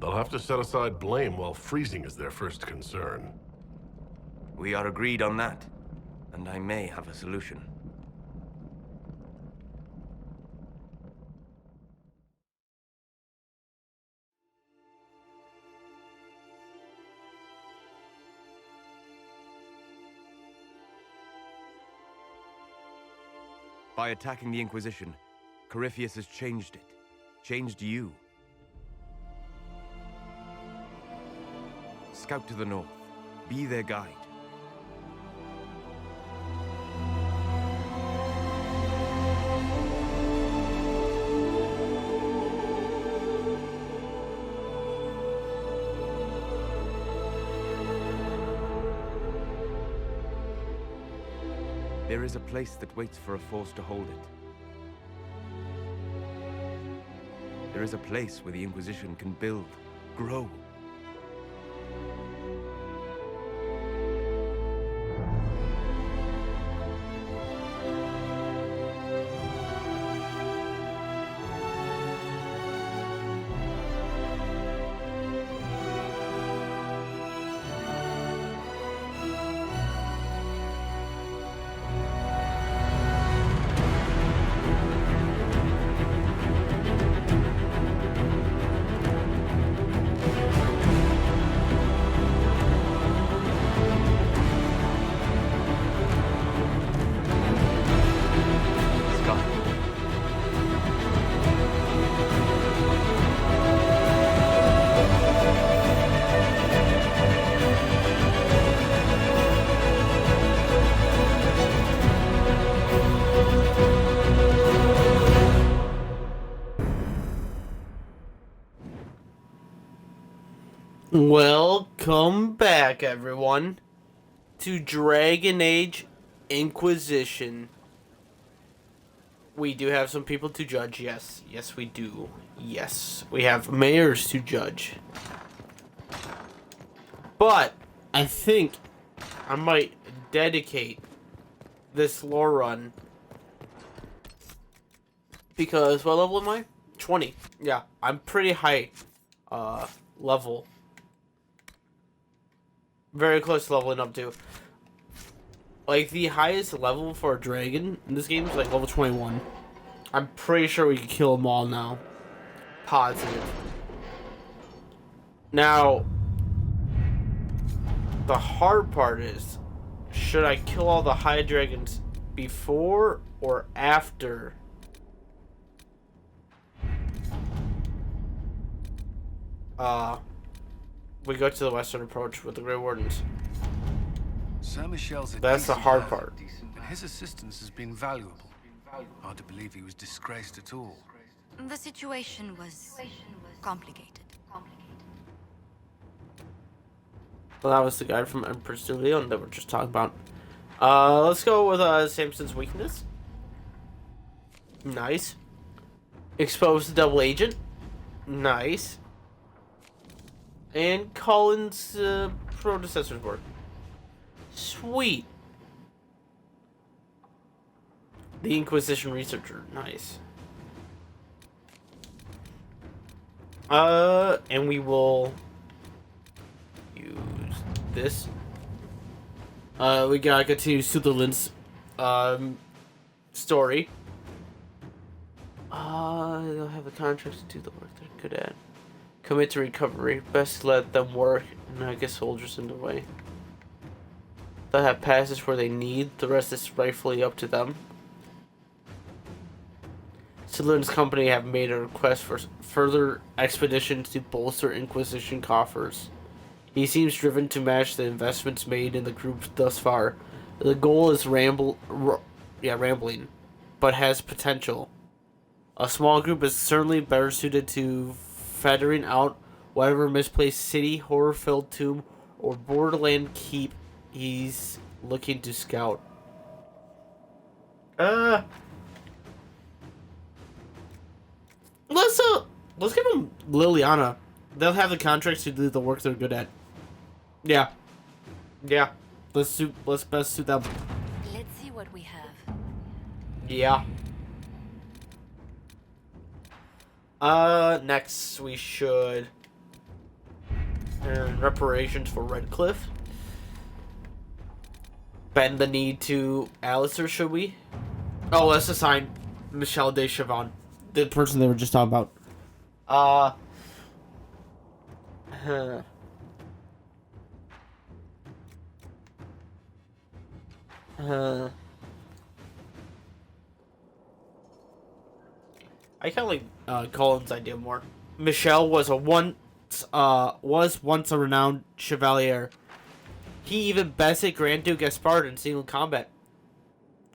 They'll have to set aside blame while freezing is their first concern. We are agreed on that, and I may have a solution. By attacking the Inquisition, Corypheus has changed it. Changed you. Scout to the north. Be their guide. There is a place that waits for a force to hold it. There is a place where the Inquisition can build, grow. Welcome back, everyone, to Dragon Age Inquisition. We do have some people to judge, yes. Yes, we do. Yes, we have mayors to judge. But I think I might dedicate this lore run because what level am I? 20. Yeah, I'm pretty high level. Very close to leveling up to. Like, the highest level for a dragon in this game is like level 21. I'm pretty sure we can kill them all now. Positive. Now, the hard part is, should I kill all the high dragons before or after? We go to the western approach with the Grey Wardens. Sir Michel's a That's the decent hard man, part. and his assistance has been valuable. Hard to believe he was disgraced at all. The situation was complicated. Well, that was the guy from Empress de Leon that we're just talking about. Let's go with Samson's weakness. Nice. Expose the double agent. Nice. And Colin's predecessor's work. Sweet. The Inquisition researcher. Nice. And we will use this. We gotta continue Sutherland's story. They'll have the contracts to do the work they're good at. Commit to recovery. Best let them work and not get soldiers in the way. They'll have passes where they need. The rest is rightfully up to them. Sutherland's company have made a request for further expeditions to bolster Inquisition coffers. He seems driven to match the investments made in the group thus far. The goal is rambling, but has potential. A small group is certainly better suited to fettering out whatever misplaced city, horror-filled tomb, or borderland keep he's looking to scout. Let's give them Liliana. They'll have the contracts to do the work they're good at. Yeah. Let's best suit them. Let's see what we have. Yeah. Next we should And reparations for Redcliffe. Bend the knee to Alistair, should we? Oh, let's assign Michelle de Chavannes, the person they were just talking about. I kind of like Colin's idea more. Michelle was once a renowned chevalier. He even bested Grand Duke Gaspard in single combat.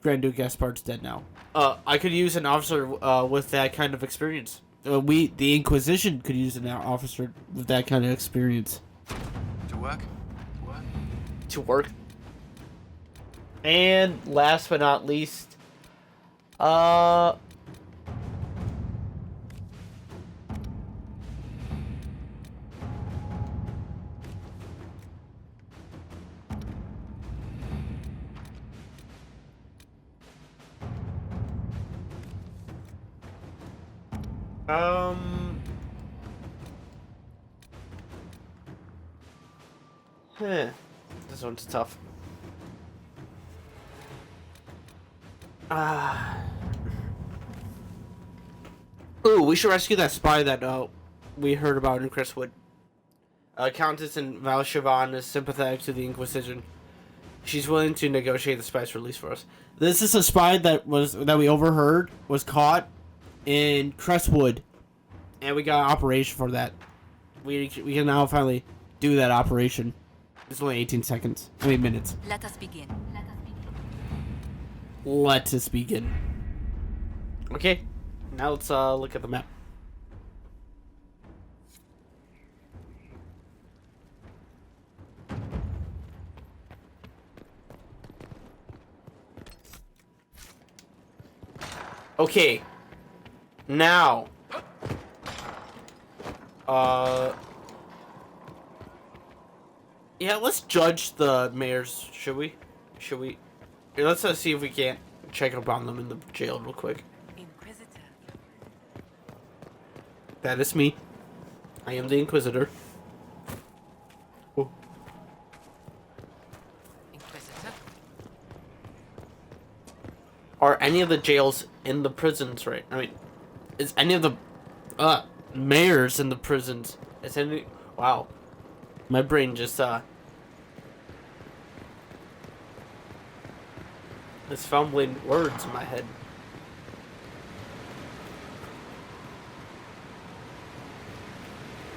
Grand Duke Gaspard's dead now. I could use an officer with that kind of experience. The Inquisition could use an officer with that kind of experience. To work? What? To work. And last but not least, this one's tough. Ooh, we should rescue that spy that we heard about in Crestwood. Countess and Val Chavannes is sympathetic to the Inquisition. She's willing to negotiate the spy's release for us. This is a spy that we overheard was caught in Crestwood, and we got an operation for that. We can now finally do that operation. It's only 18 seconds. I mean minutes. Let us begin. Let us begin. Okay, now let's look at the map. Okay, now, yeah, let's judge the mayors, should we? Here, let's see if we can't check up on them in the jail real quick. Inquisitor. That is me. I am the Inquisitor. Oh. Inquisitor. Are any of the jails in the prisons, right? I mean, is any of the mayors in the prisons? Is any? Wow, my brain just is fumbling words in my head.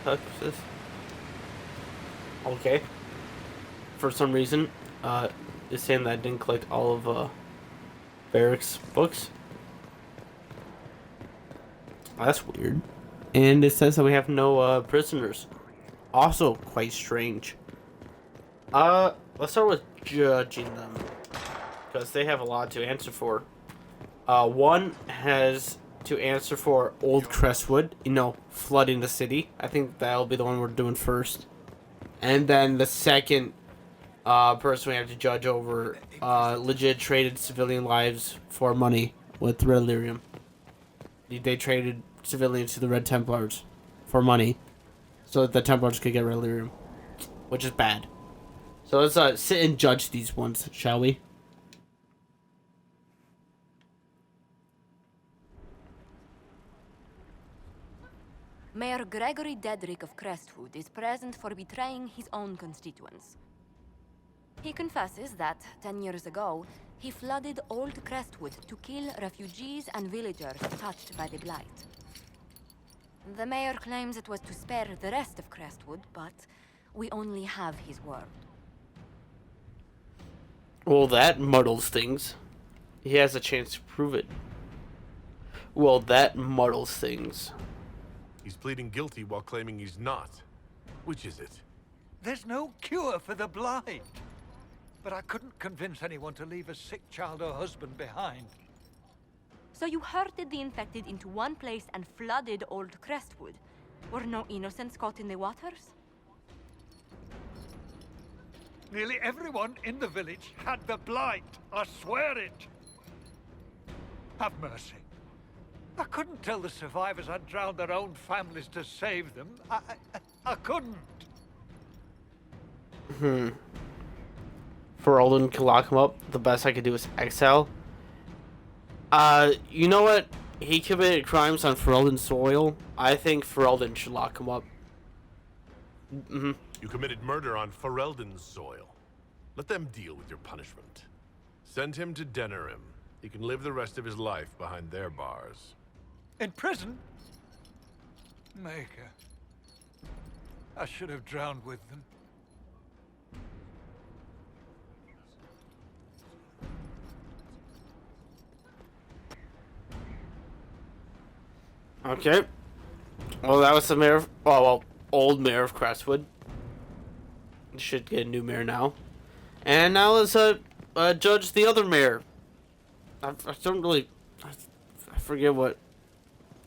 What's this? Okay. For some reason, it's saying that I didn't collect all of Barrick's books. Oh, that's weird. And it says that we have no prisoners. Also quite strange. Let's start with judging them, because they have a lot to answer for. One has to answer for Old Crestwood, flooding the city. I think that'll be the one we're doing first. And then the second person we have to judge over legit traded civilian lives for money with Red Lyrium. They traded civilians to the Red Templars for money so that the Templars could get Red Lyrium, which is bad. So let's sit and judge these ones, shall we? Mayor Gregory Dedrick of Crestwood is present for betraying his own constituents. He confesses that, 10 years ago, he flooded Old Crestwood to kill refugees and villagers touched by the Blight. The mayor claims it was to spare the rest of Crestwood, but we only have his word. Well, that muddles things. He has a chance to prove it. Well, that muddles things. He's pleading guilty while claiming he's not. Which is it? There's no cure for the Blight. But I couldn't convince anyone to leave a sick child or husband behind. So you herded the infected into one place and flooded Old Crestwood? Were no innocents caught in the waters? Nearly everyone in the village had the Blight. I swear it. Have mercy. I couldn't tell the survivors I'd drowned their own families to save them. I couldn't. Ferelden can lock him up. The best I could do is exile. You know what? He committed crimes on Ferelden's soil. I think Ferelden should lock him up. You committed murder on Ferelden's soil. Let them deal with your punishment. Send him to Denerim. He can live the rest of his life behind their bars. In prison? Maker. I should have drowned with them. Okay. Well, that was the mayor of... well, old mayor of Crestwood. Should get a new mayor now. And now let's judge the other mayor. I don't really... I forget what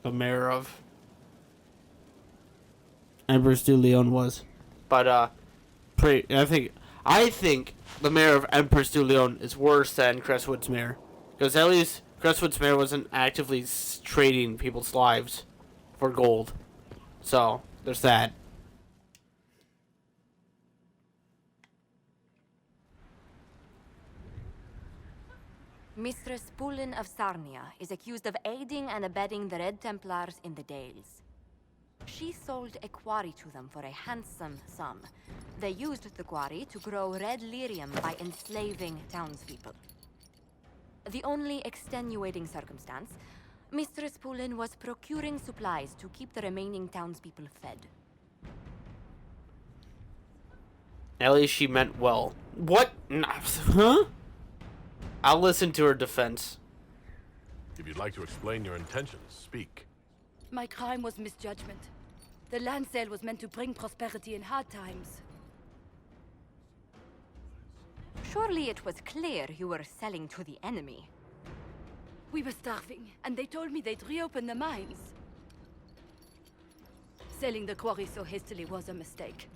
the mayor of Empress du Leon was. But, I think the mayor of Empress du Leon is worse than Crestwood's mayor. Because at least Crestwood's mayor wasn't actively trading people's lives for gold. So, there's that. Mistress Pulin of Sarnia is accused of aiding and abetting the Red Templars in the Dales. She sold a quarry to them for a handsome sum. They used the quarry to grow red lyrium by enslaving townspeople. The only extenuating circumstance, Mistress Pulin was procuring supplies to keep the remaining townspeople fed. At least she meant well. What? Huh? I'll listen to her defense. If you'd like to explain your intentions, speak. My crime was misjudgment. The land sale was meant to bring prosperity in hard times. Surely it was clear you were selling to the enemy. We were starving, and they told me they'd reopen the mines. Selling the quarry so hastily was a mistake.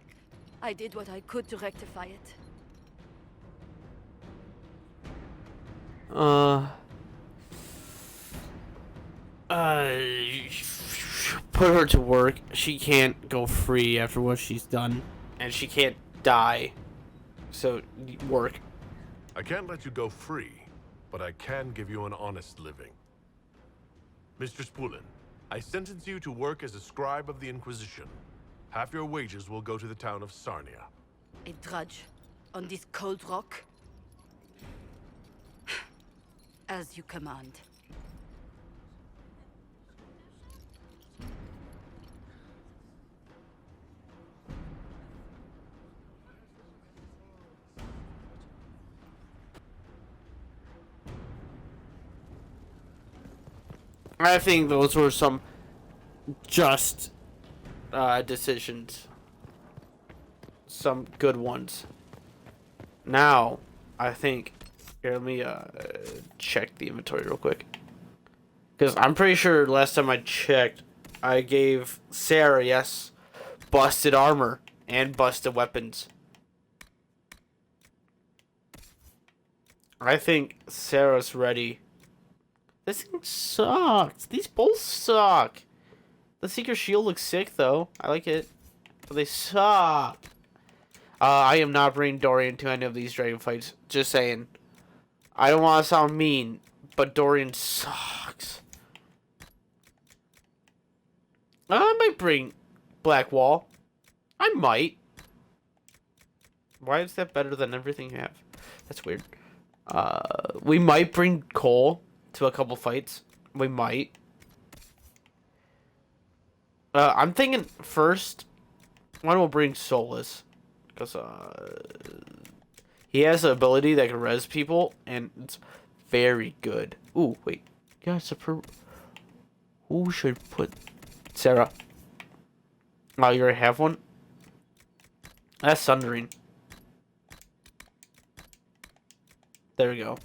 I did what I could to rectify it. Put her to work. She can't go free after what she's done. And she can't die. So, work. I can't let you go free, but I can give you an honest living. Mistress Pulin, I sentence you to work as a scribe of the Inquisition. Half your wages will go to the town of Sarnia. A drudge on this cold rock? As you command. I think those were some just decisions. Some good ones. Now, I think... Here, let me check the inventory real quick. Because I'm pretty sure last time I checked, I gave Sarah, yes, busted armor and busted weapons. I think Sarah's ready. This thing sucks. These both suck. The Seeker Shield looks sick, though. I like it. But they suck. I am not bringing Dorian to any of these dragon fights. Just saying. I don't want to sound mean, but Dorian sucks. I might bring Blackwall. I might. Why is that better than everything you have? That's weird. We might bring Cole to a couple fights. We might. I'm thinking first, why don't we bring Solus? Because, he has an ability that can res people, and it's very good. Ooh, wait. Guys, who should put... Sarah. Oh, you already have one? That's Sundering. There we go.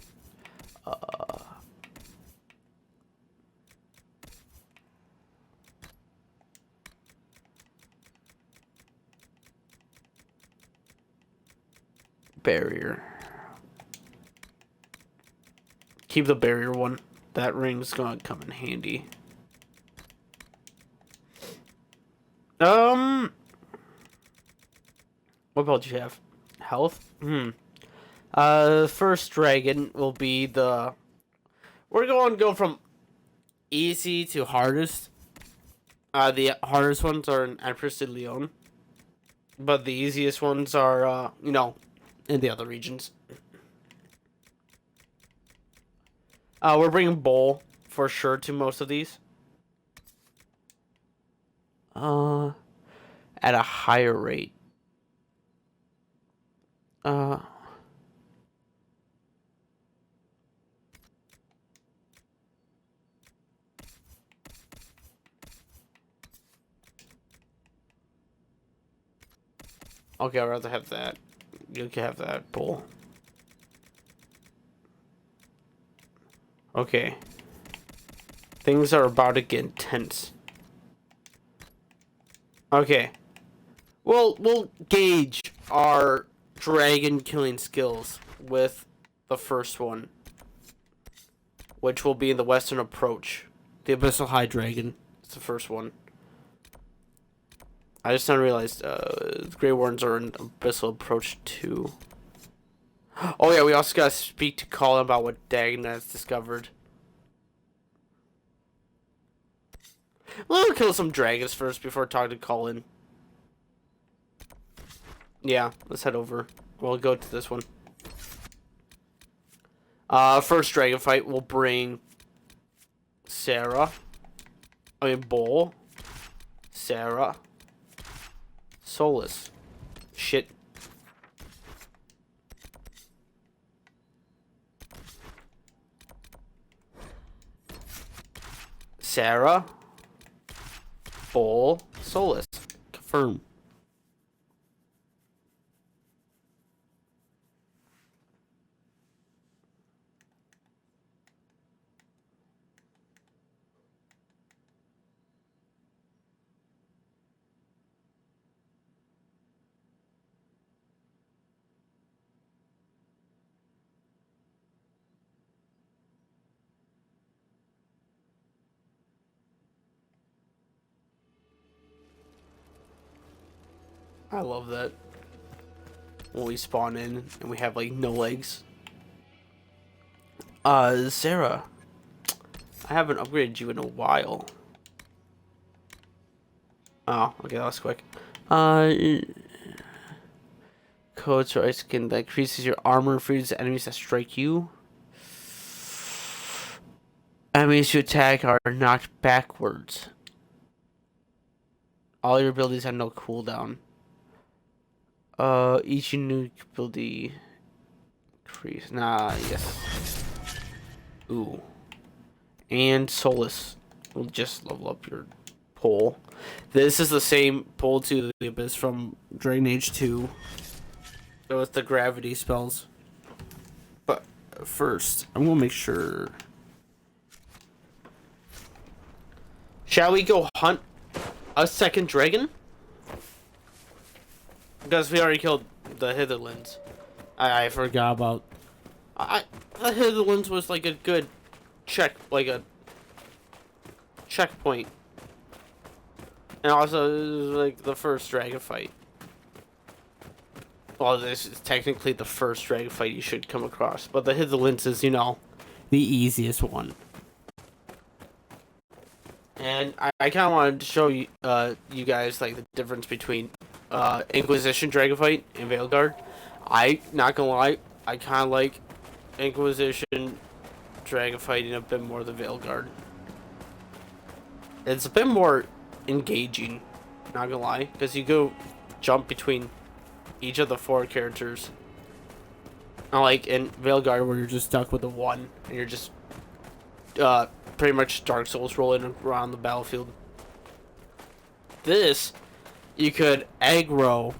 Barrier. Keep the barrier one. That ring's gonna come in handy. What belt do you have? health. First dragon will be the. We're going to go from easy to hardest. The hardest ones are in Empress de Leon, but the easiest ones are, in the other regions. We're bringing Bull for sure to most of these. At a higher rate. Okay, I'd rather have that. You can have that, Bull. Okay. Things are about to get intense. Okay. We'll gauge our dragon killing skills with the first one, which will be in the Western Approach. The Abyssal High Dragon is the first one. I just now realized Grey Wardens are in Abyssal Approach 2. Oh yeah, we also gotta speak to Colin about what Dagon has discovered. We'll kill some dragons first before talking to Colin. Yeah, let's head over. We'll go to this one. First dragon fight will bring Bull, Sarah, Solus. Shit. Sarah, Bull, Solus. Confirm. I love that. When we spawn in and we have like no legs. Sarah. I haven't upgraded you in a while. Oh, okay, that was quick. Codes or ice skin that increases your armor and freezes enemies that strike you. Enemies you attack are knocked backwards. All your abilities have no cooldown. Each unique ability increase. Nah, yes. Ooh. And Solus will just level up your pole. This is the same pole to the Abyss from Dragon Age 2. With the gravity spells. But first, I'm gonna make sure. Shall we go hunt a second dragon? Because we already killed the Hitherlands. I forgot about. The Hitherlands was like a good checkpoint. And also, it was like the first dragon fight. Well, this is technically the first dragon fight you should come across. But the Hitherlands is, the easiest one. And I kind of wanted to show you, you guys, like, the difference between Inquisition dragon fight and Veilguard. Not gonna lie, I kind of like Inquisition dragon fighting a bit more than Veilguard. It's a bit more engaging, not gonna lie, because you go jump between each of the 4 characters. Not like in Veilguard where you're just stuck with the one and you're just pretty much Dark Souls rolling around the battlefield. This, you could aggro.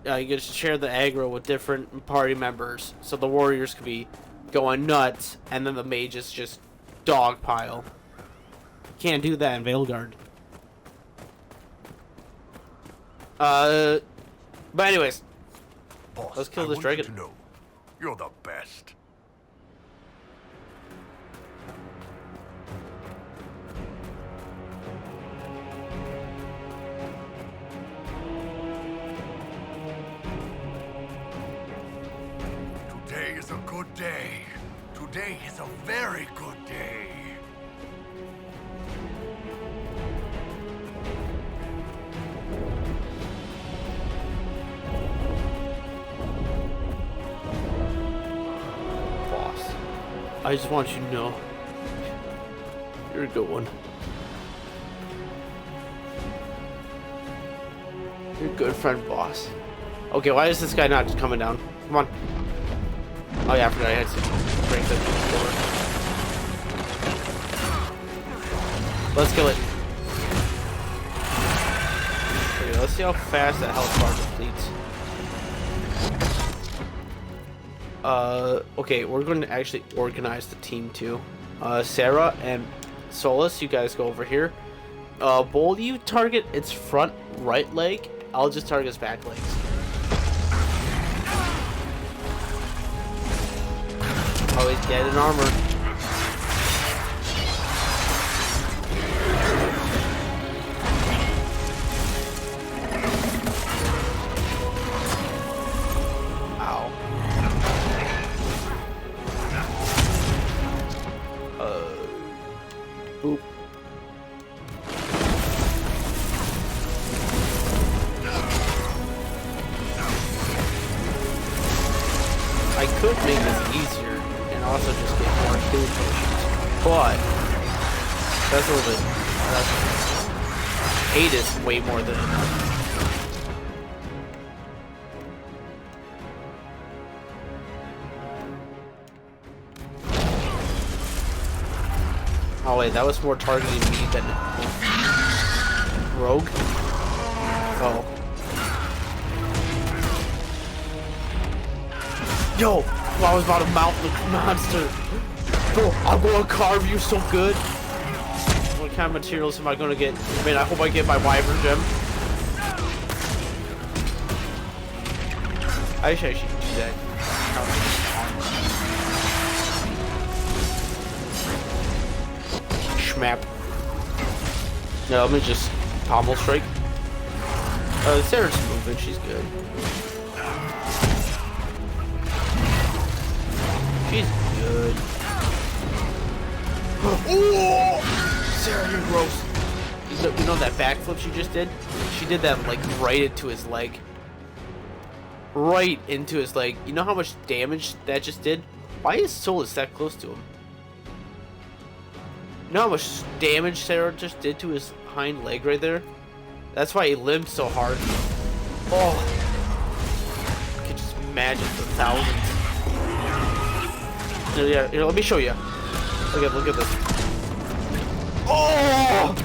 You could share the aggro with different party members, so the warriors could be going nuts, and then the mages just dogpile. Can't do that in Veilguard. But anyways, Boss, let's kill I this want dragon. you to know, you're the best. good day. Today is a very good day. Boss, I just want you to know, you're a good one. You're a good friend, boss. Okay, why is this guy not just coming down? Come on. Oh yeah, I forgot I had to break the door. Let's kill it. Okay, let's see how fast that health bar depletes. Okay, we're going to actually organize the team too. Sarah and Solus, you guys go over here. Bull, you target its front right leg. I'll just target his back legs. Oh, he's dead in armor. Ow. Boop. I could make this easier and also just get more food potions, but that's a little bit. Hate is way more than enough. Oh wait, that was more targeting me than Rogue. Oh. Yo! I was about to mouth the monster. Bro, I'm gonna carve you so good. What kind of materials am I gonna get? Man, I hope I get my wyvern gem. I should actually do that. Schmap. No, let me just pommel strike. Sarah's moving, she's good. She's good. Oh! Sarah, you're gross. You know that backflip she just did? She did that like right into his leg. Right into his leg. You know how much damage that just did? Why is Solus that close to him? You know how much damage Sarah just did to his hind leg right there? That's why he limped so hard. Oh. I can just imagine the thousands. Yeah, here, let me show you. Look at this. Oh!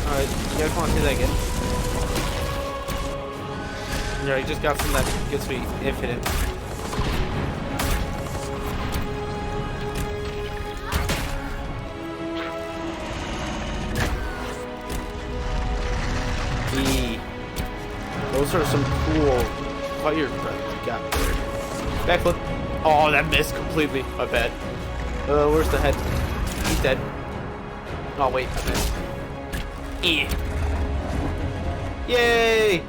Alright, you guys want to see that again? Yeah, I just got some that gets me infinite. Those are some cool fire breath you got there. Backflip. Oh, that missed completely. My bad. Where's the head? He's dead. Oh, wait. I missed. Yay!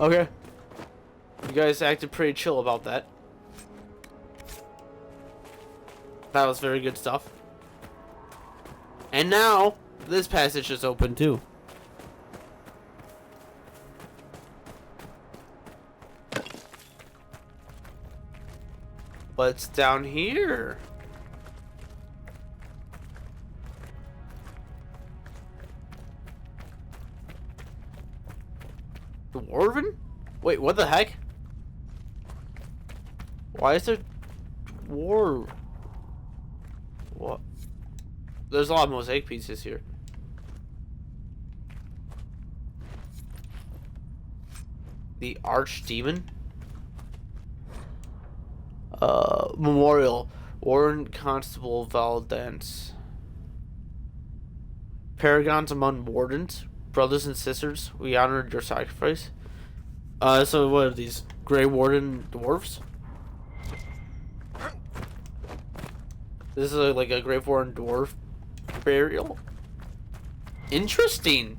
Okay. You guys acted pretty chill about that. That was very good stuff. And now, this passage is open too. What's down here? Dwarven? Wait, what the heck? Why is there dwarf? What? There's a lot of mosaic pieces here. The Archdemon? Memorial. Warren Constable Valdance. Paragons among wardens. Brothers and sisters, we honored your sacrifice. So what are these? Grey Warden dwarves? This is like a Graveborn dwarf burial. Interesting.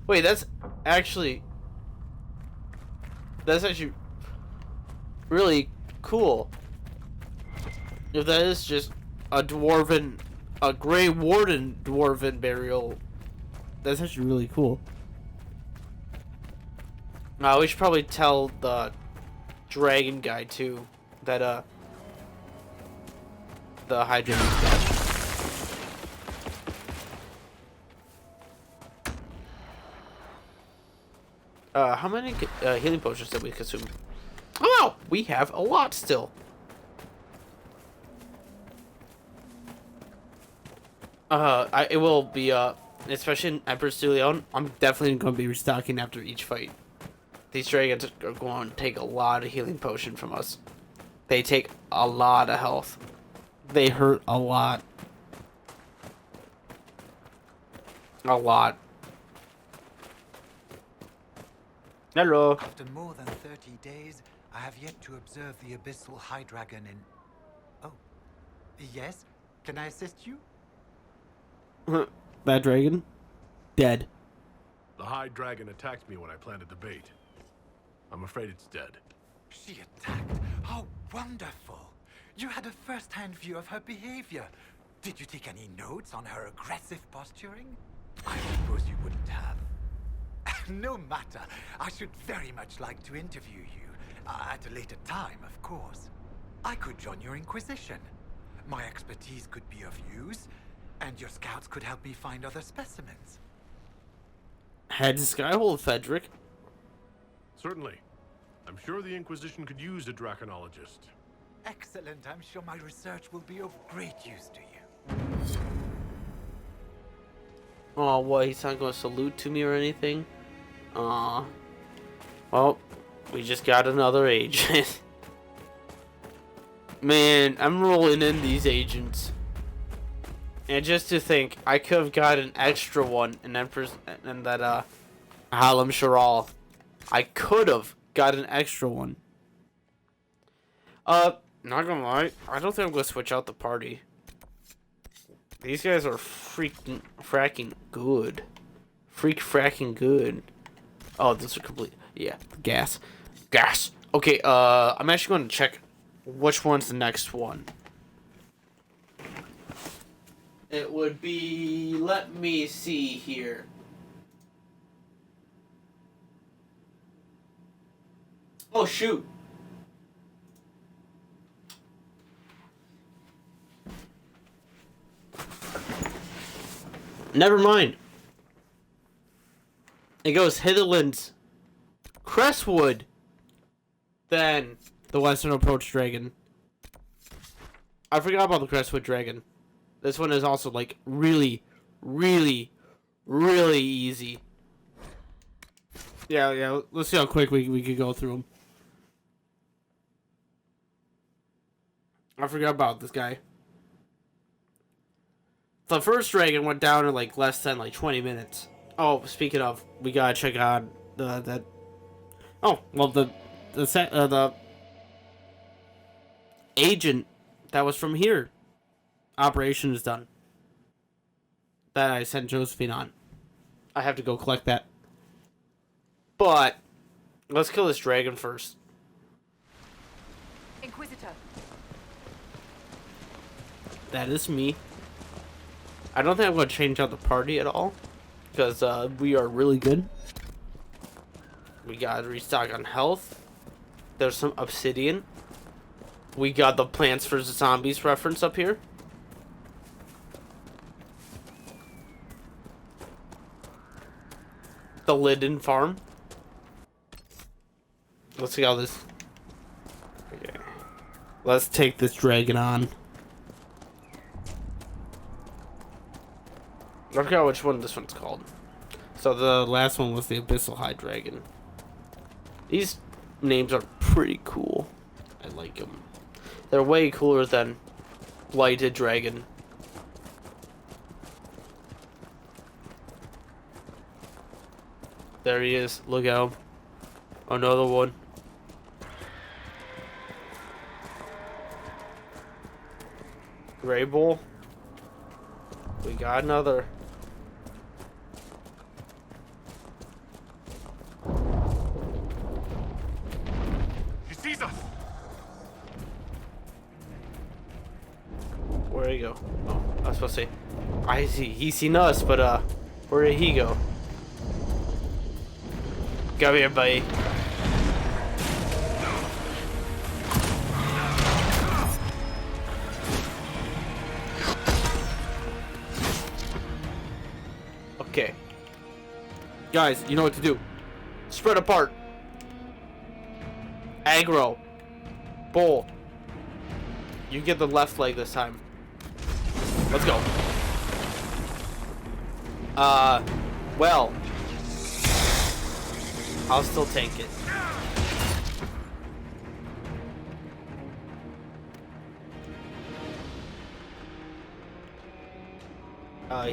Wait, that's actually really cool. If that is just a Grey Warden dwarven burial, that's actually really cool. We should probably tell the dragon guy too that the Hydra is dead. How many healing potions did we consume? Oh, we have a lot still. It will be especially in Empress de Leon, I'm definitely going to be restocking after each fight. These dragons are going to take a lot of healing potion from us. They take a lot of health. They hurt a lot. A lot. Hello. After more than 30 days, I have yet to observe the abyssal high dragon in... Oh. Yes? Can I assist you? That dragon? Dead. The High Dragon attacked me when I planted the bait. I'm afraid it's dead. She attacked? How wonderful! You had a first-hand view of her behavior. Did you take any notes on her aggressive posturing? I suppose you wouldn't have. No matter. I should very much like to interview you. At a later time, of course. I could join your Inquisition. My expertise could be of use, and your scouts could help me find other specimens. Head Skyhold, Frederick. Certainly. I'm sure the Inquisition could use a draconologist. Excellent. I'm sure my research will be of great use to you. Oh, what? He's not going to salute to me or anything? Aw. Well, we just got another agent. Man, I'm rolling in these agents. And just to think, I could have got an extra one in Empress and that Halam Sharal. I could have got an extra one. Not gonna lie, I don't think I'm gonna switch out the party. These guys are fracking good. Fracking good. Oh, this is complete. Yeah, gas. Okay, I'm actually going to check which one's the next one. It would be, let me see here. Oh, shoot. Never mind. It goes Hitherlands, Crestwood, then the Western Approach Dragon. I forgot about the Crestwood Dragon. This one is also like really easy. Yeah. Let's see how quick we can go through them. I forgot about this guy. The first dragon went down in like less than like 20 minutes. Oh, speaking of, we gotta check out the agent that was from here. Operation is done. That I sent Josephine on. I have to go collect that. But let's kill this dragon first. Inquisitor. That is me. I don't think I'm going to change out the party at all. Because we are really good. We got to restock on health. There's some obsidian. We got the Plants vs. Zombies reference up here. The Linden Farm. Let's see how this... Okay. Let's take this dragon on. I forgot which one this one's called. So the last one was the Abyssal High Dragon. These names are pretty cool. I like them. They're way cooler than Blighted Dragon. There he is. Look at him. Another one. Gray Bull. We got another. He sees us. Where'd he go? Oh, I was supposed to say. I see. He's seen us, but where did he go? Come here, buddy. Okay. Guys, you know what to do. Spread apart. Aggro. Bull. You get the left leg this time. Let's go. Well. I'll still tank it.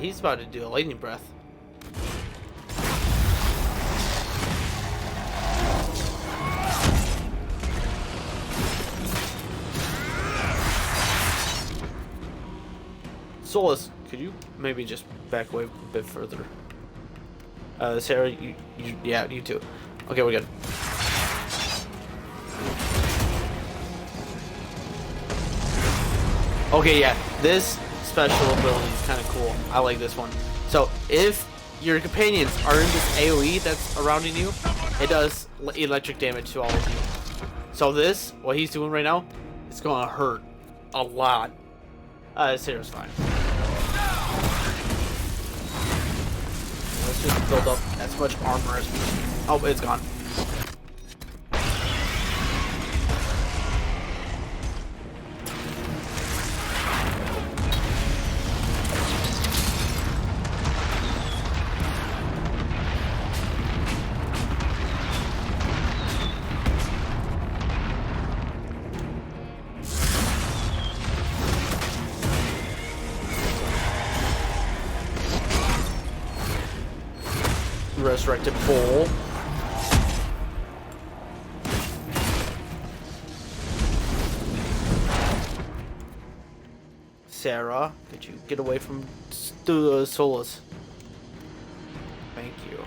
He's about to do a lightning breath. Solus, could you maybe just back away a bit further? Sarah, yeah, you too. Okay, we're good. Okay, yeah, this special ability is kind of cool. I like this one. So, if your companions are in this AoE that's surrounding you, it does electric damage to all of you. So this, what he's doing right now, it's gonna hurt a lot. Sarah's fine. Let's just build up as much armor as we can. Oh, it's gone. Resurrected Bull. Sarah, could you get away from Solus? Thank you.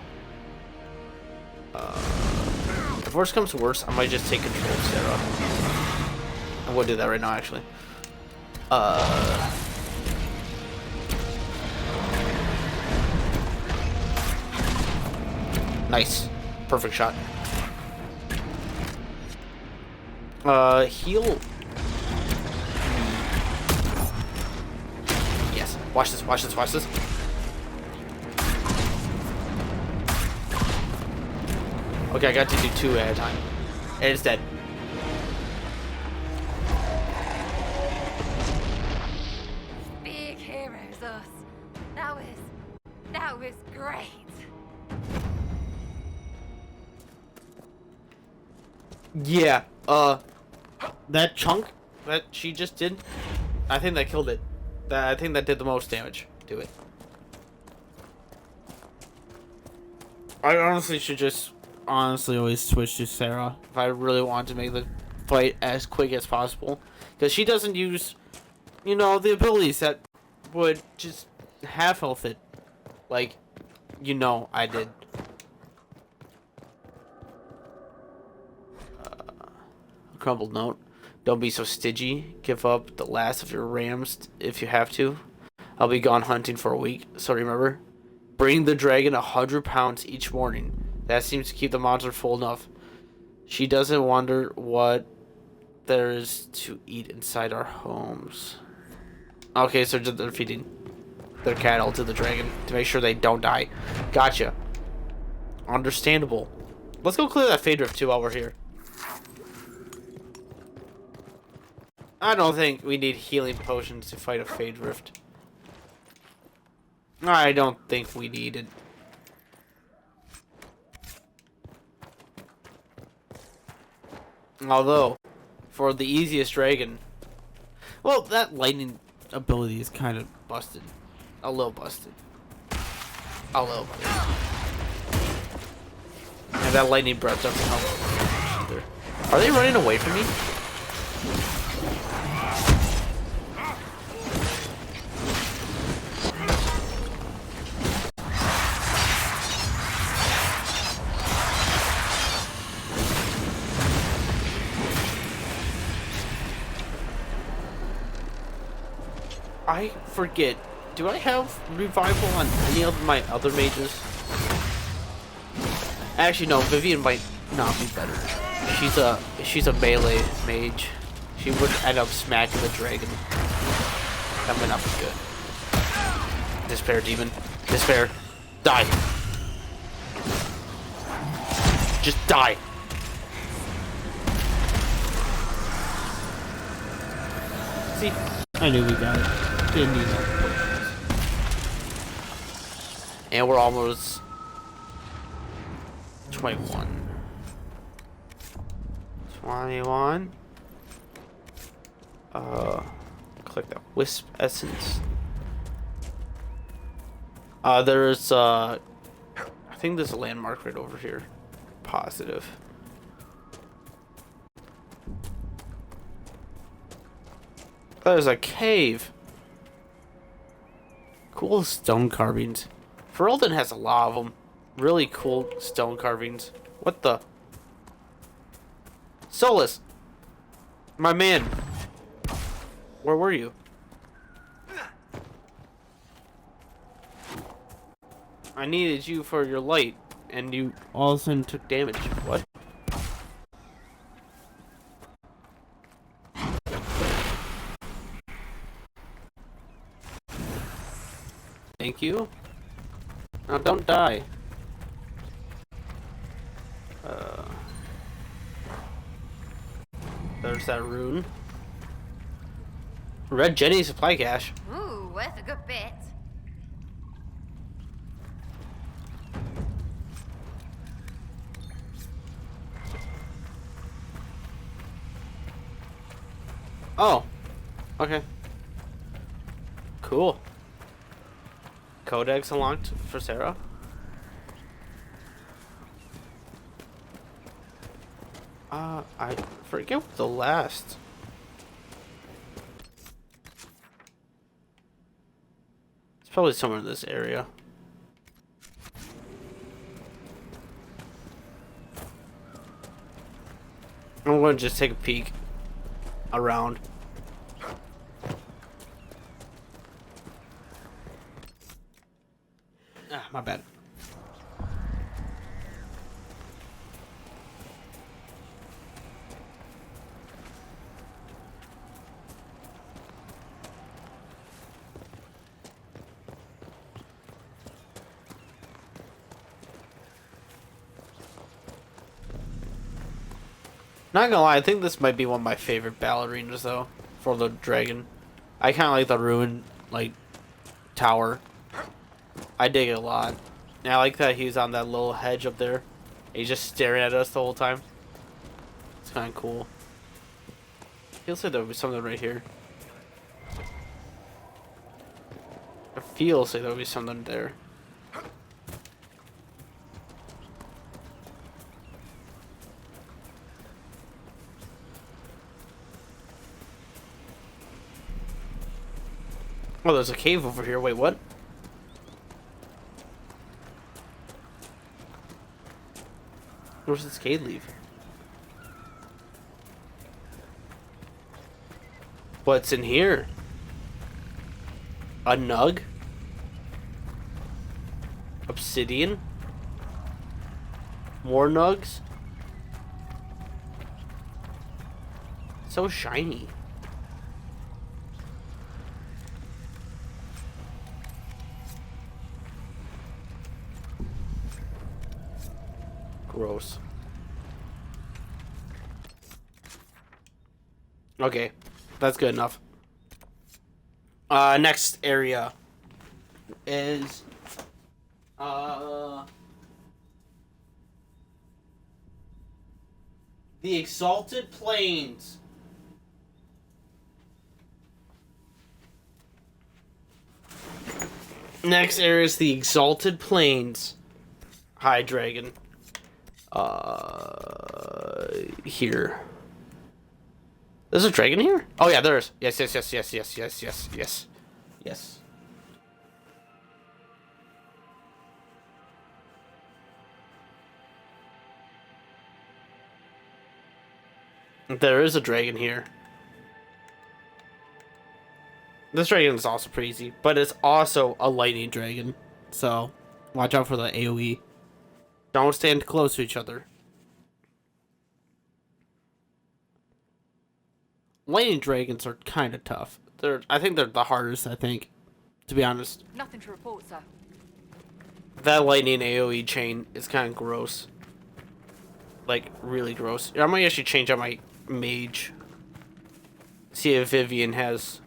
If worse comes to worse, I might just take control of Sarah. I'm gonna do that right now, actually. Nice. Perfect shot. Heal. Yes. Watch this, watch this, watch this. Okay, I got to do 2 at a time. And it's dead. Big heroes, us. That was great. Yeah, that chunk that she just did, I think that killed it. I think that did the most damage to it. I honestly should just always switch to Sarah if I really want to make the fight as quick as possible. Because she doesn't use, you know, the abilities that would just half health it. Like, you know, I did. Crumbled note. Don't be so stingy. Give up the last of your rams if you have to. I'll be gone hunting for a week, so remember. Bring the dragon 100 pounds each morning. That seems to keep the monster full enough. She doesn't wonder what there is to eat inside our homes. Okay, so they're feeding their cattle to the dragon to make sure they don't die. Gotcha. Understandable. Let's go clear that Fade Rift too while we're here. I don't think we need healing potions to fight a Fade Rift. I don't think we need it. Although, for the easiest dragon... Well, that lightning ability is kind of busted. A little busted. A little bit. And that lightning breath doesn't help either. Are they running away from me? I forget. Do I have revival on any of my other mages? Actually, no. Vivian might not be better. She's a melee mage. She would end up smacking the dragon. That might not be good. Despair demon. Despair. Die. Just die. See? I knew we got it. Didn't need that. And we're almost 21. 21. Click that wisp essence. There's I think there's a landmark right over here. Positive. There's a cave. Cool stone carvings. Ferelden has a lot of them. Really cool stone carvings. What the? Solus! My man! Where were you? I needed you for your light, and you all of a sudden took damage. What? Thank you. Now don't die. There's that rune. Red Jenny supply cache. Ooh, worth a good bit. Oh. Okay. Cool. Codex unlocked for Sarah. I forget what the last. It's probably somewhere in this area. I'm going to just take a peek around. Ah, my bad. Not gonna lie, I think this might be one of my favorite ballerinas though, for the dragon. I kinda like the ruined, like, tower. I dig it a lot. And I like that he's on that little hedge up there. He's just staring at us the whole time. It's kinda cool. Feels like there'll be something right here. It feels like there'll be something there. Oh, there's a cave over here. Wait, what? Where's this cave leave? What's in here? A nug? Obsidian? More nugs? So shiny. Gross. Okay, that's good enough. Next area is the Exalted Plains. Next area is the Exalted Plains. Hi, dragon. Here. There's a dragon here? Oh yeah, there is. Yes. Yes. There is a dragon here. This dragon is also pretty easy, but it's also a lightning dragon. So, watch out for the AoE. Don't stand close to each other. Lightning dragons are kind of tough. I think they're the hardest, to be honest. Nothing to report, sir. That lightning AoE chain is kind of gross. Like, really gross. I might actually change out my mage. See if Vivian has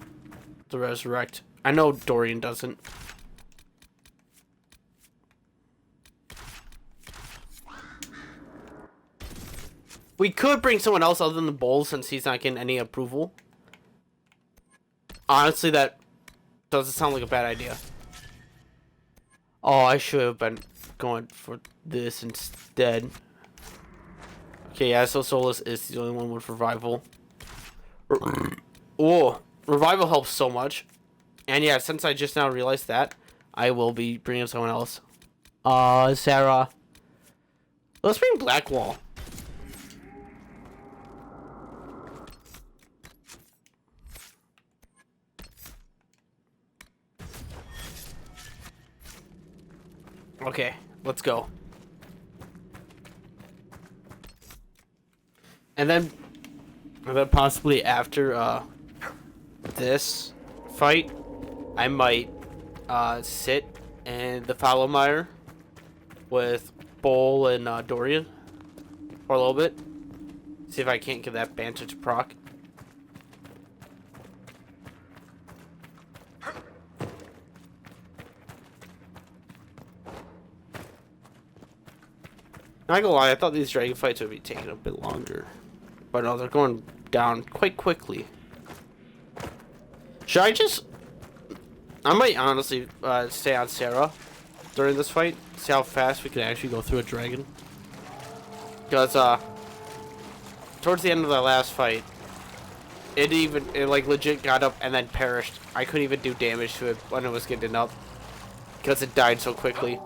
the resurrect. I know Dorian doesn't. We could bring someone else other than the Bull since he's not getting any approval. Honestly, that doesn't sound like a bad idea. Oh, I should have been going for this instead. Okay, yeah, so Solus is the only one with revival. Oh, revival helps so much. And yeah, since I just now realized that, I will be bringing someone else. Sarah. Let's bring Blackwall. Okay, let's go. And then possibly after this fight, I might sit in the Followmire with Bull and Dorian for a little bit. See if I can't get that banter to proc. Not gonna lie, I thought these dragon fights would be taking a bit longer. But no, they're going down quite quickly. Should I just... I might honestly stay on Sarah during this fight. See how fast we can actually go through a dragon. Because, towards the end of the last fight, it like legit got up and then perished. I couldn't even do damage to it when it was getting up. Because it died so quickly.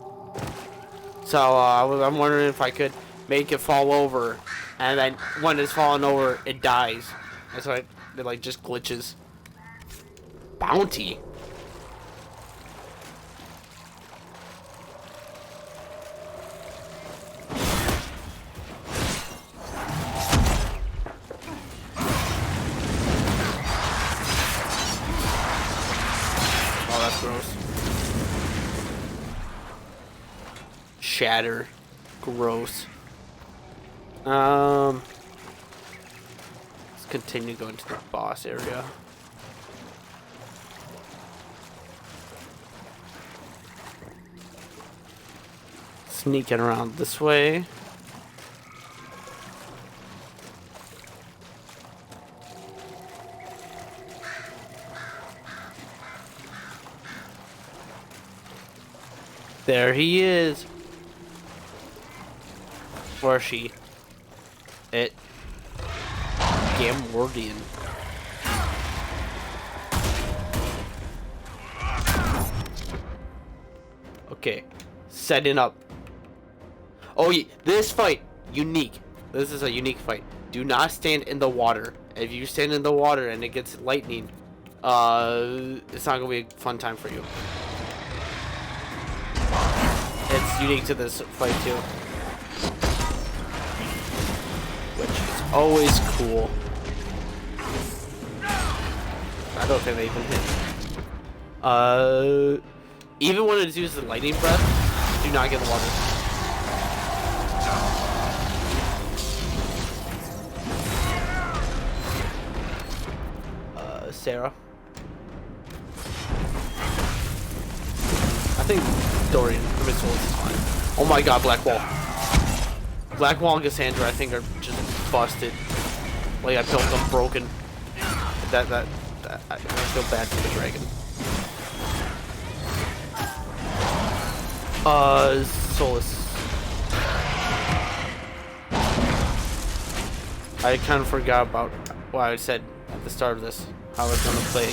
So, I'm wondering if I could make it fall over, and then when it's falling over, it dies. And so it like, just glitches. Bounty? Oh, that's gross. Shatter. Gross. Let's continue going to the boss area. Sneaking around this way. There he is. Or she. It. Gamordian. Okay. Setting up. Oh, yeah, this fight. Unique. This is a unique fight. Do not stand in the water. If you stand in the water and it gets lightning, it's not gonna be a fun time for you. It's unique to this fight too. Which is always cool. I don't think they even hit. Even when it uses the lightning breath, do not get in the water. Sarah. I think Dorian, Solus is fine. Oh my god, Blackwall. Blackwall and Cassandra, I think, are just busted. Like, I built them broken. I feel bad for the dragon. Solus. I kind of forgot about what I said at the start of this. How I was gonna play.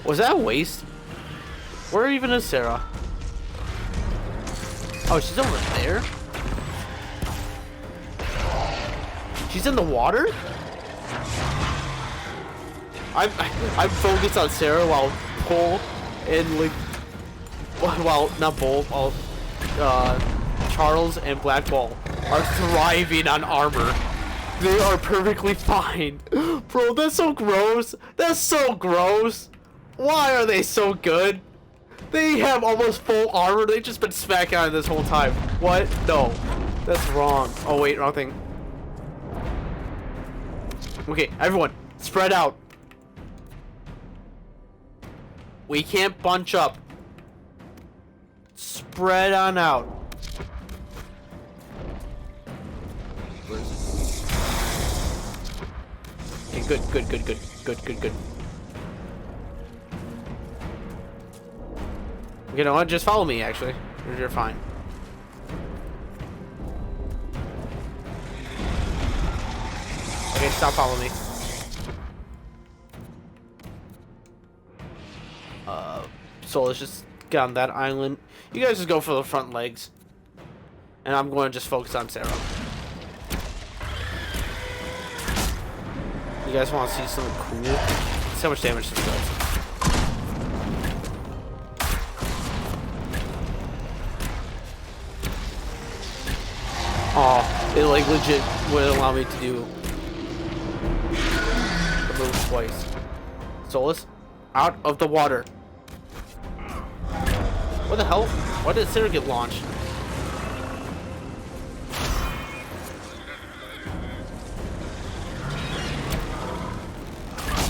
Was that a waste? Where even is Sarah? Oh, she's over there? She's in the water? I'm focused on Sarah while Bull and like, well, not Bull, while Charles and Blackwall are thriving on armor. They are perfectly fine. Bro, that's so gross. That's so gross. Why are they so good? They have almost full armor. They've just been smacking on it this whole time. What? No. That's wrong. Oh, wait, wrong thing. Okay, everyone, spread out. We can't bunch up. Spread on out. Okay, good. You know what? Just follow me, actually. You're fine. Okay, stop following me. So let's just get on that island. You guys just go for the front legs. And I'm going to just focus on Sarah. You guys want to see something cool? See how much damage this does. Oh, it like legit would allow me to do the move twice. Solus, out of the water. What the hell? Why did Sarah get launched?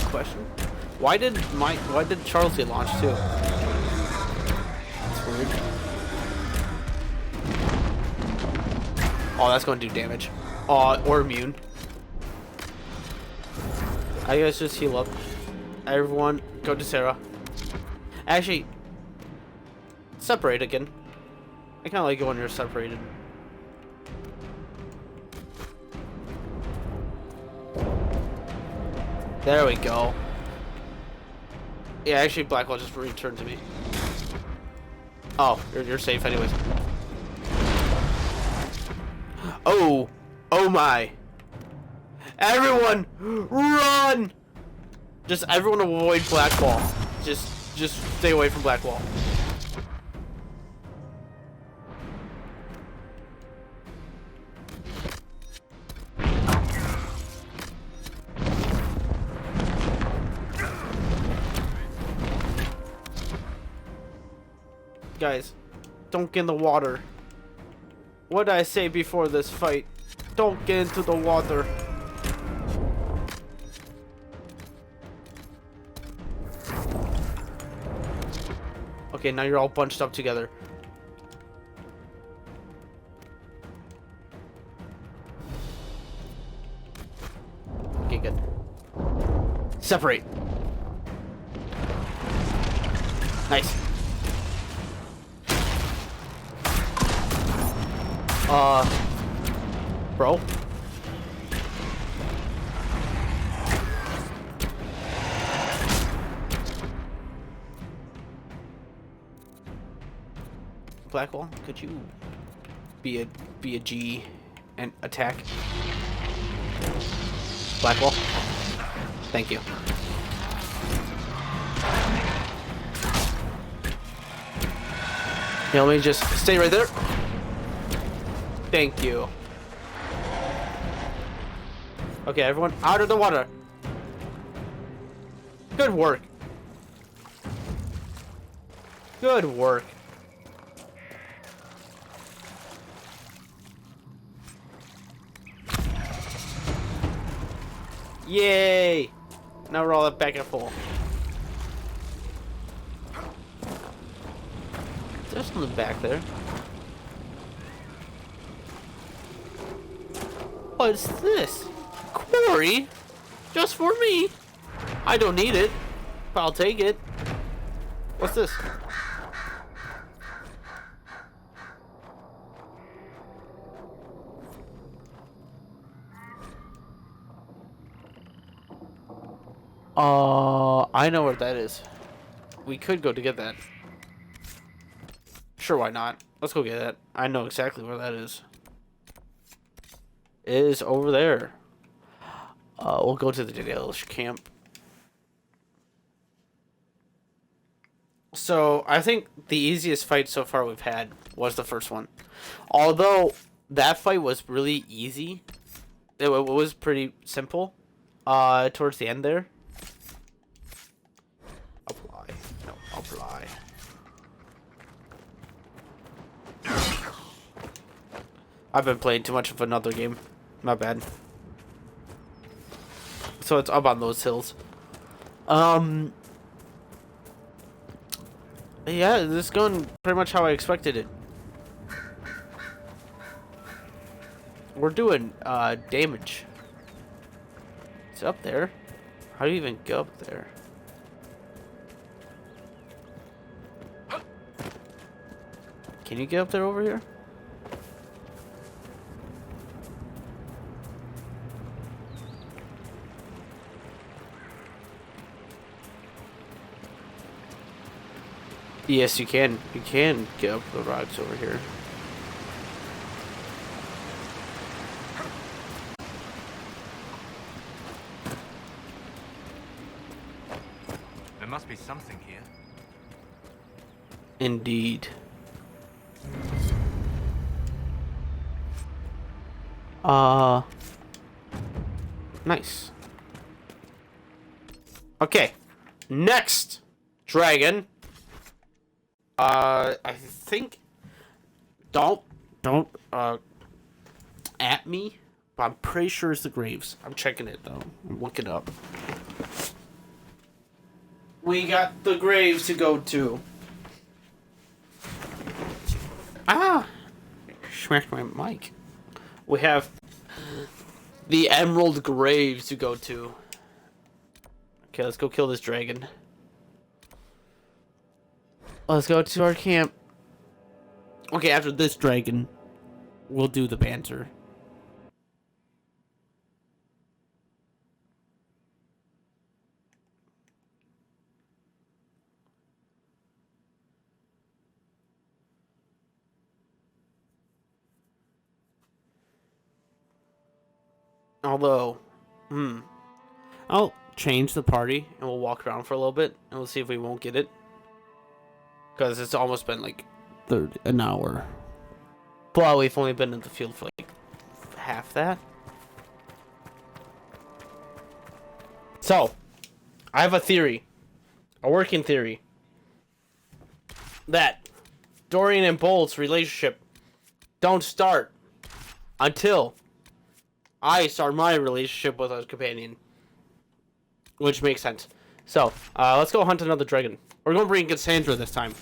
Question? Why did Charles get launched too? That's weird. Oh, that's going to do damage. Or immune. I guess just heal up. Everyone, go to Sarah. Actually, separate again. I kind of like it when you're separated. There we go. Yeah, actually, Blackwell just returned to me. Oh, you're safe anyways. Oh, oh my! Everyone, run! Just everyone avoid Blackwall. Just stay away from Blackwall. Guys, don't get in the water. What did I say before this fight? Don't get into the water. Okay, now you're all bunched up together. Okay, good. Separate. Nice. Bro. Blackwall, could you be a G and attack? Blackwall. Thank you. Yeah, let me just stay right there. Thank you. Okay, everyone out of the water. Good work. Good work. Yay! Now we're all back at full. There's something back there. What's this? Quarry? Just for me? I don't need it, but I'll take it. What's this? I know where that is. We could go to get that. Sure, why not? Let's go get that. I know exactly where that is. It is over there. We'll go to the Danish camp. So I think the easiest fight so far we've had was the first one. Although that fight was really easy. It was pretty simple. Towards the end there. Apply. No, apply. I've been playing too much of another game. My bad. So it's up on those hills. Yeah, this is going pretty much how I expected it. We're doing damage. It's up there. How do you even go up there? Can you get up there over here? Yes, you can. You can get up the rocks over here. There must be something here. Indeed. Nice. Okay. Next dragon. I think don't at me, but I'm pretty sure it's the Graves. I'm checking it though. I'm looking up. We got the Graves to go to. Smashed my mic. We have the Emerald Graves to go to. Okay, let's go kill this dragon. Let's go to our camp. Okay, after this dragon, we'll do the banter. Although, I'll change the party and we'll walk around for a little bit and we'll see if we won't get it. Because it's almost been like an hour. But we've only been in the field for like half that. So, I have a theory. A working theory. That Dorian and Bolt's relationship don't start until I start my relationship with a companion. Which makes sense. So, let's go hunt another dragon. We're going to bring Cassandra this time.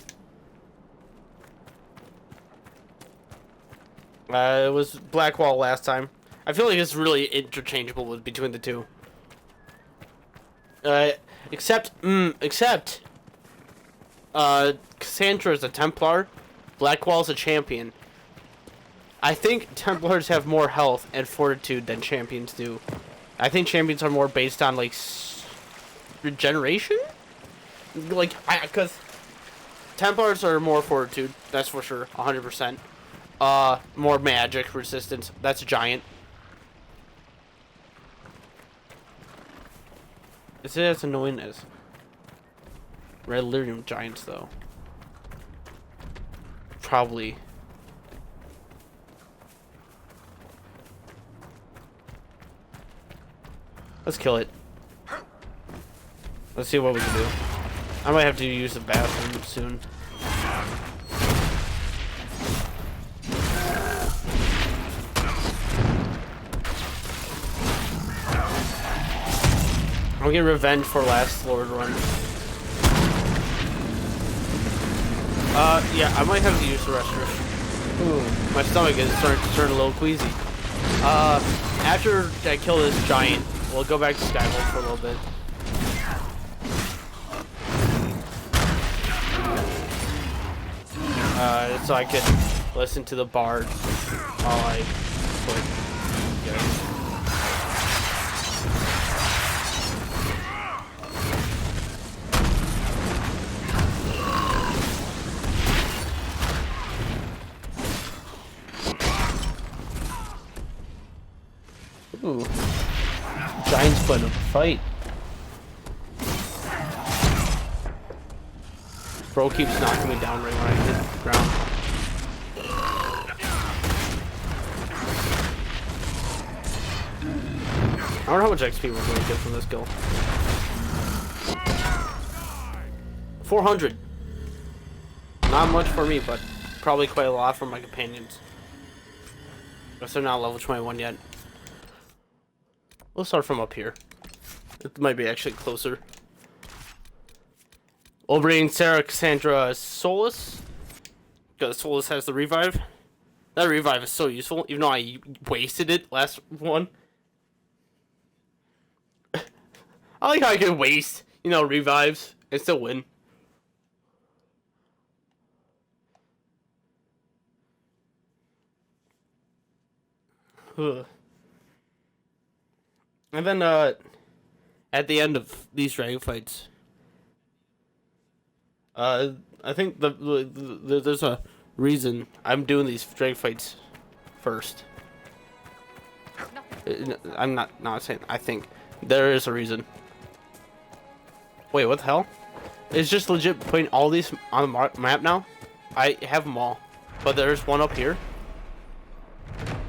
It was Blackwall last time. I feel like it's really interchangeable between the two. Except Cassandra is a Templar. Blackwall's a champion. I think Templars have more health and fortitude than champions do. I think champions are more based on, like, regeneration? Like, because Templars are more fortitude, that's for sure, 100%. More magic resistance, that's giant. Is it as annoying as Red Lyrium Giants, though? Probably. Let's kill it. Let's see what we can do. I might have to use the bathroom soon. I'll get revenge for last Lord run. Yeah, I might have to use the restroom. Ooh, my stomach is starting to turn a little queasy. After I kill this giant, we'll go back to Skyhold for a little bit. So I could listen to the bard while I put. Ooh. Giants putting up a fight. Bro keeps knocking me down right when I hit the ground. I don't know how much XP we're going to get from this kill. 400. Not much for me, but probably quite a lot for my companions. Guess they're not level 21 yet. We'll start from up here. It might be actually closer. We'll bring Sarah Cassandra Solus. Because Solus has the revive. That revive is so useful, even though I wasted it last one. I like how I can waste, revives and still win. Ugh. And then, at the end of these dragon fights, I think there's a reason I'm doing these dragon fights first. I'm not saying I think there is a reason. Wait, what the hell? It's just legit putting all these on the map now. I have them all, but there's one up here.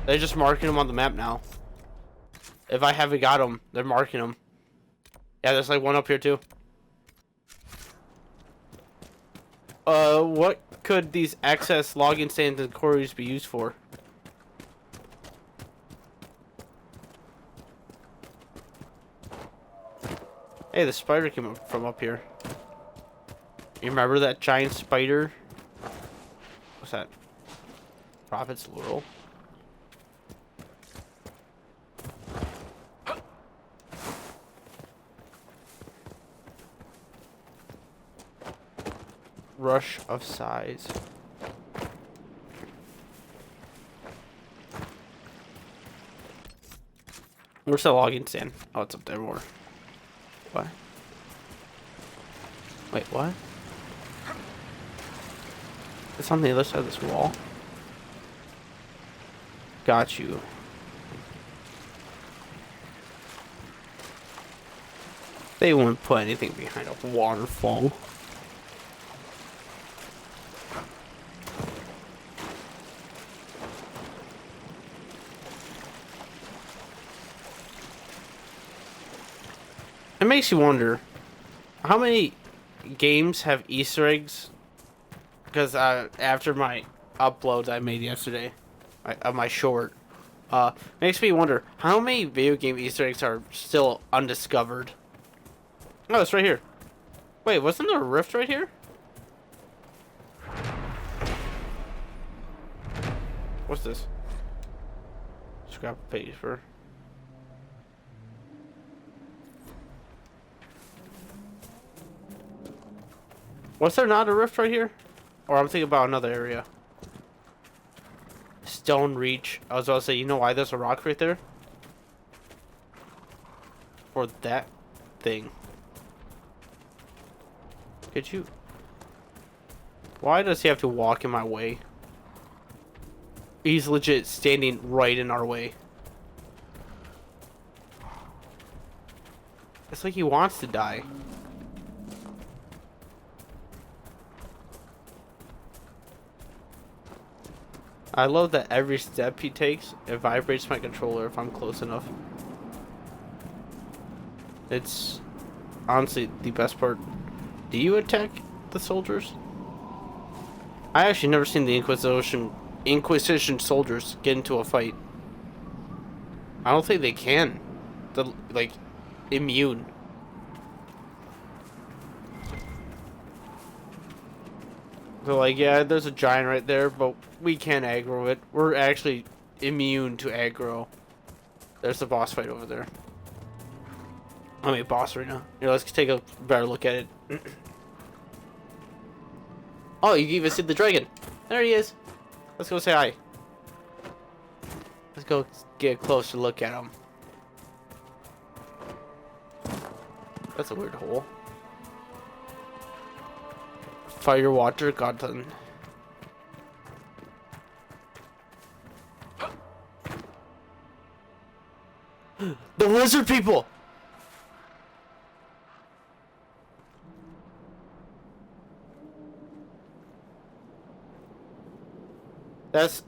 They're just marking them on the map now. If I haven't got them, they're marking them. Yeah, there's like one up here too. What could these access login stands and queries be used for? Hey, the spider came up from up here. You remember that giant spider? What's that? Prophet's Laurel. Rush of size. Where's the login stand? Oh, it's up there more. What? Wait, what? It's on the other side of this wall. Got you. They wouldn't put anything behind a waterfall. It makes you wonder, how many games have Easter eggs? Because after my uploads I made yesterday, of my short, makes me wonder how many video game Easter eggs are still undiscovered. Oh, it's right here. Wait, wasn't there a rift right here? What's this? Scrap of paper. Was there not a rift right here? Or I'm thinking about another area. Stone Reach. I was about to say, you know why there's a rock right there? For that thing. Could you? Why does he have to walk in my way? He's legit standing right in our way. It's like he wants to die. I love that every step he takes, it vibrates my controller if I'm close enough. It's honestly the best part. Do you attack the soldiers? I actually never seen the Inquisition soldiers get into a fight. I don't think they can. They're like immune. They're like, yeah, there's a giant right there, but we can't aggro it. We're actually immune to aggro. There's the boss fight over there. I mean, boss right now. Here, let's take a better look at it. Oh, you can even see the dragon. There he is. Let's go say hi. Let's go get a closer look at him. That's a weird hole. Fire water garden. The lizard people. That's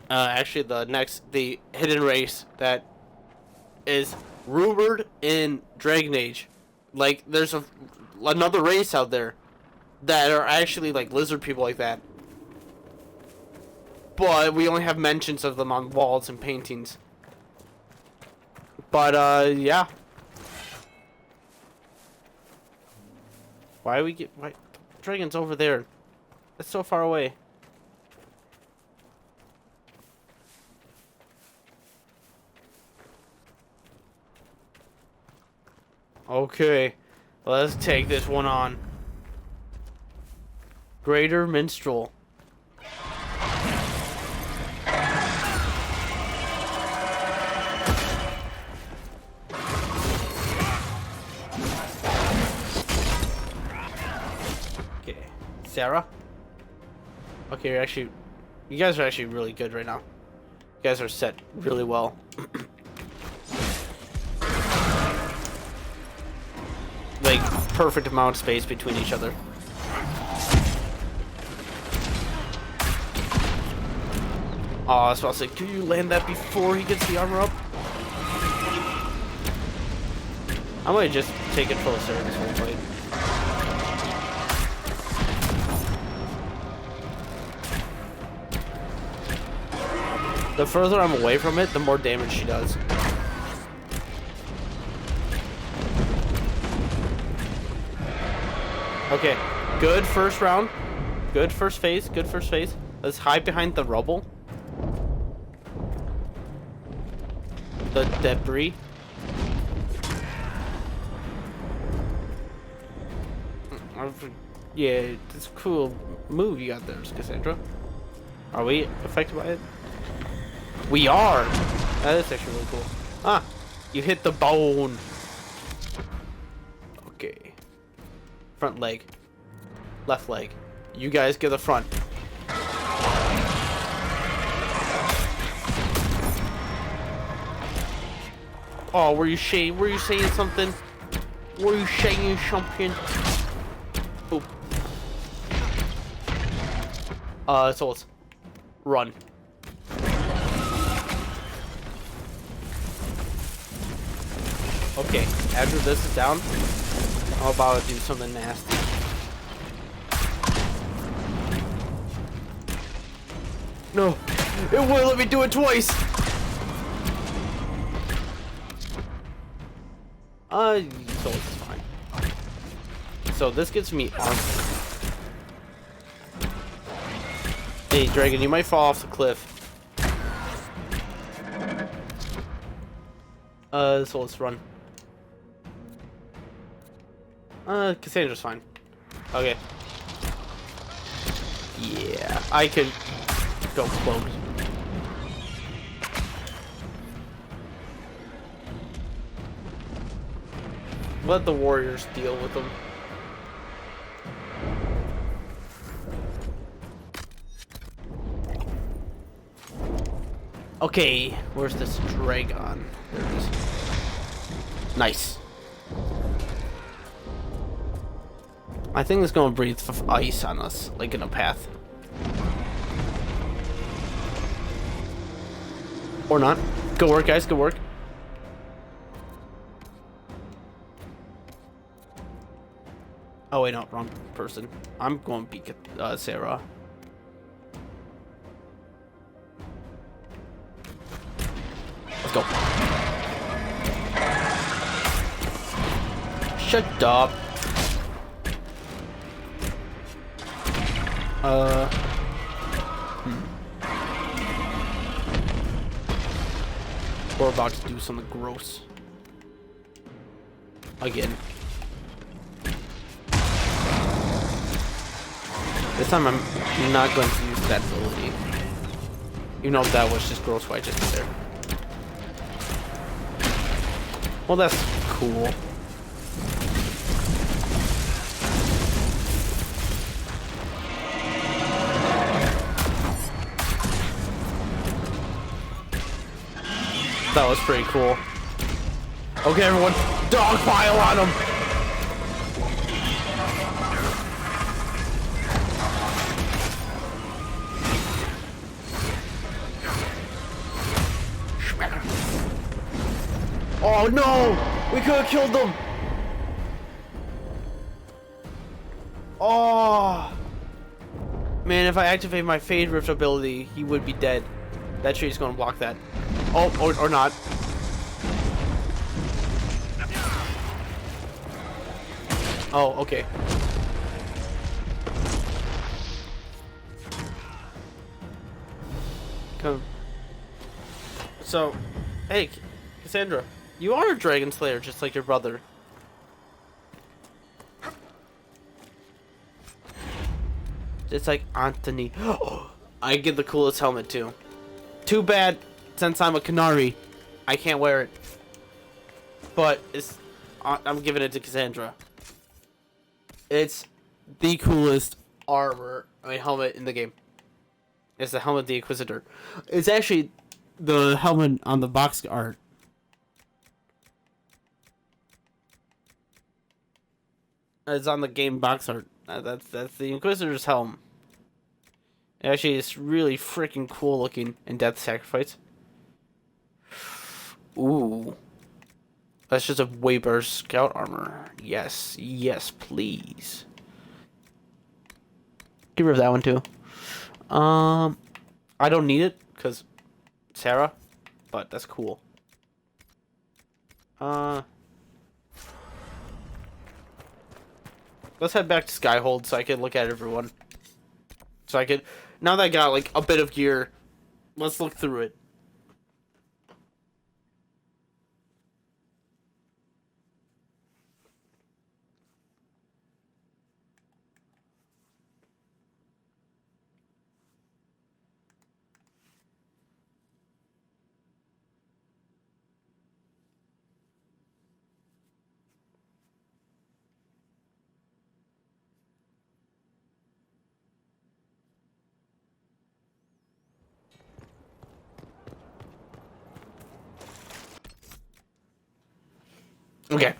actually the hidden race that is rumored in Dragon Age. Like, there's another race out there that are actually like lizard people like that. But we only have mentions of them on walls and paintings. But yeah. Why Dragon's over there? That's so far away. Okay, let's take this one on. Greater Minstrel. Okay, Sarah. Okay, you guys are actually really good right now. You guys are set really well. Like, perfect amount of space between each other. Oh, I was about to say, can you land that before he gets the armor up? I might just take control of Sarah this whole fight. The further I'm away from it, the more damage she does. Okay, good first round. Good first phase, good first phase. Let's hide behind the rubble. The debris. Yeah, it's a cool move you got there, Cassandra. Are we affected by it? We are! That is actually really cool. Ah! You hit the bone! Okay. Front leg. Left leg. You guys get the front. Oh, were you saying something? Were you saying something? Oh. Souls. Run. Okay, after this is down, I'm about to do something nasty. No, it won't let me do it twice. So it's fine. So this gets me armor. Hey, Dragon, you might fall off the cliff. So let's run. Cassandra's fine. Okay. Yeah, I could go close. Let the warriors deal with them. Okay, where's this dragon? There it is. Nice. I think it's gonna breathe ice on us, like in a path. Or not. Good work, guys. Good work. Oh wait, no, wrong person. I'm going to be Sarah. Let's go. Shut up. We're about to do something gross. Again. This time I'm not going to use that ability. You know that was just gross what I just did there. Well, that's cool. That was pretty cool. Okay, everyone, dogpile on him! Oh no! We could have killed them! Oh! Man, if I activate my Fade Rift ability, he would be dead. That tree's gonna block that. Oh, or not. Oh, okay. Come. So, hey, Cassandra, you are a Dragon Slayer just like your brother. Just like Anthony. I get the coolest helmet too. Too bad, since I'm a Canary, I can't wear it. But it's, I'm giving it to Cassandra. It's the coolest helmet in the game. It's the helmet of the Inquisitor. It's actually the helmet on the box art. It's on the game box art. That's the Inquisitor's helm. Actually, it's really freaking cool looking in Death Sacrifice. Ooh. That's just a way better scout armor. Yes, yes, please. Get rid of that one too. I don't need it because Sarah, but that's cool. Let's head back to Skyhold so I can look at everyone. So I could, now that I got like a bit of gear, let's look through it. Okay.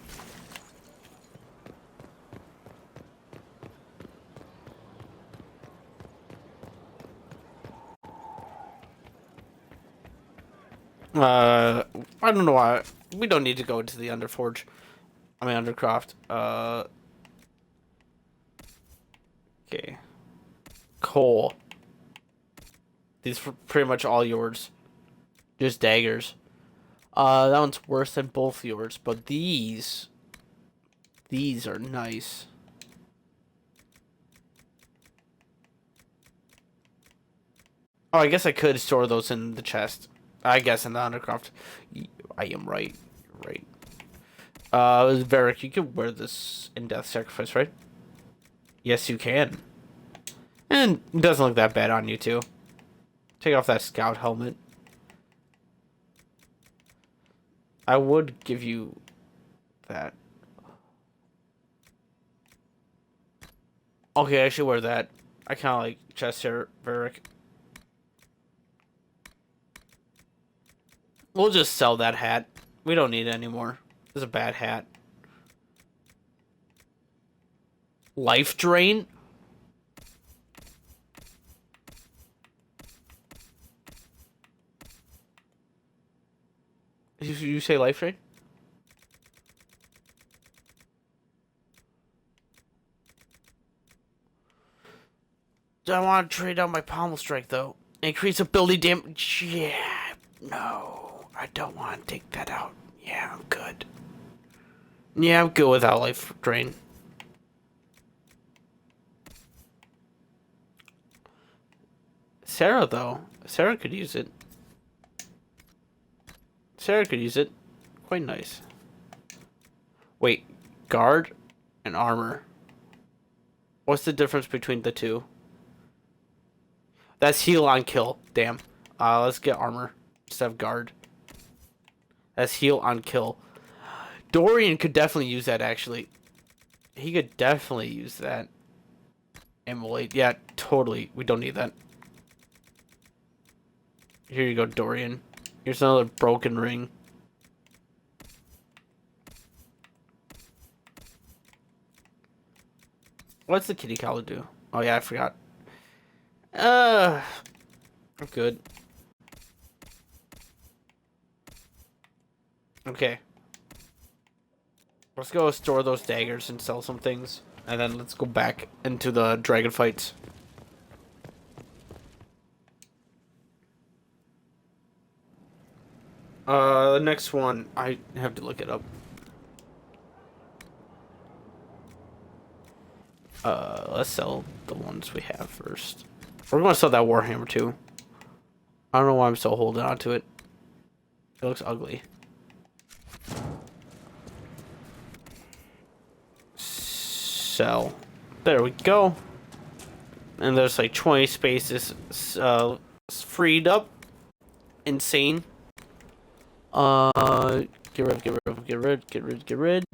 I don't know why. We don't need to go into the Underforge. I mean, Undercroft. Okay. Coal. These are pretty much all yours. Just daggers. That one's worse than both yours, but these are nice. Oh, I guess I could store those in the chest. I guess in the Undercroft. I am right. You're right. Varric, you can wear this in Death Sacrifice, right? Yes, you can. And it doesn't look that bad on you, too. Take off that scout helmet. I would give you that. Okay, I should wear that. I kind of like chest hair, Varric. We'll just sell that hat. We don't need it anymore. It's a bad hat. Life drain? You say life drain? I want to trade out my pommel strike though. Increase ability damage. Yeah, no, I don't want to take that out. Yeah, I'm good. Yeah, I'm good without life drain. Sarah though, Sarah could use it. Sarah could use it. Quite nice. Wait, guard and armor. What's the difference between the two? That's heal on kill. Damn. Let's get armor instead of guard. That's heal on kill. Dorian could definitely use that, actually. He could definitely use that. Immolate. Yeah, totally. We don't need that. Here you go, Dorian. Here's another broken ring. What's the kitty collar do? Oh yeah, I forgot. I'm good. Okay. Let's go store those daggers and sell some things. And then let's go back into the dragon fights. The next one, I have to look it up. Let's sell the ones we have first. We're gonna sell that Warhammer too. I don't know why I'm still holding on to it. It looks ugly. Sell. There we go. And there's like 20 spaces freed up. Insane. Get rid. Get rid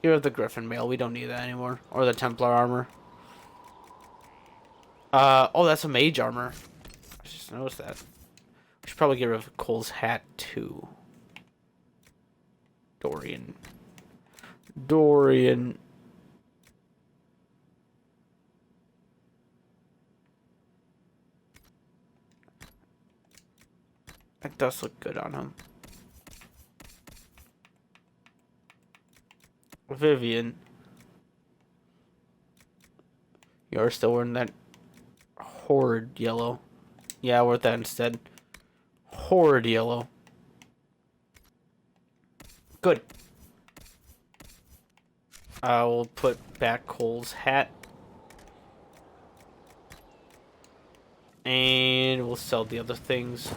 of the Griffin mail. We don't need that anymore. Or the Templar armor. Oh, that's a mage armor. I just noticed that. We should probably get rid of Cole's hat too. Dorian. That does look good on him. Vivian. You're still wearing that horrid yellow. Yeah, wear that instead. Horrid yellow. Good. I will put back Cole's hat. And we'll sell the other things.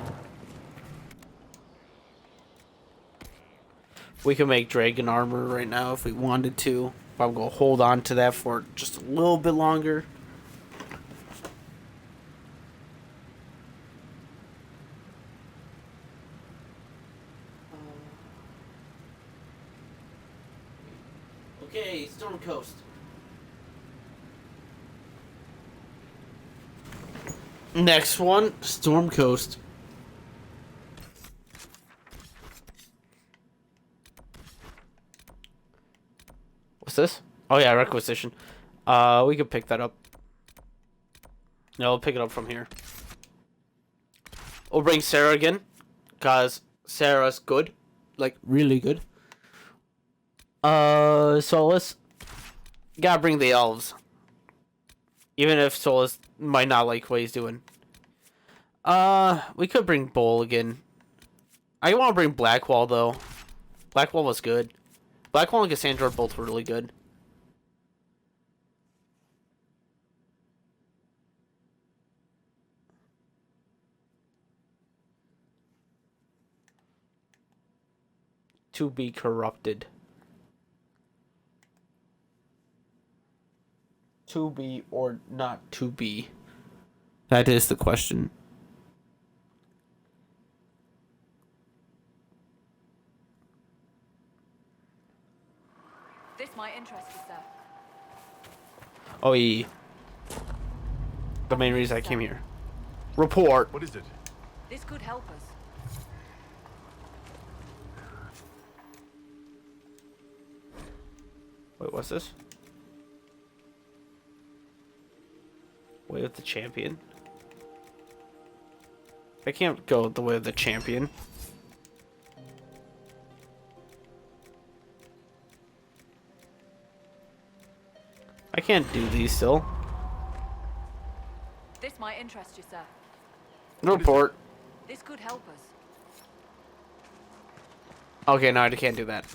We can make dragon armor right now if we wanted to. I'm going to hold on to that for just a little bit longer. Okay, Storm Coast. Next one, Storm Coast. What's this? Oh yeah, requisition. We could pick that up. No, we'll pick it up from here. We'll bring Sarah again, cause Sarah's good, like really good. Solus. Gotta bring the elves. Even if Solus might not like what he's doing. We could bring Bull again. I want to bring Blackwall though. Blackwall was good. Blackwall and Cassandra are both really good. To be corrupted. To be or not to be? That is the question. This might interest you, sir. Oh, yeah. The main reason I came here. Report. What is it? This could help us. Wait, what's this? Way of the champion. I can't go the way of the champion. I can't do these still. This might interest you, sir. Report. This could help us. Okay, no, I can't do that.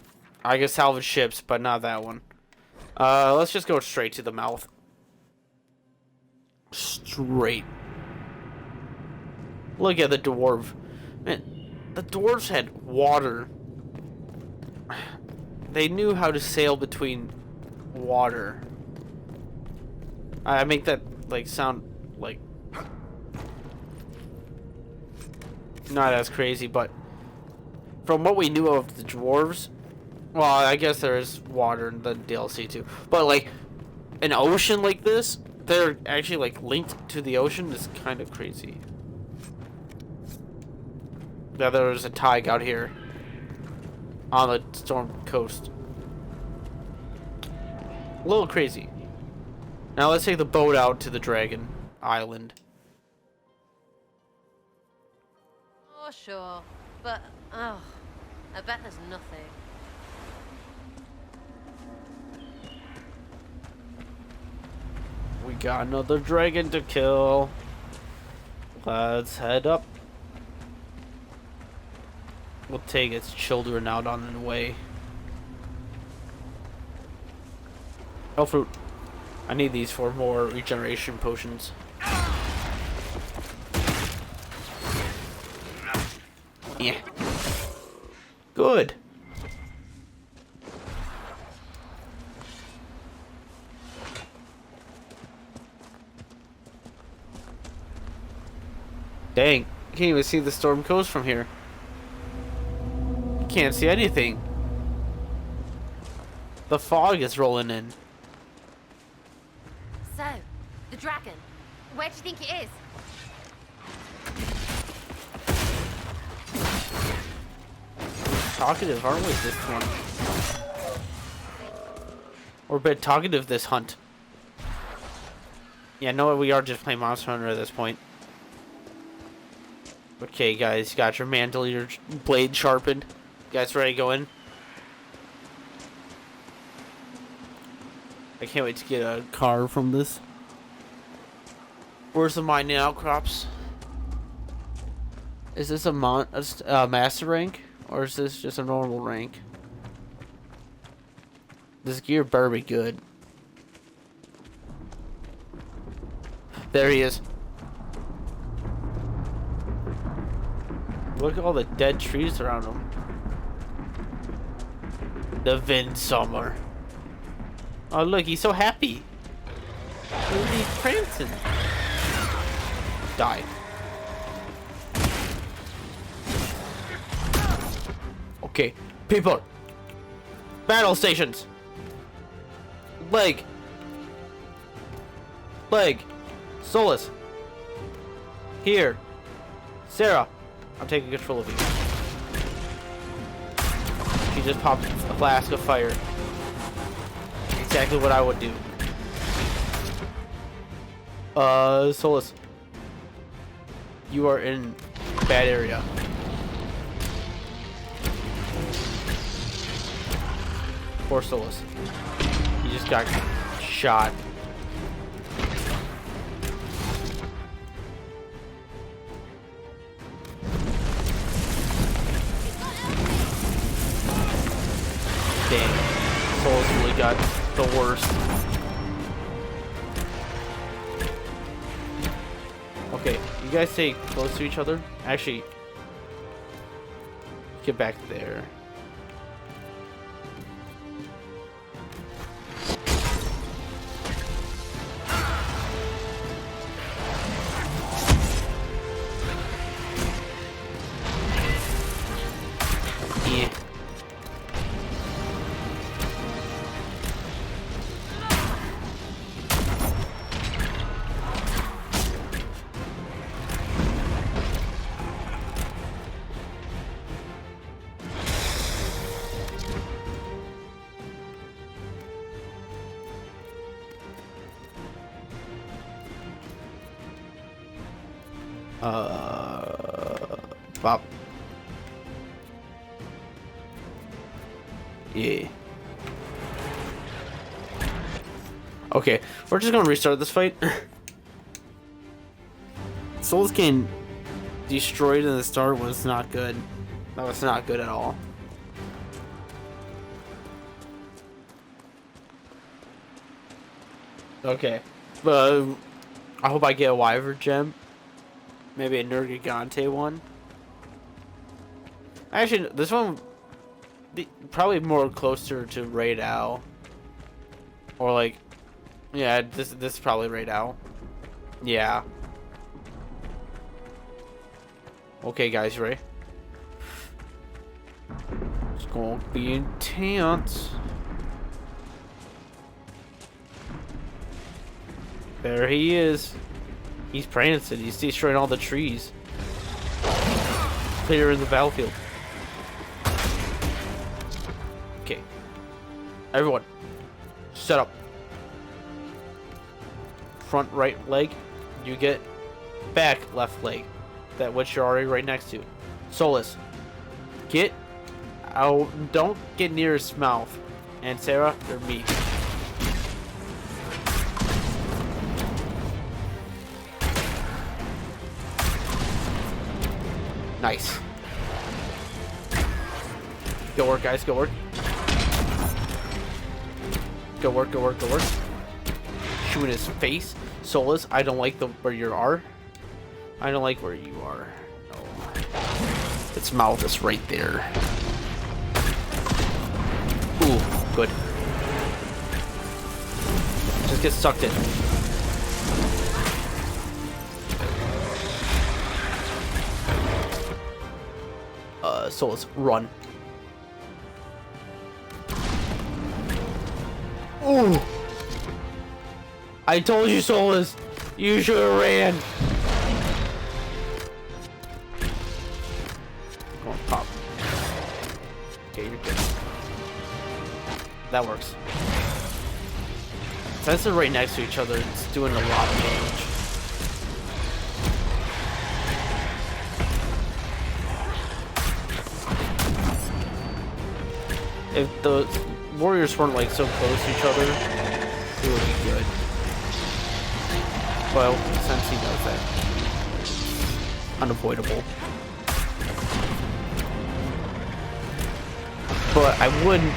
I can salvage ships, but not that one. Let's just go straight to the mouth. Straight. Look at the dwarf. Man, the dwarves had water. They knew how to sail between water. I make that like sound like not as crazy, but from what we knew of the dwarves, well, I guess there is water in the DLC too. But like an ocean like this, they're actually like linked to the ocean is kind of crazy. Yeah, there's a tide out here on the storm coast. A little crazy. Now let's take the boat out to the Dragon Island. Oh, for sure. But, oh, I bet there's nothing. We got another dragon to kill. Let's head up. We'll take its children out on the way. Oh, fruit. I need these for more regeneration potions. Yeah. Good. Dang, you can't even see the storm coast from here. You can't see anything. The fog is rolling in. So, the dragon. Where do you think it is? Talkative, aren't we, this one? We're a bit talkative this hunt. Yeah, no, we are just playing Monster Hunter at this point. Okay, guys, you got your mantle, your blade sharpened. You guys ready to go in? I can't wait to get a car from this. Where's the mining outcrops? Is this a master rank? Or is this just a normal rank? This gear better be good. There he is. Look at all the dead trees around him. The Vin Summer. Oh look, he's so happy. Look, he's prancing. Die. Okay, people. Battle stations. Leg. Solus. Here. Sarah. I'm taking control of you. She just popped a flask of fire. Exactly what I would do. Solus. You are in a bad area. Poor Solus. He just got shot. Dang. Solus really got the worst. Okay, you guys stay close to each other. Actually, get back there. Bop. Yeah. Okay, we're just gonna restart this fight. Souls getting destroyed in the start was not good. That was not good at all. Okay, but I hope I get a Wyvern gem. Maybe a Nergigante one. Actually, this one probably more closer to Raid Owl. Or like, yeah, this is probably Raid Owl. Yeah. Okay, guys, you ready? It's gonna be intense. There he is. He's prancing. He's destroying all the trees. Clearing the battlefield. Okay. Everyone, set up. Front right leg. You get back left leg. That which you're already right next to. Solus, get out. Don't get near his mouth. And Sarah, you're me. Nice. Go work, guys. Go work. Go work. Go work. Go work. Shoot in his face. Solus, I don't like where you are. I don't like where you are. No. Its mouth is right there. Ooh, good. Just get sucked in. Solus, run. Ooh! I told you, Solus! You should have ran! Come on, pop. Okay, you're good. That works. Since they're right next to each other, it's doing a lot of damage. If the warriors weren't like so close to each other, it would be good. Well, since he does that, unavoidable. But I wouldn't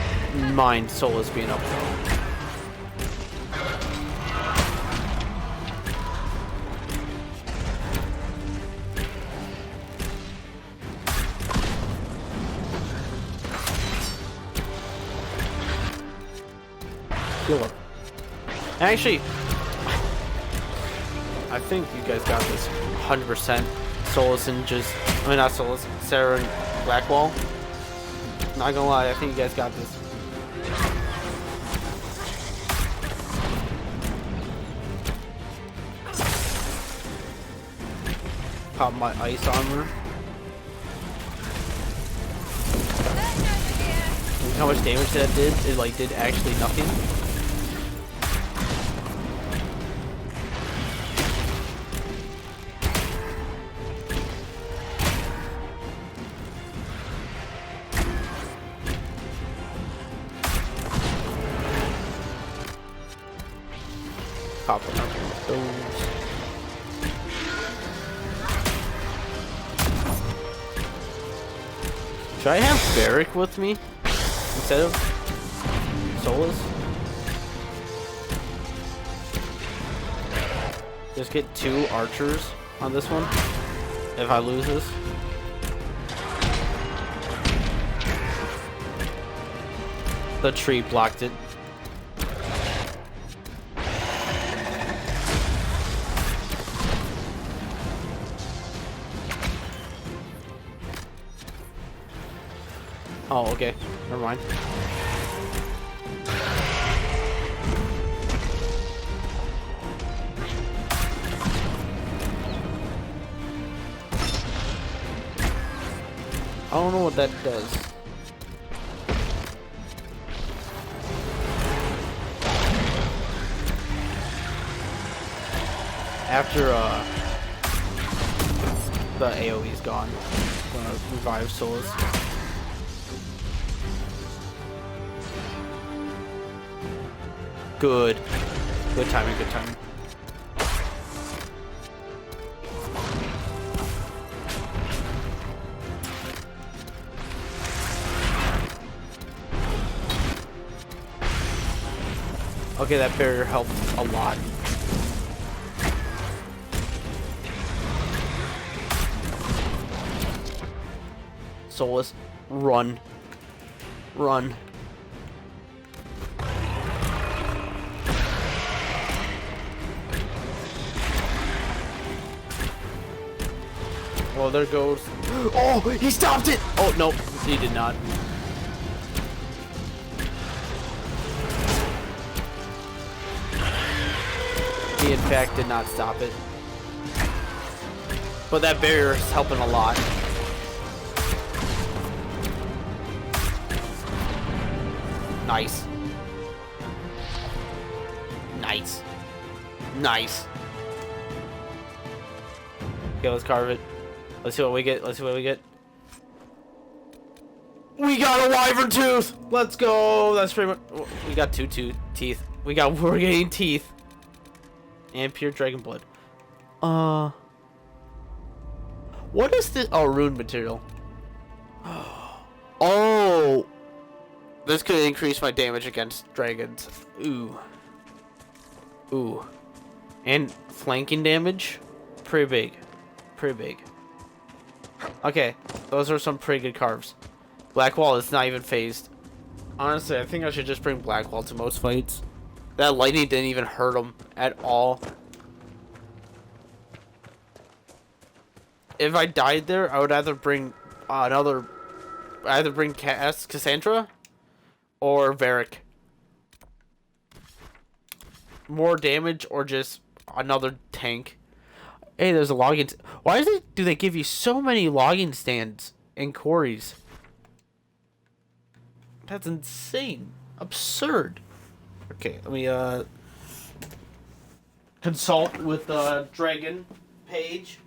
mind Solus being up though. Heal up. Actually, I think you guys got this 100%. Solus and not Solus, Sarah and Blackwall. Not gonna lie, I think you guys got this. Pop my ice armor. Look how much damage that did? It like did actually nothing. Popping up with those. Should I have Barrick with me instead of Solus? Just get 2 archers on this one if I lose this. The tree blocked it. Oh, okay. Never mind. I don't know what that does. After the AoE's gone, I'm gonna revive Solus. Good. Good timing, good timing. Okay, that barrier helped a lot. Solus, run. Run. Well, there goes. Oh, he stopped it! Oh, no, he did not. He, in fact, did not stop it. But that barrier is helping a lot. Nice. Nice. Nice. Okay, let's carve it. Let's see what we get. Let's see what we get. We got a wyvern tooth. Let's go. That's pretty much. We got two teeth. We're getting teeth. And pure dragon blood. What is this? Oh, rune material. Oh. This could increase my damage against dragons. Ooh. Ooh. And flanking damage. Pretty big. Pretty big. Okay. Those are some pretty good carves. Blackwall is not even phased. Honestly, I think I should just bring Blackwall to most fights. That lightning didn't even hurt him at all. If I died there, I would either bring Cassandra or Varric. More damage or just another tank. Hey, there's a logging. Why do they give you so many logging stands and quarries? That's insane. Absurd. Okay, let me consult with the dragon page.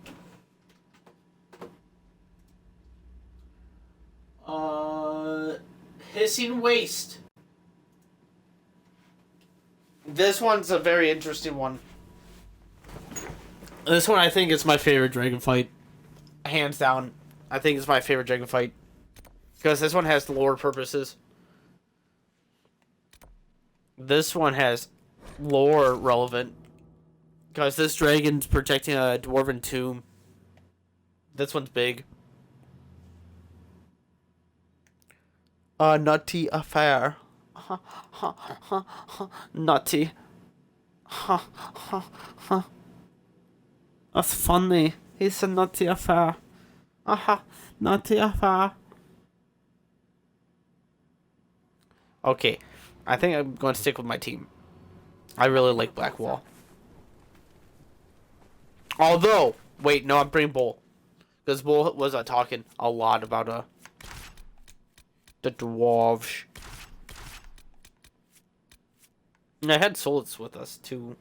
Hissing Waste. This one's a very interesting one. This one I think is my favorite dragon fight. Hands down. I think it's my favorite dragon fight. Because this one has lore purposes. This one has lore relevant. Because this dragon's protecting a dwarven tomb. This one's big. A nutty affair. Nutty. That's funny. It's a nutty affair. Nutty affair. Okay. I think I'm going to stick with my team. I really like Blackwall. Although, wait, no, I'm bringing Bull. Because Bull was talking a lot about the dwarves. And I had Solus with us too.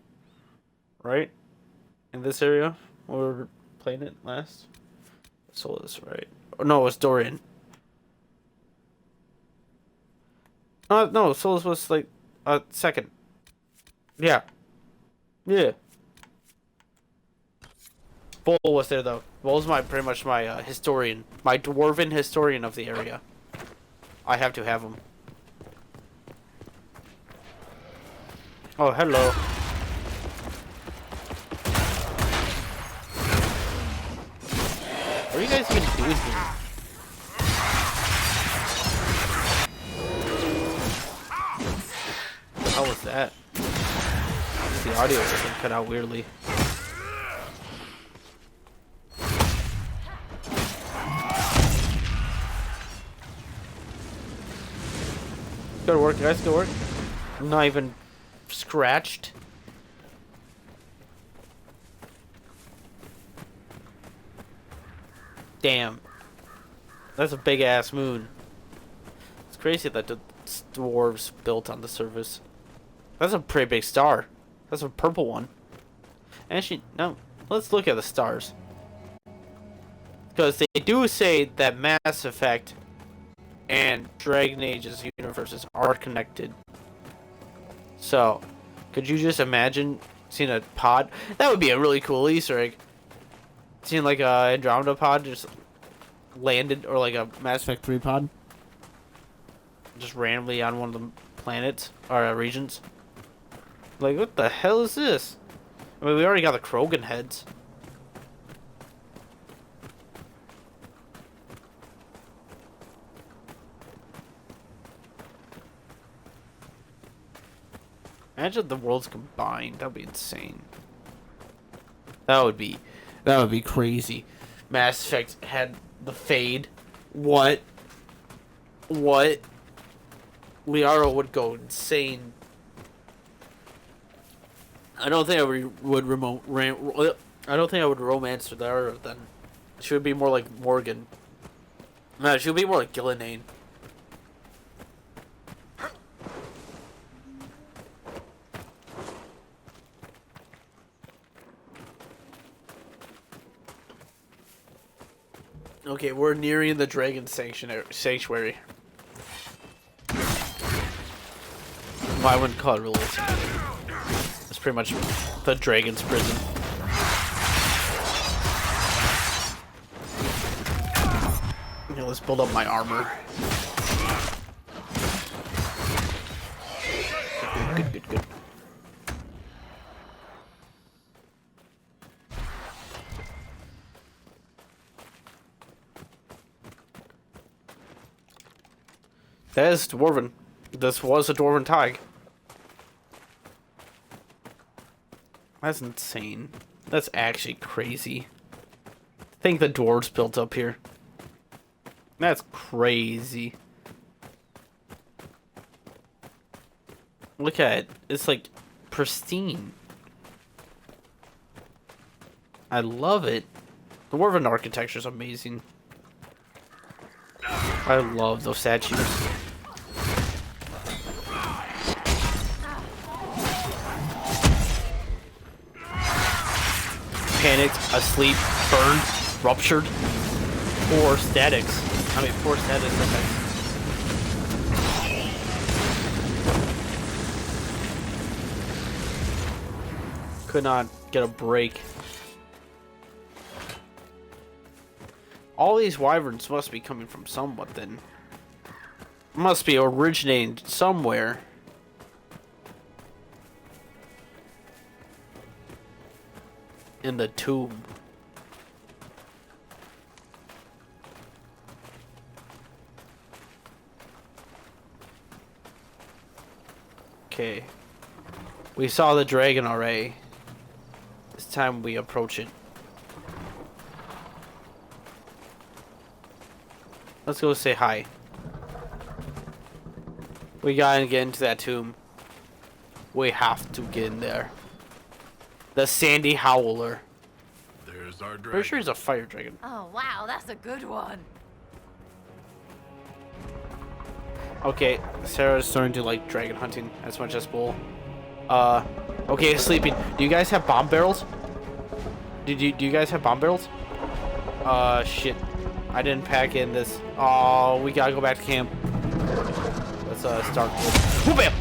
Right? In this area? Where we were playing it last? Solus, right? Oh, no, it was Dorian. No, Solus was like second. Yeah. Yeah. Bull was there though. Bull's pretty much my historian. My dwarven historian of the area. I have to have him. Oh, hello. What are you guys even doing here? How was that? The audio doesn't cut out weirdly. Good work, guys. Good work. I'm not even scratched. Damn. That's a big ass moon. It's crazy that the dwarves built on the surface. That's a pretty big star. That's a purple one. Actually, no. Let's look at the stars. Because they do say that Mass Effect and Dragon Age's universes are connected. So, could you just imagine seeing a pod? That would be a really cool Easter egg. Seeing like a Andromeda pod just landed, or like a Mass Effect 3 pod. Just randomly on one of the planets, or regions. Like, what the hell is this? I mean, we already got the Krogan heads. Imagine the worlds combined. That would be insane. That would be crazy. Mass Effect had the Fade. What? Liara would go insane. I don't think I would romance with her then. She would be more like Morgan. No, she would be more like Gillinane. Okay, we're nearing the Dragon Sanctuary. Well, I wouldn't call it realistic. It's pretty much the dragon's prison. Okay, let's build up my armor. Good. That is dwarven. This was a dwarven tag. That's insane. That's actually crazy. Think the dwarves built up here. That's crazy. Look at it. It's like pristine. I love it. The dwarven architecture is amazing. I love those statues. Panicked, asleep, burned, ruptured, 4 statics. I mean, 4 status effects. Could not get a break. All these wyverns must be coming from somewhat then. Must be originating somewhere. In the tomb. Okay. We saw the dragon already. It's time we approach it. Let's go say hi. We gotta get into that tomb. We have to get in there. The Sandy Howler. There's our dragon. Pretty sure he's a fire dragon. Oh, wow, that's a good one. Okay, Sarah's starting to like dragon hunting as much as Bull. Okay, sleeping. Do you guys have bomb barrels? Do you guys have bomb barrels? Shit. I didn't pack in this. Oh, we gotta go back to camp. Let's start. Whoop bam!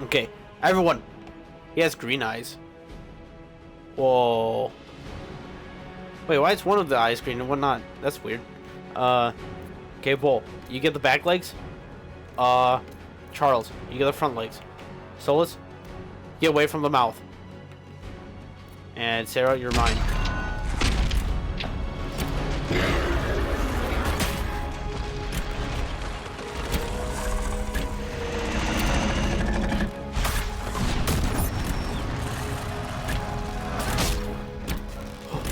Okay, everyone. He has green eyes. Whoa. Wait, why is one of the eyes green and one not? That's weird. Okay, Bull, you get the back legs. Charles, you get the front legs. Solus, get away from the mouth. And Sarah, you're mine.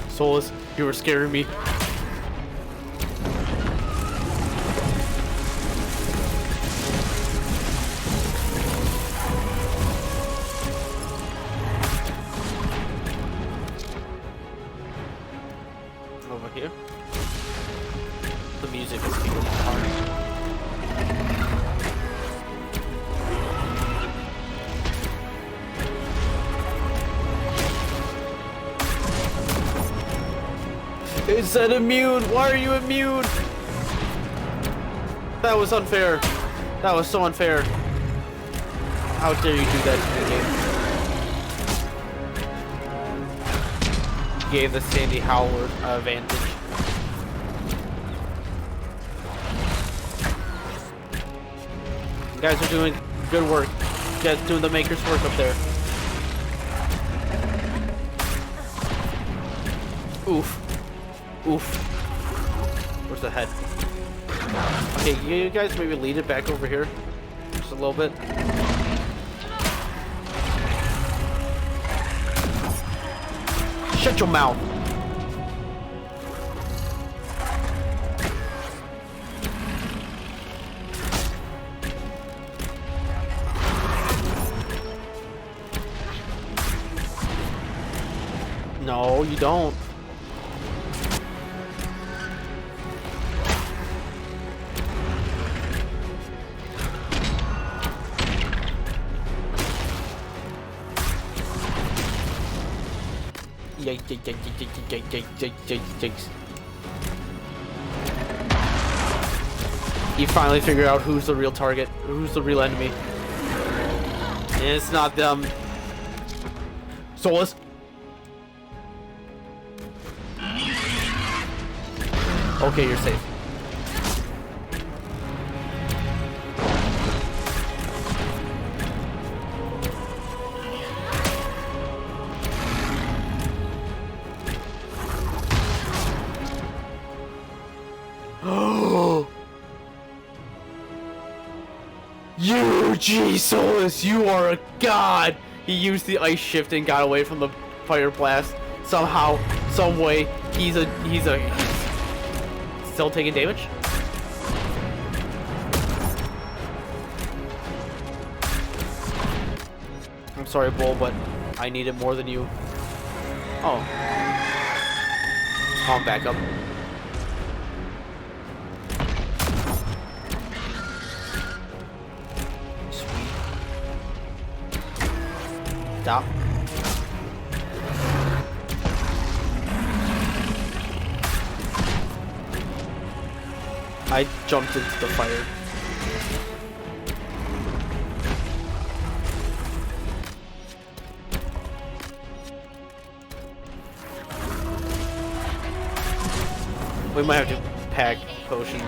Solus, you were scaring me. Over here. The music is getting hard. It said immune. Why are you immune? That was unfair. That was so unfair. How dare you do that to the game? Gave the Sandy Howler advantage. You guys are doing good work. You guys are doing the maker's work up there. Oof. Oof. Where's the head? Okay, you guys maybe lead it back over here. Just a little bit. Shut your mouth. No, you don't. Yikes. You finally figure out who's the real target, who's the real enemy. And it's not them. Solus. Okay, you're safe. You, G Solus, you are a god! He used the ice shift and got away from the fire blast. Somehow, some way, he's still taking damage? I'm sorry, Bull, but I need it more than you. Oh. Calm back up. Sweet. Stop. I jumped into the fire. We might have to pack potions.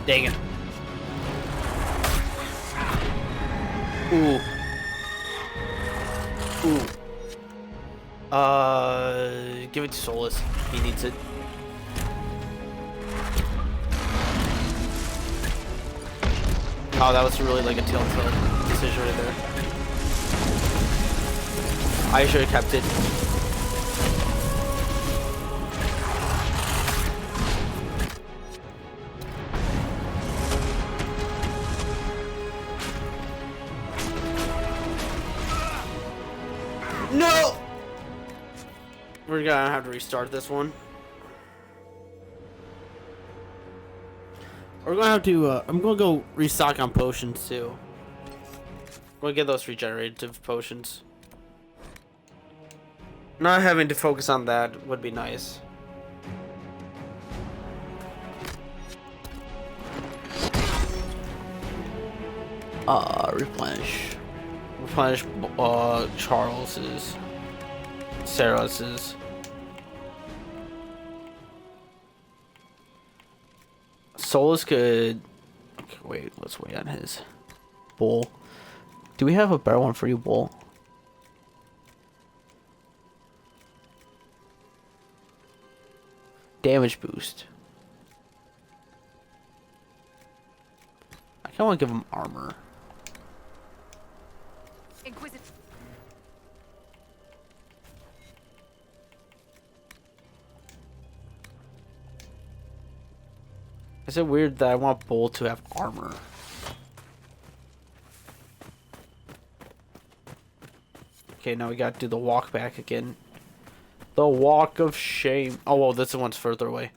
Dang it. Ooh. Ooh. Give it to Solus. He needs it. Oh, that was really like a telltale decision right there. I should have kept it. No! We're gonna have to restart this one. We're gonna have to, I'm gonna go restock on potions too. I'm gonna get those regenerative potions. Not having to focus on that would be nice. Replenish. Replenish Charles's, Sarah's. Solus could. Okay, wait. Let's wait on his. Bull. Do we have a better one for you, Bull? Damage boost. I kind of want to give him armor. Inquisition. Is it weird that I want Bull to have armor? Okay, now we gotta do the walk back again. The walk of shame. Oh, well, this one's further away.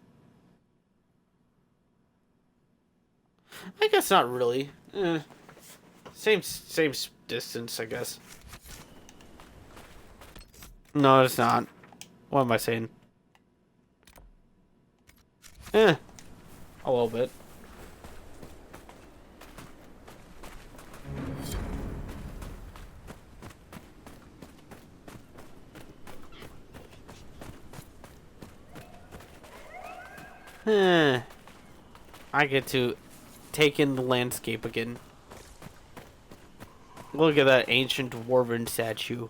I guess not really. Same distance, I guess. No, it's not. What am I saying? A little bit. I get to take in the landscape again. Look at that ancient dwarven statue.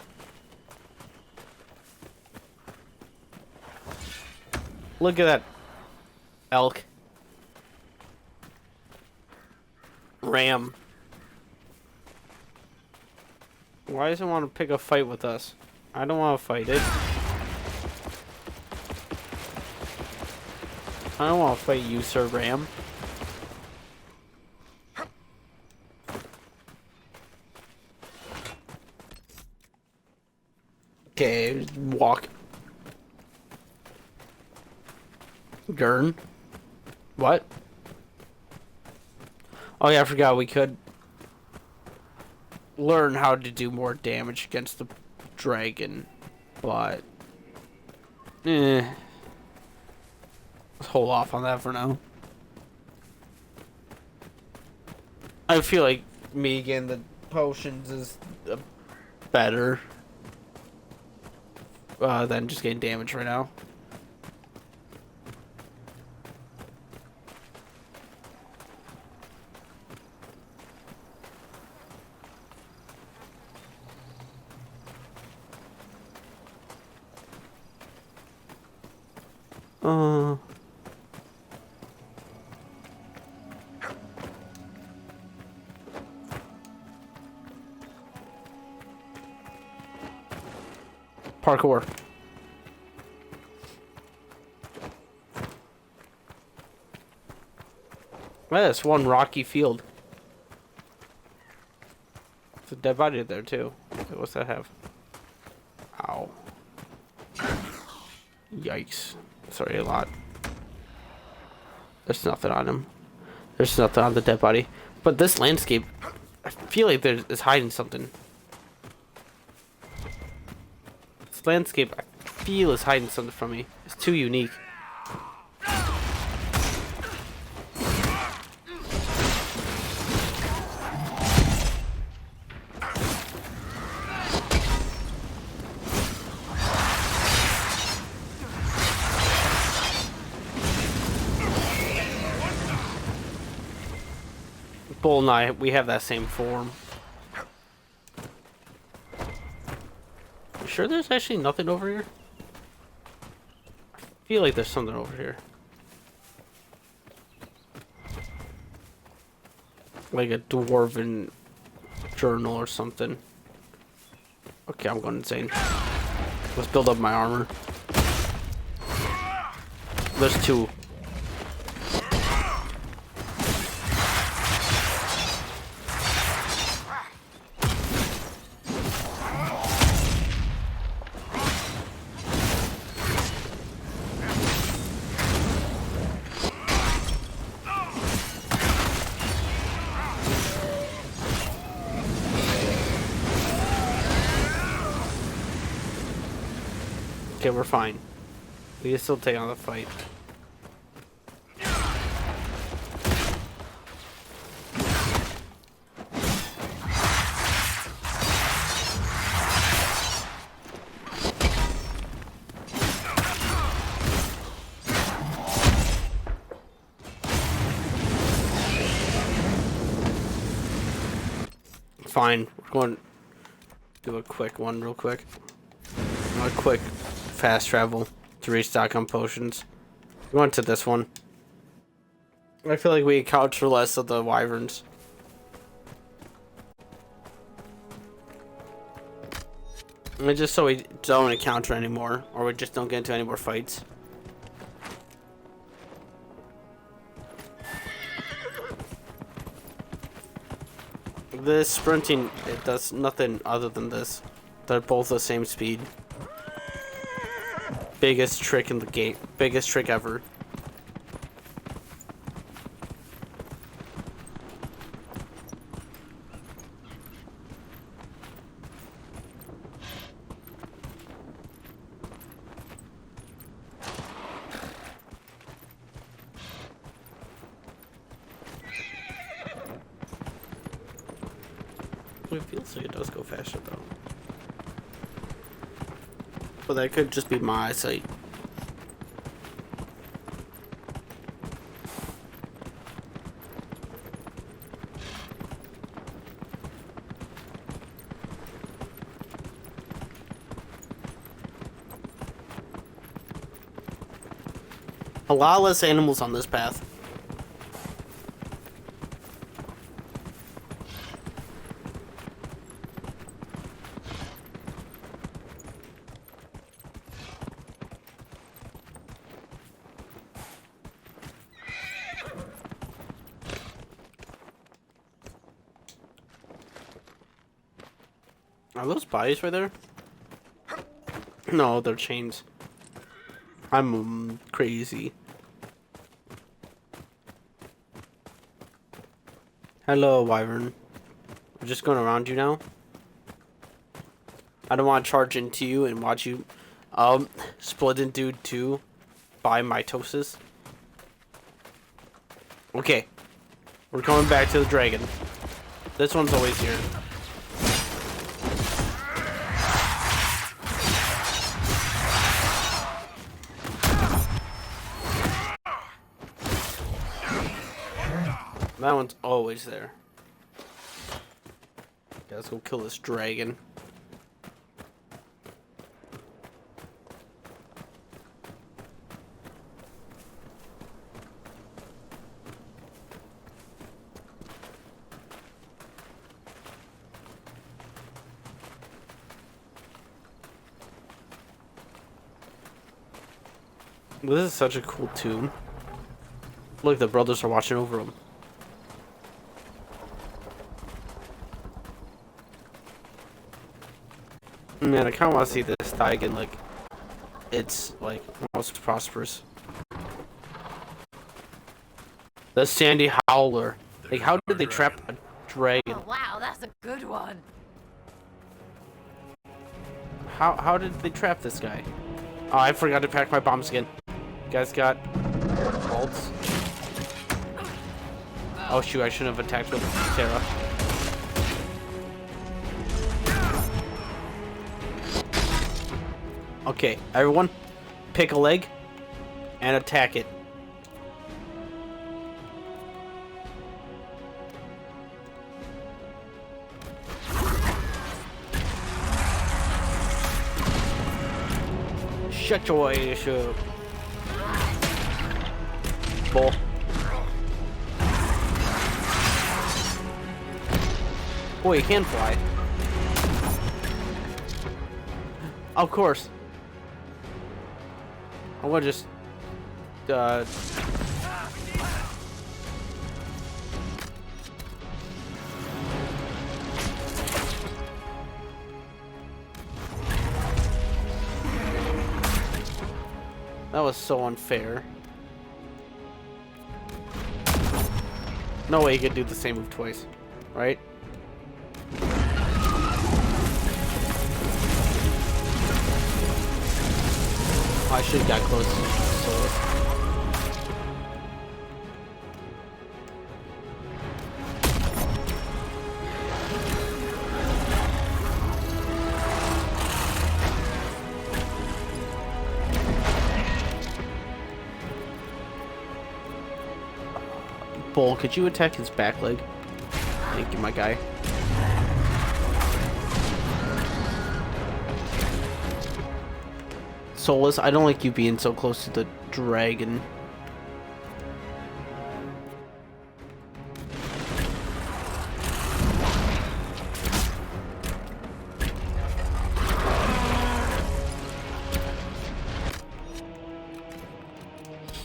Look at that elk. Ram. Why does it want to pick a fight with us? I don't want to fight it. I don't want to fight you, Sir Ram. Okay, walk. Gurn. What? Oh yeah, I forgot we could learn how to do more damage against the dragon, but let's hold off on that for now. I feel like me getting the potions is better than just getting damage right now. Parkour. That's one rocky field. There's a dead body there too. Okay, what's that have? Ow. Yikes. Sorry, a lot. There's nothing on him. There's nothing on the dead body. But this landscape, I feel like it's hiding something. This landscape, I feel is hiding something from me. It's too unique. Bull and I, we have that same form. You sure there's actually nothing over here? I feel like there's something over here. Like a dwarven journal or something. Okay, I'm going insane. Let's build up my armor. There's two. Okay, we're fine. We can still take on the fight. Fine. We're going to do a quick one real quick. A quick fast travel to restock on potions. We went to this one. I feel like we account for less of the wyverns. And just so we don't encounter anymore, or we just don't get into any more fights. This sprinting, it does nothing other than this. They're both the same speed. Biggest trick in the game. Biggest trick ever. It feels like it does go faster though. But that could just be my eyesight. A lot less animals on this path. Are those bodies right there? No, they're chains. I'm crazy. Hello, Wyvern. I'm just going around you now. I don't want to charge into you and watch you split into two by mitosis. Okay. We're going back to the dragon. This one's always here. That one's always there. Okay, let's go kill this dragon. This is such a cool tomb. Look, the brothers are watching over him. Man, I kind of want to see this die again, like, it's, like, most prosperous. The Sandy Howler. Like, how did they trap a dragon? Oh, wow, that's a good one. How did they trap this guy? Oh, I forgot to pack my bombs again. You guys got bolts? Oh, shoot, I shouldn't have attacked with Sarah. Okay, everyone, pick a leg and attack it. Shut your ass up. Bull. Boy, you can fly. Of course. I want to just that was so unfair. No way you could do the same move twice, right? I should have got close. Bull, could you attack his back leg? Thank you, my guy. Soulless, I don't like you being so close to the dragon.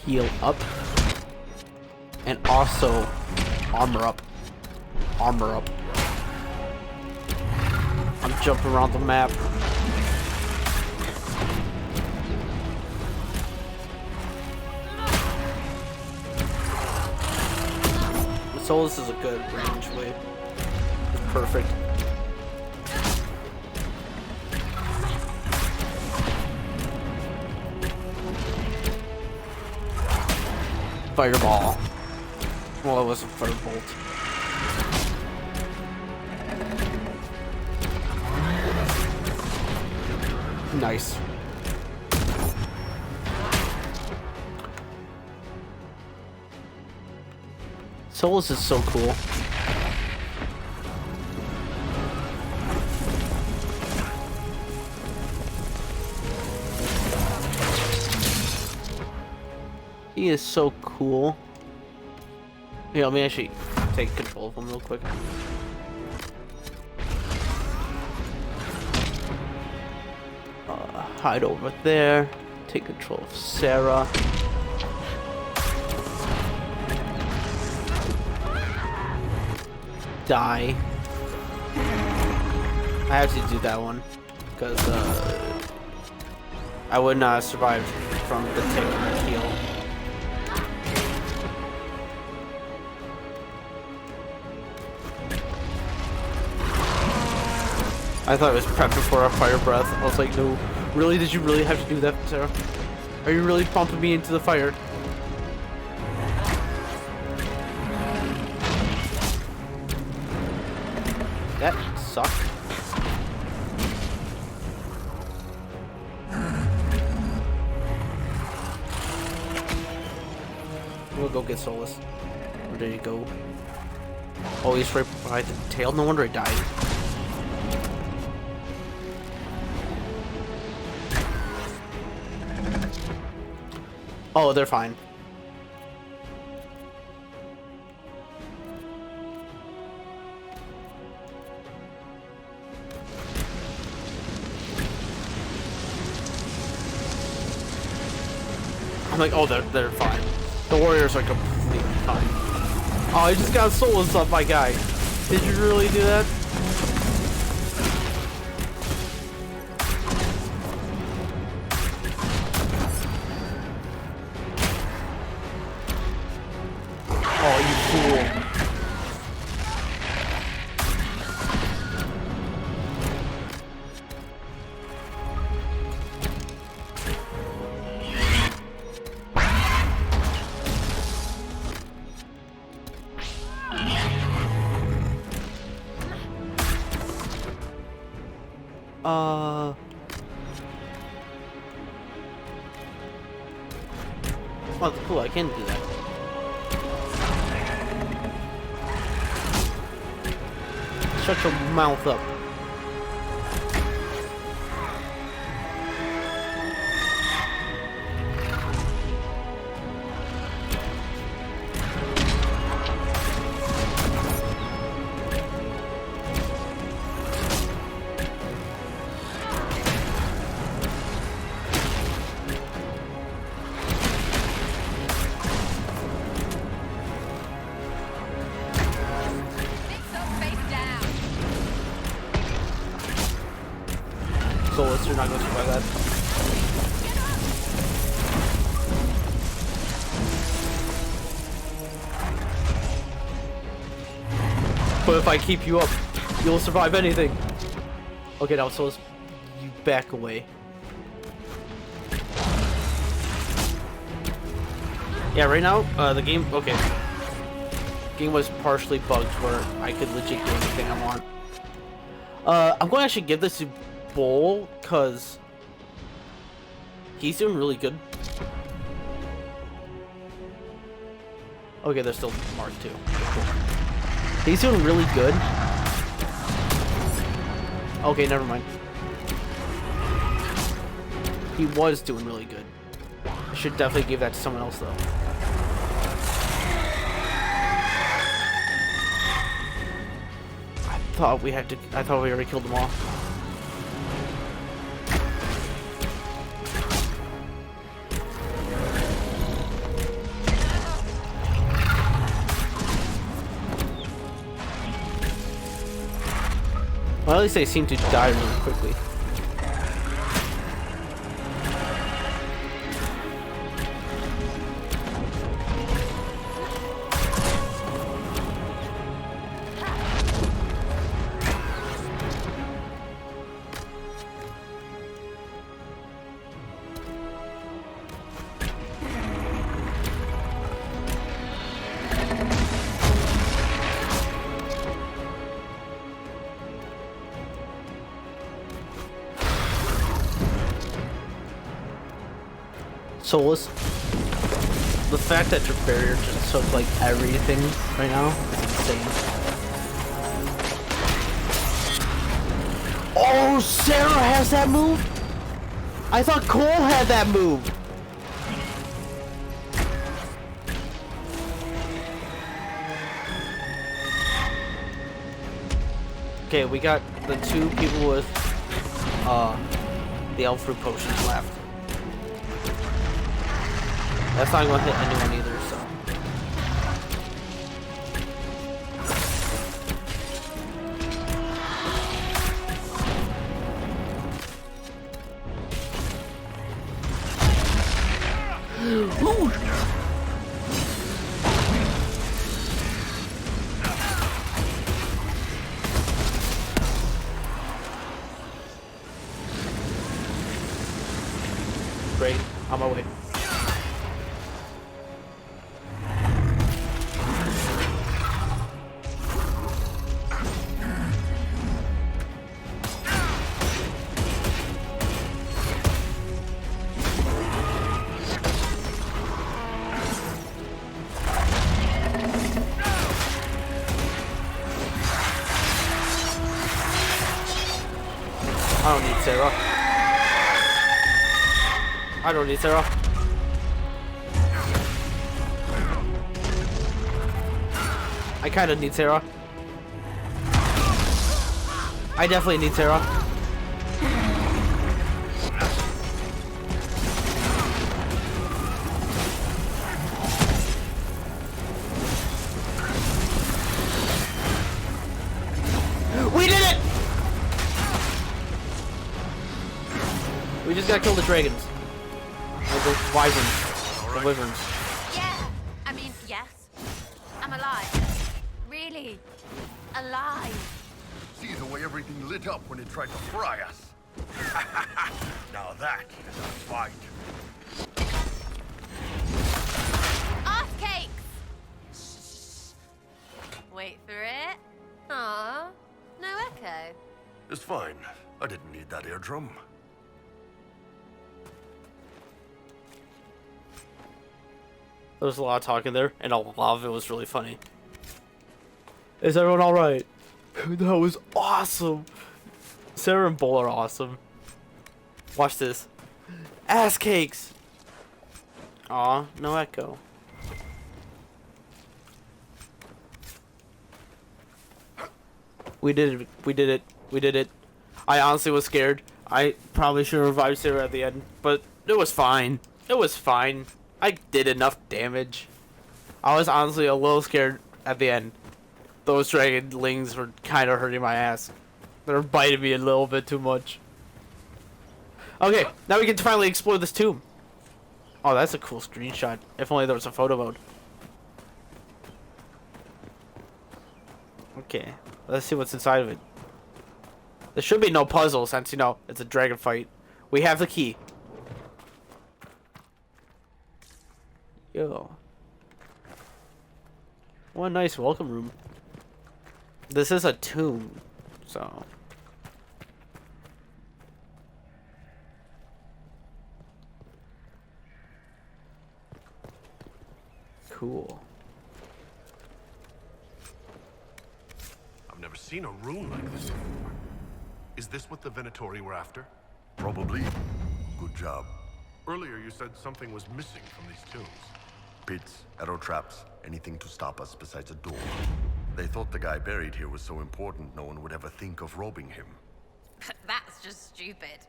Heal up. And also armor up. Armor up. I'm jumping around the map. Solus is a good range wave. It's perfect. Fireball. Well, it was a firebolt. Nice. Solus is so cool. He is so cool. Here, let me actually take control of him real quick. Hide over there. Take control of Sarah. Die. I have to do that one because I would not have survived from the tick and the heal. I thought it was prepping for a fire breath. I was like, no, really? Did you really have to do that, Sarah? Are you really pumping me into the fire? That sucked. We'll go get Solus. Where did he go? Oh, he's right behind the tail. No wonder he died. Oh, they're fine. I'm like, oh, they're fine. The warriors are completely fine. Oh, I just got Solus up my guy. Did you really do that? Oh, you fool. Oh, cool, I can do that. Shut your mouth up. Solus, you're not going to survive that. But if I keep you up, you'll survive anything. Okay, now Solus, you back away. Yeah, right now, the game, okay. Game was partially bugged where I could legit do anything I want. I'm going to actually give this to Bull, because he's doing really good. Okay, they're still marked too. Cool. He's doing really good. Okay, never mind. He was doing really good. I should definitely give that to someone else though. I thought we already killed them all. Well, at least they seem to die really quickly. Solus, the fact that your barrier just took like everything right now is insane. Oh, Sarah has that move? I thought Cole had that move. Okay, we got the two people with the elf fruit potions left. That's not gonna hit anyone either, so. Great, on my way. I don't need Sarah. I don't need Sarah. I kind of need Sarah. I definitely need Sarah. We did it! We just gotta kill the dragons. Or the wyverns. The wyverns. Yeah, I mean, yes. I'm alive. Really. Alive. See the way everything lit up when it tried to fry us. Now that is a fight. Ass cakes! Wait for it. Aww. No echo. It's fine. I didn't need that eardrum. There was a lot of talking there, and a lot of it was really funny. Is everyone alright? That was awesome! Sarah and Bull are awesome. Watch this. Ass cakes! Aw, no echo. We did it. We did it. We did it. I honestly was scared. I probably should have revived Sarah at the end, but it was fine. It was fine. I did enough damage. I was honestly a little scared at the end. Those dragonlings were kind of hurting my ass. They were biting me a little bit too much. Okay, now we get to finally explore this tomb. Oh, that's a cool screenshot. If only there was a photo mode. Okay, let's see what's inside of it. There should be no puzzle since, you know, it's a dragon fight. We have the key. Yo. What a nice welcome room. This is a tomb, so. Cool. I've never seen a room like this before. Is this what the Venatori were after? Probably. Good job. Earlier you said something was missing from these tombs. Pits, arrow traps, anything to stop us besides a door. They thought the guy buried here was so important no one would ever think of robbing him. That's just stupid.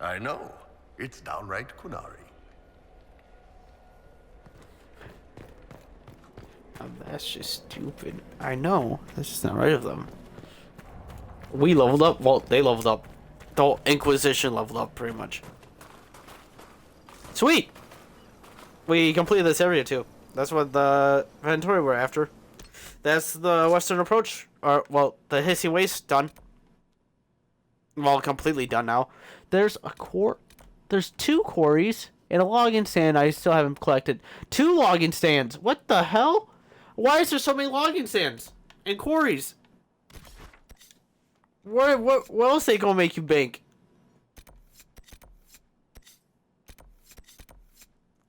I know. It's downright Kunari. That's just stupid. I know. That's just not right of them. We leveled up. Well, they leveled up. The whole Inquisition leveled up, pretty much. Sweet! We completed this area, too. That's what the Ventori were after. That's the western approach. Or, well, the hissing waste, done. Well, completely done now. There's a There's 2 quarries and a logging stand I still haven't collected. 2 logging stands! What the hell? Why is there so many logging stands and quarries? What else they gonna make you bank?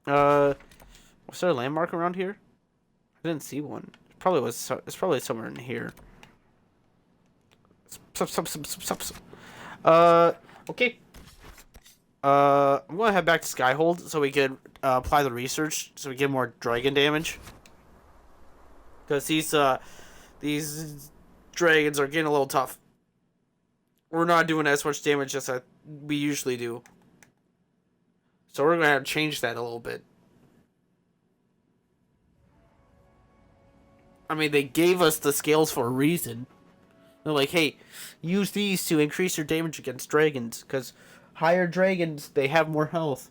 Was there a landmark around here? I didn't see one. It's probably somewhere in here. Okay. I'm gonna head back to Skyhold so we can apply the research so we get more dragon damage. Because these dragons are getting a little tough. We're not doing as much damage as we usually do. So we're gonna have to change that a little bit. I mean, they gave us the scales for a reason. They're like, hey, use these to increase your damage against dragons. Because higher dragons, they have more health.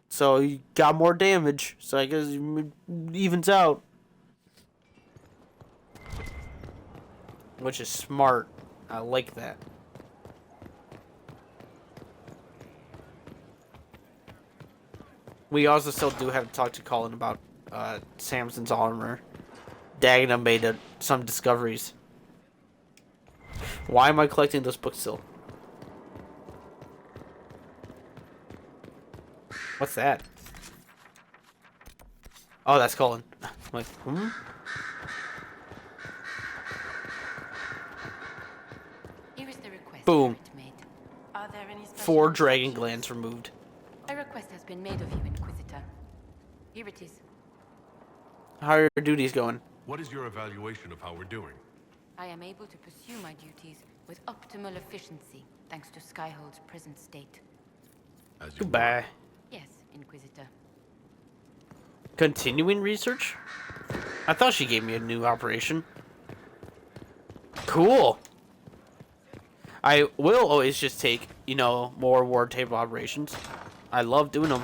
So you got more damage. So I guess it evens out. Which is smart. I like that. We also still do have to talk to Colin about Samson's armor. Dagna made some discoveries. Why am I collecting this book still? What's that? Oh, that's Colin. I'm like, Here is the request. Boom. Made. Are there any special 4 dragon instructions? glands removed. A request has been made of you, Inquisitor. Here it is. How are your duties going? What is your evaluation of how we're doing? I am able to pursue my duties with optimal efficiency, thanks to Skyhold's present state. As you Goodbye. Yes, Inquisitor. Continuing research? I thought she gave me a new operation. Cool. I will always just take, more war table operations. I love doing them.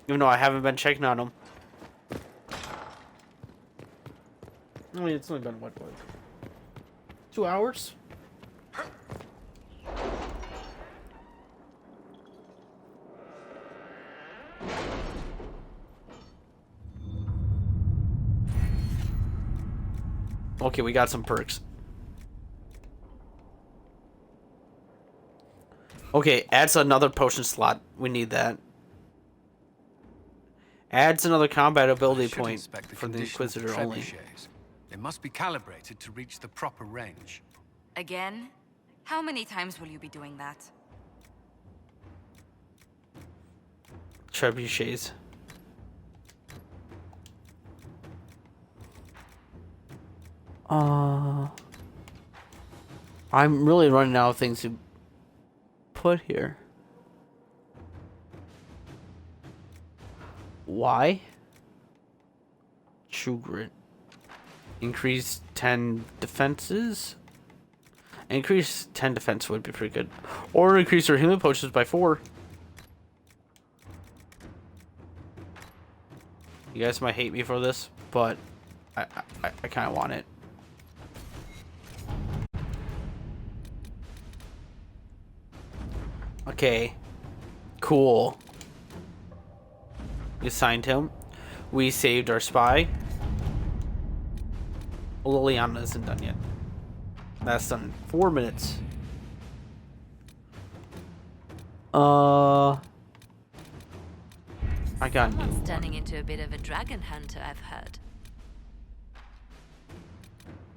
Even though I haven't been checking on them. I mean, it's only been, what, 2 hours? Okay, we got some perks. Okay, adds another potion slot. We need that. Adds another combat ability Should point inspect for the condition of the Inquisitor only. trebuchets. They must be calibrated to reach the proper range. Again? How many times will you be doing that? Trebuchets. I'm really running out of things to put here. Why? True Grit. Increase 10 defenses? Increase 10 defense would be pretty good. Or increase their healing potions by 4. You guys might hate me for this, but I kind of want it. Okay. Cool. We assigned him. We saved our spy. Liliana isn't done yet. That's done in 4 minutes. I got new one. Turning into a bit of a dragon hunter, I've heard.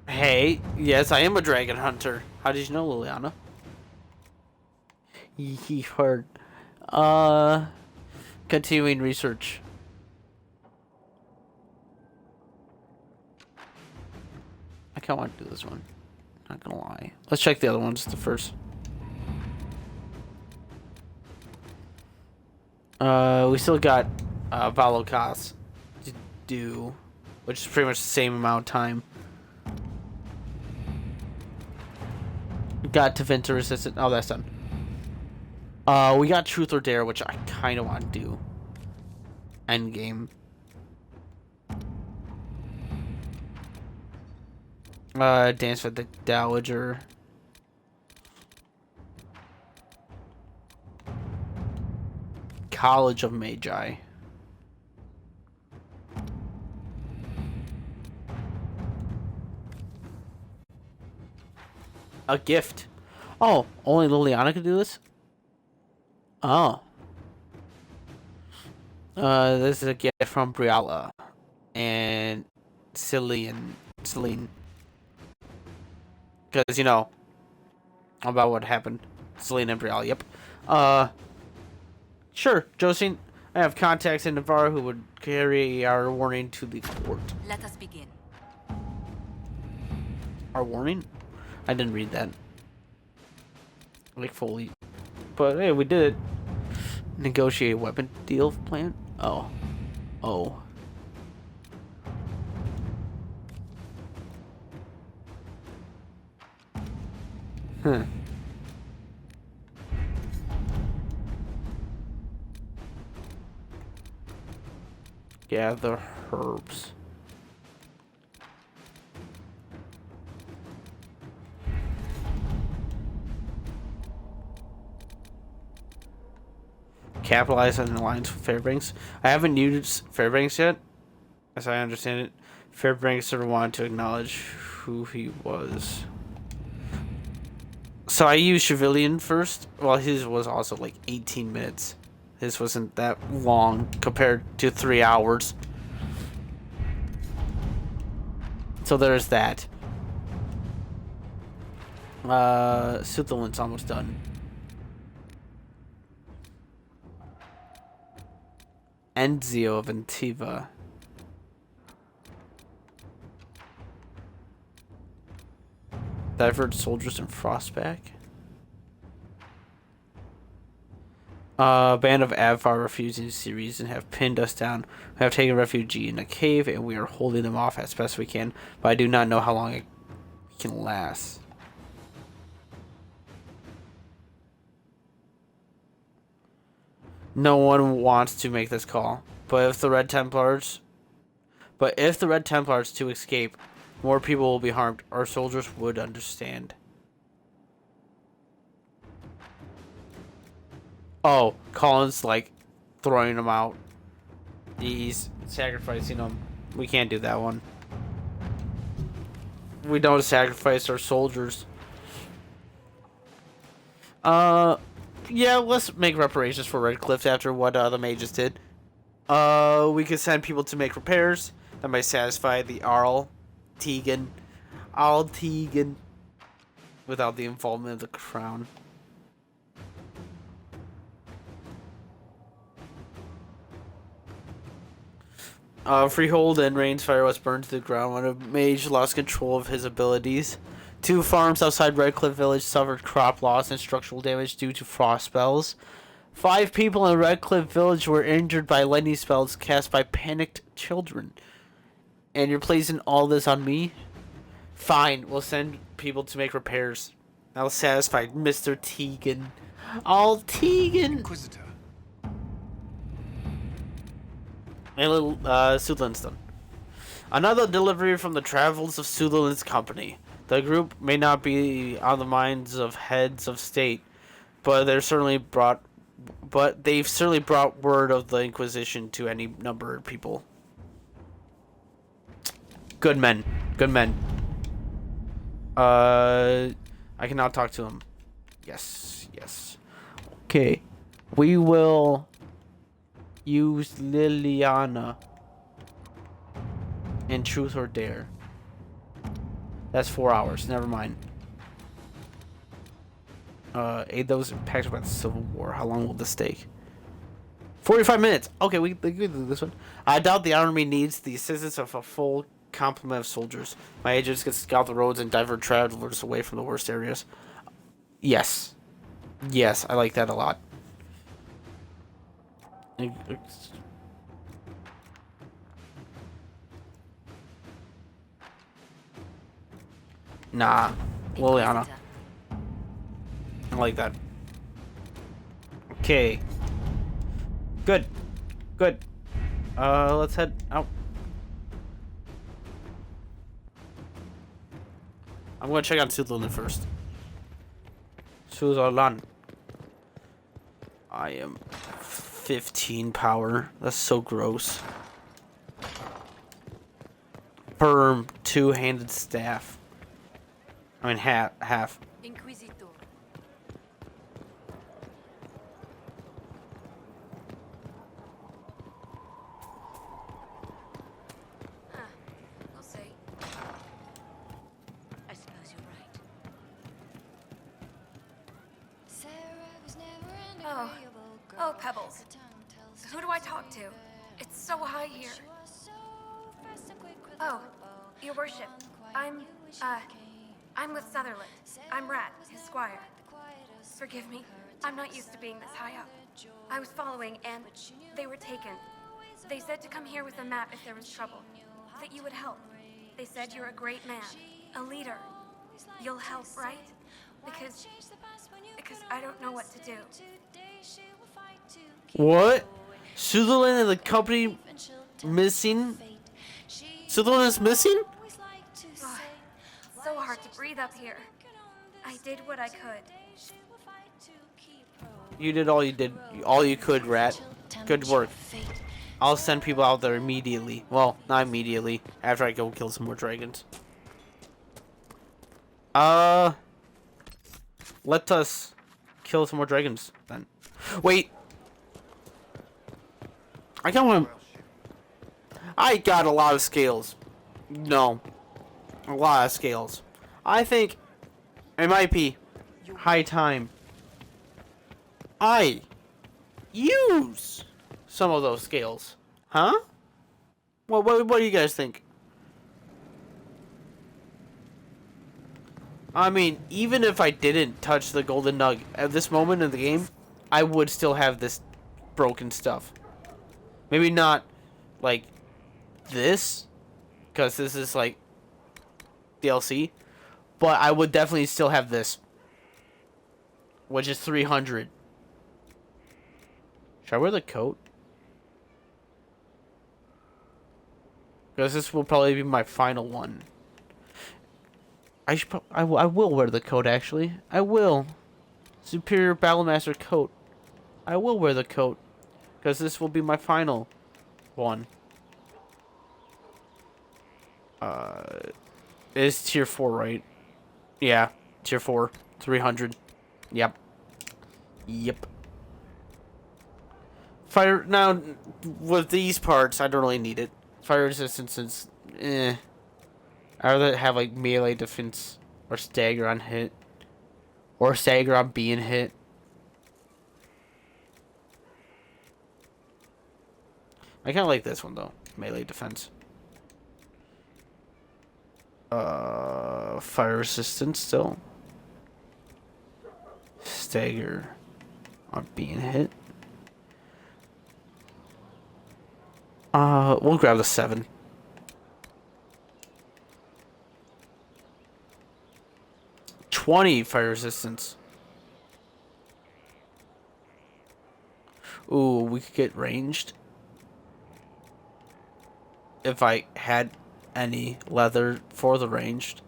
Hey, yes, I am a dragon hunter. How did you know, Liliana? He heard. Continuing research. I kind of want to do this one. Not gonna lie. Let's check the other ones the first. We still got Valokas to do, which is pretty much the same amount of time. Got Tevinter Resistant. Oh, that's done. We got Truth or Dare, which I kind of want to do. Endgame. Dance with the Dowager. College of Magi. A gift. Oh, only Liliana could do this? Oh. This is a gift from Briala and Celine. Because, about what happened. Celine and Briala, yep. Sure, Josine. I have contacts in Navarre who would carry our warning to the court. Let us begin. Our warning? I didn't read that. Like, fully. But, hey, we did it. Negotiate weapon deal plan? Oh. Oh. Huh. Gather herbs. Capitalize on the alliance with Fairbanks. I haven't used Fairbanks yet, as I understand it. Fairbanks sort of wanted to acknowledge who he was. So I used Civilian first. Well, his was also like 18 minutes. His wasn't that long compared to 3 hours. So there's that. Sutherland's almost done. Enzio of Antiva. Divert soldiers in Frostback. Band of Avvar refusing the series and have pinned us down. We have taken refuge in a cave and we are holding them off as best we can, but I do not know how long it can last. No one wants to make this call, but if the Red Templars to escape, more people will be harmed. Our soldiers would understand. Oh, Colin's like throwing them out. He's sacrificing them. We can't do that one. We don't sacrifice our soldiers. Yeah, let's make reparations for Redcliffe after what the mages did. We could send people to make repairs that might satisfy the Arl Tegan without the involvement of the crown. Freehold and Rain's fire was burned to the ground when a mage lost control of his abilities. 2 farms outside Redcliffe Village suffered crop loss and structural damage due to frost spells. 5 people in Redcliffe Village were injured by lightning spells cast by panicked children. And you're placing all this on me? Fine, we'll send people to make repairs. That'll satisfy Mr. Tegan. Oh, Tegan! Inquisitor. And little Sutherland's done. Another delivery from the travels of Sutherland's company. The group may not be on the minds of heads of state, but they've certainly brought word of the Inquisition to any number of people. Good men. Good men. I can now talk to him. Yes, yes. Okay. We will use Liliana in Truth or Dare. That's 4 hours. Never mind. Aid those impacted by the Civil War. How long will this take? 45 minutes. Okay, we can do this one. I doubt the army needs the assistance of a full complement of soldiers. My agents can scout the roads and divert travelers away from the worst areas. Yes. Yes, I like that a lot. Nah, Liliana. I like that. Okay. Good. Good. Let's head out. I'm gonna check out Sutherland first. Sutherland. I am 15 power. That's so gross. Perm, 2-handed staff. I mean, half. Inquisitor. I'll say. I suppose you're right. Oh, Pebbles. Who do I talk to? It's so high here. Oh, your worship. I'm with Sutherland. I'm Rat, his squire. Forgive me. I'm not used to being this high up. I was following, and they were taken. They said to come here with a map if there was trouble. That you would help. They said you're a great man. A leader. You'll help, right? Because I don't know what to do. What? Sutherland and the company missing. So the one that's missing? Ugh, so hard to breathe up here. I did what I could. You did all you could, Rat. Good work. I'll send people out there immediately. Well, not immediately. After I go kill some more dragons. Let us kill some more dragons then. Wait. I got a lot of scales. No. A lot of scales. I think it might be high time I use some of those scales. Huh? What do you guys think? I mean, even if I didn't touch the golden nug at this moment in the game, I would still have this broken stuff. Maybe not like this, because this is like DLC, but I would definitely still have this, which is 300. Should I wear the coat? Because this will probably be my final one. I will wear the coat, actually. I will. Superior Battlemaster coat. I will wear the coat. Because this will be my final one. It is tier 4, right? Yeah, tier 4. 300. Yep. Yep. Fire... Now, with these parts, I don't really need it. Fire resistance is... eh. I'd rather have, like, melee defense. Or stagger on hit. Or stagger on being hit. I kind of like this one, though. Melee defense. Fire resistance still. Stagger on being hit. We'll grab the 7. Fire resistance. Ooh, we could get ranged. If I had any leather for the ranged.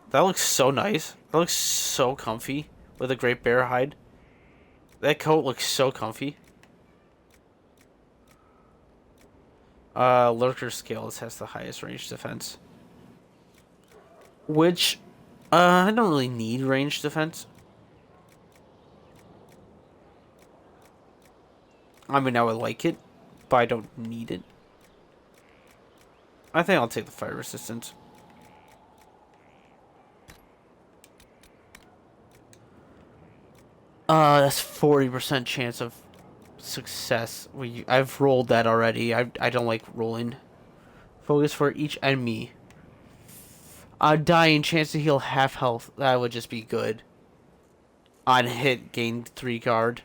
That looks so nice. That looks so comfy with a great bear hide. That coat looks so comfy. Lurker Scales has the highest range defense. Which, I don't really need range defense. I mean, I would like it, but I don't need it. I think I'll take the fire resistance. That's 40% chance of success. I've rolled that already. I don't like rolling. Focus for each enemy. Dying, chance to heal half health. That would just be good. On hit, gain 3 guard.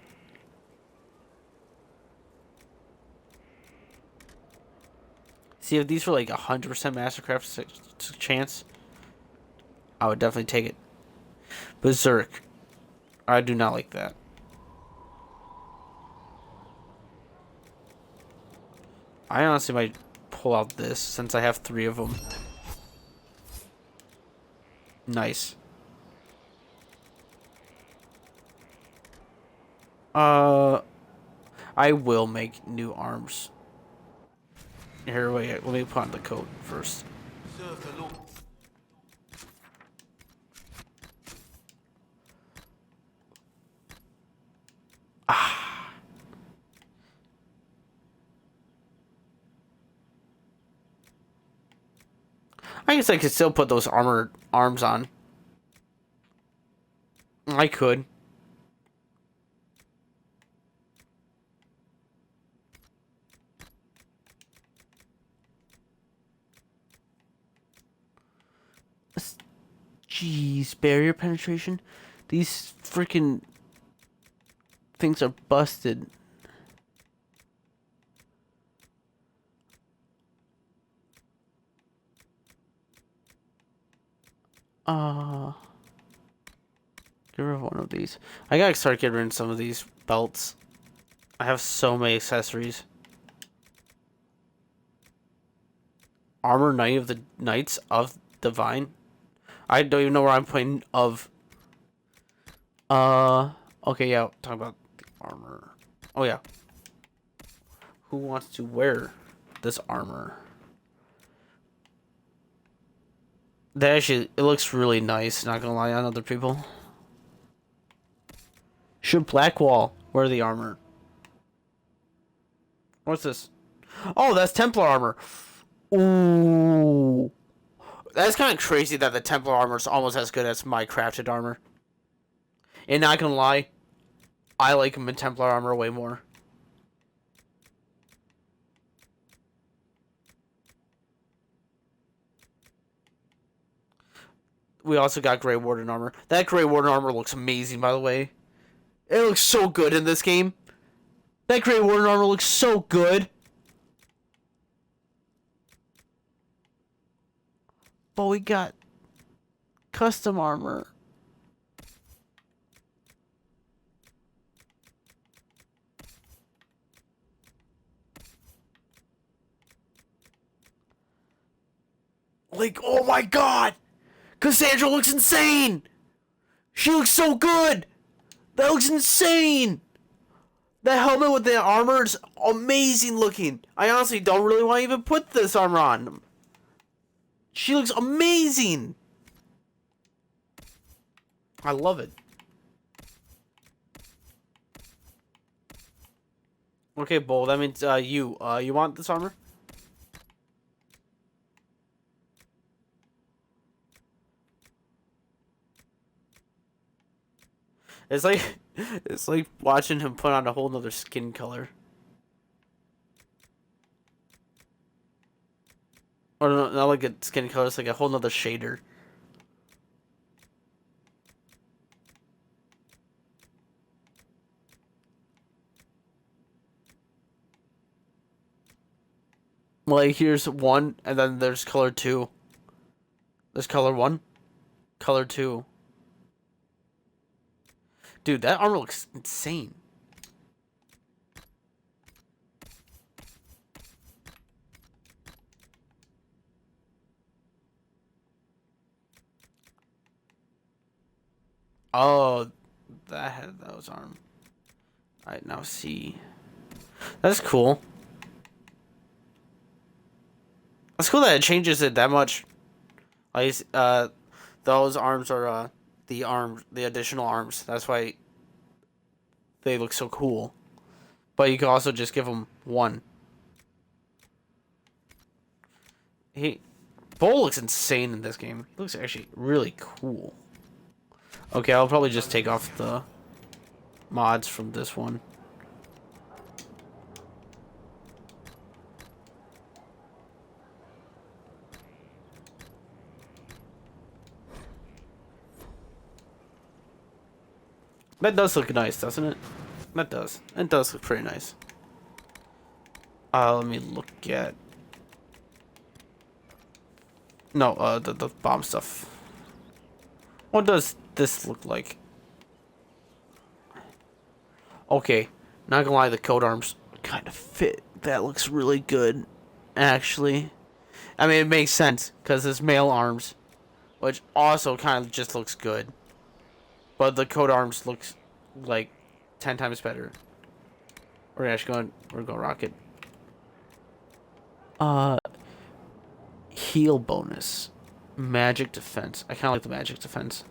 See, if these were like 100% Mastercraft chance, I would definitely take it. Berserk. I do not like that. I honestly might pull out this since I have 3 of them. Nice. I will make new arms. Here, wait, let me put on the coat first. I guess I could still put those armored arms on. I could. Jeez, barrier penetration? These freaking things are busted. Get rid of one of these. I gotta start getting rid of some of these belts. I have so many accessories. Armor Knight of the Knights of Divine. I don't even know where I'm putting of. Okay, yeah. Talk about the armor. Oh yeah. Who wants to wear this armor? That actually, it looks really nice. Not gonna lie on other people. Should Blackwall wear the armor? What's this? Oh, that's Templar armor. Ooh. That's kind of crazy that the Templar armor is almost as good as my crafted armor. And not gonna lie, I like him in Templar armor way more. We also got Grey Warden armor. That Grey Warden armor looks amazing, by the way. It looks so good in this game. That Grey Warden armor looks so good. But we got custom armor. Like, oh my god! Cassandra looks insane! She looks so good! That looks insane! That helmet with the armor is amazing looking. I honestly don't really want to even put this armor on. She looks amazing! I love it. Okay, Bull, that means you want this armor? It's like watching him put on a whole nother skin color. Or not like a skin color, it's like a whole nother shader. Like here's one, and then there's color 2. There's color 1, color 2. Dude, that armor looks insane. Oh, that had those arms. Alright, now see. That's cool. That's cool that it changes it that much. Like, those arms are, the additional arms. That's why they look so cool. But you can also just give them one. Bull looks insane in this game. He looks actually really cool. Okay, I'll probably just take off the mods from this one. That does look nice, doesn't it? That does. It does look pretty nice. Let me look at... No, the bomb stuff. What does this look like? Okay, not gonna lie, the coat arms kind of fit. That looks really good, actually. I mean, it makes sense, because it's male arms, which also kind of just looks good. But the coat arms looks like 10 times better. We're actually going rocket. Heal bonus. Magic defense. I kind of like the magic defense.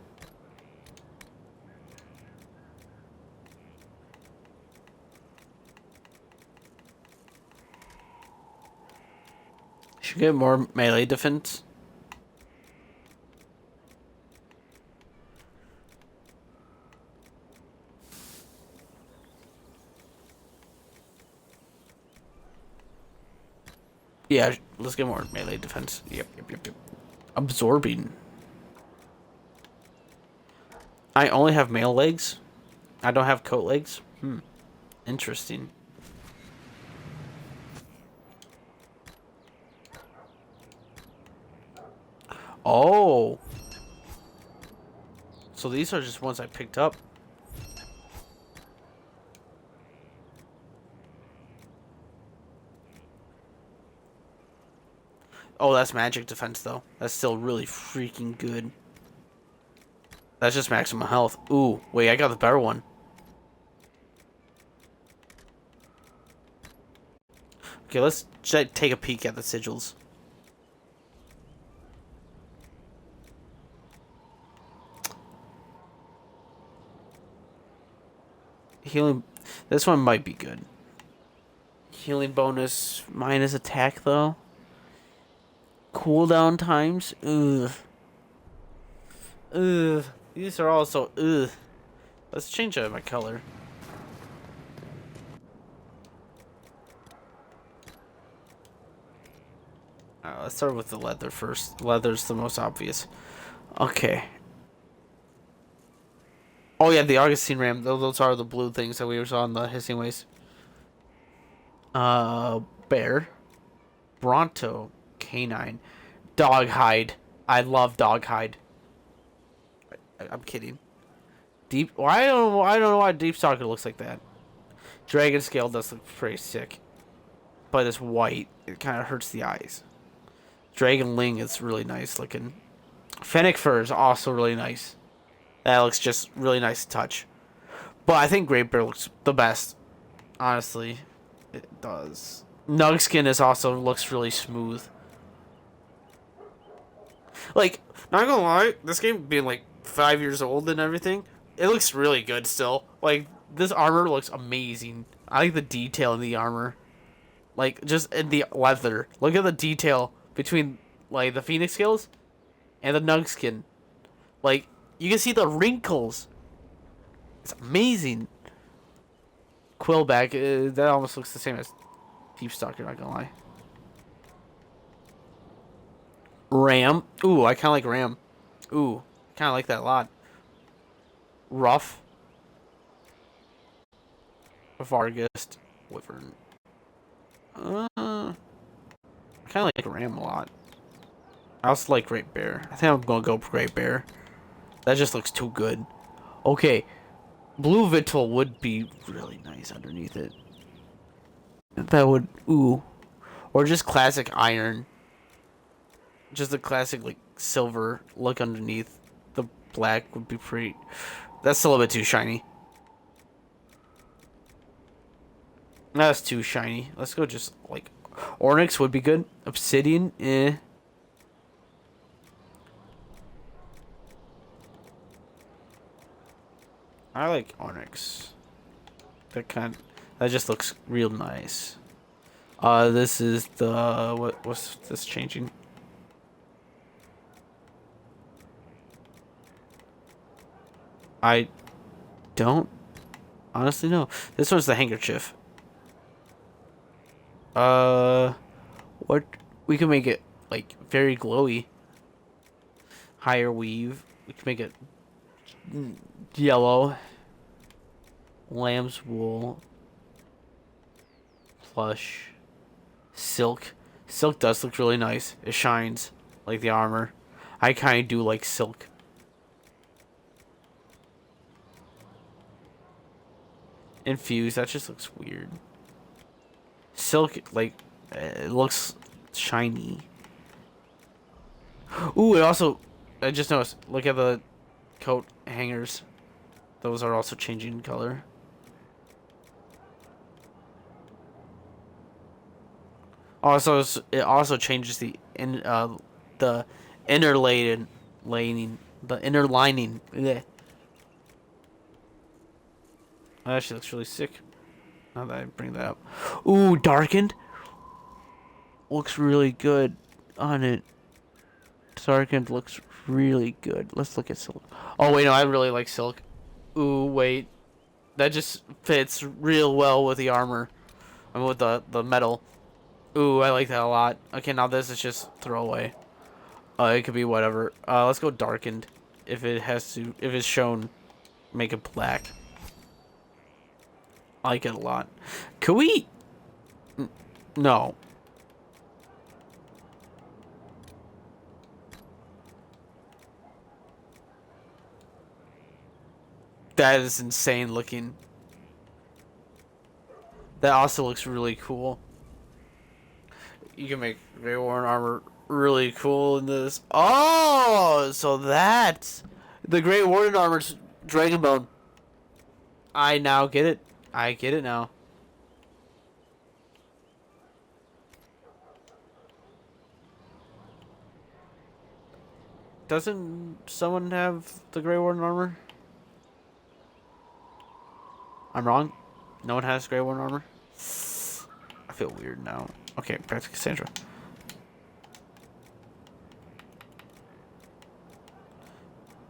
Should get more melee defense. Yeah, let's get more melee defense. Yep. Absorbing. I only have male legs. I don't have coat legs. Interesting. Oh. So these are just ones I picked up. Oh, that's magic defense, though. That's still really freaking good. That's just maximum health. Ooh, wait, I got the better one. Okay, let's take a peek at the sigils. Healing. This one might be good. Healing bonus minus attack, though. Cooldown times. Ugh. Ugh. These are also ugh. Let's change my color. Let's start with the leather first. Leather's the most obvious. Okay. Oh yeah, the Augustine Ram. Those are the blue things that we saw in the Hissing Waste. Bear. Bronto. Canine. Doghide. I love Doghide. I'm kidding. Deep. Well, I don't know why Deep Stalker looks like that. Dragon Scale does look pretty sick, but it's white. It kind of hurts the eyes. Dragon Ling is really nice looking. Fennec Fur is also really nice. That looks just really nice to touch. But I think Great Bear looks the best. Honestly, it does. Nugskin is also looks really smooth. Like, not gonna lie, this game being like 5 years old and everything, it looks really good still. Like, this armor looks amazing. I like the detail in the armor. Like, just in the leather. Look at the detail between, like, the Phoenix Scales and the Nugskin. Like, you can see the wrinkles. It's amazing. Quillback, that almost looks the same as Deep Stalker, not gonna lie. Ram. Ooh, I kind of like Ram. Ooh, kind of like that a lot. Rough. Vargist. Wyvern. I kind of like Ram a lot. I also like Great Bear. I think I'm gonna go for Great Bear. That just looks too good. Okay. Blue Vital would be really nice underneath it. That would... Ooh. Or just classic iron. Just a classic, like, silver look underneath. The black would be pretty... That's a little bit too shiny. That's too shiny. Let's go just, like... Onyx would be good. Obsidian, eh. I like Onyx. That just looks real nice. This is the... What's this changing? I don't honestly know. This one's the handkerchief. What we can make it like very glowy. Higher weave. We can make it yellow. Lamb's wool. Plush. Silk. Silk does look really nice. It shines like the armor. I kind of do like silk. Infused, that just looks weird. Silk, like, it looks shiny. Ooh, it also, I just noticed, look at the coat hangers. Those are also changing in color. Also, it also changes the inner lining. Blech. That actually looks really sick. Now that I bring that up. Ooh, darkened. Looks really good on it. Darkened looks really good. Let's look at silk. Oh wait, no, I really like silk. Ooh, wait. That just fits real well with the armor. I mean, with the metal. Ooh, I like that a lot. Okay, now this is just throwaway. It could be whatever. Let's go darkened. If it's shown, make it black. I like it a lot. Could we? No. That is insane looking. That also looks really cool. You can make Grey Warden armor really cool in this. Oh, so that's the Grey Warden armor's Dragonbone. I now get it. I get it now. Doesn't someone have the Grey Warden armor? I'm wrong. No one has Grey Warden armor. I feel weird now. Okay, back to Cassandra.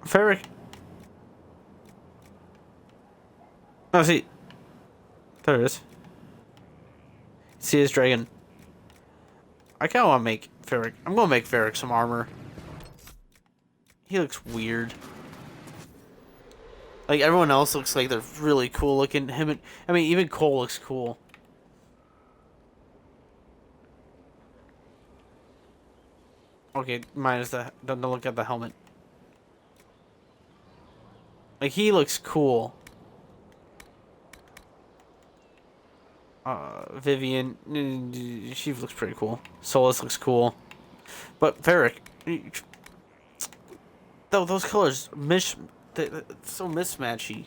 Ferric. Oh, see. There it is. See his dragon. I kind of want to make Ferric. I'm going to make Ferric some armor. He looks weird. Like, everyone else looks like they're really cool looking. Him and, I mean, even Cole looks cool. Okay, minus the... Don't look at the helmet. Like, he looks cool. Vivian, she looks pretty cool. Solus looks cool. But Varric... Though those colors, they're so mismatchy.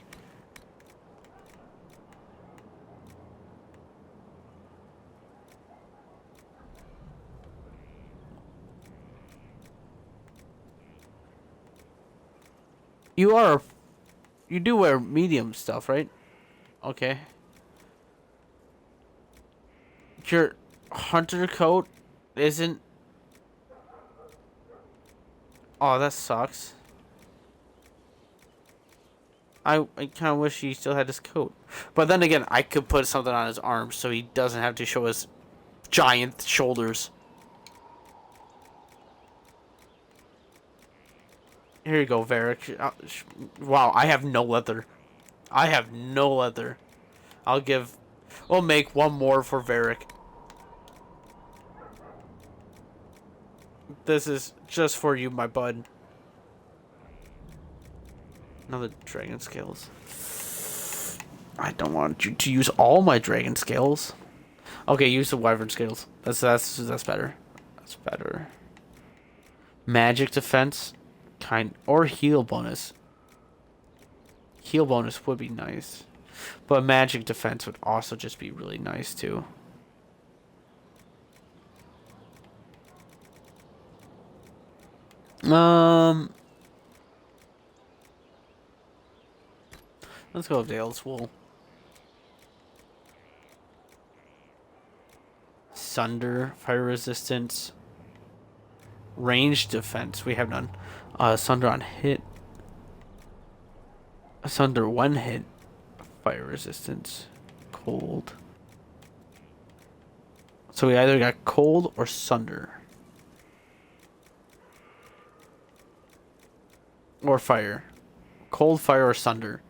You do wear medium stuff, right? Okay. Your hunter coat isn't... Oh, that sucks. I kind of wish he still had his coat. But then again, I could put something on his arms so he doesn't have to show his giant shoulders. Here you go, Varric. Wow, I have no leather. I have no leather. We'll make one more for Varric. This is just for you, my bud. Another dragon scales. I don't want you to use all my dragon scales. Okay, use the wyvern scales. That's better. That's better. Magic defense, or heal bonus. Heal bonus would be nice, but magic defense would also just be really nice too. Let's go with Dale's wool. Sunder, fire resistance, range defense. We have none. Sunder on hit. Sunder one hit. Fire resistance. Cold. So we either got cold or sunder. Or fire. Cold, fire, or sunder.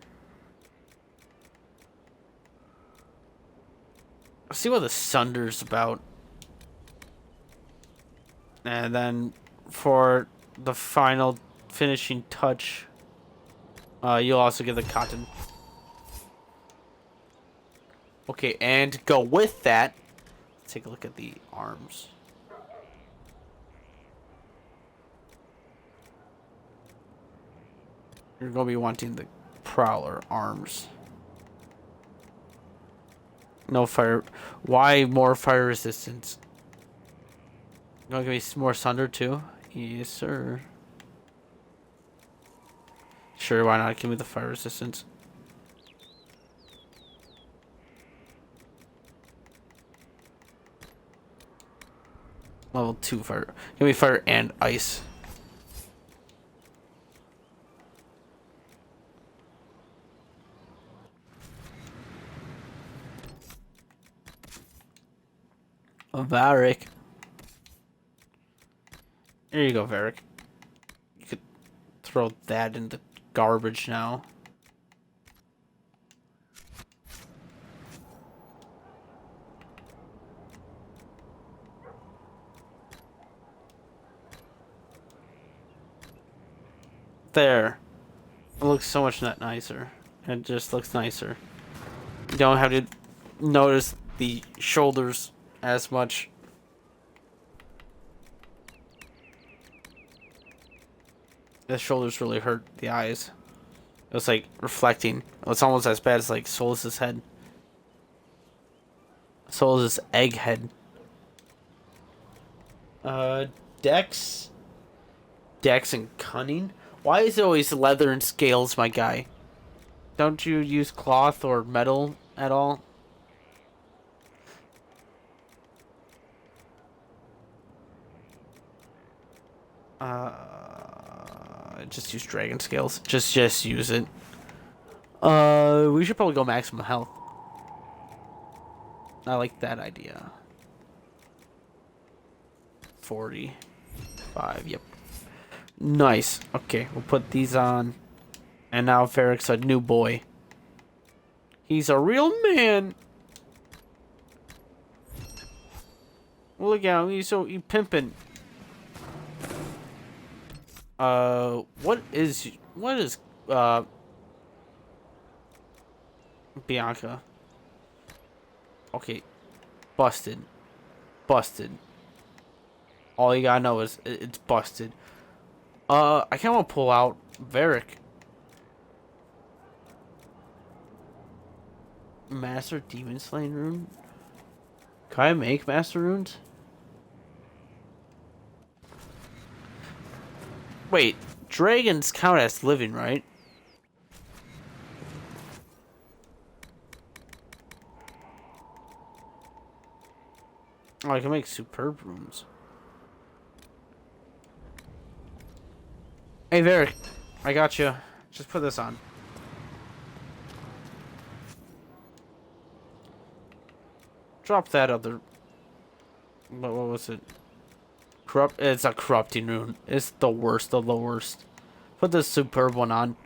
Let's see what the sunder's about. And then for the final finishing touch, you'll also get the cotton. Okay, and go with that. Let's take a look at the arms. You're going to be wanting the Prowler arms. No fire. Why more fire resistance? You want to give me more sunder too? Yes, sir. Sure, why not? Give me the fire resistance. Level 2 fire. Give me fire and ice. Varric. There you go, Varric. You could throw that in the garbage now. There. It looks so much nicer. It just looks nicer. You don't have to notice the shoulders as much. The shoulders really hurt the eyes. It was like reflecting. It's almost as bad as like Solus's head. Solus's egg head. Dex. Dex and cunning? Why is it always leather and scales, my guy? Don't you use cloth or metal at all? Just use dragon scales. Just use it. We should probably go maximum health. I like that idea. 45, yep. Nice. Okay, we'll put these on. And now Varric's a new boy. He's a real man. Look at him, he's pimping. What is Bianca? Okay, busted. All you gotta know is it's busted. I kind of want to pull out Varric. Master Demon Slaying Rune? Can I make Master Runes? Wait, dragons count as living, right? Oh, I can make superb runes. Hey, Varric, I got you. Just put this on. Drop that other. What was it? It's a corrupting rune. It's the worst of the worst. Put this superb one on.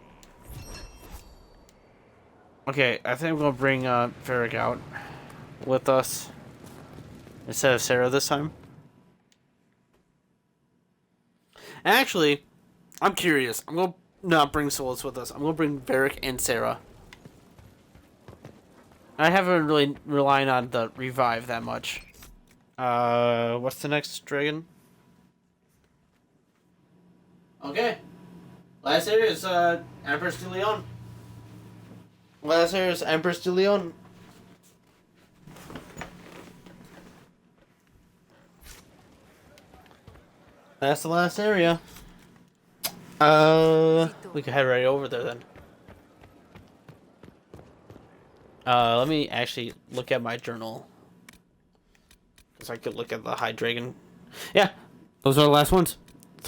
Okay, I think I'm gonna bring Varric out with us instead of Sarah this time. Actually, I'm curious. I'm gonna not bring Solus with us. I'm gonna bring Varric and Sarah. I haven't really relied on the revive that much. What's the next dragon? Okay. Last area is Empress de Leon. Last area is Empress de Leon. That's the last area. We can head right over there then. Let me actually look at my journal. Because I could look at the High Dragon. Yeah, those are the last ones.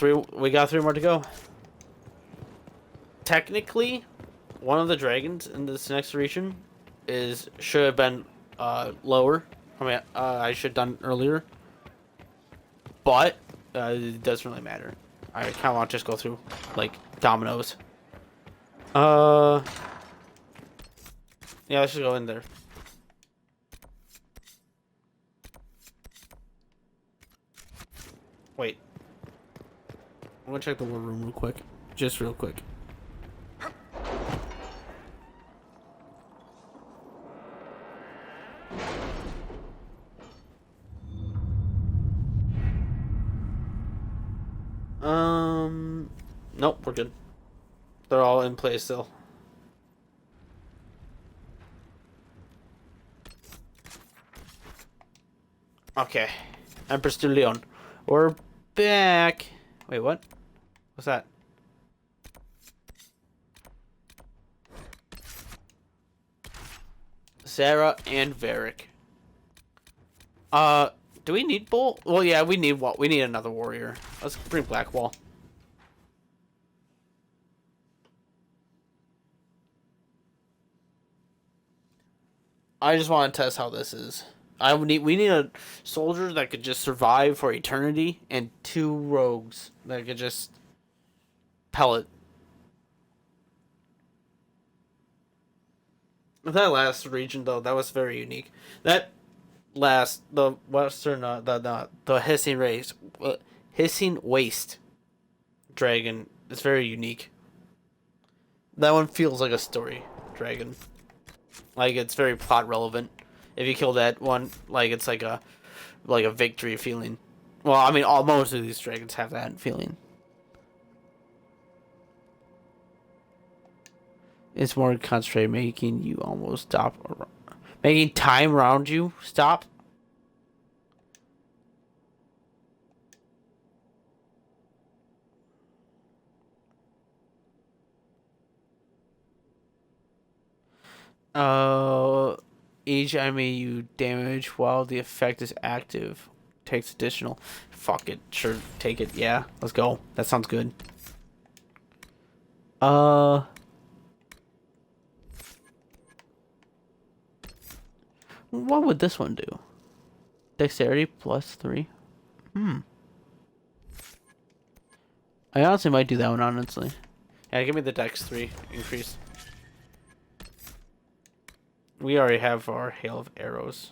We got 3 more to go. Technically, one of the dragons in this next region should have been lower. I mean, I should have done earlier. But it doesn't really matter. I kind of want to just go through like dominoes. Yeah, let's just go in there. Wait. I'm gonna check the war room real quick. Just real quick. Nope, we're good. They're all in place still. Okay. Empress de Leon. We're back. Wait, what? What's that? Sarah and Varric. Do we need Bull? Well, yeah, we need what? We need another warrior. Let's bring Blackwall. I just want to test how this is. We need a soldier that could just survive for eternity, and 2 rogues that could just pellet. That last region though, that was very unique. The western, the hissing waste dragon is very unique. That one feels like a story dragon. Like, it's very plot relevant. If you kill that one, like, it's like a victory feeling. Well, I mean, most of these dragons have that feeling. It's more concentrated, making you almost stop. Making time around you stop. Each enemy you damage while the effect is active takes additional. Fuck it, sure, take it. Yeah, let's go. That sounds good. What would this one do? Dexterity +3. I honestly might do that one, honestly. Yeah, give me the Dex 3 increase. We already have our hail of arrows.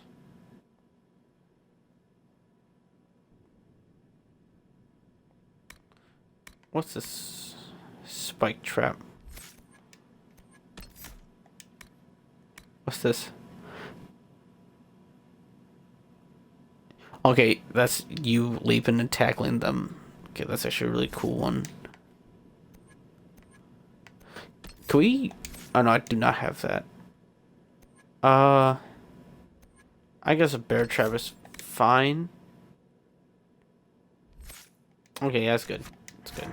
What's this? Spike trap. What's this? Okay, that's you leaping and tackling them. Okay, that's actually a really cool one. Can we... Oh no, I do not have that. I guess a bear trap is fine. Okay, yeah, that's good. That's good.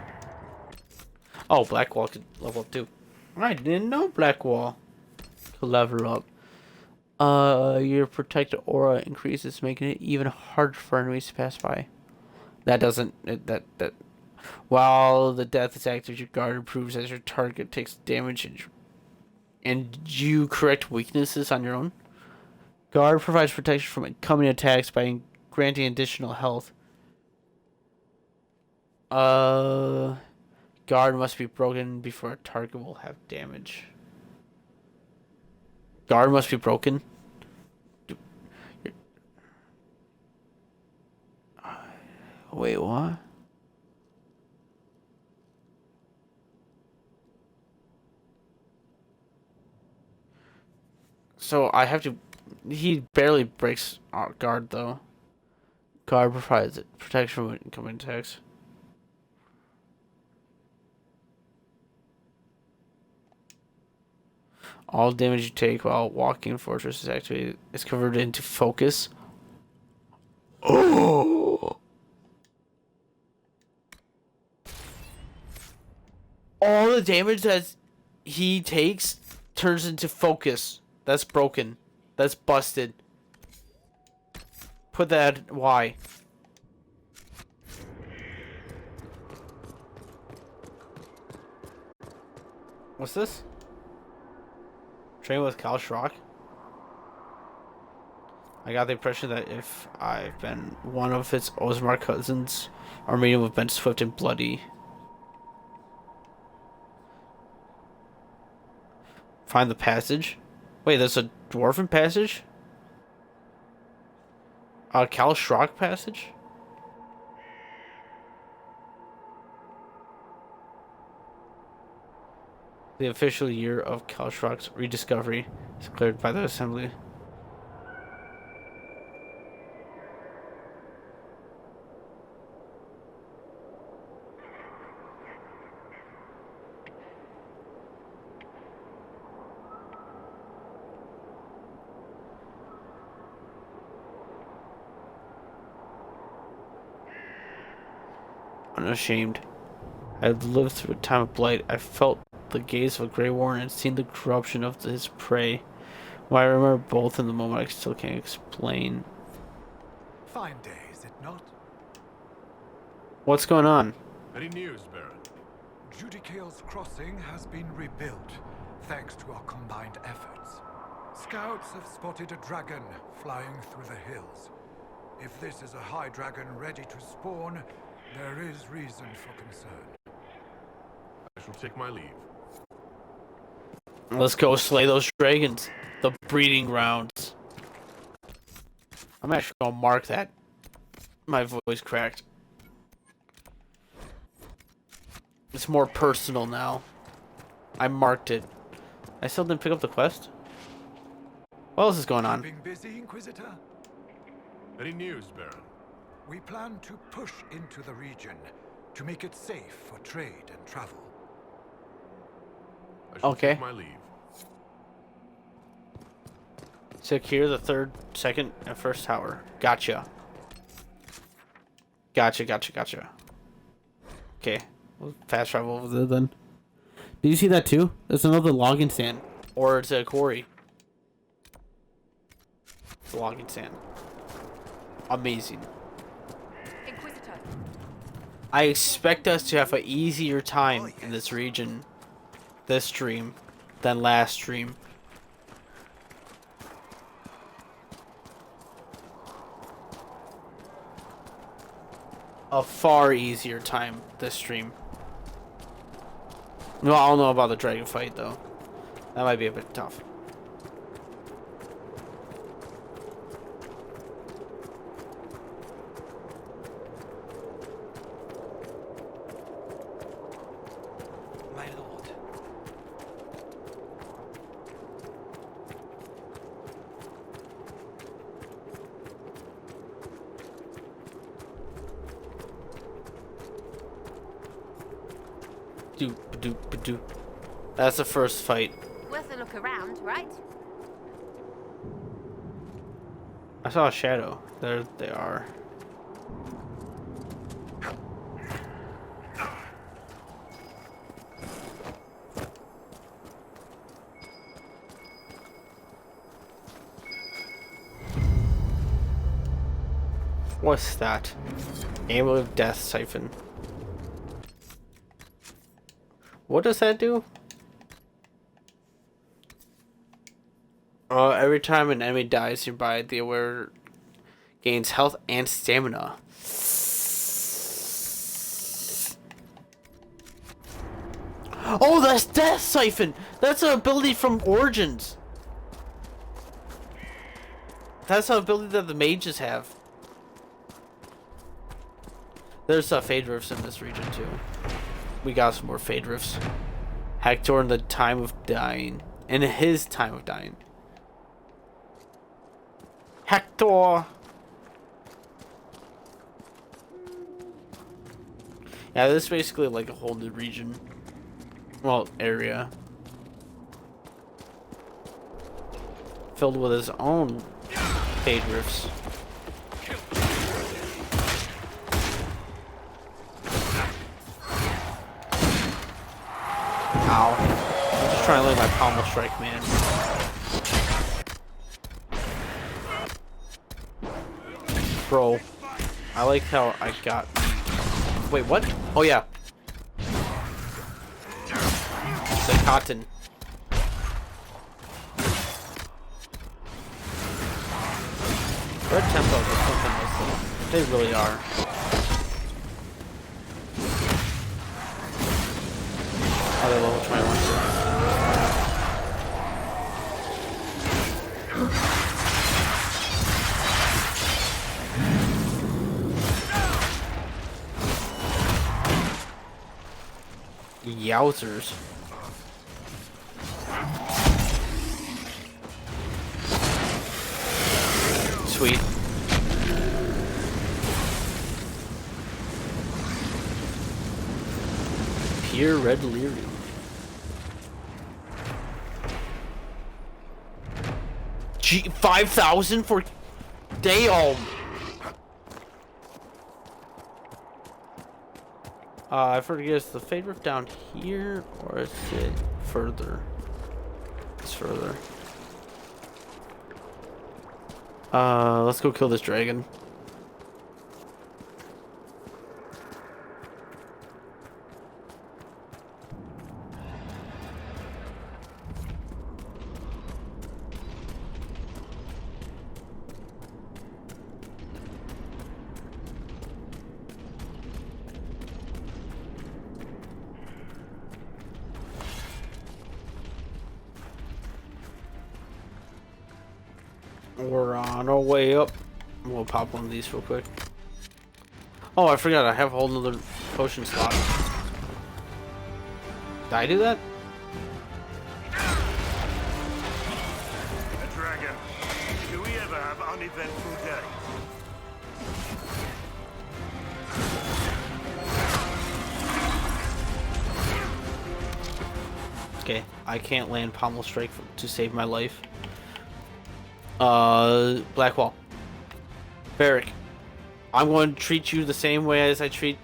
Oh, black wall could level up too. I didn't know black wall could level up. Your protected aura increases, making it even harder for enemies to pass by. That doesn't... While the death is active, your guard improves as your target takes damage and you correct weaknesses on your own. Guard provides protection from incoming attacks by granting additional health. Guard must be broken before a target will have damage. Guard must be broken. Wait, what? So I have to... He barely breaks our guard, though. Guard provides protection from incoming attacks. All damage you take while walking Fortress is activated is converted into focus. Oh! All the damage that he takes turns into focus. That's broken. That's busted. Put that... Why? What's this? Train with Cal Schrock? I got the impression that if I've been one of its Osmar cousins, our meeting would have been swift and bloody. Find the passage? Wait, there's a dwarven passage? Cal Schrock passage? The official year of Cal Schrock's rediscovery is declared by the Assembly. Unashamed. I have lived through a time of blight. I felt the gaze of a Grey Warren and seen the corruption of his prey. While I remember both in the moment, I still can't explain. Fine day, is it not? What's going on? Any news, Baron? Judicale's crossing has been rebuilt, thanks to our combined efforts. Scouts have spotted a dragon flying through the hills. If this is a high dragon ready to spawn, there is reason for concern. I shall take my leave. Let's go slay those dragons. The breeding grounds. I'm actually gonna mark that. My voice cracked. It's more personal now. I marked it. I still didn't pick up the quest? What else is going on? Keeping busy, Inquisitor? Any news, Baron? We plan to push into the region to make it safe for trade and travel. I shall Okay. take my leave. Secure the third, second, and first tower. Gotcha. Gotcha. Okay. We'll fast travel over there then. Do you see that too? There's another logging stand. Or it's a quarry. It's a logging stand. Amazing. Inquisitor. I expect us to have an easier time in this region, this stream, than last stream. A far easier time this stream. No, I don't know about the dragon fight though. That might be a bit tough. My lord. Do. That's the first fight. Worth a look around, right? I saw a shadow. There they are. What's that? Amulet of Death Siphon. What does that do? Every time an enemy dies nearby, the aware gains health and stamina. Oh, that's Death Siphon! That's an ability from Origins. That's an ability that the mages have. There's Fade Rifts in this region too. We got some more Fade Rifts. Hector in the time of dying. In his time of dying. Hector! Yeah, this is basically like a whole new region. Well, area. Filled with his own Fade Rifts. Ow. I'm just trying to learn my pommel strike, man. Bro, I like how I got... Wait, what? Oh, yeah. The cotton. Red tempos are something else, though. They really are. Oh, they're level 21. Yowzers. Sweet. Pure red lyrium. Gee, 5,000 for Damn. I forget, is the Fade Rift down here or is it further? It's further. Let's go kill this dragon. We're on our way up. We'll pop one of these real quick. Oh, I forgot. I have a whole nother potion slot. Did I do that? never have uneventful days. Okay, I can't land pommel strike to save my life. Blackwall. Varric, I'm going to treat you the same way as I treat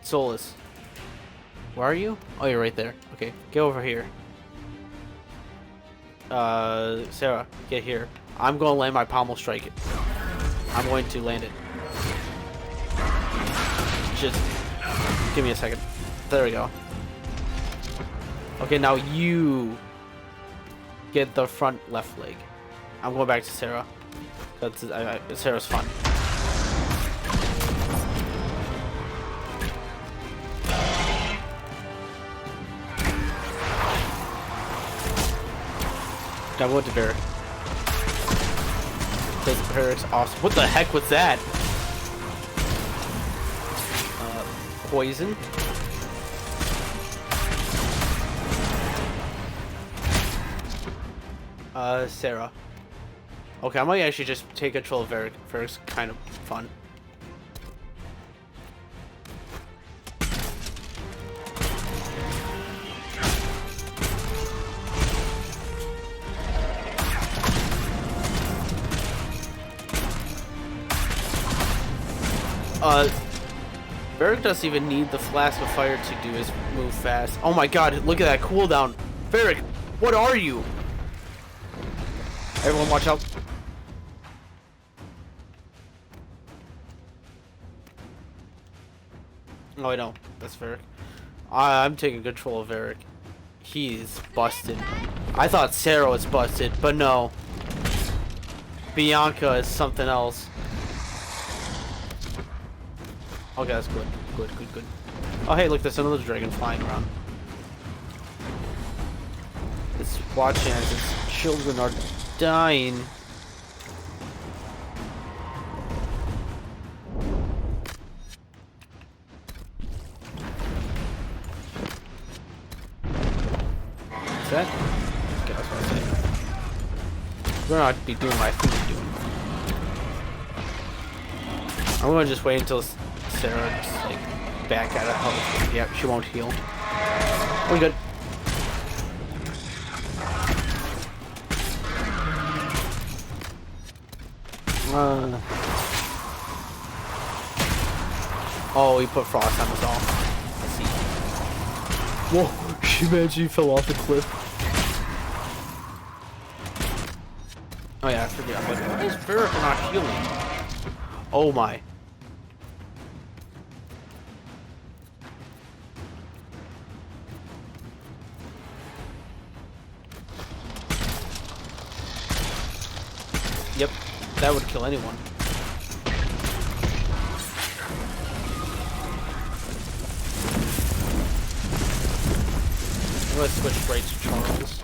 Solus. Where are you? Oh, you're right there. Okay, get over here. Sarah, get here. I'm going to land my pommel strike. I'm going to land it. Just give me a second. There we go. Okay, now you get the front left leg. I'm going back to Sarah. That's Sarah's fun. Now I went to Varric. Because Varric's awesome. What the heck was that? Poison. Sarah. Okay, I might actually just take control of Varric. Varric's kind of fun. Varric doesn't even need the flask of fire to do his move fast. Oh my god, look at that cooldown. Varric, what are you? Everyone watch out. Oh, I know. That's Varric. I'm taking control of Varric. He's busted. I thought Sarah was busted, but no. Bianca is something else. Okay, that's good. Good, good, good. Oh, hey, look, there's another dragon flying around. It's watching as its children are dying. Is that? Okay, that's what I say. We're not be doing what I think we're doing. I'm gonna just wait until Sarah just like back out of health. Yeah, she won't heal. We're good. Oh, he put frost on us all. Let's see. Whoa, she imagine fell off the cliff. Oh yeah, I forget. I'm like, why is Varric not healing? Oh my. Yep, that would kill anyone. I'm gonna switch right to Charles.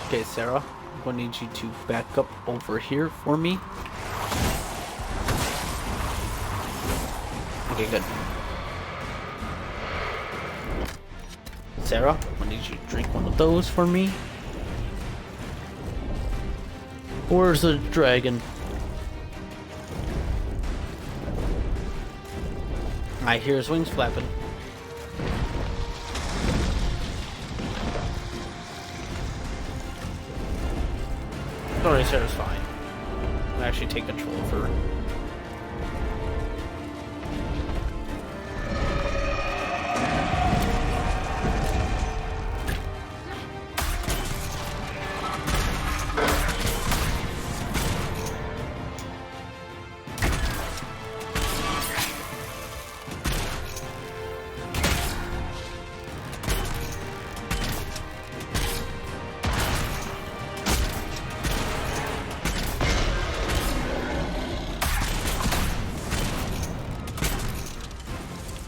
Okay, Sarah, I'm gonna need you to back up over here for me. Okay, good. Sarah, I'm gonna need you to drink one of those for me. Where's the dragon? I hear his wings flapping. Don't worry, Sarah's fine. I'll actually take control of her.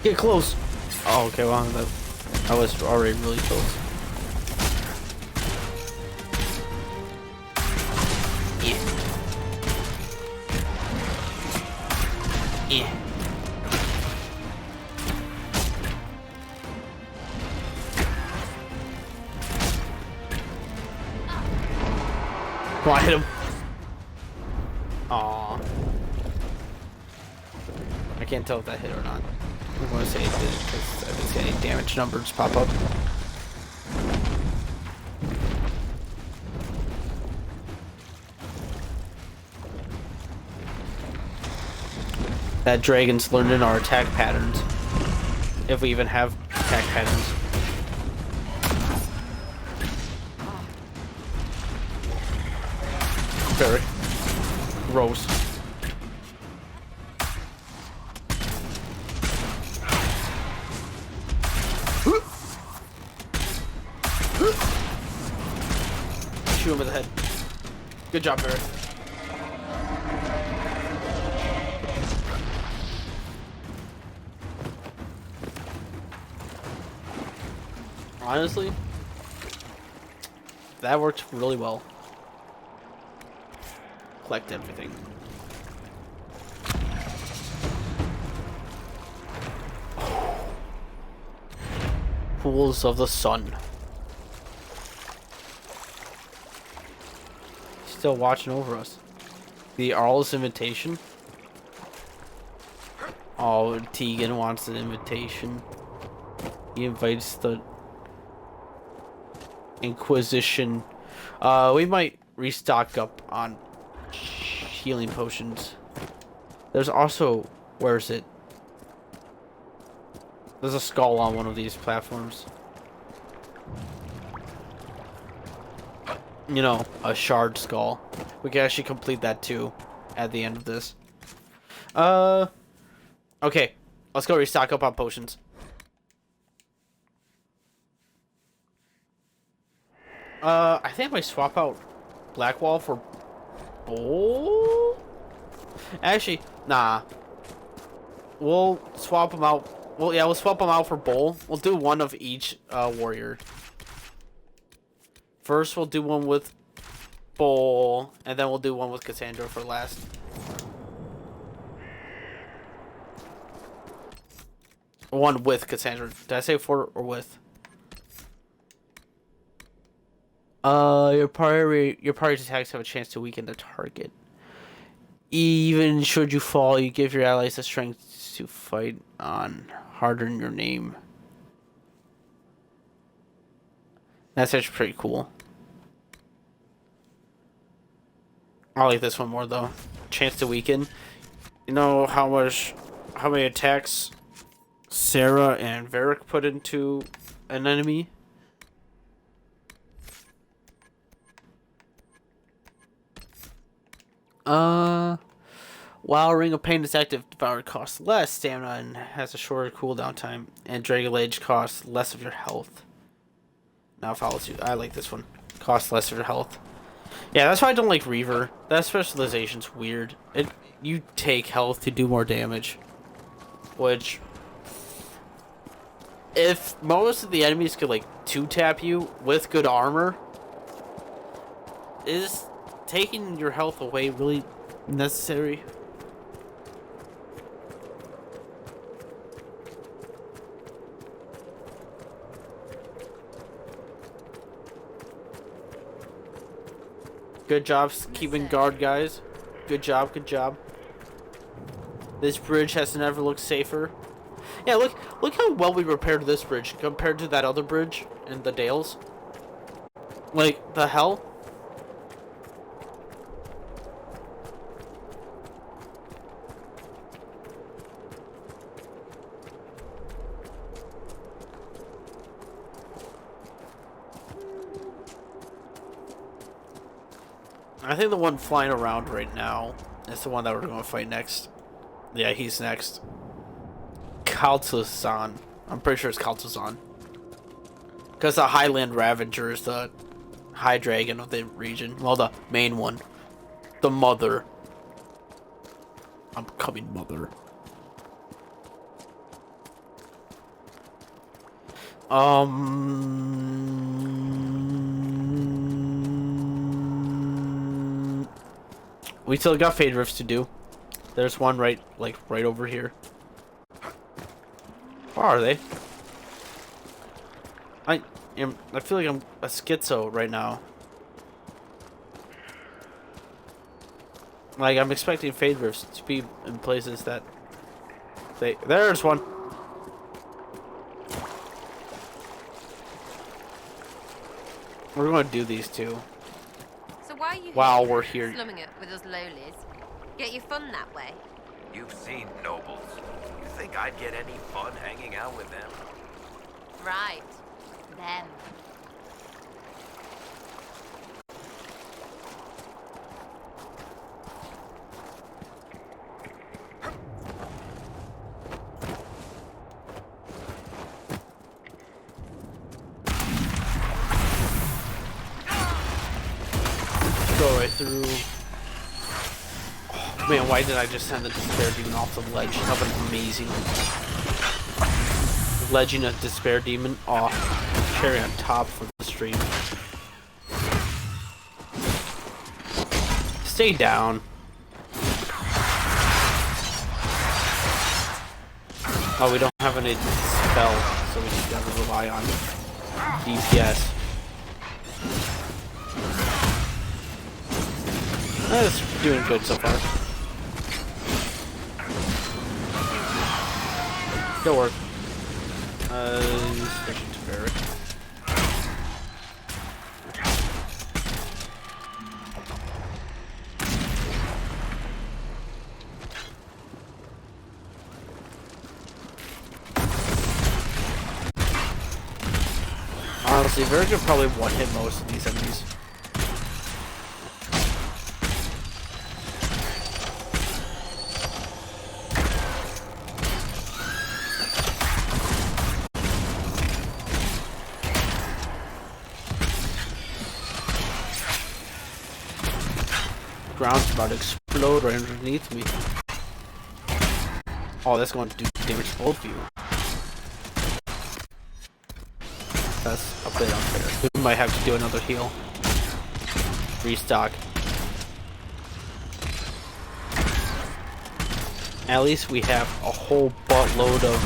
Get close. Oh, okay, well, I was already really close. Yeah. Yeah. Come on, hit him. Aww. I can't tell if that hit or not. I'm going to say it did because I didn't see any damage numbers pop up. That dragon's learning our attack patterns. If we even have attack patterns. Very gross. Shoot him in the head. Good job, Barry. Honestly, that worked really well. Collect everything. Pools of the sun. Still watching over us. The Arl's invitation. Oh, Tegan wants an invitation. He invites the Inquisition. We might restock up on healing potions. There's also, where is it? There's a skull on one of these platforms. You know, a shard skull. We can actually complete that too at the end of this. Okay, let's go restock up on potions. I think I might swap out Blackwall for Bull. Actually, nah. We'll swap them out. Well, yeah, we'll swap them out for Bull. We'll do one of each warrior. First, we'll do one with Bull, and then we'll do one with Cassandra for last. One with Cassandra. Did I say for or with? Your party's attacks have a chance to weaken the target. Even should you fall, you give your allies the strength to fight on. Harden your name. That's actually pretty cool. I like this one more though. Chance to weaken. You know how many attacks Sarah and Varric put into an enemy? While Ring of Pain is active, Devour costs less stamina and has a shorter cooldown time, and Dragon Age costs less of your health. Now follows you. I like this one. Costs less of your health. Yeah, that's why I don't like Reaver. That specialization's weird. You take health to do more damage. Which, if most of the enemies could like 2-tap you with good armor, is taking your health away really necessary? Good job keeping guard, guys. Good job, good job. This bridge has never looked safer. Yeah, look how well we repaired this bridge compared to that other bridge in the Dales. Like, the hell? I think the one flying around right now is the one that we're going to fight next. Yeah, he's next. Kaltuzan. I'm pretty sure it's Kaltuzan. Because the Highland Ravager is the high dragon of the region. Well, the main one. The mother. I'm coming, mother. We still got fade rifts to do. There's one right over here. Where are they? I feel like I'm a schizo right now. Like, I'm expecting fade rifts to be in places that there's one. We're gonna do these two. So why are you While here, we're here. slumming it with us lowlies? Get your fun that way? You've seen nobles. You think I'd get any fun hanging out with them? Right. Them. Go right through. Oh, man, why did I just send the Despair Demon off the ledge? That would have been amazing. Ledging a Despair Demon. Oh, cherry on top for the stream. Stay down. Oh, we don't have any spell, so we just gotta rely on DPS. That's doing good so far. Still work. Switching to Barrack. Honestly, Barrack could probably one-hit most of these enemies. Ground's about to explode right underneath me. Oh, that's going to do damage to both of you. That's a bit unfair. We might have to do another heal. Restock. At least we have a whole buttload of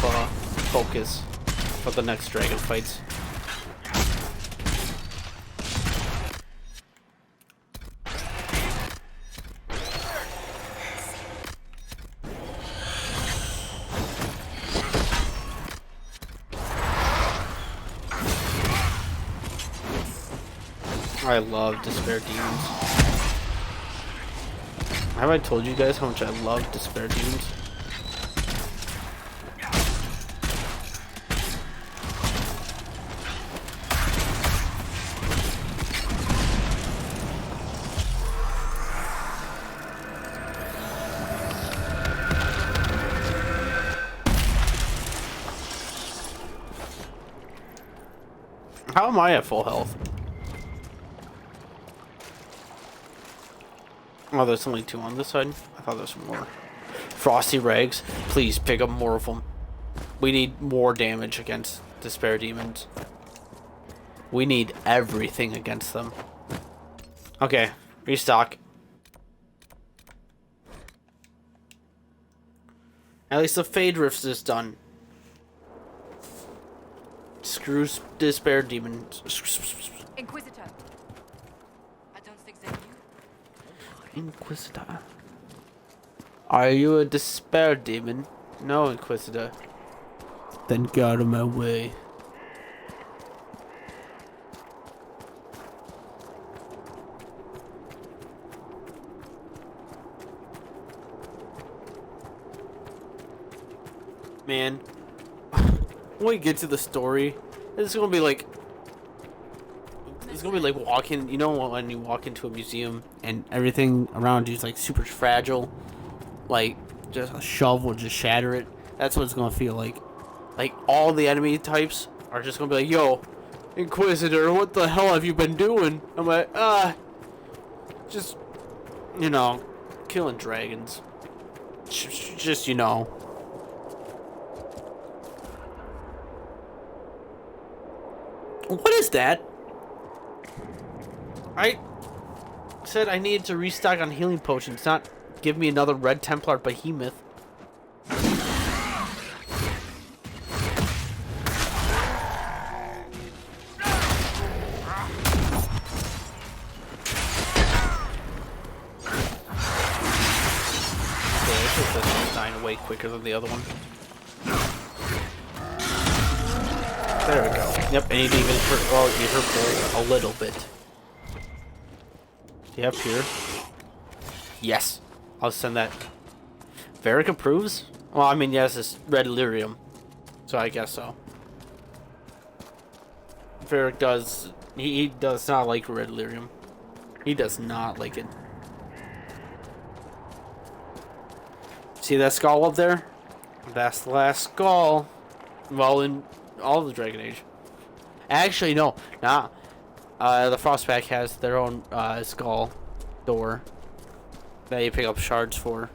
focus for the next dragon fights. I love Despair Demons. Have I told you guys how much I love Despair Demons? How am I at full health? Oh, there's only two on this side. I thought there was more. Frosty Rags, please pick up more of them. We need more damage against Despair Demons. We need everything against them. Okay, restock. At least the Fade Rifts is done. Screw Despair Demons. Inquisitor. I don't think they knew. Inquisitor. Are you a Despair Demon? No, Inquisitor. Then get out of my way. Man, when we get to the story, it's gonna be like walking, you know, when you walk into a museum and everything around you is like super fragile, like just a shovel will just shatter it. That's what it's gonna feel like. Like all the enemy types are just gonna be like, yo, Inquisitor, what the hell have you been doing? I'm like, just, you know, killing dragons. Just, you know. What is that? I said I needed to restock on healing potions, not give me another Red Templar behemoth. Dying way quicker than the other one. There we go. Yep, and it even hurt. Well, you hurt Bull a little bit. Do you have Pure? Yes. I'll send that. Varric approves? Well, I mean, yes, it's red lyrium, so I guess so. Varric does. He does not like red lyrium. He does not like it. See that skull up there? That's the last skull. Well, in all of the Dragon Age. Actually, no. Nah. The Frostback has their own skull door that you pick up shards for.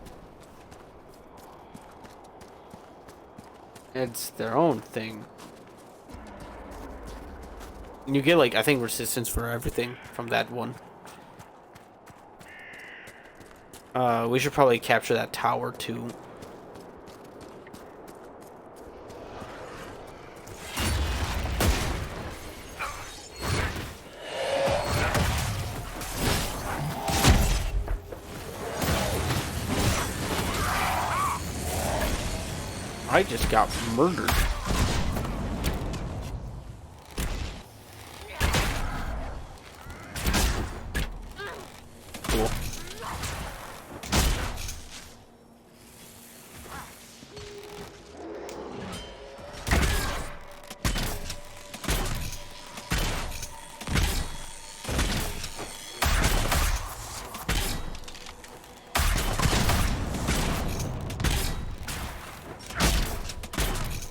It's their own thing. You get, like, I think resistance for everything from that one. We should probably capture that tower too. I just got murdered. Cool.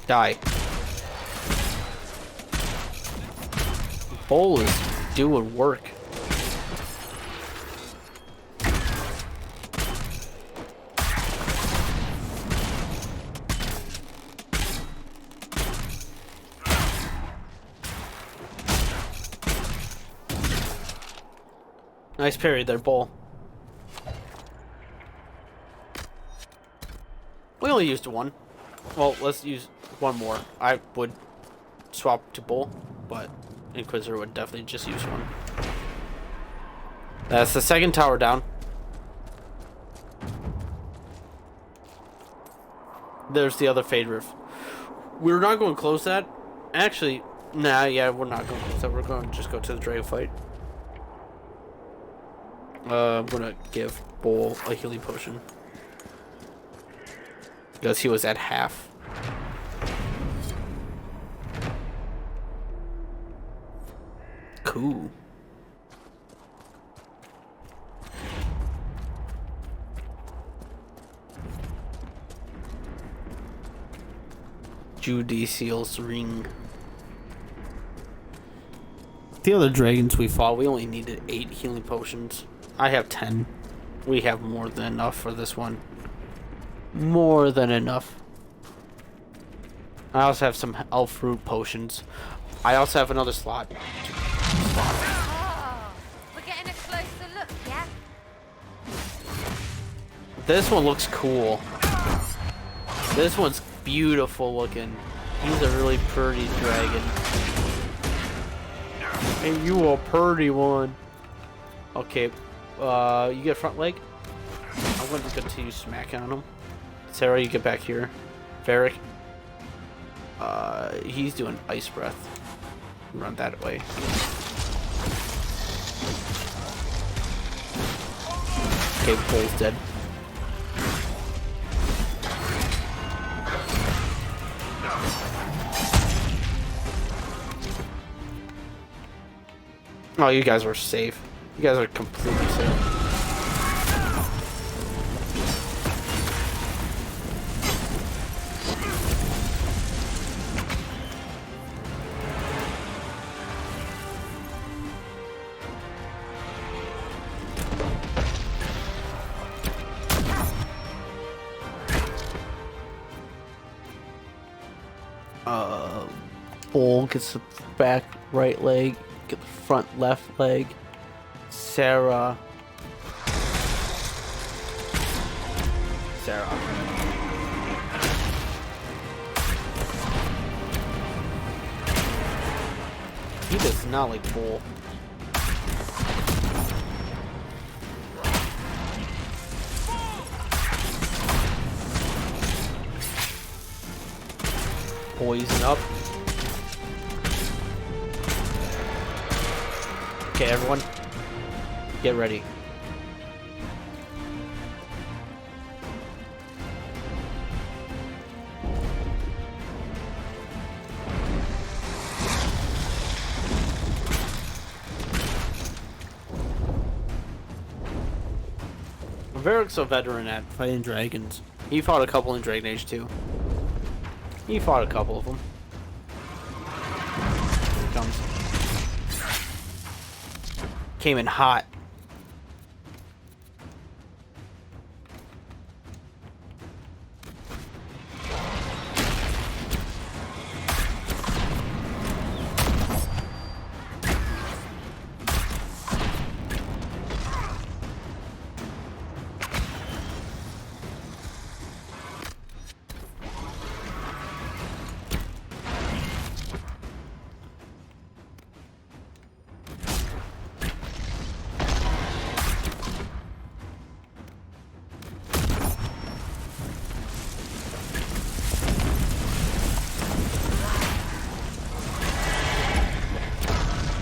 Die. Bull is doing work. Nice parry there, Bull. We only used one. Well, let's use one more. I would swap to Bull, but Inquisitor would definitely just use one. That's the second tower down. There's the other Fade Rift. We're not going to close that. Actually, nah, yeah, we're not going to close that. We're going to just go to the Dragon fight. I'm going to give Bull a healing potion. Because he was at half. Cool. Judicial's ring. The other dragons we fought, we only needed 8 healing potions. I have 10. We have more than enough for this one. More than enough. I also have some elf root potions. I also have another slot. Oh, we're getting a closer look, yeah? This one looks cool. This one's beautiful looking. He's a really pretty dragon. And you a pretty one. Okay, you get front leg. I'm going to continue smacking on him. Sarah, you get back here. Varric. He's doing ice breath. Run that way. Okay, Bull's dead. Oh, you guys are safe. You guys are completely safe. Bull gets back right leg, get the front left leg. Sarah. He does not like bull. Poison up. Okay, everyone, get ready. Varric's a veteran at fighting dragons. He fought a couple in Dragon Age 2. He fought a couple of them. Here he comes. Came in hot.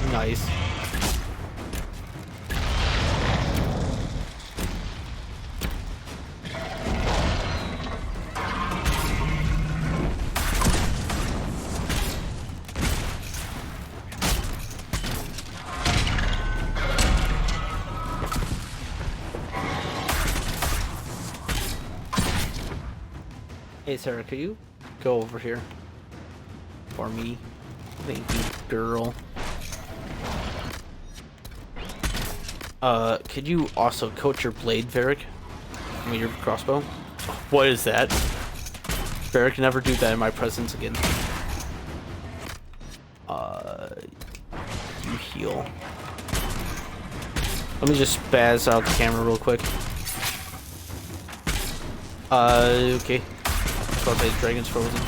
Nice. Hey Sarah, could you go over here for me? Thank you, girl. Could you also coat your blade, Varric? I mean, your crossbow? What is that? Varric, never do that in my presence again. You heal. Let me just spaz out the camera real quick. Okay. I thought the dragon's frozen.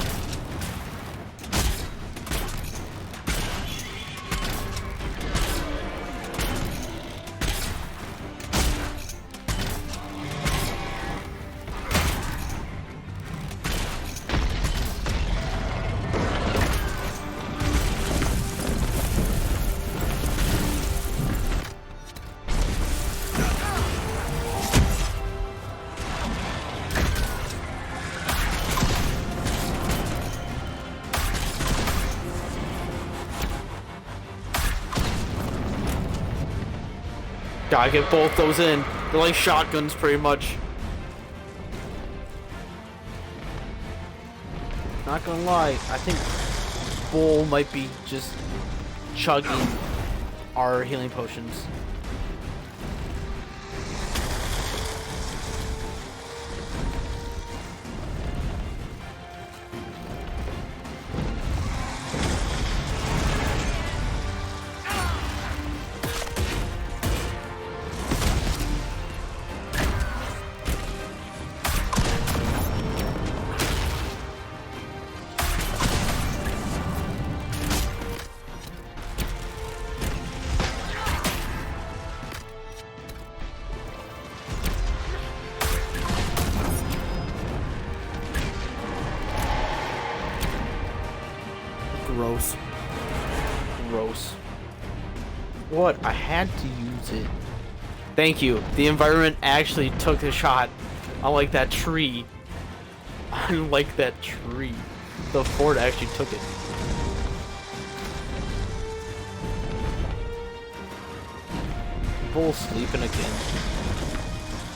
Gotta get both those in. They're like shotguns, pretty much. Not gonna lie, I think Bull might be just chugging our healing potions. Gross. Gross. What? I had to use it. Thank you. The environment actually took the shot. Unlike that tree. Unlike that tree. The fort actually took it. Bull sleeping again.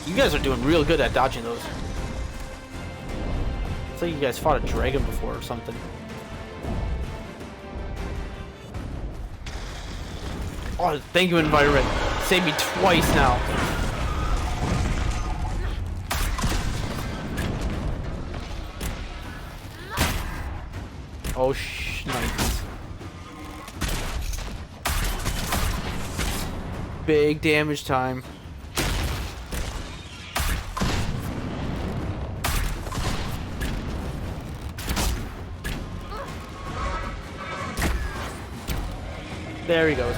You guys are doing real good at dodging those. It's like you guys fought a dragon before or something. Oh, thank you, environment. Saved me twice now. Oh, nice. Big damage time. There he goes.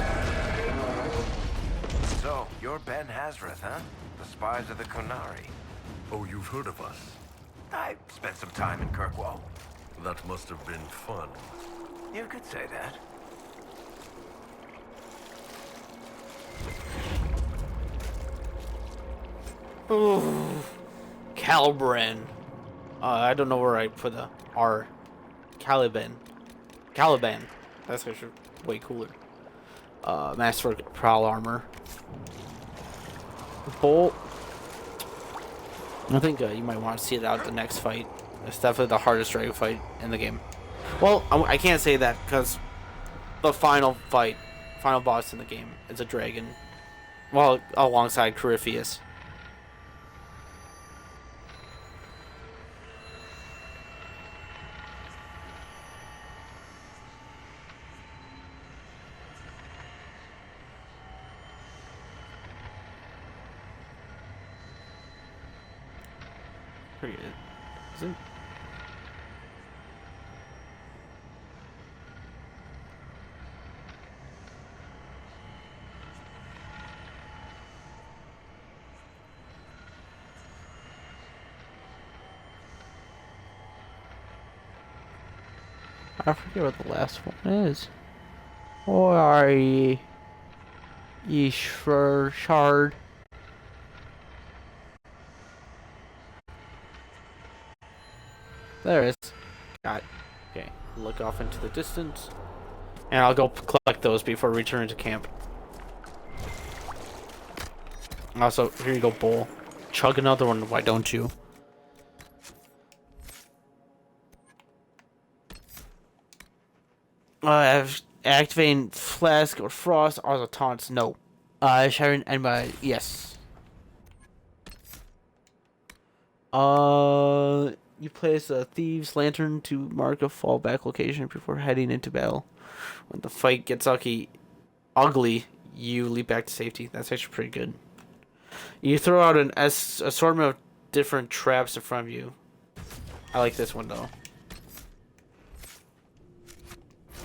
So, you're Ben Hazrith, huh? The spies of the Konari. Oh, you've heard of us? I spent some time in Kirkwall. That must have been fun. You could say that. Ooh. Caliban. I don't know where I put the R. Caliban. Caliban. That's actually way cooler. Master Prowl Armor. Bolt. I think you might want to see it out the next fight. It's definitely the hardest dragon fight in the game. Well, I can't say that because the final boss in the game is a dragon. Well, alongside Corypheus. Pretty good. Is it? I forget what the last one is. Or are ye shard? There it is. Got it. Okay. Look off into the distance. And I'll go collect those before returning to camp. Also, here you go, Bull. Chug another one, why don't you? Activating Flask or Frost are the taunts. No. Sharon and my yes. You place a Thieves' Lantern to mark a fallback location before heading into battle. When the fight gets ugly, you leap back to safety. That's actually pretty good. You throw out an assortment of different traps in front of you. I like this one though.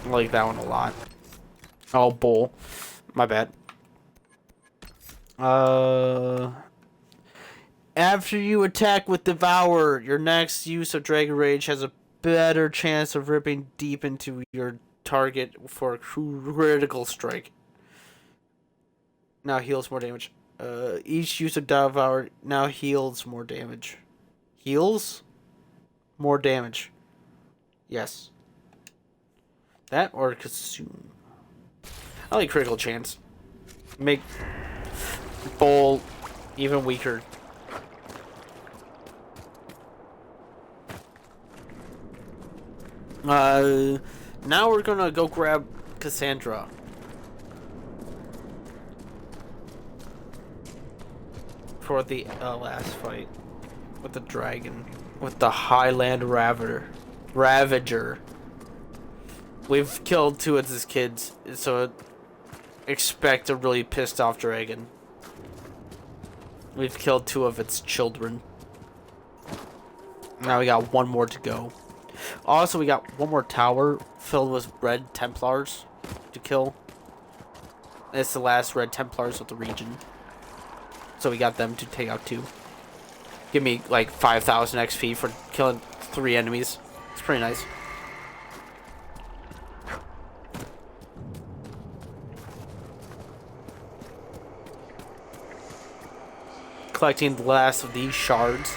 I like that one a lot. Oh, Bull. My bad. After you attack with Devour, your next use of Dragon Rage has a better chance of ripping deep into your target for a critical strike. Now heals more damage. Each use of Devour now heals more damage. Heals? More damage. Yes. That or consume. I like critical chance. Make Bull even weaker. Now we're gonna go grab Cassandra. For the last fight. With the dragon. With the Highland Ravager. We've killed two of his kids, so expect a really pissed off dragon. We've killed two of its children. Now we got one more to go. Also, we got one more tower filled with red Templars to kill. It's the last red Templars of the region. So we got them to take out too. Give me like 5,000 XP for killing 3 enemies. It's pretty nice. Collecting the last of these shards.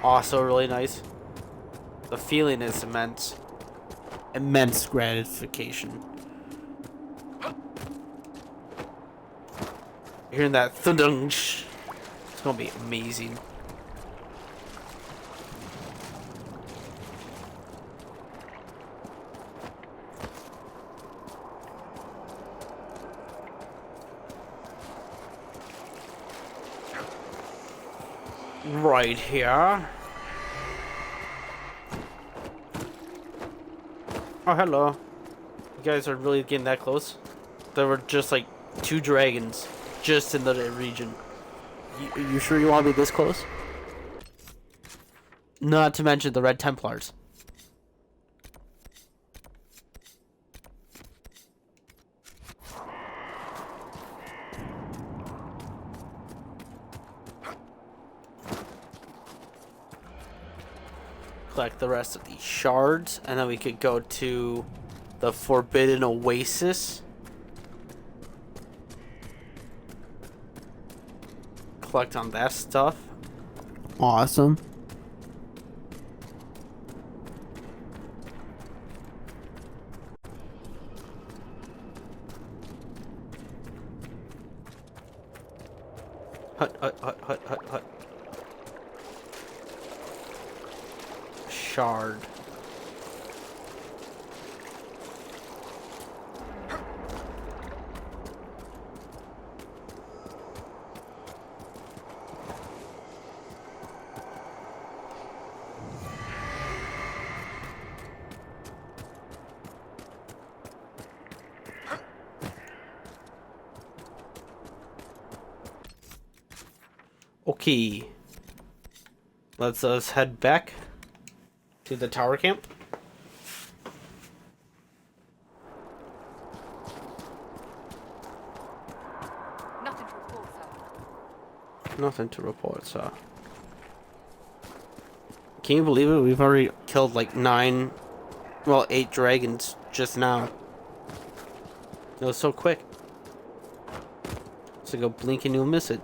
Also really nice. The feeling is immense. Immense gratification. Hearing that thudunch. It's gonna be amazing. Right here. Oh, hello. You guys are really getting that close? There were just like 2 dragons. just in the region. You sure you want to be this close? Not to mention the Red Templars. Collect the rest of these shards, and then we could go to the Forbidden Oasis. Collect on that stuff. Awesome. Hut. Shard. Okay. Let's us head back to the tower camp. Nothing to report, sir. Nothing to report, sir. Can you believe it? We've already killed like 8 dragons just now. It was so quick. It's like a blink and you'll miss it.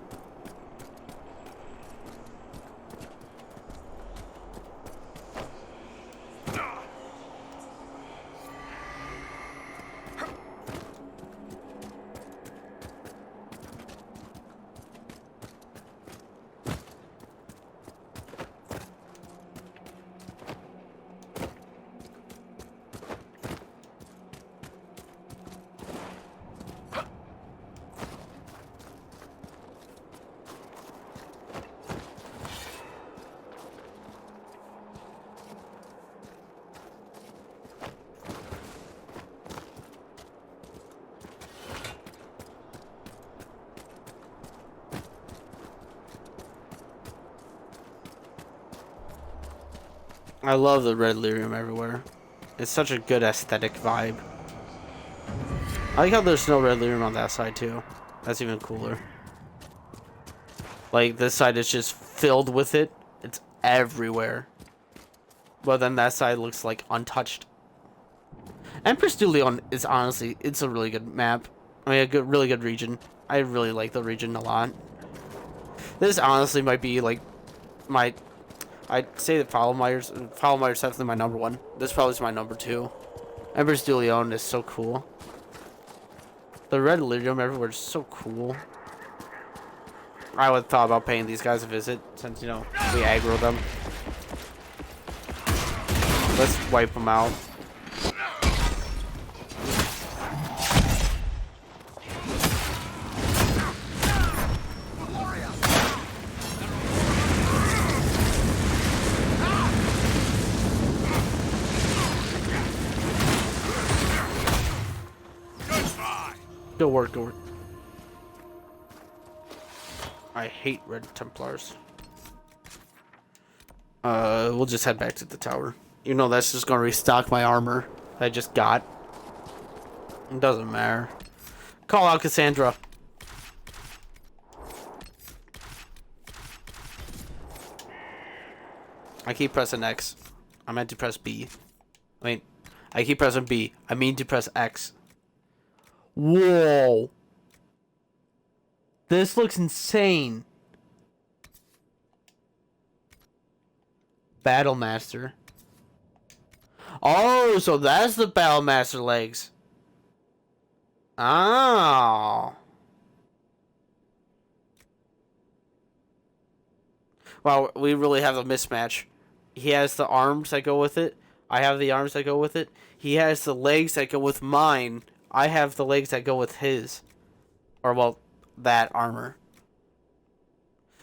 I love the red lyrium everywhere. It's such a good aesthetic vibe. I like how there's no red lyrium on that side too. That's even cooler. Like this side is just filled with it. It's everywhere. But then that side looks like untouched. Empress du Leon is honestly, it's a really good map. I mean, really good region. I really like the region a lot. This honestly might be like I'd say that Foulmire's definitely my number 1. This probably is my number 2. Empress du Leon is so cool. The red lyrium everywhere is so cool. I would have thought about paying these guys a visit since, you know, we aggro them. Let's wipe them out. Good work, good work. I hate red Templars. We'll just head back to the tower. You know, that's just gonna restock my armor I just got. It doesn't matter. Call out Cassandra. I keep pressing X. I meant to press B. I keep pressing B. I mean to press X. Whoa. This looks insane. Battlemaster. Oh, so that's the Battlemaster legs. Oh. Wow, we really have a mismatch. He has the arms that go with it. I have the arms that go with it. He has the legs that go with mine. I have the legs that go with his. Or, well, that armor.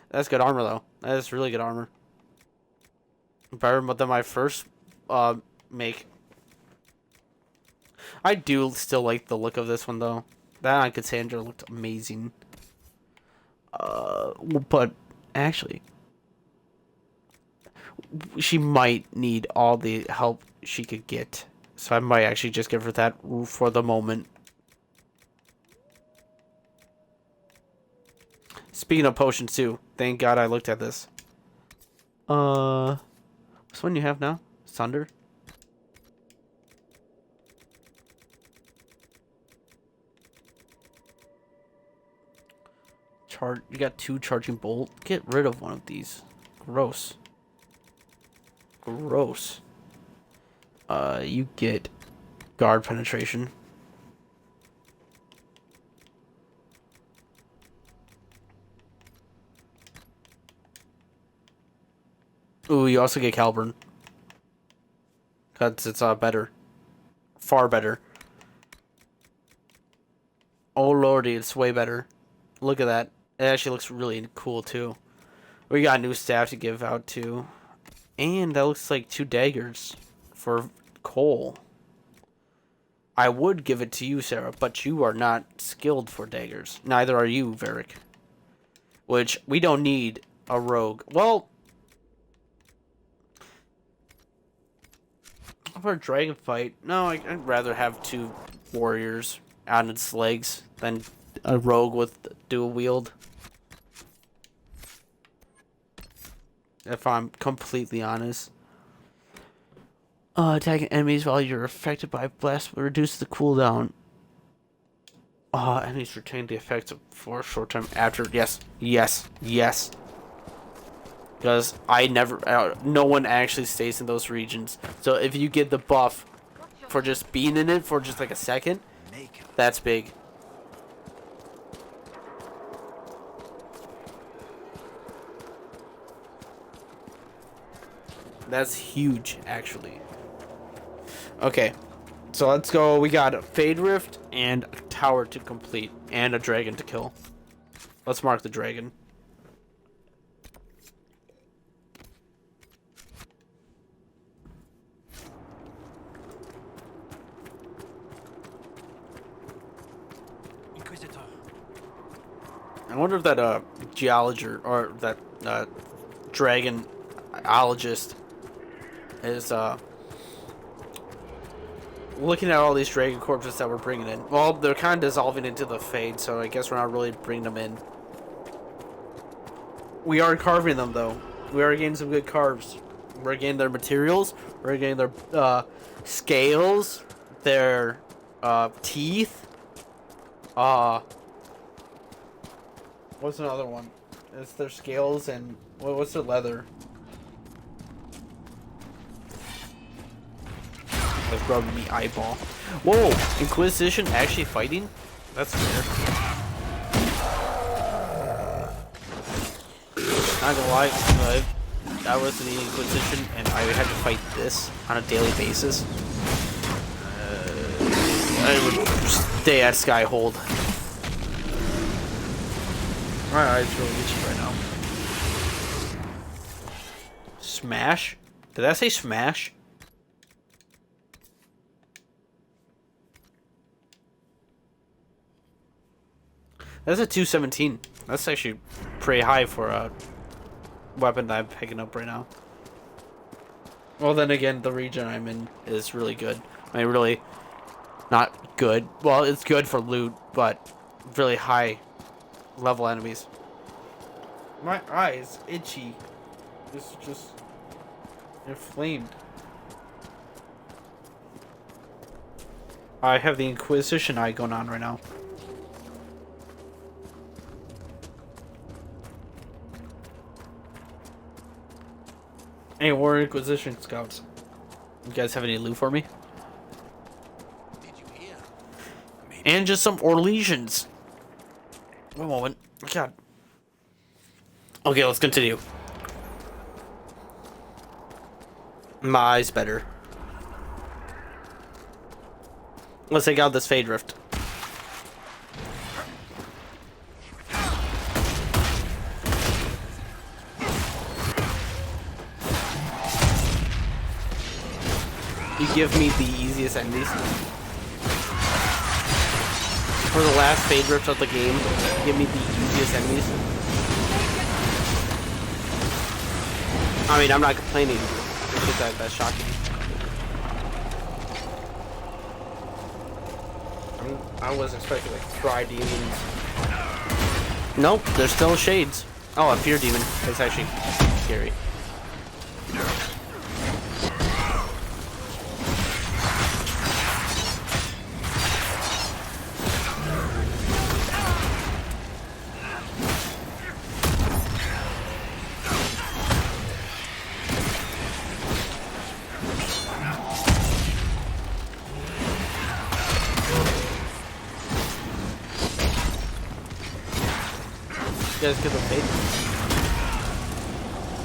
That's good armor, though. That is really good armor. Better than my first make. I do still like the look of this one, though. That on Cassandra looked amazing. But actually, she might need all the help she could get. So I might actually just give her that for the moment. Speaking of potions too, thank God I looked at this. What's one you have now? Sunder? You got 2 charging bolt. Get rid of one of these. Gross. Gross. You get guard penetration. Ooh, you also get Caliburn. Because it's better. Far better. Oh lordy, it's way better. Look at that. It actually looks really cool too. We got a new staff to give out too. And that looks like 2 daggers for Cole. I would give it to you, Sarah, but you are not skilled for daggers. Neither are you, Varric. Which, we don't need a rogue. Well, for a dragon fight, no, I'd rather have 2 warriors on its legs than a rogue with dual wield. If I'm completely honest. Attacking enemies while you're affected by blast will reduce the cooldown. Enemies retain the effects for a short time after. Yes. Because no one actually stays in those regions. So if you get the buff for just being in it for just like a second, that's big. That's huge, actually. Okay, so let's go. We got a Fade Rift and a tower to complete, and a dragon to kill. Let's mark the dragon. Inquisitor. I wonder if that geologer or that dragonologist is looking at all these dragon corpses that we're bringing in. Well, they're kind of dissolving into the Fade, so I guess we're not really bringing them in. We are carving them, though. We are getting some good carves. We're getting their materials. We're getting their scales, their teeth. What's another one? It's their scales and what's their leather? Like rubbing me eyeball. Whoa! Inquisition actually fighting? That's weird. Not gonna lie, I was in the Inquisition and I had to fight this on a daily basis. I would stay at Skyhold. My eyes really itchy right now. Smash? Did I say smash? That's a 217. That's actually pretty high for a weapon that I'm picking up right now. Well, then again, the region I'm in is really good. I mean, really not good. Well, it's good for loot, but really high level enemies. My eyes itchy. It's just inflamed. I have the Inquisition eye going on right now. Hey, we're Inquisition scouts. You guys have any loot for me? Did you hear? And just some Orlesians. One moment. God. Okay, let's continue. My eyes better. Let's take out this Fade Rift. You give me the easiest enemies. For the last Fade Rift of the game, give me the easiest enemies. I mean, I'm not complaining. It's just that's shocking. I was expecting like Cry Demons. Nope, there's still shades. Oh, a Fear Demon. That's actually scary. You guys get the fate?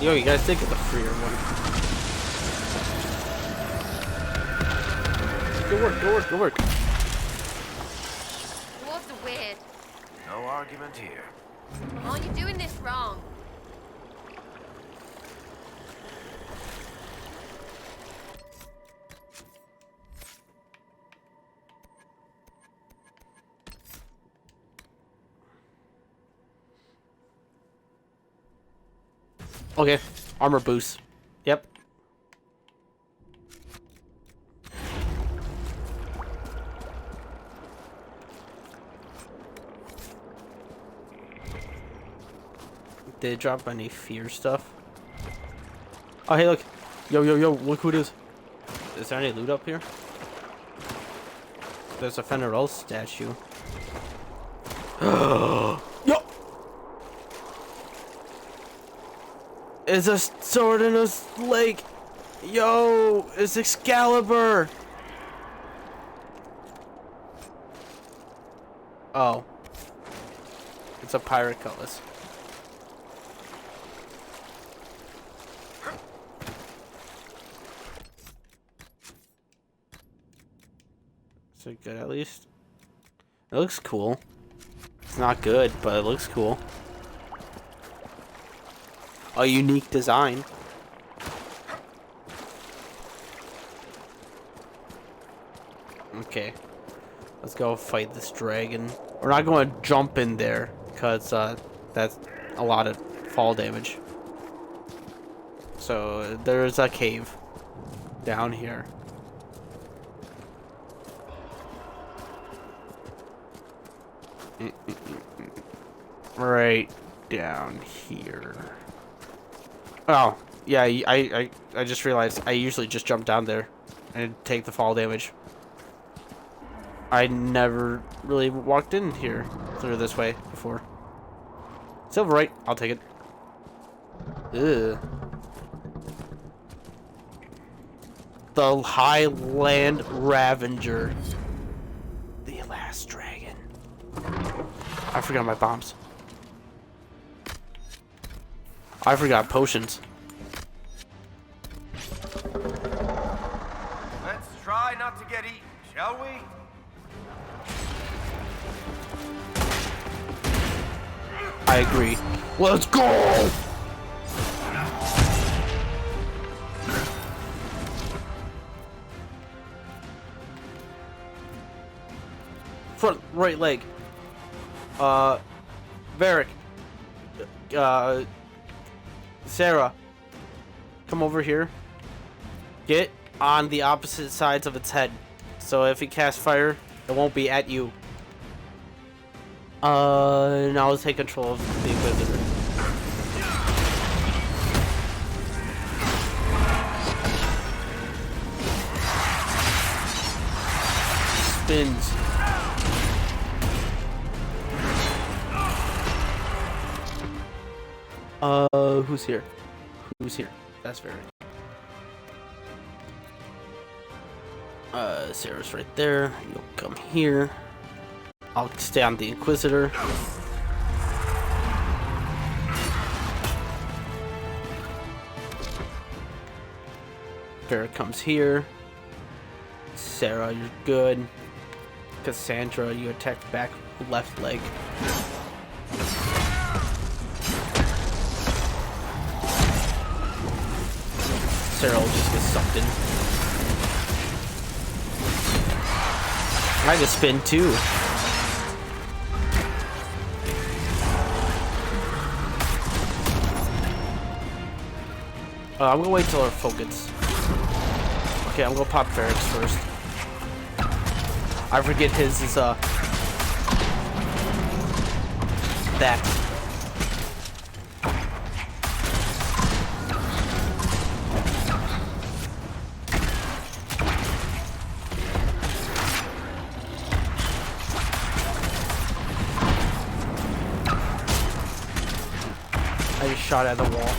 Yo, you guys did get the freer one. Good work, good work, good work. Dwarves are weird. No argument here. Oh, you're doing this wrong. Okay, armor boost. Yep. Did it drop any fear stuff? Oh, hey, look. Yo, yo, yo, look who it is. Is there any loot up here? There's a Fenrir statue. Yo! It's a sword in his leg. Yo, it's Excalibur. Oh. It's a pirate cutlass. Is it good at least? It looks cool. It's not good, but it looks cool. A unique design. Okay. Let's go fight this dragon. We're not going to jump in there because that's a lot of fall damage. So there's a cave down here. Right down here. Oh, yeah, I just realized I usually just jump down there and take the fall damage. I never really walked in here through this way before. Silverite, I'll take it. Ugh. The Highland Ravenger. The last dragon. I forgot my bombs. I forgot potions. Let's try not to get eaten, shall we? I agree. Let's go! Front right leg. Varric. Sarah, come over here. Get on the opposite sides of its head. So if it casts fire, it won't be at you. Now let's take control of the Inquisitor. Spins. Who's here? Who's here? That's very. Sarah's right there. You'll come here. I'll stay on the Inquisitor. Barrett comes here. Sarah, you're good. Cassandra, you attacked back left leg. Sarah will just get sucked in. I can spin too. I'm gonna wait till our focus. Okay, I'm gonna pop Ferrex first. I forget his is that. I just shot at the wall.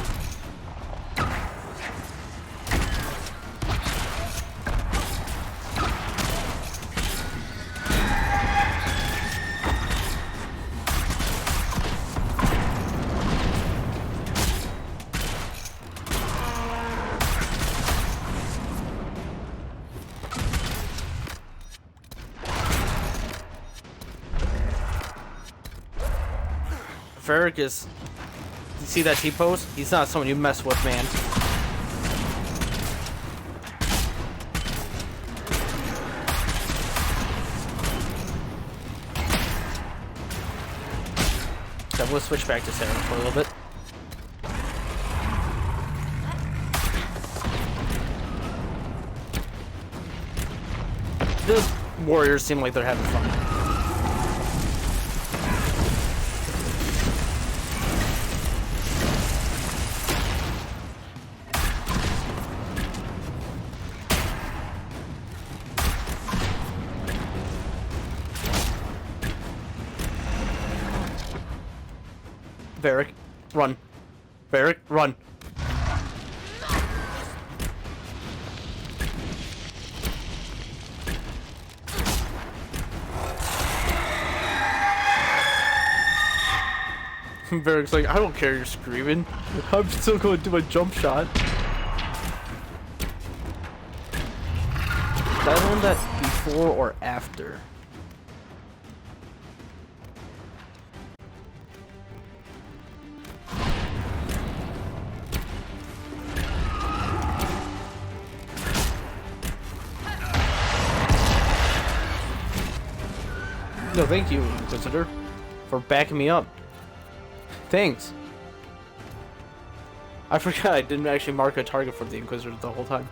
Varric is... You see that T-pose? He's not someone you mess with, man. So we'll switch back to Sarah for a little bit. The warriors seem like they're having fun. Varric, run. Varric, run. Varric's like, I don't care you're screaming. I'm still going to do a jump shot. Did I learn that before or after? No, thank you, Inquisitor, for backing me up. Thanks. I forgot I didn't actually mark a target for the Inquisitor the whole time.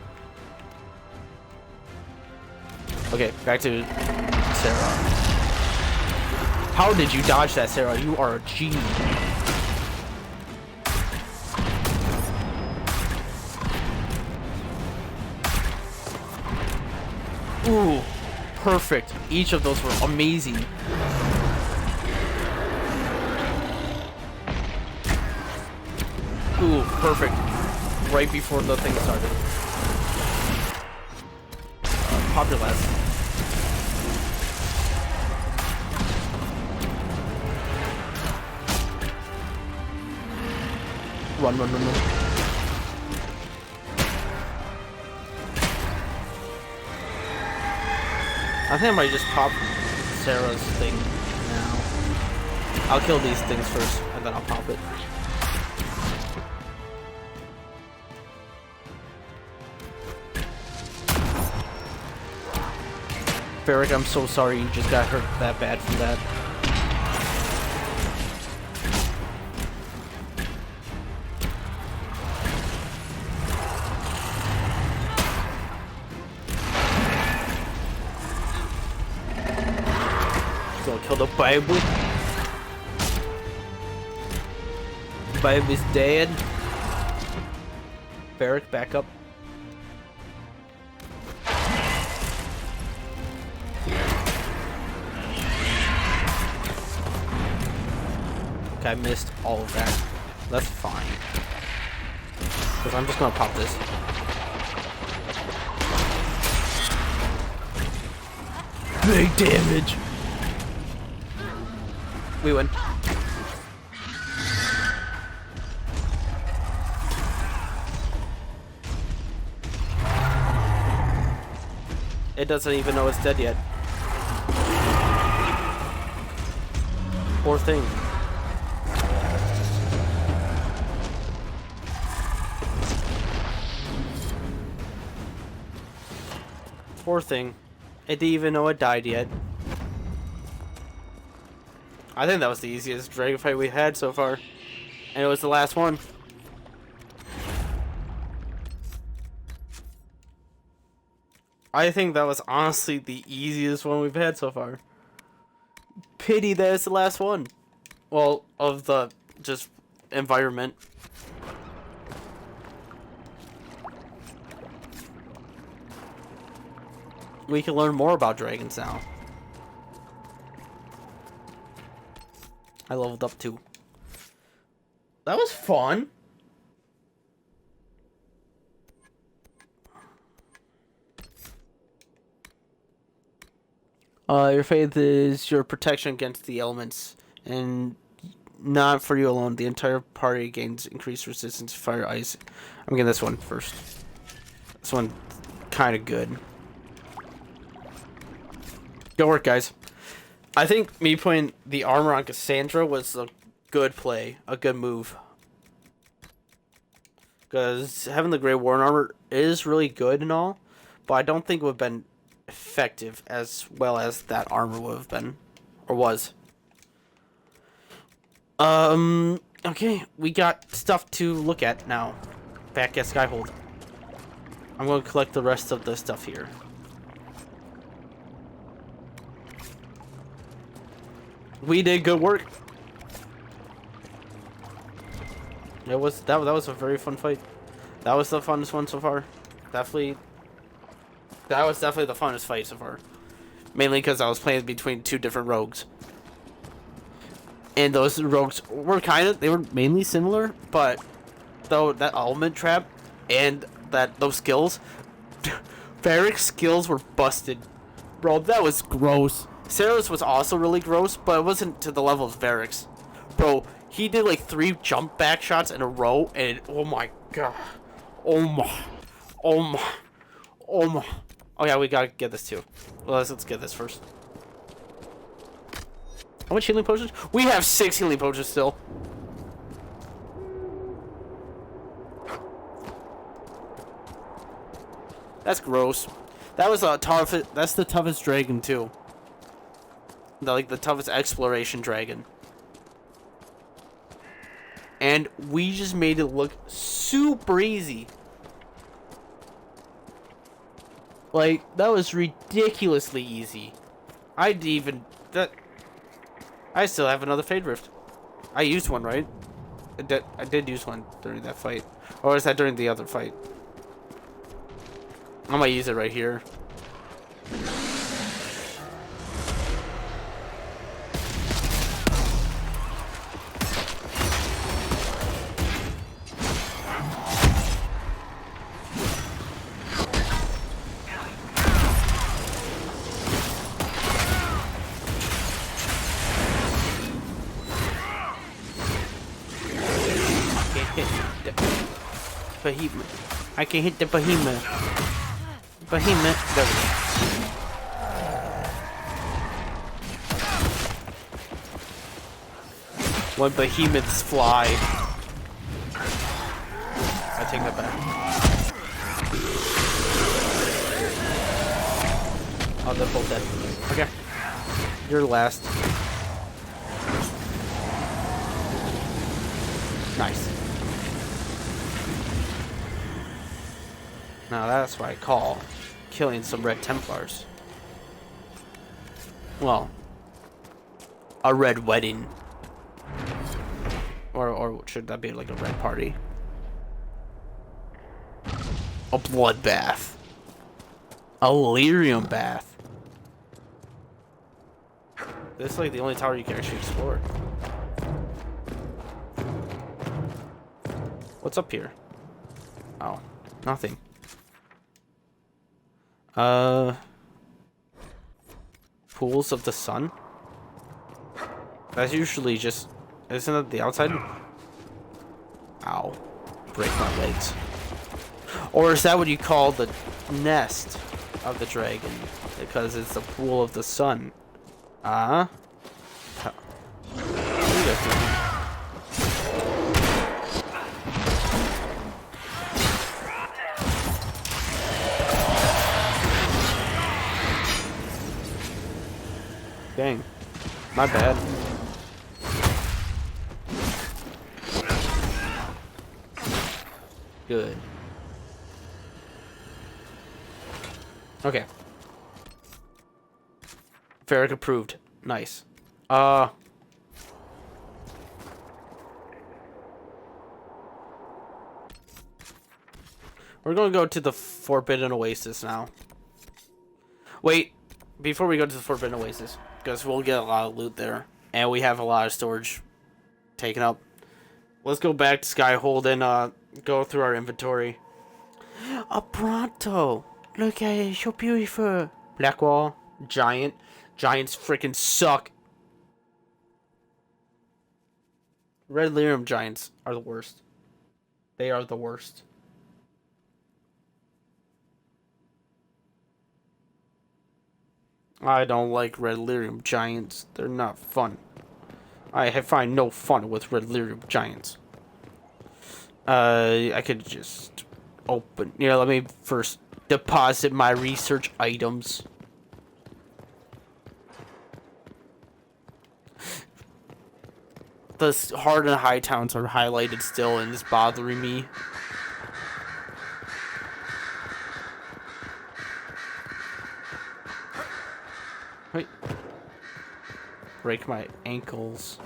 Okay, back to Sarah. How did you dodge that, Sarah? You are a G. Ooh. Perfect. Each of those were amazing. Ooh, perfect. Right before the thing started. Pop your last. Run, run, run, run. I think I might just pop Sarah's thing now. I'll kill these things first, and then I'll pop it. Varric, I'm so sorry you just got hurt that bad from that. Kill the baby. Baby's dead. Varric, back up. Okay, I missed all of that. That's fine. Because I'm just gonna pop this. Big damage. We win. It doesn't even know it's dead yet. Poor thing. Poor thing. It didn't even know it died yet. I think that was the easiest dragon fight we had so far. And it was the last one. I think that was honestly the easiest one we've had so far. Pity that it's the last one. Well, of the just environment. We can learn more about dragons now. I leveled up too. That was fun. Your faith is your protection against the elements, and not for you alone. The entire party gains increased resistance to fire, ice. I'm getting this one first. This one, kind of good. Good work, guys. I think me putting the armor on Cassandra was a good play, a good move. Because having the Grey Warren armor is really good and all, but I don't think it would have been effective as well as that armor would have been, or was. Okay, we got stuff to look at now. Back at Skyhold. I'm going to collect the rest of the stuff here. We did good work. That was a very fun fight. That was the funnest one so far. That was definitely the funnest fight so far. Mainly because I was playing between two different rogues. And those rogues were they were mainly similar, but though that element trap and those skills, Varric's skills were busted. Bro, that was gross. Sarah's was also really gross, but it wasn't to the level of Varric's. Bro, he did like 3 jump back shots in a row, and oh my god. Oh my. Oh yeah, we gotta get this too. Well, let's get this first. How much healing potions? We have 6 healing potions still. That's gross. That was that's the toughest dragon too. The toughest exploration dragon. And we just made it look super easy. Like, that was ridiculously easy. I still have another Fade Rift. I used one, right? I did use one during that fight. Or is that during the other fight? I might use it right here. I can hit the behemoth. Behemoth. There we go. When behemoths fly. I take that back. Oh, they're both dead. Okay. You're last. Nice. Now that's what I call killing some Red Templars. Well, a red wedding. Or should that be like a red party? A bloodbath. A lyrium bath. This is like the only tower you can actually explore. What's up here? Oh, nothing. Pools of the sun? That's usually just... Isn't that the outside? Ow. Break my legs. Or is that what you call the nest of the dragon? Because it's the pool of the sun. What are you guys doing? Dang. My bad. Good. Okay. Varric approved. Nice. We're going to go to the Forbidden Oasis now. Wait, before we go to the Forbidden Oasis, because we'll get a lot of loot there, and we have a lot of storage taken up. Let's go back to Skyhold and go through our inventory. A Bronto! Look at it, so beautiful. Blackwall, giant. Giants freaking suck. Red Lyrium giants are the worst. They are the worst. I don't like Red Lyrium giants. They're not fun. I find no fun with Red Lyrium giants. I could just open... Yeah, let me first deposit my research items. The hard and high towns are highlighted still, and it's bothering me. Wait. Break my ankles.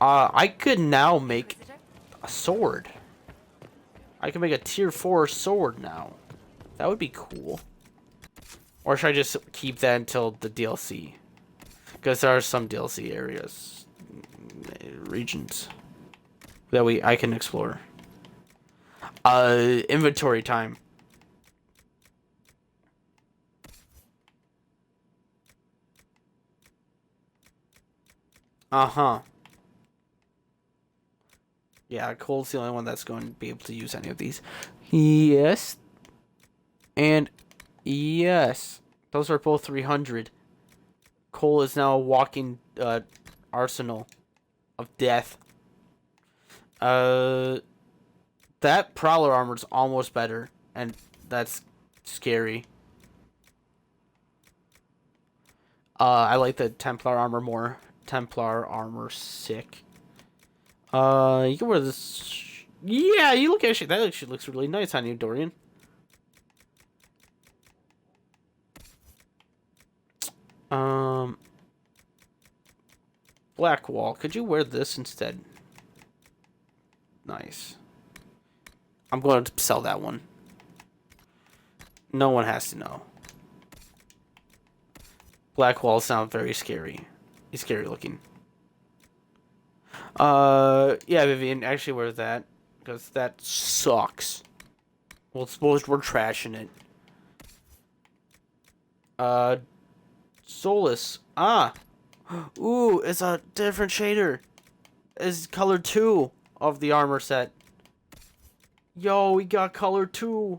I could now make a sword. I can make a tier 4 sword now. That would be cool. Or should I just keep that until the DLC? Because there are some DLC areas, regions that I can explore. Inventory time. Yeah, Cold's the only one that's going to be able to use any of these. Yes. And yes. Those are both 300. Cole is now a walking arsenal of death. That Prowler armor is almost better, and that's scary. I like the Templar armor more. Templar armor, sick. You can wear this. Yeah, you look actually. That actually looks really nice on you, Dorian. Blackwall. Could you wear this instead? Nice. I'm going to sell that one. No one has to know. Blackwall sounds very scary. He's scary looking. Yeah, Vivian, actually wear that. Because that sucks. Well, suppose we're trashing it. Solus. Ooh, it's a different shader. It's color 2 of the armor set. Yo, we got color 2.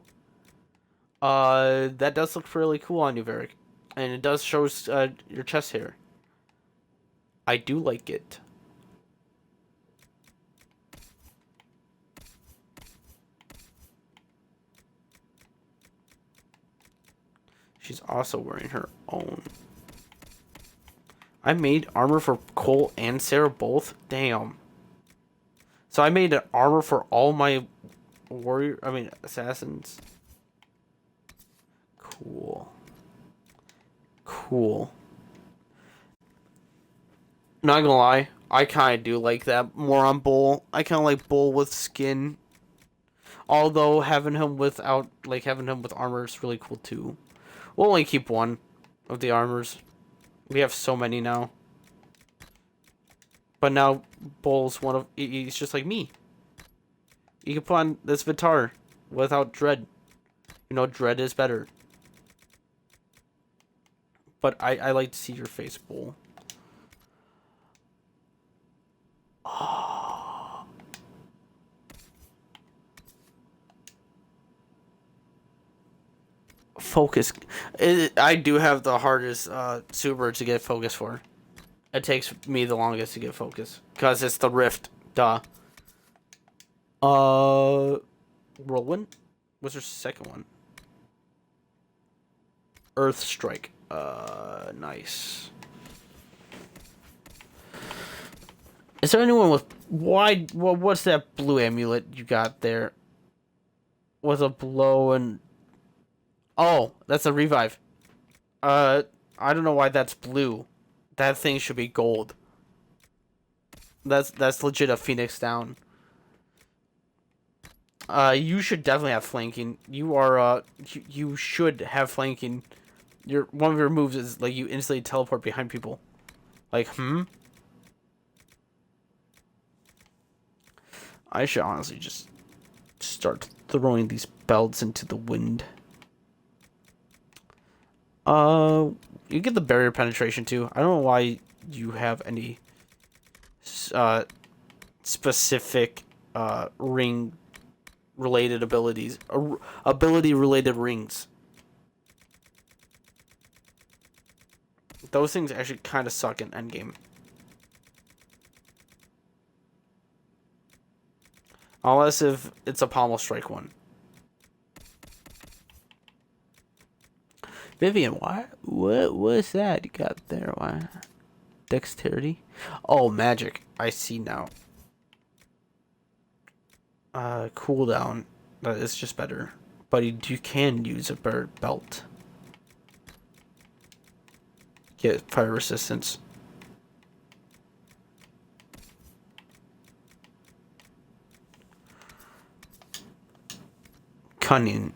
That does look really cool on you, Varric. And it does show your chest hair. I do like it. She's also wearing her own. I made armor for Cole and Sarah both? Damn. So I made an armor for all my assassins. Cool. Cool. Not gonna lie, I kind of do like that more on Bull. I kind of like Bull with skin. Although having him with armor is really cool too. We'll only keep one of the armors. We have so many now. But now Bull's he's just like me. You can put on this Vitar without Dread. You know, Dread is better. But I like to see your face, Bull. Oh. Focus. I do have the hardest super to get focus for. It takes me the longest to get focus. Because it's the Rift. Duh. Whirlwind? What's your second one? Earth Strike. Nice. Is there anyone with what's that blue amulet you got there? With a blow and Oh, that's a revive. I don't know why that's blue. That thing should be gold. That's legit a Phoenix down. You should definitely have flanking. You are you should have flanking. One of your moves is like you instantly teleport behind people. Like, I should honestly just start throwing these belts into the wind. You get the barrier penetration too. I don't know why you have any specific ring related abilities, ability related rings. Those things actually kind of suck in endgame. Unless if it's a pommel strike one. Vivian, what's that you got there? Why? Dexterity? Oh, magic. I see now. Cooldown. That is just better. But you can use a belt. Get fire resistance. Cunning.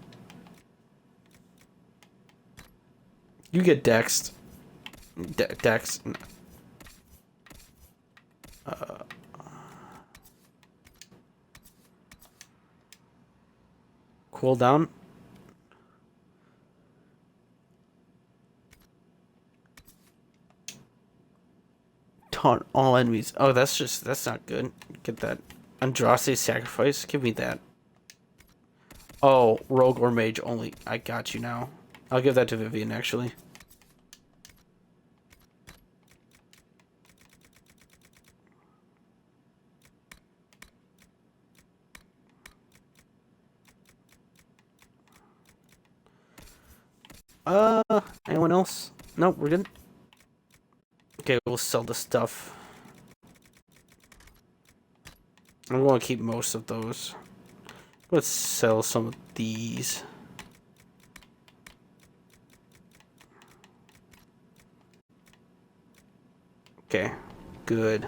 You get dexed. Dex. Cooldown. Taunt all enemies. Oh, that's not good. Get that. Andraste sacrifice. Give me that. Oh, rogue or mage only. I got you now. I'll give that to Vivian, actually. Anyone else? Nope, we're good. Okay, we'll sell the stuff. I'm going to keep most of those. Let's sell some of these. Okay, good.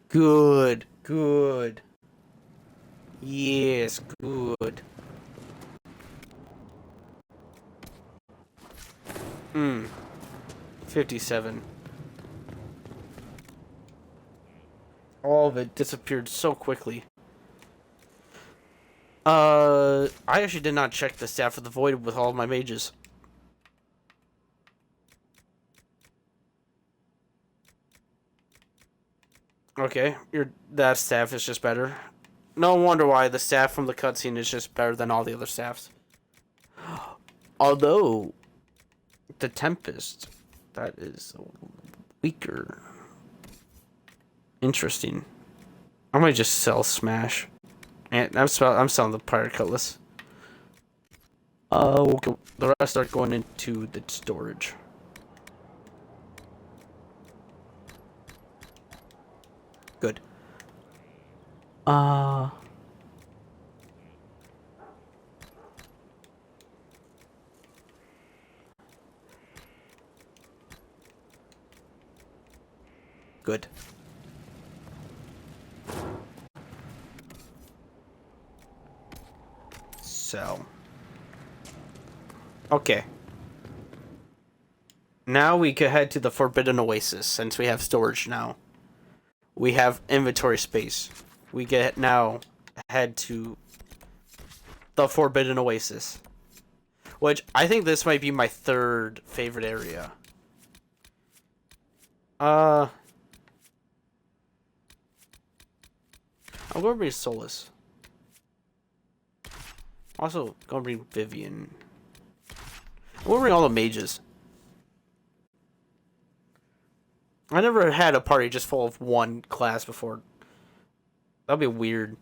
Good. Yes, good. 57. All of it disappeared so quickly. I actually did not check the Staff of the Void with all of my mages. Okay, that staff is just better. No wonder why the staff from the cutscene is just better than all the other staffs. Although, the Tempest, that is weaker. Interesting. I might just sell Smash. And I'm selling the Pirate Cutlass. The rest are going into the storage. Good. Good. So. Okay. Now we can head to the Forbidden Oasis, since we have storage now. We have inventory space. We get now head to the Forbidden Oasis. Which, I think this might be my third favorite area. I'm gonna bring Solus. Also, gonna bring Vivian. We'll bring all the mages. I never had a party just full of one class before. That'd be weird.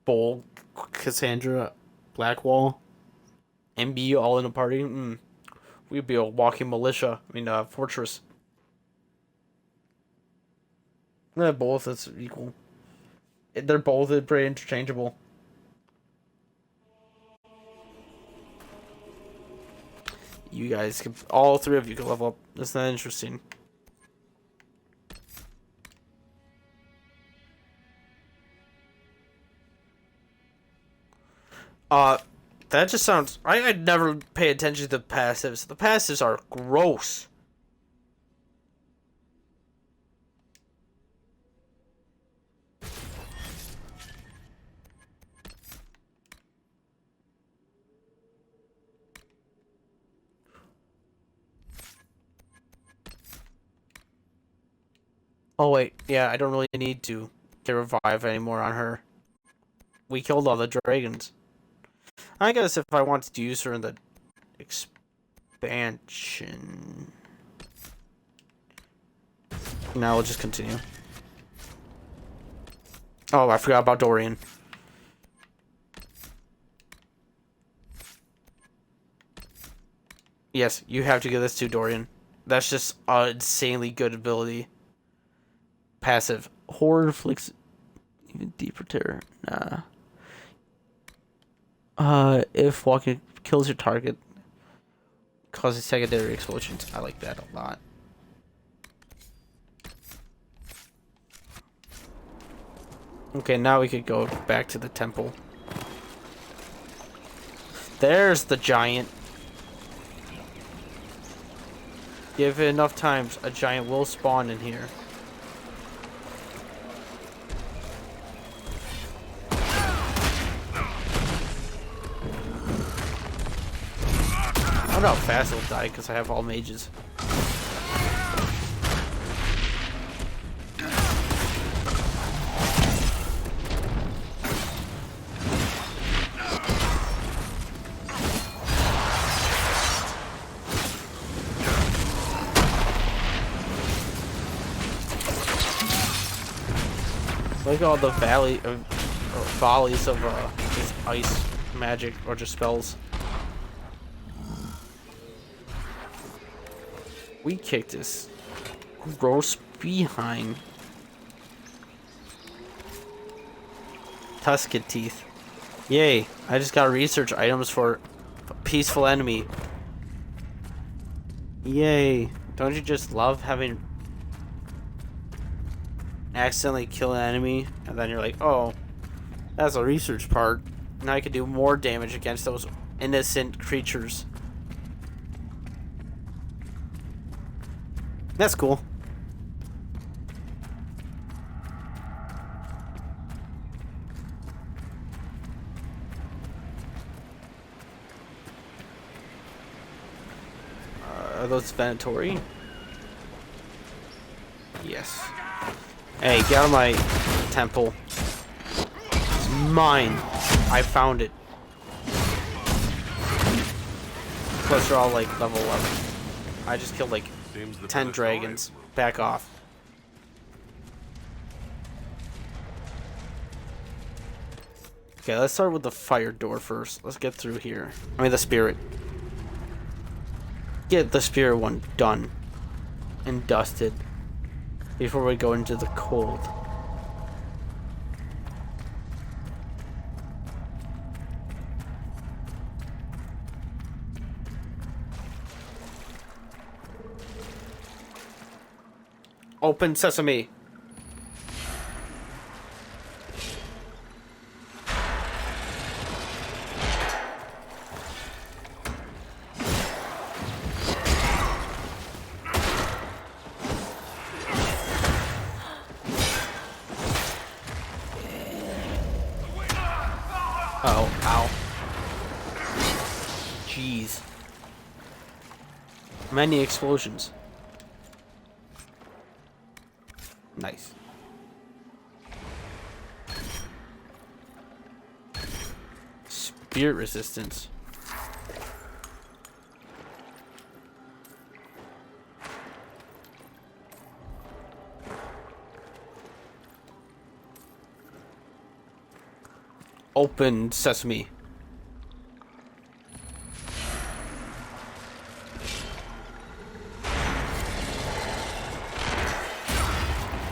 Bull, Cassandra, Blackwall, MB all in a party. We'd be a walking militia. I mean, fortress. They're both as equal. They're both pretty interchangeable. You guys can, all three of you can level up. That's not interesting. That just sounds... I'd never pay attention to the passives. The passives are gross. Oh wait, yeah, I don't really need to get revive anymore on her. We killed all the dragons. I guess if I wanted to use her in the expansion... Now we'll just continue. Oh, I forgot about Dorian. Yes, you have to give this to Dorian. That's just an insanely good ability. Passive. Horror inflicts even deeper terror. Nah. If walking kills your target, causes secondary explosions. I like that a lot. Okay, now we could go back to the temple. There's the giant. Give it enough times, a giant will spawn in here. I don't know how fast it'll die because I have all mages. Look at all the volleys of these ice magic or just spells. We kicked this gross behind. Tuscan teeth. Yay, I just got research items for a peaceful enemy. Yay. Don't you just love having accidentally kill an enemy and then you're like, oh, that's a research part. Now I can do more damage against those innocent creatures. That's cool. Are those Venatori? Yes. Hey, get out of my temple. It's mine. I found it. Plus, they're all like level 11. I just killed like 10 dragons. Back off. Okay, let's start with the fire door first. Let's get through here. I mean, the spirit. Get the spirit one done and dusted before we go into the cold. Open sesame. Oh, ow. Jeez. Many explosions. Nice. Spirit resistance. Open sesame.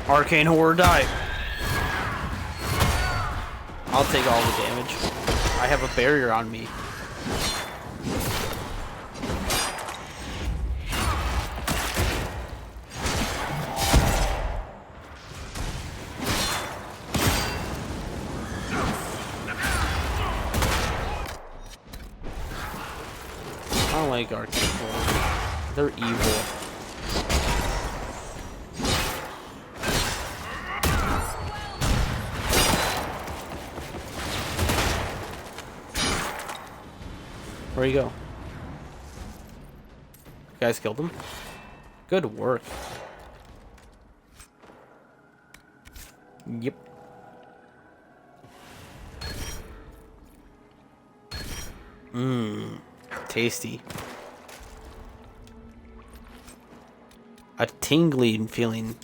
Arcane Horror, die. I'll take all the damage. I have a barrier on me. I don't like Arcane Horror. They're evil. Where'd he go? You guys killed him? Good work. Yep. Mmm. Tasty. A tingling feeling.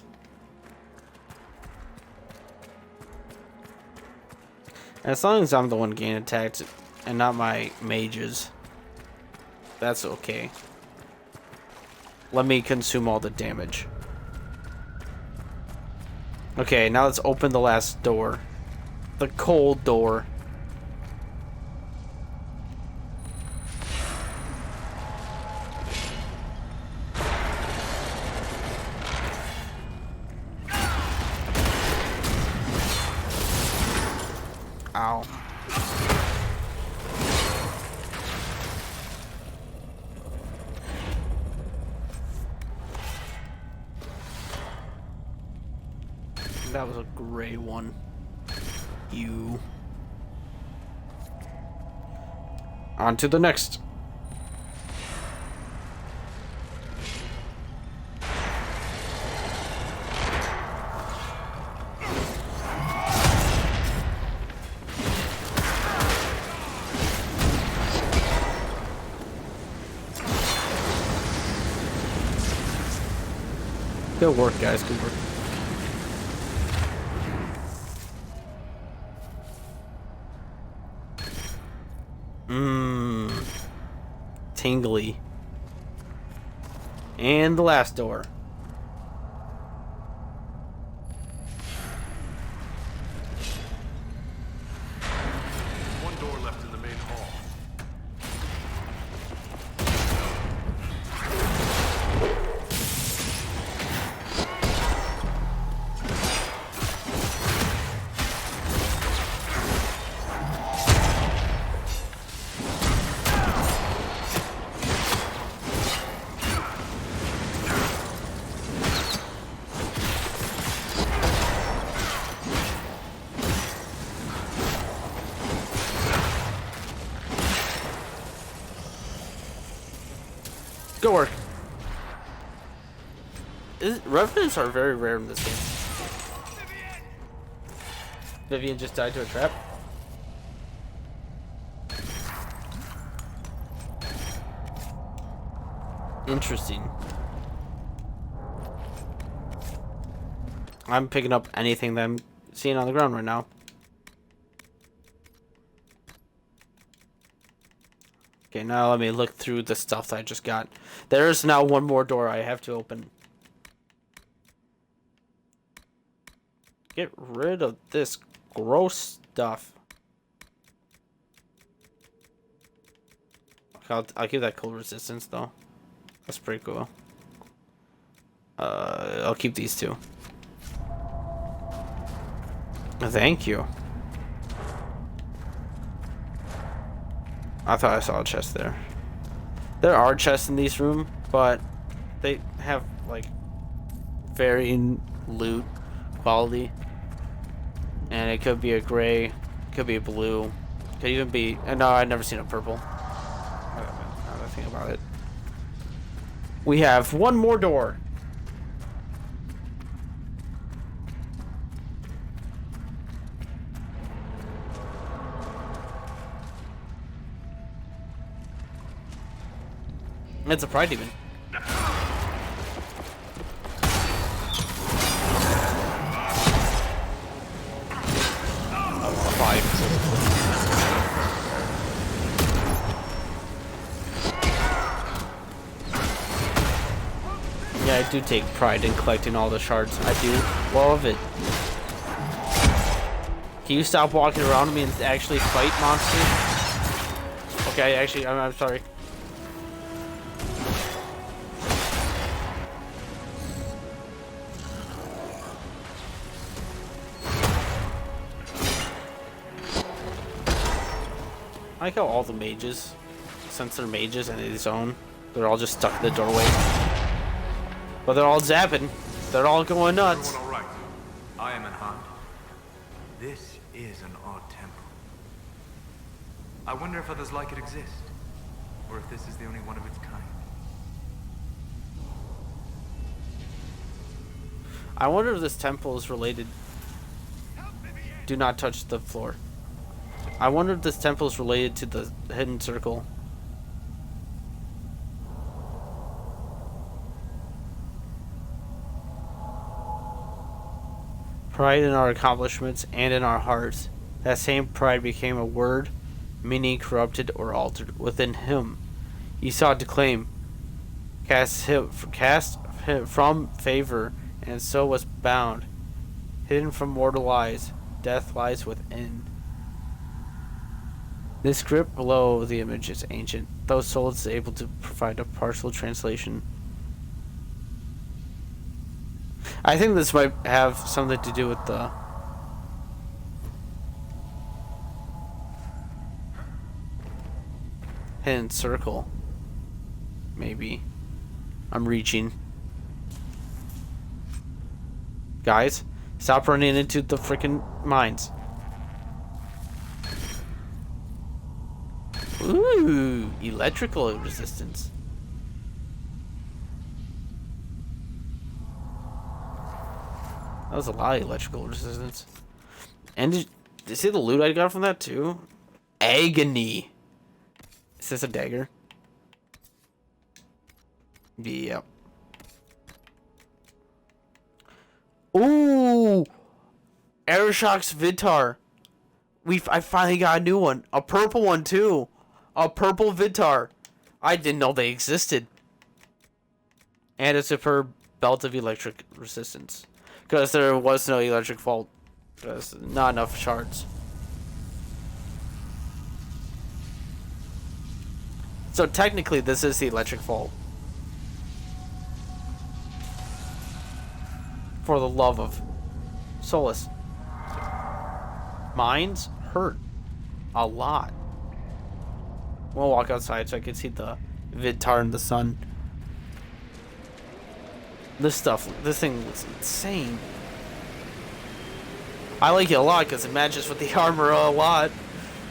As long as I'm the one getting attacked and not my mages, that's okay. Let me consume all the damage. Okay, now let's open the last door. The cold door. Ow. That was a gray one. You. On to the next. Good work, guys. Good work. Mmm. Tingly. And the last door. One door left in the main hall. Good work. Revenants are very rare in this game. Vivian just died to a trap. Interesting. I'm picking up anything that I'm seeing on the ground right now. Okay, now let me look through the stuff that I just got. There's now one more door I have to open. Get rid of this gross stuff. I'll give that cold resistance though. That's pretty cool. I'll keep these two. Thank you. I thought I saw a chest there. There are chests in this room, but they have like varying loot quality. And it could be a gray, could be a blue, could even be. No, I've never seen a purple. Now that I think about it. We have one more door. It's a pride demon. Yeah, do take pride in collecting all the shards. I do love it. Can you stop walking around me and actually fight monsters? Okay, actually, I'm sorry. I like how all the mages, since they're mages and they zone, they're all just stuck in the doorway. But they're all zapping. They're all going nuts. Everyone all right? I am in hand. This is an odd temple. I wonder if others like it exist, or if this is the only one of its kind. I wonder if this temple is related. Do not touch the floor. I wonder if this temple is related to the hidden circle. Pride in our accomplishments and in our hearts. That same pride became a word, meaning corrupted or altered within him. He sought to claim, cast him from favor, and so was bound. Hidden from mortal eyes, death lies within. The script below the image is ancient, though Soul is able to provide a partial translation. I think this might have something to do with the hidden circle. Maybe. I'm reaching. Guys, stop running into the freaking mines. Ooh, electrical resistance. That was a lot of electrical resistance. And did you see the loot I got from that too? Agony. Is this a dagger? Yep. Ooh! Aeroshocks Vitar. I finally got a new one. A purple one too. A purple Vitar. I didn't know they existed. And a superb belt of electric resistance. Because there was no electric fault. Because not enough shards. So technically this is the electric fault. For the love of Solus. Mines hurt. A lot. We'll walk outside so I can see the Vitar in the sun. This thing looks insane. I like it a lot because it matches with the armor a lot.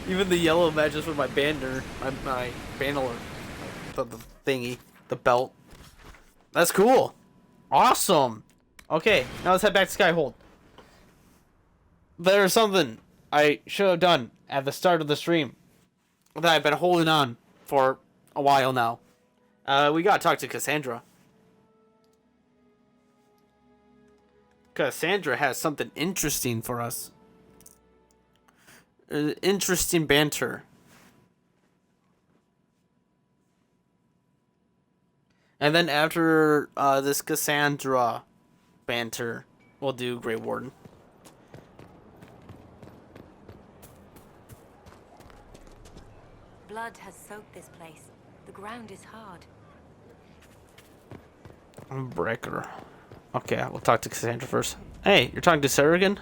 Even the yellow matches with my banner, my banner, the thingy, the belt. That's cool. Awesome. Okay, now let's head back to Skyhold. There's something I should have done at the start of the stream that I've been holding on for a while now. We gotta talk to Cassandra. Cassandra has something interesting for us. Interesting banter. And then after this Cassandra banter, we'll do Grey Warden. Blood has soaked this place. The ground is hard. Breaker. Okay, we'll talk to Cassandra first. Hey, you're talking to Sarah again?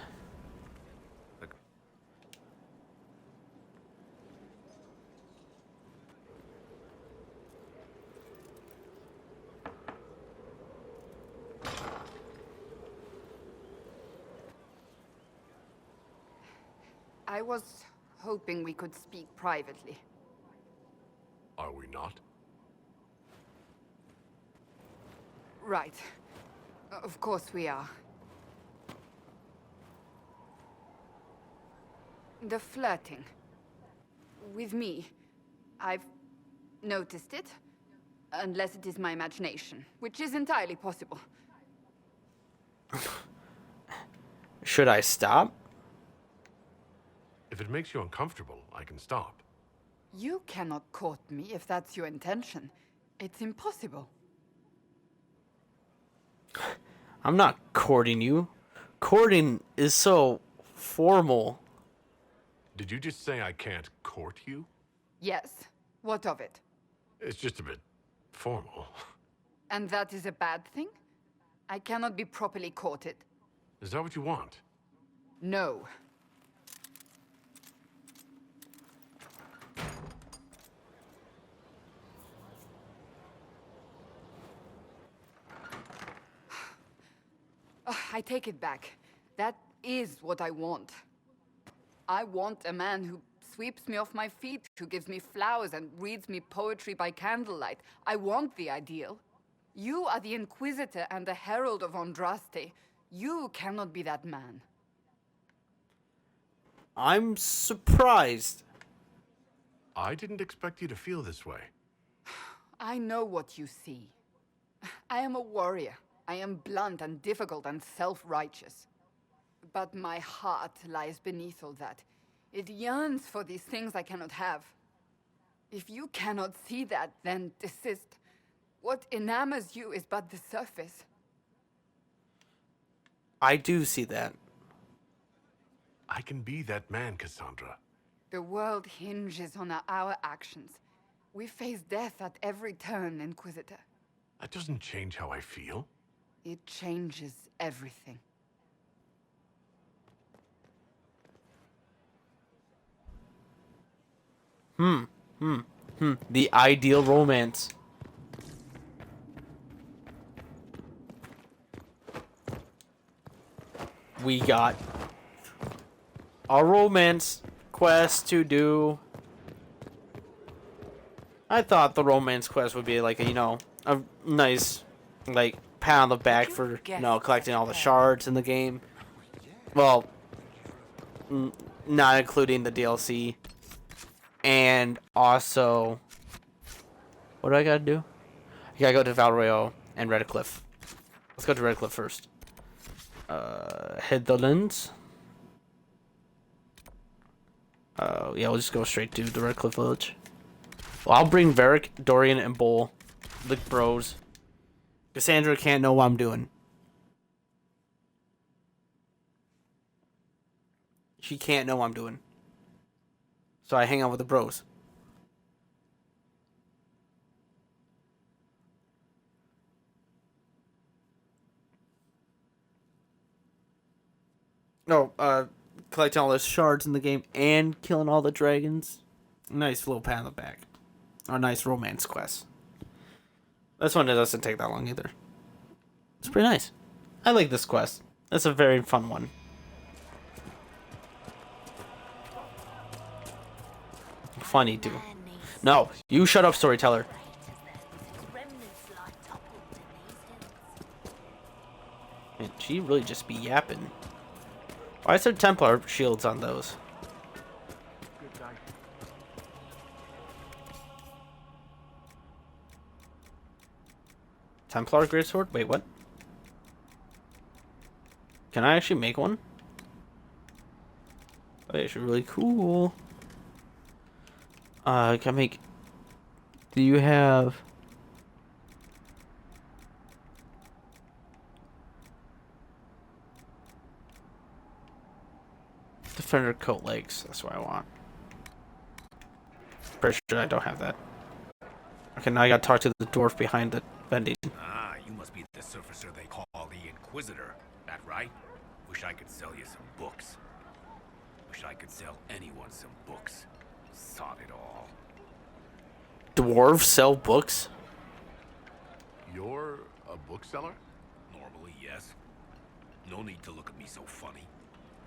I was hoping we could speak privately. Are we not? Right. Of course we are. The flirting. With me. I've noticed it. Unless it is my imagination, which is entirely possible. Should I stop? If it makes you uncomfortable, I can stop. You cannot court me if that's your intention. It's impossible. I'm not courting you. Courting is so formal. Did you just say I can't court you? Yes. What of it? It's just a bit formal. And that is a bad thing? I cannot be properly courted. Is that what you want? No. I take it back. That is what I want. I want a man who sweeps me off my feet, who gives me flowers and reads me poetry by candlelight. I want the ideal. You are the Inquisitor and the Herald of Andraste. You cannot be that man. I'm surprised. I didn't expect you to feel this way. I know what you see. I am a warrior. I am blunt and difficult and self-righteous. But my heart lies beneath all that. It yearns for these things I cannot have. If you cannot see that, then desist. What enamors you is but the surface. I do see that. I can be that man, Cassandra. The world hinges on our actions. We face death at every turn, Inquisitor. That doesn't change how I feel. It changes everything. The ideal romance. We got a romance quest to do. I thought the romance quest would be like, a nice, like, pat on the back for, collecting all the shards in the game. Well, not including the DLC. And also, what do I gotta do? I gotta go to Valrayo and Redcliffe. Let's go to Redcliffe first. Headlands. Yeah, we'll just go straight to the Redcliffe village. Well, I'll bring Varric, Dorian, and Bull, the bros. Cassandra can't know what I'm doing. She can't know what I'm doing. So I hang out with the bros. No, collecting all the shards in the game and killing all the dragons. Nice little pat on the back. Or nice romance quest. This one doesn't take that long either. It's pretty nice. I like this quest. It's a very fun one. Funny too. No, you shut up, storyteller. Man, she really just be yapping. Why is there Templar shields on those? Templar greatsword? Wait, what? Can I actually make one? That's actually really cool. Can I make... Do you have... Defender coat legs? That's what I want. Pretty sure I don't have that. Okay, now I gotta talk to the dwarf behind the vending. Ah, you must be the surfacer they call the Inquisitor. That right? Wish I could sell you some books. Wish I could sell anyone some books. Sod it all. Dwarves sell books? You're a bookseller? Normally, yes. No need to look at me so funny.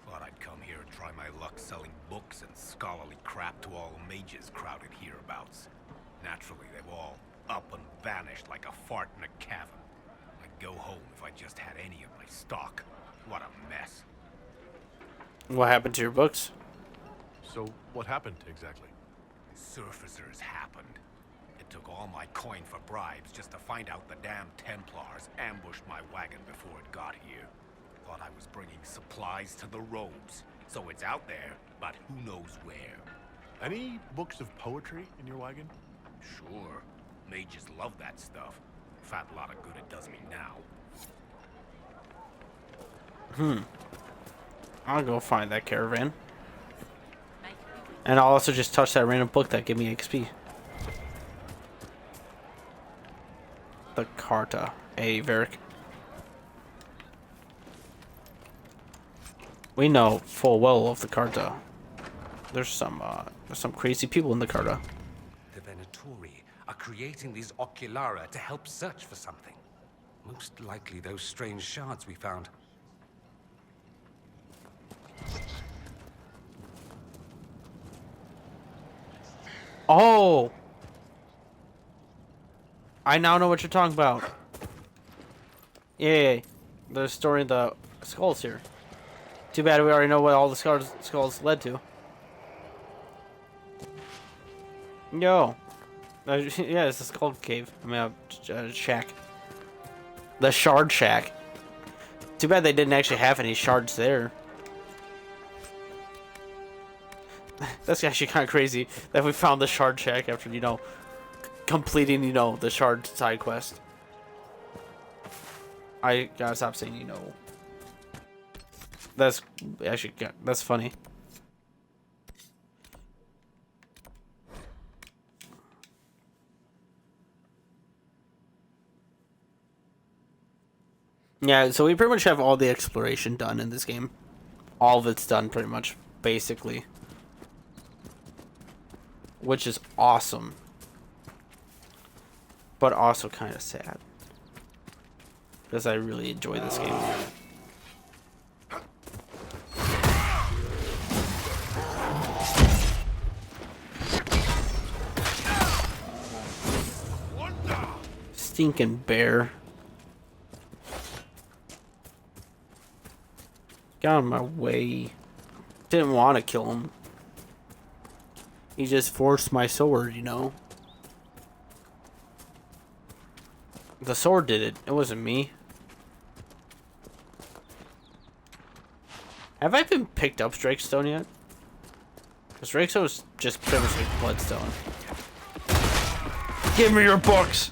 Thought I'd come here and try my luck selling books and scholarly crap to all the mages crowded hereabouts. Naturally, they've all up and vanished like a fart in a cavern. I'd go home if I just had any of my stock. What a mess. What happened to your books? So, what happened exactly? Surfacers happened. It took all my coin for bribes just to find out the damn Templars ambushed my wagon before it got here. Thought I was bringing supplies to the robes. So it's out there, but who knows where. Any books of poetry in your wagon? Sure. Mages love that stuff. Fat lot of good it does me now. I'll go find that caravan. And I'll also just touch that random book that gave me XP. The Carta. Hey, Varric. We know full well of the Carta. There's some crazy people in the Carta. The Venatori are creating these Oculara to help search for something. Most likely those strange shards we found. Oh! I now know what you're talking about. Yeah, they're storing the skulls here. Too bad we already know what all the skulls led to. Yo. Yeah, it's the skull cave. I mean, shack. The shard shack. Too bad they didn't actually have any shards there. That's actually kind of crazy that we found the shard shack after, you know, completing, you know, the shard side quest. I gotta stop saying, you know. That's actually, that's funny. Yeah, so we pretty much have all the exploration done in this game. All of it's done, pretty much, basically. Which is awesome. But also kind of sad. Because I really enjoy this game. Stinking bear. Got out of my way. Didn't want to kill him. He just forced my sword, you know. The sword did it. It wasn't me. Have I been picked up Drakestone yet? Because Drakestone is just pretty much like Bloodstone. Give me your books!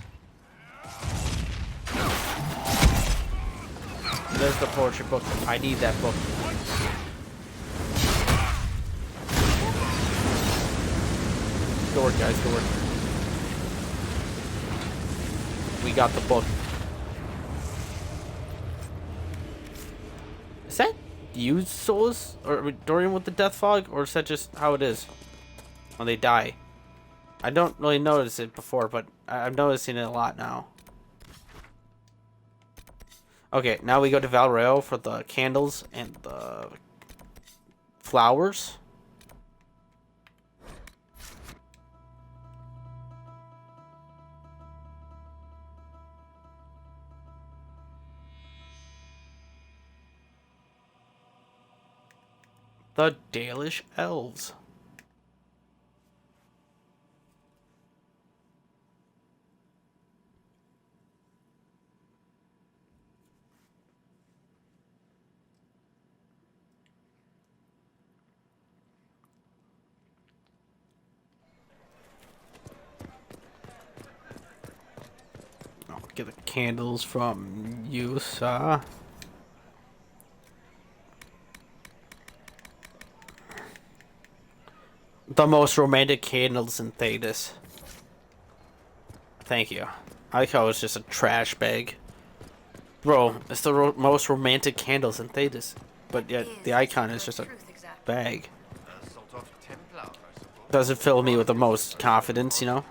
There's the poetry book. I need that book. Good work, guys. Good work. We got the book. Is that you, Solus? Or Dorian with the Death Fog? Or is that just how it is when they die? I don't really notice it before, but I'm noticing it a lot now. Okay, now we go to Valrail for the candles and the flowers. The Dalish Elves. I'll get the candles from Yusa. The most romantic candles in Thedas. Thank you. I like how it's just a trash bag. Bro, it's the most romantic candles in Thedas. But yet, the icon is just a bag. Doesn't fill me with the most confidence, you know?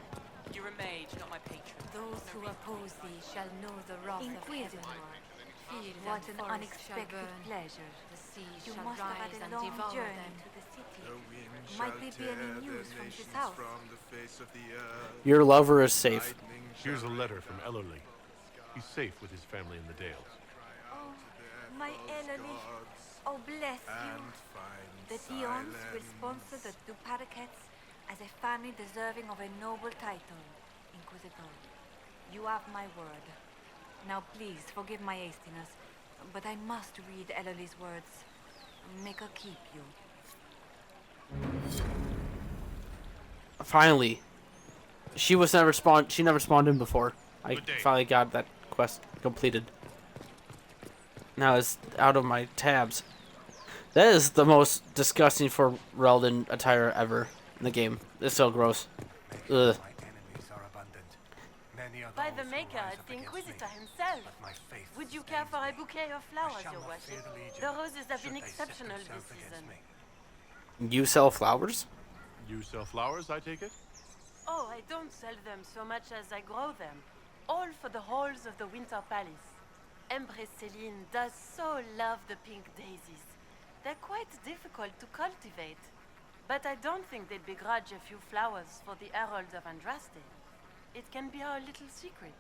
You're a mage, not my patron. Those who oppose thee shall know the wrath Inquisition. of heaven. What an unexpected pleasure. The sea You shall must have rise had and a long devour journey them. to the city. Might there be any news from this house? Your lover is safe. Here's a letter from Ellerly. He's safe with his family in the Dales. Oh, my Ellerly. Oh, bless you. The Dions will sponsor the Duparakets as a family deserving of a noble title, Inquisitor. You have my word. Now please, forgive my hastiness, but I must read Ellerly's words. Make her keep you. Finally. She never spawned in before. I finally got that quest completed. Now it's out of my tabs. That is the most disgusting for Relden attire ever in the game. It's so gross. Ugh. By the Maker, it's the Inquisitor himself. Would you care for a bouquet of flowers, Your Worship? The roses have been exceptional this season. You sell flowers? You sell flowers, I take it? Oh, I don't sell them so much as I grow them. All for the halls of the Winter Palace. Empress Celine does so love the pink daisies. They're quite difficult to cultivate. But I don't think they'd begrudge a few flowers for the Herald of Andraste. It can be our little secret.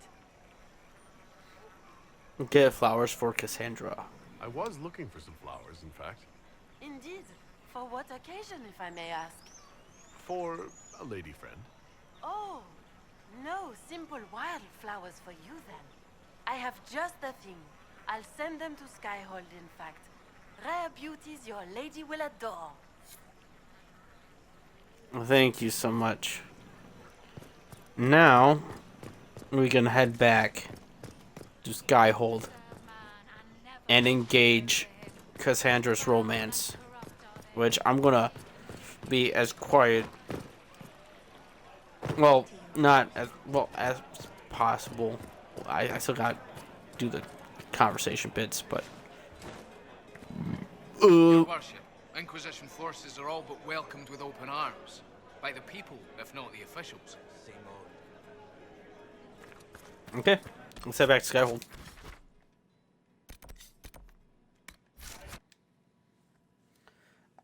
Get flowers for Cassandra. I was looking for some flowers, in fact. Indeed. For what occasion, if I may ask? For a lady friend. Oh, no simple wildflowers for you then. I have just the thing. I'll send them to Skyhold, in fact. Rare beauties your lady will adore. Thank you so much. Now, we can head back to Skyhold and engage Cassandra's romance, which I'm gonna be as quiet, well, not as well as possible. I still got to do the conversation bits, but Your Worship, Inquisition forces are all but welcomed with open arms. By the people, if not the officials. okay, let's head back to Skyhold.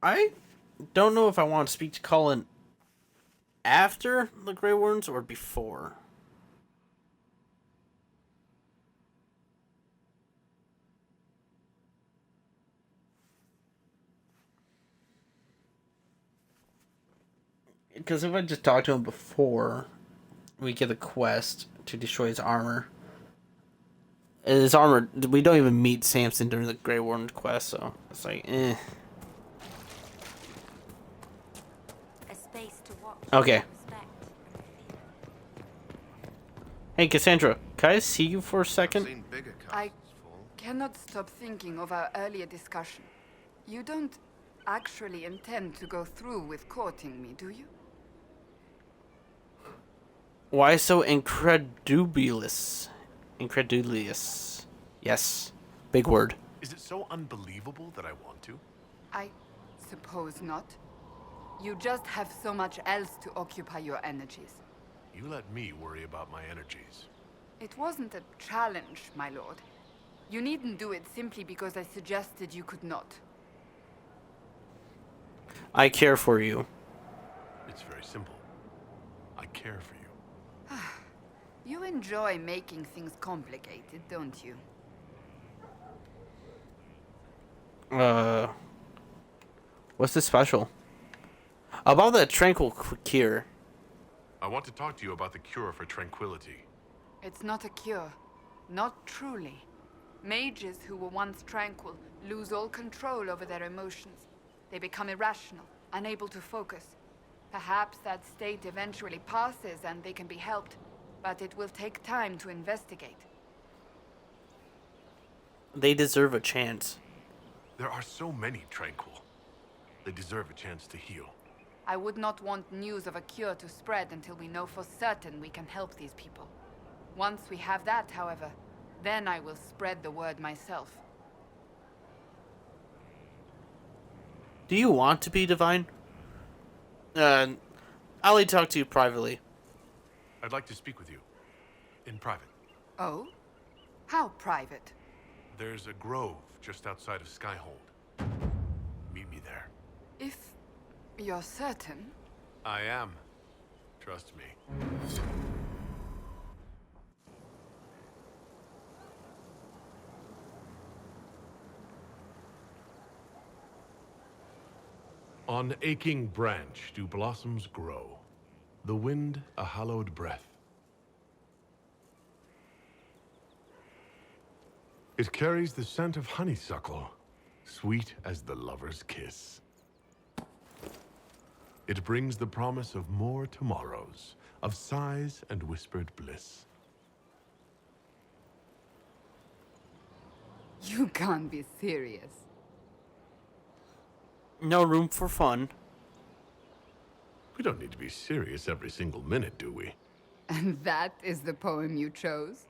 I don't know if I want to speak to Cullen after the Grey Worms or before. Because if I just talk to him before we get the quest to destroy his armor. And his armor, we don't even meet Samson during the Grey Worm quest, so it's like, eh. A space to watch. Okay. Hey, Cassandra, can I see you for a second? I cannot stop thinking of our earlier discussion. You don't actually intend to go through with courting me, do you? Why so incredulous? Incredulous. Yes. Big word. Is it so unbelievable that I want to? I suppose not. You just have so much else to occupy your energies. You let me worry about my energies. It wasn't a challenge, my lord. You needn't do it simply because I suggested you could not. I care for you. It's very simple. I care for you. You enjoy making things complicated, don't you? What's this special? About the tranquil cure. I want to talk to you about the cure for tranquility. It's not a cure. Not truly. Mages who were once tranquil lose all control over their emotions. They become irrational, unable to focus. Perhaps that state eventually passes and they can be helped, but it will take time to investigate. They deserve a chance. There are so many tranquil. They deserve a chance to heal. I would not want news of a cure to spread until we know for certain we can help these people. Once we have that, however, then I will spread the word myself. Do you want to be divine? I'll only talk to you privately. I'd like to speak with you. In private. Oh? How private? There's a grove just outside of Skyhold. Meet me there. If you're certain. I am. Trust me. On aching branch do blossoms grow, the wind a hallowed breath. It carries the scent of honeysuckle, sweet as the lover's kiss. It brings the promise of more tomorrows, of sighs and whispered bliss. You can't be serious. No room for fun. We don't need to be serious every single minute, do we? And that is the poem you chose?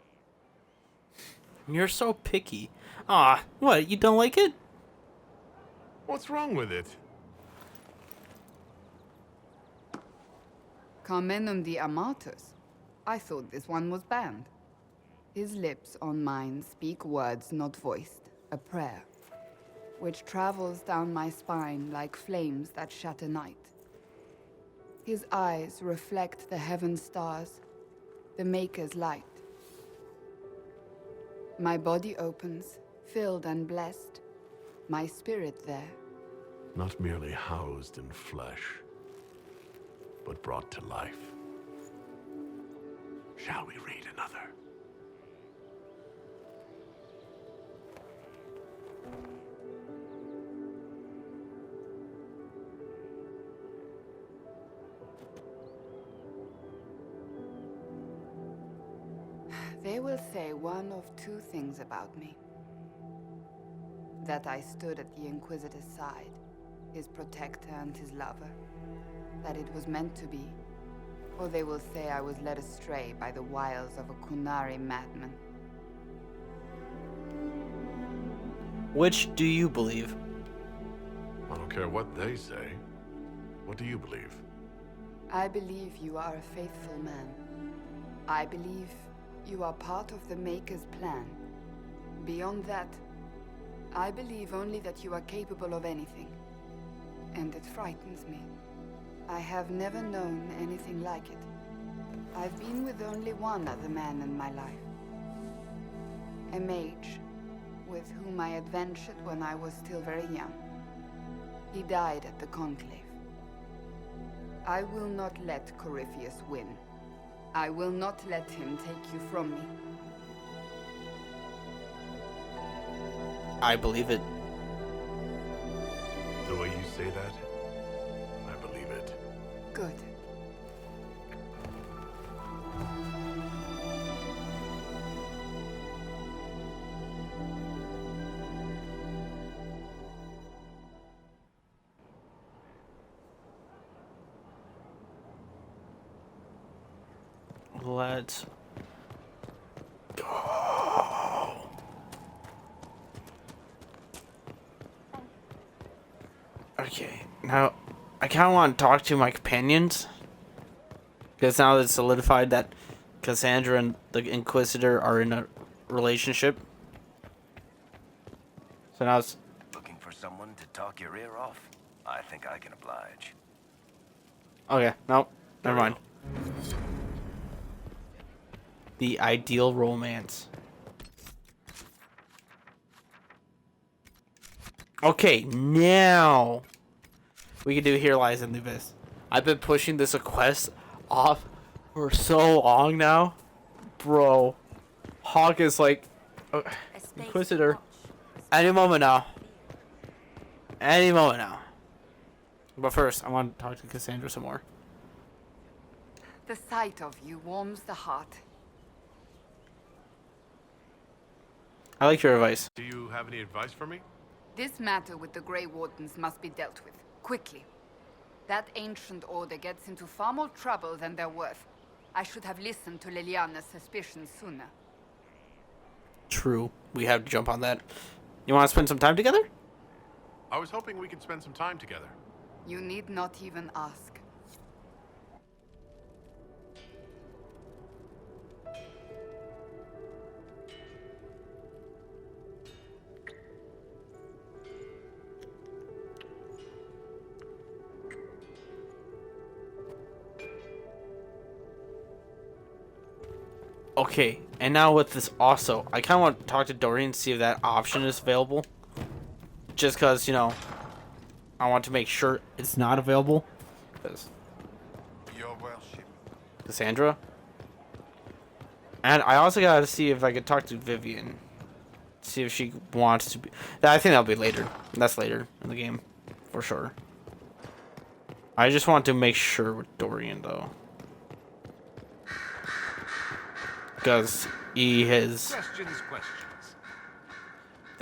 You're so picky. Ah, what, you don't like it? What's wrong with it? Carmenum de Amatus. I thought this one was banned. His lips on mine speak words not voiced, a prayer, which travels down my spine like flames that shatter night. His eyes reflect the heaven stars, the Maker's light. My body opens, filled and blessed, my spirit there. Not merely housed in flesh, but brought to life. Shall we read another? They will say one of two things about me. That I stood at the Inquisitor's side, his protector and his lover. That it was meant to be. Or they will say I was led astray by the wiles of a Kunari madman. Which do you believe? I don't care what they say. What do you believe? I believe you are a faithful man. I believe you are part of the Maker's plan. Beyond that, I believe only that you are capable of anything. And it frightens me. I have never known anything like it. I've been with only one other man in my life. A mage, with whom I adventured when I was still very young. He died at the Conclave. I will not let Corypheus win. I will not let him take you from me. I believe it. The way you say that, I believe it. Good. Let's go. Okay, now I kind of want to talk to my companions because now it's solidified that Cassandra and the Inquisitor are in a relationship. So now it's Looking for someone to talk your ear off? I think I can oblige. okay. Nope, never mind. The ideal romance. Okay, now we can do Here Lies in the Abyss. I've been pushing this quest off for so long now. Bro, Hawk is like Inquisitor. Any moment now. Any moment now. But first, I want to talk to Cassandra some more. The sight of you warms the heart. I like your advice. Do you have any advice for me? This matter with the Grey Wardens must be dealt with, quickly. That ancient order gets into far more trouble than they're worth. I should have listened to Liliana's suspicions sooner. True. We have to jump on that. You want to spend some time together? I was hoping we could spend some time together. You need not even ask. Okay, and now with this also, I kind of want to talk to Dorian and see if that option is available. Just because, you know, I want to make sure it's not available. Because Your worship. Cassandra. And I also got to see if I could talk to Vivian. See if she wants to be... I think that'll be later. That's later in the game. For sure. I just want to make sure with Dorian, though. Because he has... Questions.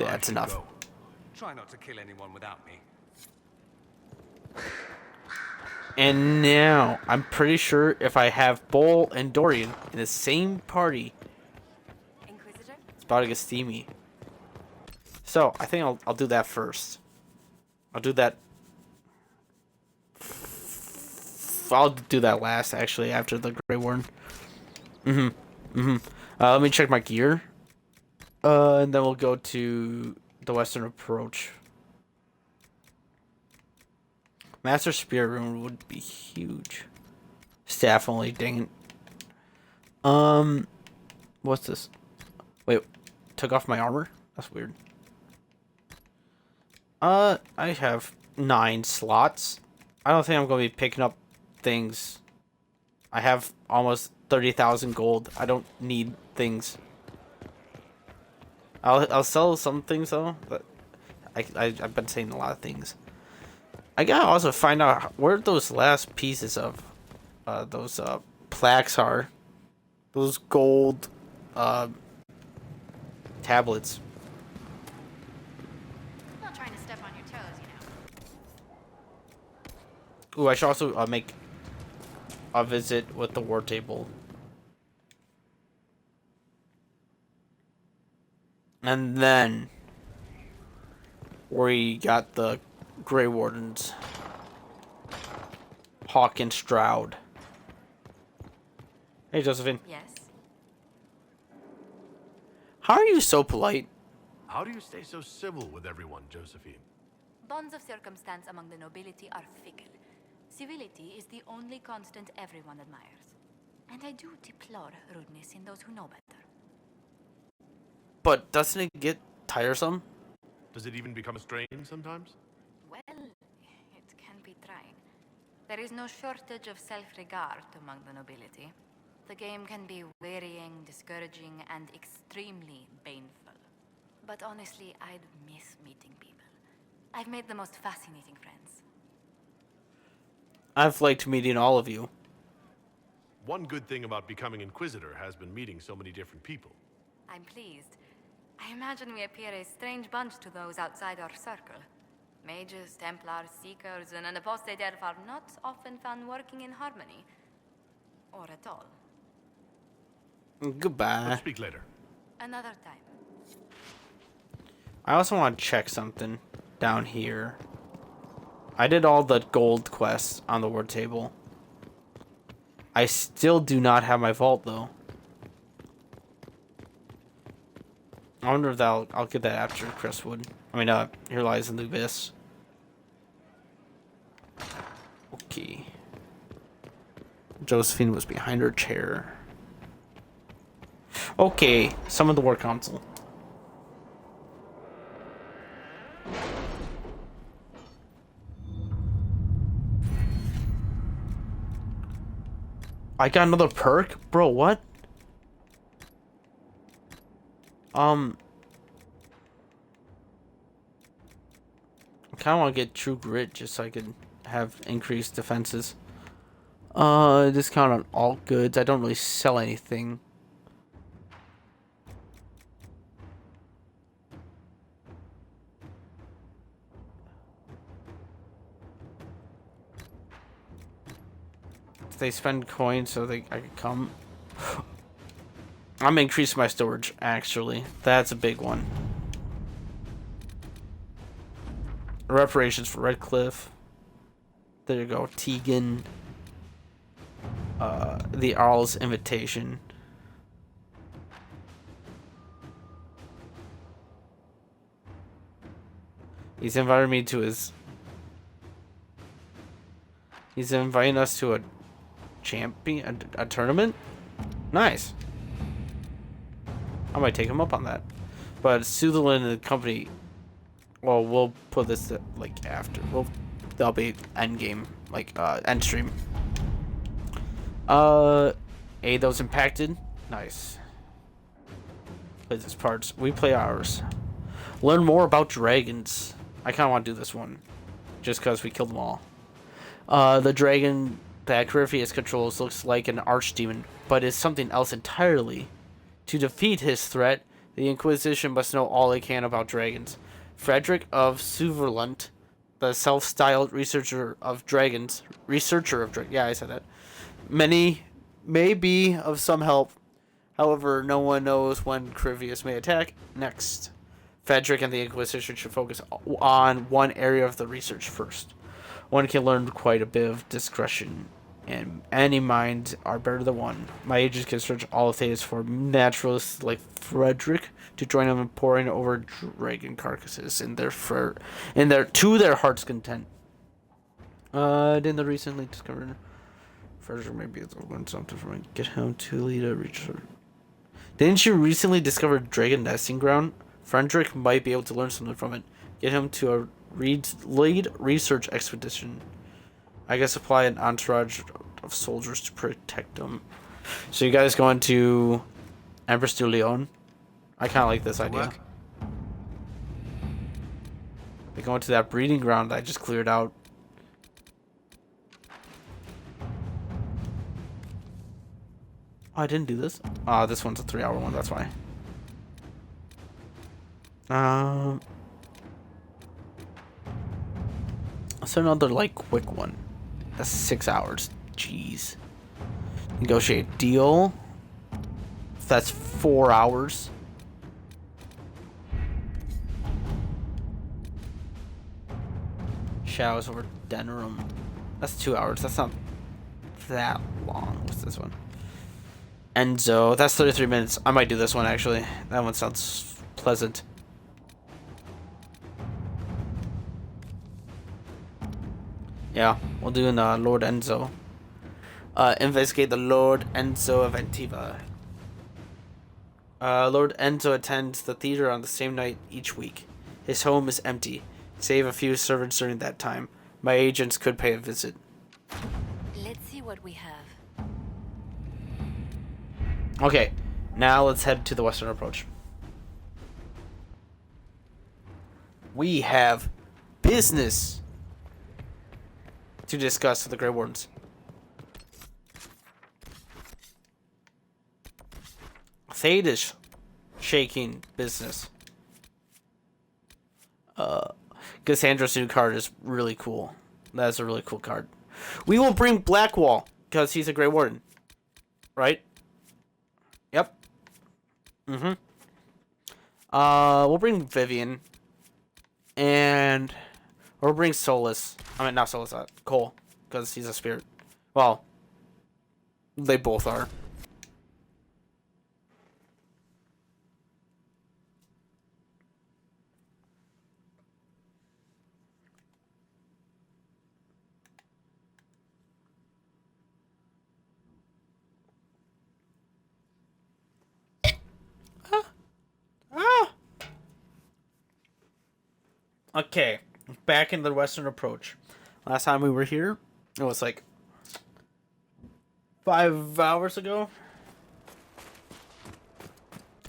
That's enough. Go. Try not to kill anyone without me. And now, I'm pretty sure if I have Bull and Dorian in the same party, Inquisitor? it's about to get steamy. So, I think I'll do that first. I'll do that last, actually, after the Grey Warden. Let me check my gear. And then we'll go to the Western Approach. Master Spear Rune would be huge. Staff only, dang it. What's this? Wait, took off my armor? That's weird. I have 9 slots. I don't think I'm going to be picking up things. I have almost 30,000 gold. I don't need things. I'll sell some things though, but I've been saying a lot of things. I gotta also find out where those last pieces of those plaques are. Those gold tablets. I'm not trying to step on your toes, you know. Ooh, I should also make a visit with the war table. And then we got the Grey Wardens. Hawk and Stroud. Hey, Josephine. Yes. How are you so polite? How do you stay so civil with everyone, Josephine? Bonds of circumstance among the nobility are fickle. Civility is the only constant everyone admires. And I do deplore rudeness in those who know better. But doesn't it get tiresome? Does it even become a strain sometimes? Well, it can be trying. There is no shortage of self-regard among the nobility. The game can be wearying, discouraging, and extremely baneful. But honestly, I'd miss meeting people. I've made the most fascinating friends. I've liked meeting all of you. One good thing about becoming Inquisitor has been meeting so many different people. I'm pleased. I imagine we appear a strange bunch to those outside our circle. Mages, Templars, Seekers, and an apostate elf are not often found working in harmony. Or at all. Goodbye. Let's speak later. Another time. I also want to check something down here. I did all the gold quests on the war table. I still do not have my vault though. I wonder if I'll get that after Crestwood. I mean, Here Lies in the Abyss. Okay. Josephine was behind her chair. Okay, summon the war council. I got another perk? Bro, what? I kind of want to get True Grit just so I can have increased defenses. Discount on all goods. I don't really sell anything. They spend coins so I could come. I'm increasing my storage, actually. That's a big one. Reparations for Redcliffe. There you go. Tegan. The Arl's Invitation. He's invited me to his... He's inviting us to a a tournament? Nice. I might take him up on that. But Sutherland and the company... Well, we'll put this, like, after. That'll be end game. Like, end stream. Aid those impacted. Nice. Play this parts. We play ours. Learn more about dragons. I kind of want to do this one. Just because we killed them all. The dragon that Corypheus controls looks like an archdemon, but is something else entirely. To defeat his threat, The Inquisition must know all they can about dragons. Frederick of Suverland, the self-styled researcher of dragons, yeah, I said that. Many may be of some help. However, no one knows when Crivius may attack next. Frederick and the Inquisition should focus on one area of the research first. One can learn quite a bit of discretion, and any minds are better than one. My agents can search all of Thedas for naturalists like Frederick to join them in poring over dragon carcasses to their heart's content. Didn't the recently discovered Frederick may be able to learn something from it. Get him to lead a research. Didn't you recently discover dragon nesting ground? Frederick might be able to learn something from it. Get him to a lead research expedition. I guess apply an entourage of soldiers to protect them. So you guys going to Empress de Leon? I kind of like this idea. We're going to that breeding ground I just cleared out. Oh, I didn't do this? This one's a 3-hour one, that's why. Let's do another, like, quick one. That's 6 hours. Jeez. Negotiate deal. That's 4 hours. Shadows over Denerim. That's 2 hours. That's not that long. What's this one? Enzo. That's 33 minutes. I might do this one, actually. That one sounds pleasant. Yeah, we'll do Lord Enzo. Investigate the Lord Enzo of Antiva. Lord Enzo attends the theater on the same night each week. His home is empty. Save a few servants during that time. My agents could pay a visit. Let's see what we have. Okay, now let's head to the western approach. We have business to discuss with the Grey Wardens. Thedas shaking business. Cassandra's new card is really cool. That's a really cool card. We will bring Blackwall because he's a Grey Warden, right? Yep. We'll bring Vivian, and we'll bring Solus. I mean, not Solus, Cole, because he's a spirit. Well, they both are. Okay, back in the western approach. Last time we were here, it was like 5 hours ago.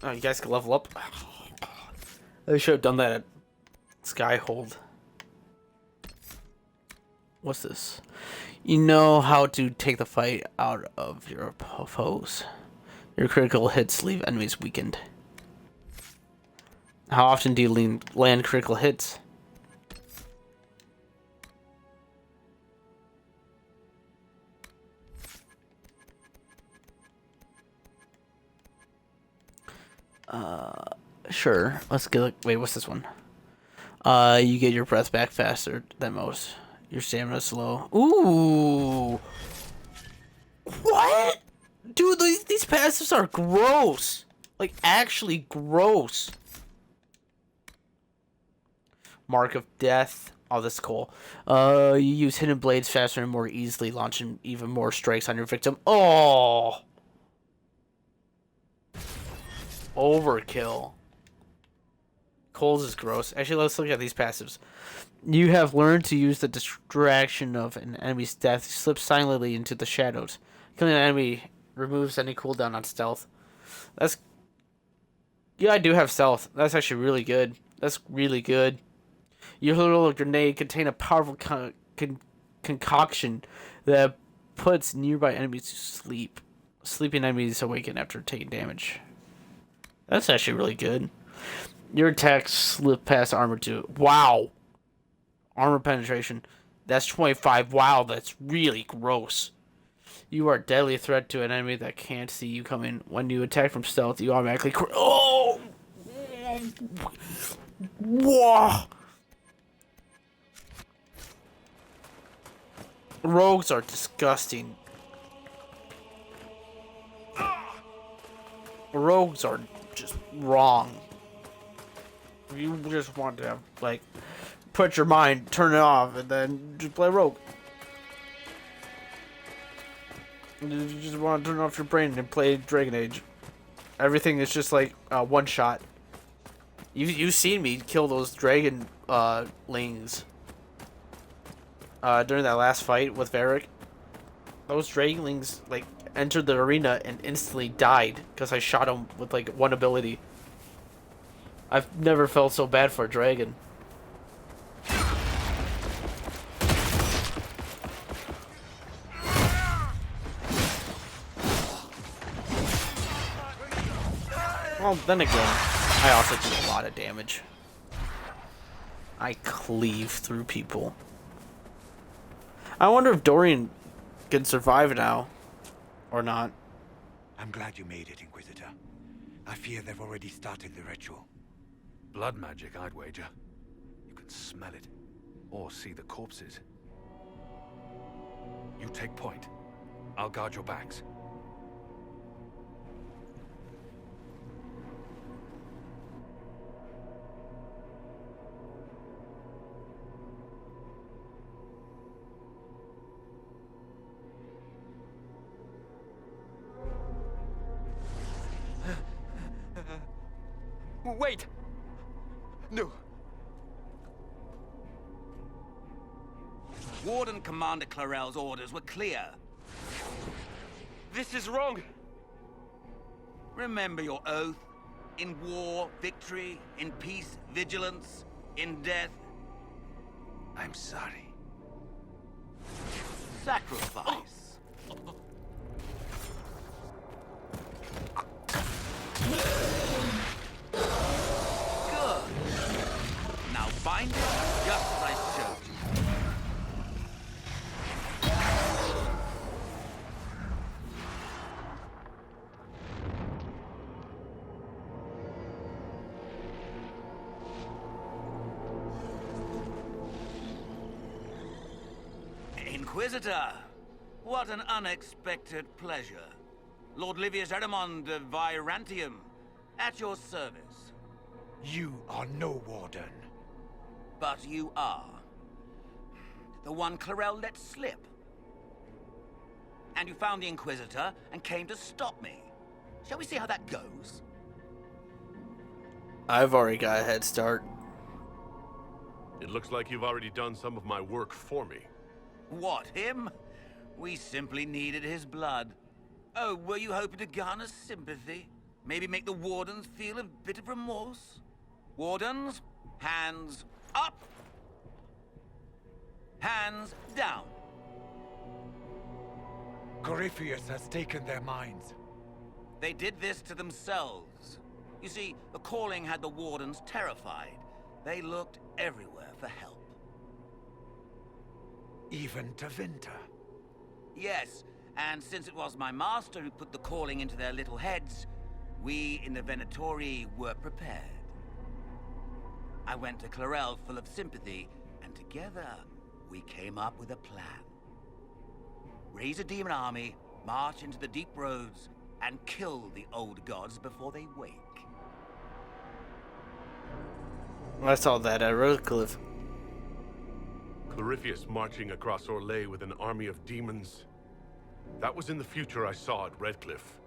Oh, you guys can level up. They should have done that at Skyhold. What's this? You know how to take the fight out of your foes. Your critical hits leave enemies weakened. How often do you land critical hits? Sure. Let's get. Wait, what's this one? You get your breath back faster than most. Your stamina's slow. Ooh. What? Dude, these passives are gross. Like, actually gross. Mark of Death. Oh, this is cool. You use hidden blades faster and more easily, launching even more strikes on your victim. Oh. Overkill. Coles is gross. Actually, let's look at these passives. You have learned to use the distraction of an enemy's death to slip silently into the shadows. Killing an enemy removes any cooldown on stealth. That's... Yeah, I do have stealth. That's actually really good. That's really good. Your little grenade contain a powerful concoction that puts nearby enemies to sleep. Sleeping enemies awaken after taking damage. That's actually really good. Your attacks slip past armor 2. Wow. Armor penetration. That's 25. Wow, that's really gross. You are a deadly threat to an enemy that can't see you coming. When you attack from stealth, you automatically... Oh! Whoa! Rogues are disgusting. Rogues are just wrong. You just want to have, like, put your mind, turn it off, and then just play rogue. You just want to turn off your brain and play Dragon Age. Everything is just like one shot. You've seen me kill those dragon lings during that last fight with Varric. Those dragonlings like entered the arena and instantly died because I shot them with like one ability. I've never felt so bad for a dragon. Well, then again, I also do a lot of damage. I cleave through people. I wonder if Dorian can survive now. Or not. I'm glad you made it, Inquisitor. I fear they've already started the ritual. Blood magic, I'd wager. You can smell it. Or see the corpses. You take point. I'll guard your backs. Wait! No. Warden Commander Clarel's orders were clear. This is wrong. Remember your oath. In war, victory. In peace, vigilance. In death, I'm sorry. Sacrifice. Good. Now bind it just as I showed you. Inquisitor, what an unexpected pleasure. Lord Livius Erimond of Virantium, at your service. You are no warden. But you are. The one Clarel let slip. And you found the Inquisitor and came to stop me. Shall we see how that goes? I've already got a head start. It looks like you've already done some of my work for me. What, him? We simply needed his blood. Oh, were you hoping to garner sympathy? Maybe make the Wardens feel a bit of remorse? Wardens, hands up! Hands down! Corypheus has taken their minds. They did this to themselves. You see, the calling had the Wardens terrified. They looked everywhere for help. Even to Vinter. Yes, and since it was my master who put the calling into their little heads, we in the Venatori were prepared. I went to Clarel full of sympathy, and together we came up with a plan. Raise a demon army, march into the deep roads, and kill the old gods before they wake. I saw that at Redcliffe. Corypheus marching across Orlais with an army of demons. That was in the future I saw at Redcliffe.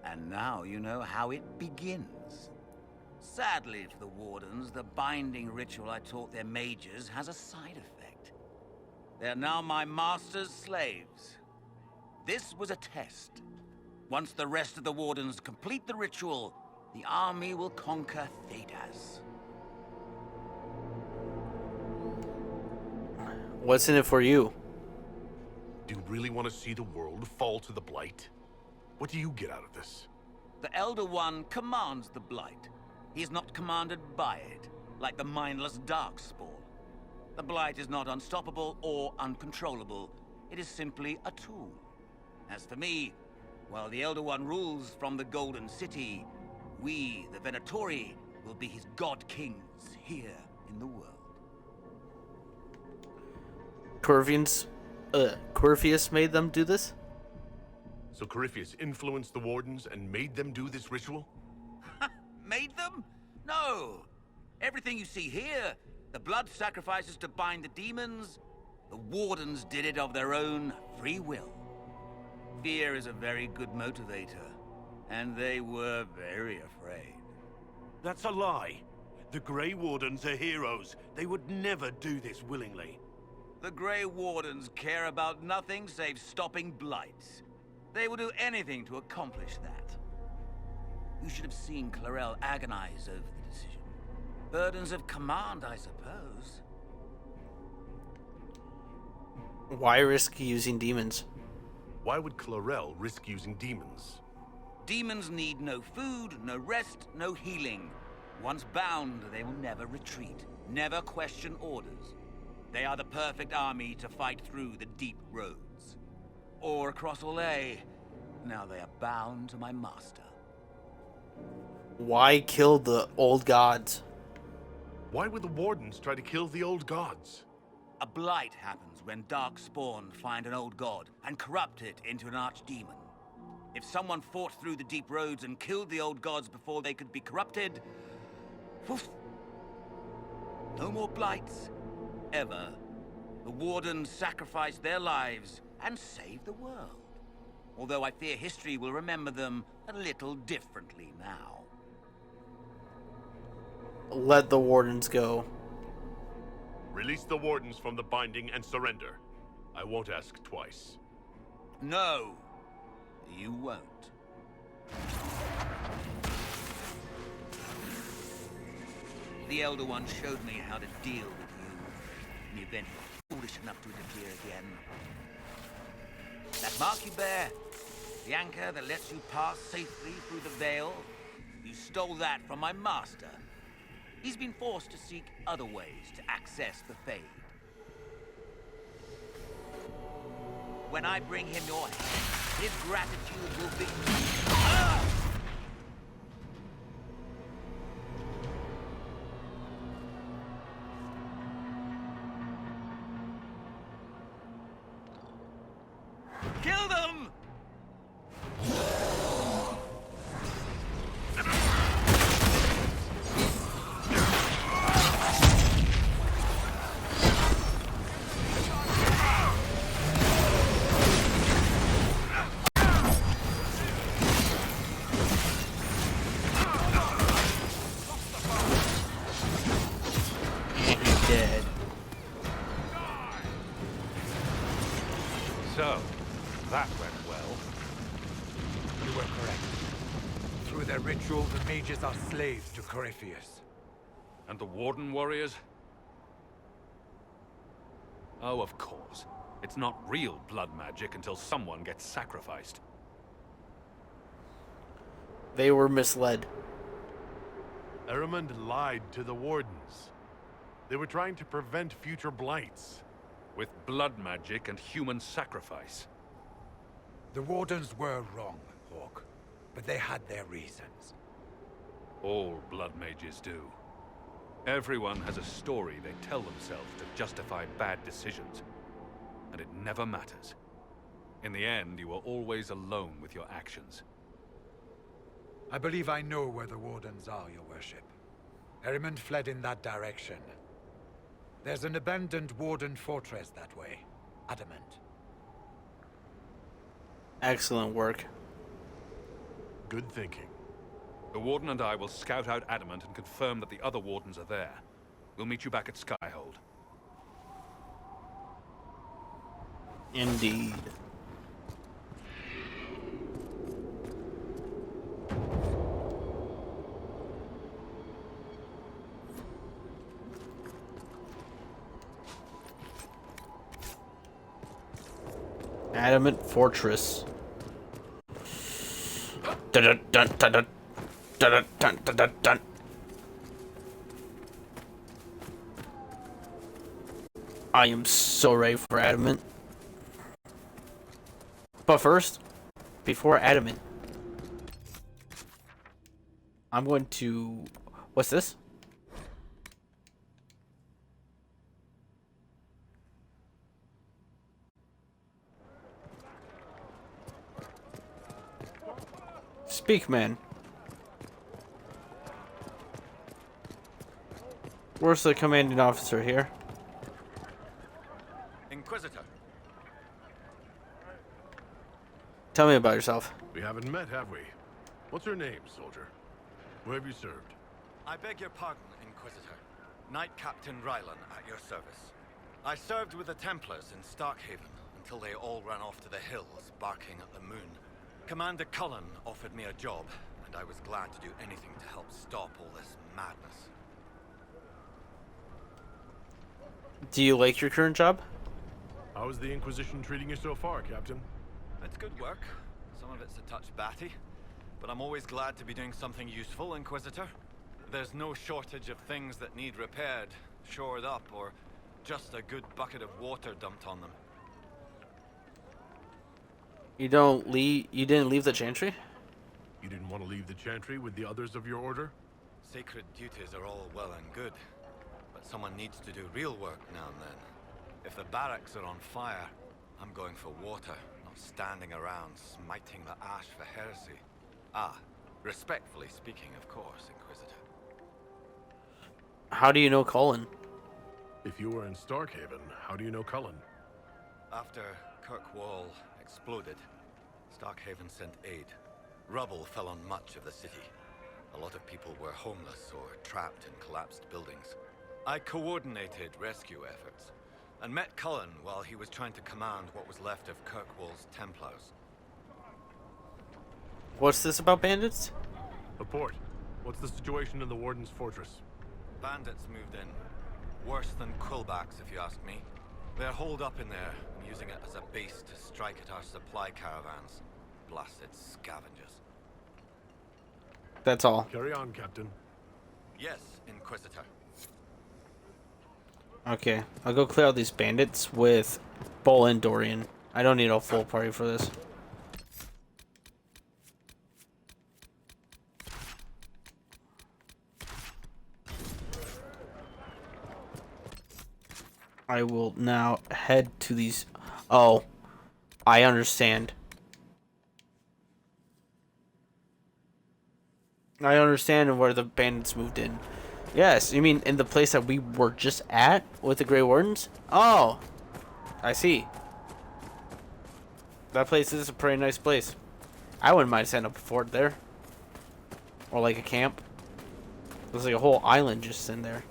And now you know how it begins. Sadly for the Wardens, the binding ritual I taught their mages has a side effect. They're now my master's slaves. This was a test. Once the rest of the Wardens complete the ritual, the army will conquer Thedas. What's in it for you? Do you really want to see the world fall to the Blight? What do you get out of this? The Elder One commands the Blight. He is not commanded by it, like the mindless Darkspawn. The Blight is not unstoppable or uncontrollable. It is simply a tool. As for me, while the Elder One rules from the Golden City, we, the Venatori, will be his god-kings here in the world. Corypheus made them do this? So Corypheus influenced the Wardens and made them do this ritual? Made them? No. Everything you see here, the blood sacrifices to bind the demons, the Wardens did it of their own free will. Fear is a very good motivator, and they were very afraid. That's a lie. The Grey Wardens are heroes. They would never do this willingly. The Grey Wardens care about nothing save stopping blights. They will do anything to accomplish that. You should have seen Clarel agonize over the decision. Burdens of command, I suppose. Why risk using demons? Why would Clarel risk using demons? Demons need no food, no rest, no healing. Once bound, they will never retreat, never question orders. They are the perfect army to fight through the deep roads. Or across Olay. Now they are bound to my master. Why kill the old gods? Why would the Wardens try to kill the old gods? A blight happens when Darkspawn find an old god and corrupt it into an archdemon. If someone fought through the deep roads and killed the old gods before they could be corrupted, poof, no more blights, ever. The Wardens sacrificed their lives and saved the world. Although I fear history will remember them a little differently now. Let the Wardens go. Release the Wardens from the binding and surrender. I won't ask twice. No, you won't. The Elder One showed me how to deal with you in the event you're foolish enough to interfere again. That mark you bear, the anchor that lets you pass safely through the veil, you stole that from my master. He's been forced to seek other ways to access the Fade. When I bring him your head, his gratitude will be... Ah! Kill them! Dead. So, that went well. You were correct. Through their ritual, the mages are slaves to Corypheus. And the Warden warriors? Oh, of course. It's not real blood magic until someone gets sacrificed. They were misled. Eramund lied to the Wardens. They were trying to prevent future blights. With blood magic and human sacrifice. The Wardens were wrong, Hawk, but they had their reasons. All blood mages do. Everyone has a story they tell themselves to justify bad decisions. And it never matters. In the end, you are always alone with your actions. I believe I know where the Wardens are, Your Worship. Eramund fled in that direction. There's an abandoned Warden fortress that way. Adamant. Excellent work. Good thinking. The Warden and I will scout out Adamant and confirm that the other Wardens are there. We'll meet you back at Skyhold. Indeed. Adamant Fortress. Dun, dun, dun, dun, dun, dun, dun, dun, dun. I am so ready for Adamant. But first, before Adamant, I'm going to... What's this? Speak, man. Where's the commanding officer here? Inquisitor. Tell me about yourself. We haven't met, have we? What's your name, soldier? Where have you served? I beg your pardon, Inquisitor. Knight Captain Rylan at your service. I served with the Templars in Starkhaven until they all ran off to the hills, barking at the moon. Commander Cullen offered me a job, and I was glad to do anything to help stop all this madness. Do you like your current job? How is the Inquisition treating you so far, Captain? It's good work. Some of it's a touch batty, but I'm always glad to be doing something useful, Inquisitor. There's no shortage of things that need repaired, shored up, or just a good bucket of water dumped on them. You didn't leave the Chantry? You didn't want to leave the Chantry with the others of your order? Sacred duties are all well and good, but someone needs to do real work now and then. If the barracks are on fire, I'm going for water, not standing around smiting the ash for heresy. Ah, respectfully speaking, of course, Inquisitor. How do you know Cullen? If you were in Starkhaven, how do you know Cullen? After Kirkwall exploded, Starkhaven sent aid. Rubble fell on much of the city. A lot of people were homeless or trapped in collapsed buildings. I coordinated rescue efforts, and met Cullen while he was trying to command what was left of Kirkwall's Templars. What's this about bandits? Report. What's the situation in the Warden's fortress? Bandits moved in. Worse than Quillbacks, if you ask me. They're holed up in there, and using it as a base to strike at our supply caravans. Blasted scavengers. That's all. Carry on, Captain. Yes, Inquisitor. Okay, I'll go clear out these bandits with Bull and Dorian. I don't need a full party for this. I will now head to these... Oh, I understand. I understand where the bandits moved in. Yes, you mean in the place that we were just at with the Grey Wardens? Oh, I see. That place is a pretty nice place. I wouldn't mind setting up a fort there. Or like a camp. There's like a whole island just in there.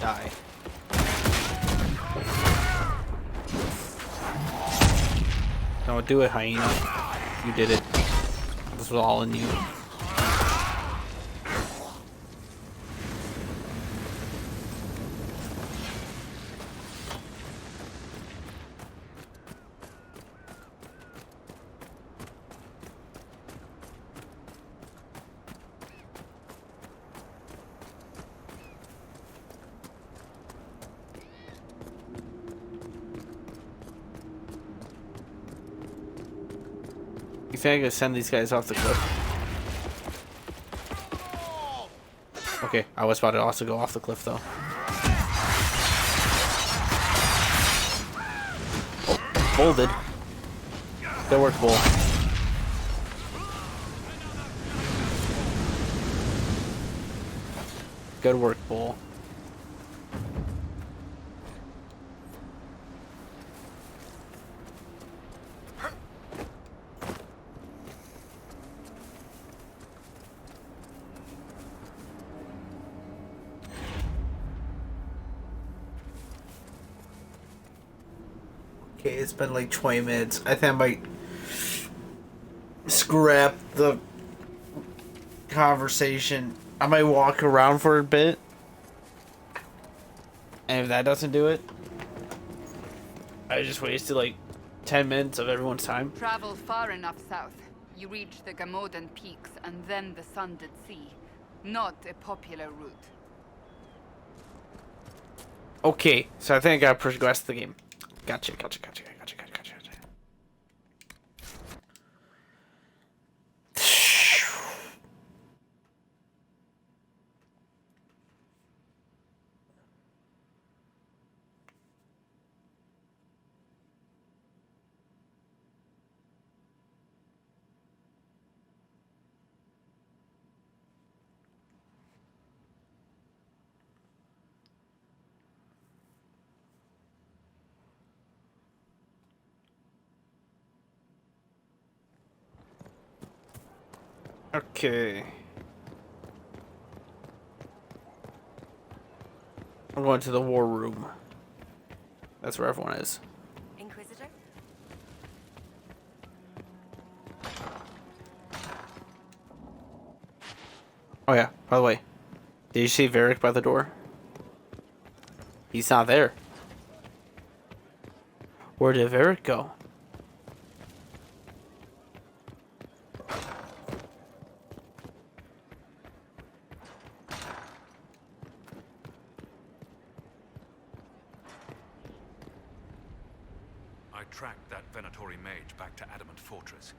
Die. Don't do it, hyena. You did it. This was all in you. You think I could send these guys off the cliff? Okay, I was about to also go off the cliff though. Oh, folded. Good work, Bull. Good work, Bull. Okay, it's been like 20 minutes. I think I might scrap the conversation. I might walk around for a bit. And if that doesn't do it, I just wasted like 10 minutes of everyone's time. Travel far enough south. You reach the Gamodan Peaks and then the Sunded Sea. Not a popular route. Okay, so I think I gotta progress the game. Gotcha. Okay. I'm going to the war room. That's where everyone is. Inquisitor? Oh yeah, by the way. Did you see Varric by the door? He's not there. Where did Varric go? I tracked that Venatori mage back to Adamant Fortress.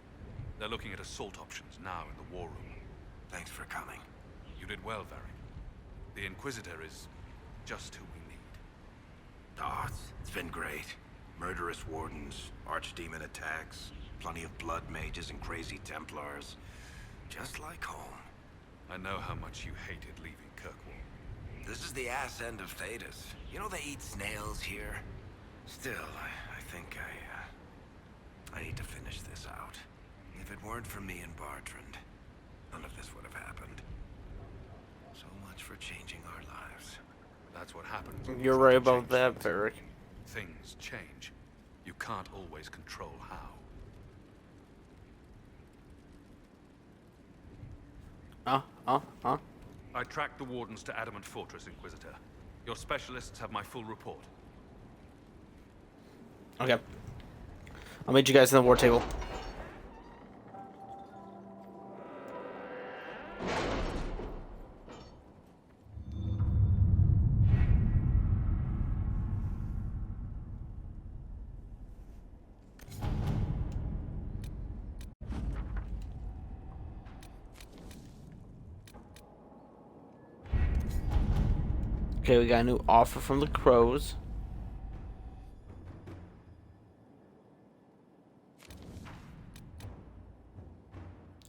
They're looking at assault options now in the war room. Thanks for coming. You did well, Varric. The Inquisitor is just who we need. Oh, it's been great. Murderous wardens, archdemon attacks, plenty of blood mages and crazy Templars. Just like home. I know how much you hated leaving Kirkwall. This is the ass end of Thetis. You know they eat snails here? Still, I think I need to finish this out. If it weren't for me and Bartrand, none of this would have happened. So much for changing our lives. That's what happens. You're right about that, Varric. Things change. You can't always control how. I tracked the wardens to Adamant Fortress, Inquisitor. Your specialists have my full report. Okay. I'll meet you guys in the war table. Okay, we got a new offer from the Crows.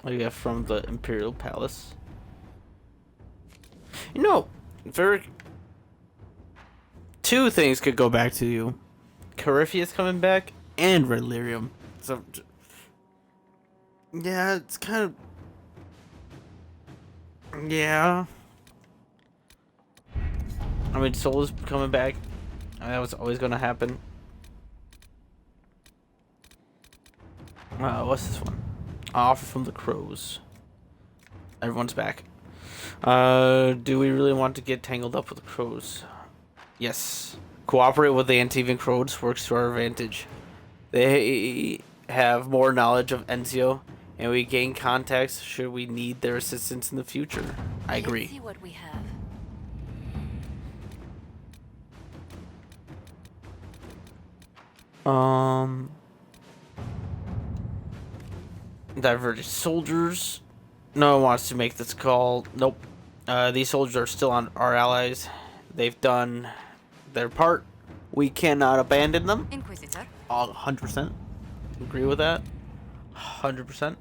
We got from the Imperial Palace. You know, two things could go back to you. Corypheus coming back and Red Lyrium. So, yeah, it's kind of... Yeah. I mean, Soul is coming back. That was always going to happen. What's this one? Offer from the Crows. Everyone's back. Do we really want to get tangled up with the Crows? Yes. Cooperate with the Antivan Crows works to our advantage. They have more knowledge of Enzio, and we gain contacts should we need their assistance in the future. I agree. Let's see what we have. Diverted soldiers. No one wants to make this call. Nope. These soldiers are still on our allies. They've done their part. We cannot abandon them. Inquisitor. 100%. Agree with that. 100%.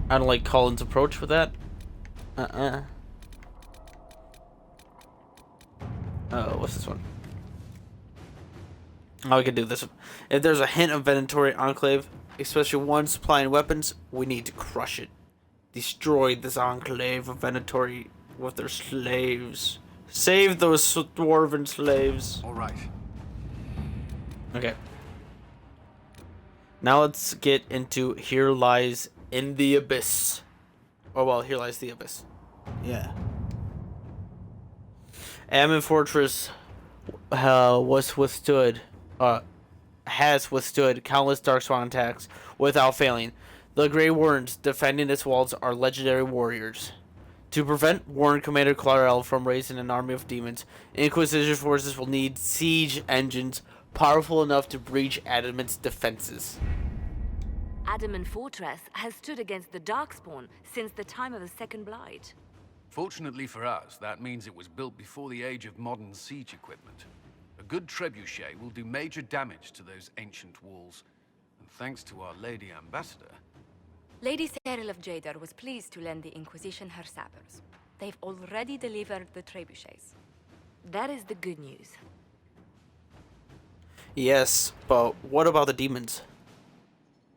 I don't like Colin's approach with that. Oh, what's this one? Oh, we can do this one. If there's a hint of Venatori Enclave, especially one supplying weapons, we need to crush it. Destroy this enclave of Venatori with their slaves. Save those dwarven slaves. All right. Okay. Now let's get into Here Lies in the Abyss. Oh, well, Here Lies the Abyss. Yeah. Adamant Fortress has withstood countless Darkspawn attacks without failing. The Grey Wardens defending its walls are legendary warriors. To prevent Warren Commander Clarel from raising an army of demons, Inquisition forces will need siege engines powerful enough to breach Adamant's defenses. Adamant Fortress has stood against the Darkspawn since the time of the Second Blight. Fortunately for us, that means it was built before the age of modern siege equipment. A good trebuchet will do major damage to those ancient walls. And thanks to our Lady Ambassador... Lady Cyril of Jadar was pleased to lend the Inquisition her sabers. They've already delivered the trebuchets. That is the good news. Yes, but what about the demons?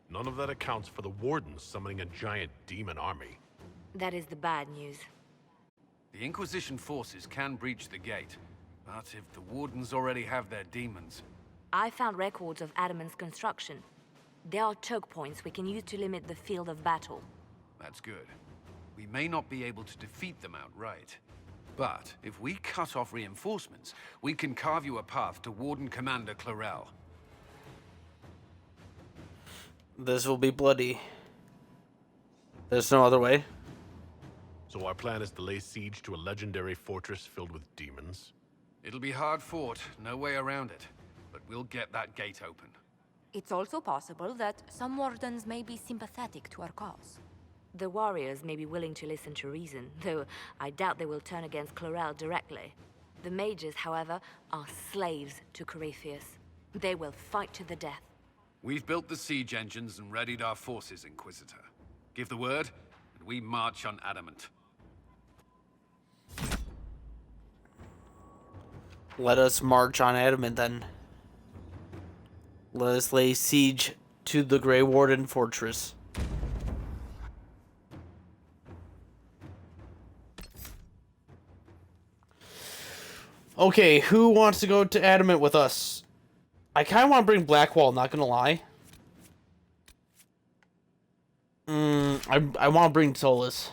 None of that accounts for the Wardens summoning a giant demon army. That is the bad news. The Inquisition forces can breach the gate, but if the Wardens already have their demons... I found records of Adamant's construction. There are choke points we can use to limit the field of battle. That's good. We may not be able to defeat them outright. But if we cut off reinforcements, we can carve you a path to Warden Commander Clarel. This will be bloody. There's no other way. So our plan is to lay siege to a legendary fortress filled with demons? It'll be hard fought, no way around it. But we'll get that gate open. It's also possible that some Wardens may be sympathetic to our cause. The warriors may be willing to listen to reason, though I doubt they will turn against Clarel directly. The mages, however, are slaves to Corypheus. They will fight to the death. We've built the siege engines and readied our forces, Inquisitor. Give the word, and we march on Adamant. Let us march on Adamant, then. Let us lay siege to the Grey Warden Fortress. Okay, who wants to go to Adamant with us? I kind of want to bring Blackwall, not gonna lie. I want to bring Solus.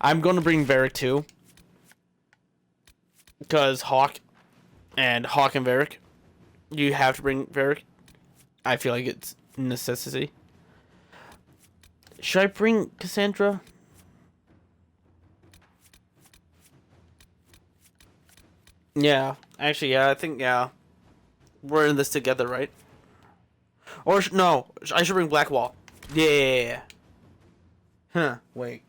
I'm going to bring Varric too. Because Hawk and Varric. You have to bring Varric. I feel like it's a necessity. Should I bring Cassandra? Yeah. Actually, yeah. I think, yeah. We're in this together, right? Or, no. I should bring Blackwall. Yeah. Huh. Wait.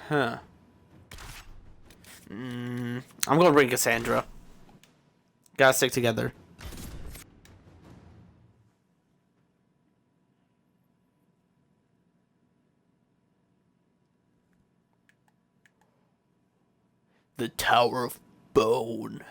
Huh. I'm gonna bring Cassandra. Gotta stick together. The Tower of Bone.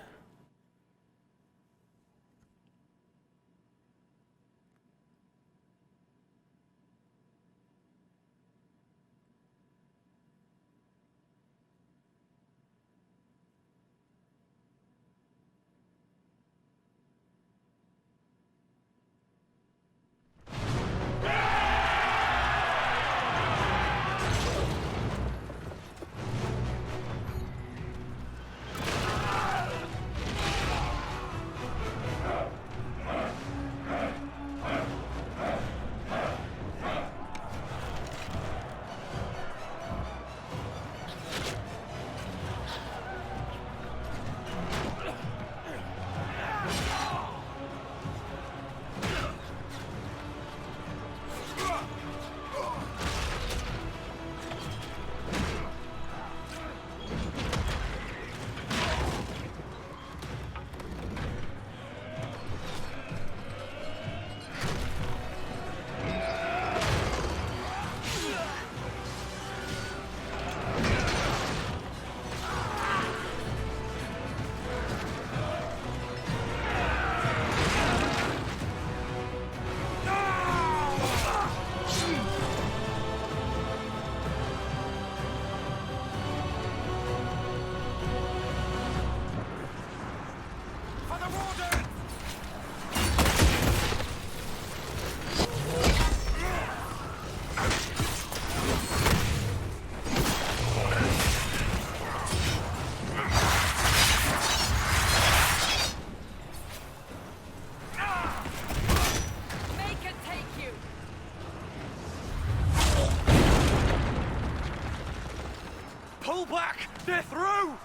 back! They're through!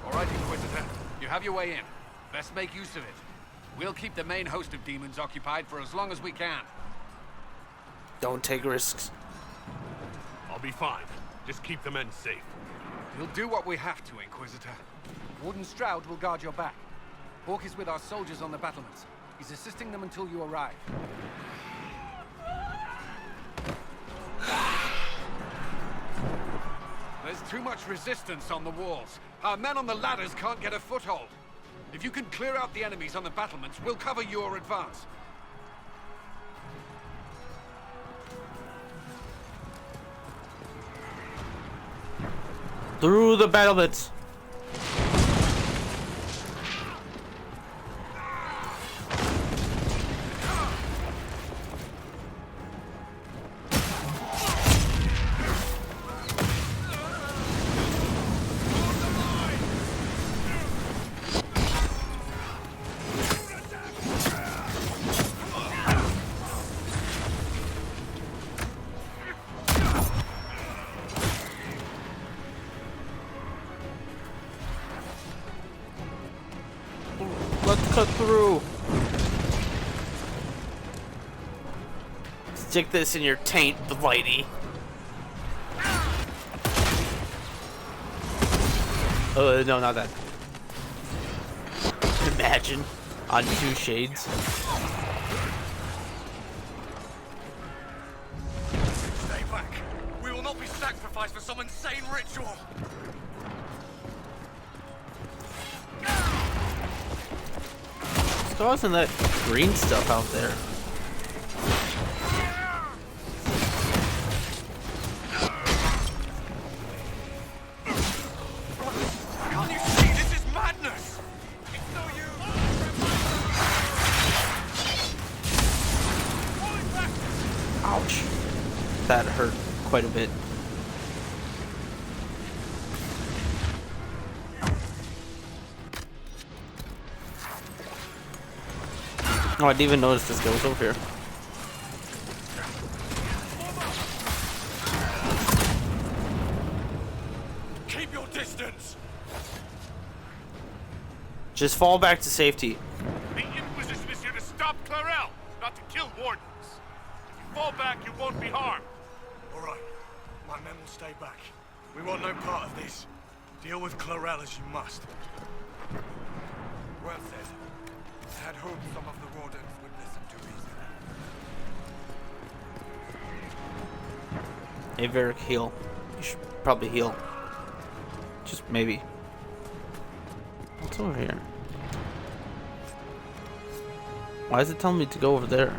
All right, Inquisitor. You have your way in. Best make use of it. We'll keep the main host of demons occupied for as long as we can. Don't take risks. I'll be fine. Just keep the men safe. We'll do what we have to, Inquisitor. Warden Stroud will guard your back. Hawk is with our soldiers on the battlements. He's assisting them until you arrive. There's too much resistance on the walls. Our men on the ladders can't get a foothold. If you can clear out the enemies on the battlements, we'll cover your advance. Through the battlements. Let's cut through. Stick this in your taint, Blighty. No, not that. Imagine on 2 shades. Stay back. We will not be sacrificed for some insane ritual. What's causing that green stuff out there? Can't you see? This is madness! It's no use! Ouch. That hurt quite a bit. Oh, I didn't even notice this guy was over here. Keep your distance! Just fall back to safety. The Inquisition is here to stop Clarel, not to kill wardens. If you fall back, you won't be harmed. All right. My men will stay back. We want no part of this. Deal with Clarel as you must. Well said. I had hoped some of the wardens would listen to reason. Hey, Varric, heal. You should probably heal. Just maybe. What's over here? Why is it telling me to go over there?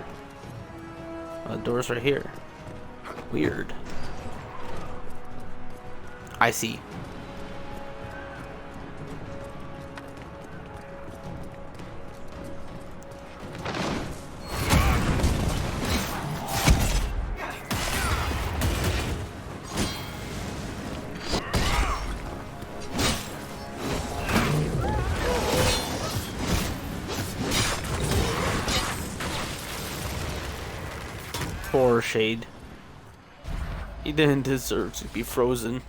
The door's right here. Weird. I see. Poor Shade. He didn't deserve to be frozen.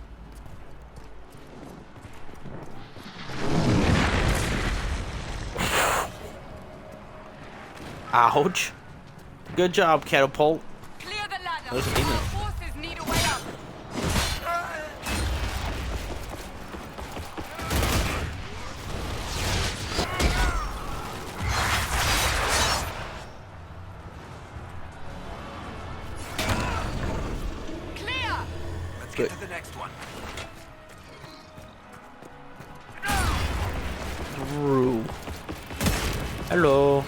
Ouch. Good job, Catapult. Clear the ladder. There's a demon. Our forces need a way up. Clear. Let's Good. get to the next one. Through. Hello.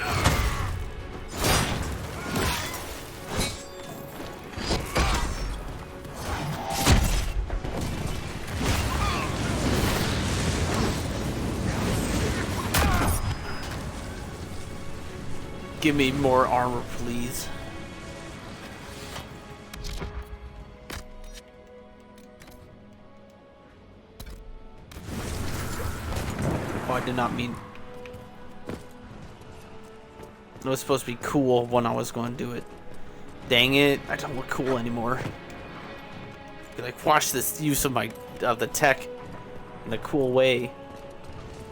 Give me more armor, please. Oh, I did not mean... It was supposed to be cool when I was going to do it. Dang it, I don't look cool anymore. Like, watch this use of the tech in a cool way.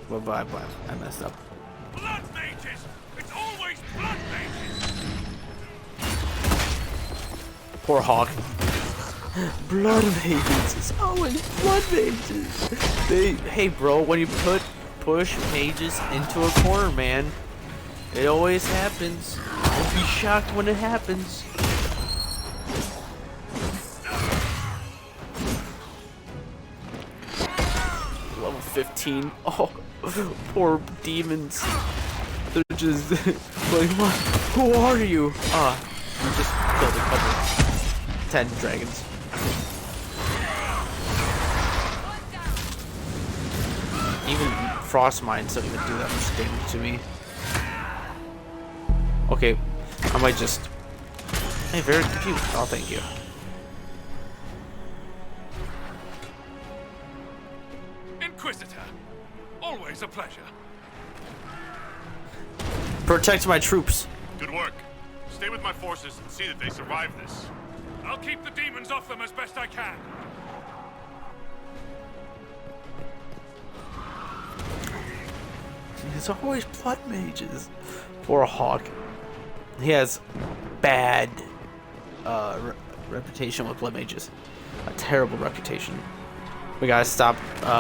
Bye. I messed up. Blood mages! It's always blood mages! Poor Hawk. Blood mages. It's always blood mages. Hey, bro, when you push mages into a corner, man, it always happens. Don't be shocked when it happens. Level 15. Oh, poor demons. They're just like, what? Who are you? You just killed a couple 10 dragons. Even frost mines don't even do that much damage to me. Okay, I might just... Hey, very cute. Oh, thank you. Inquisitor, always a pleasure. Protect my troops. Good work. Stay with my forces and see that they survive this. I'll keep the demons off them as best I can. There's always blood mages. Poor Hawk. He has bad reputation with blood mages. A terrible reputation. We gotta stop.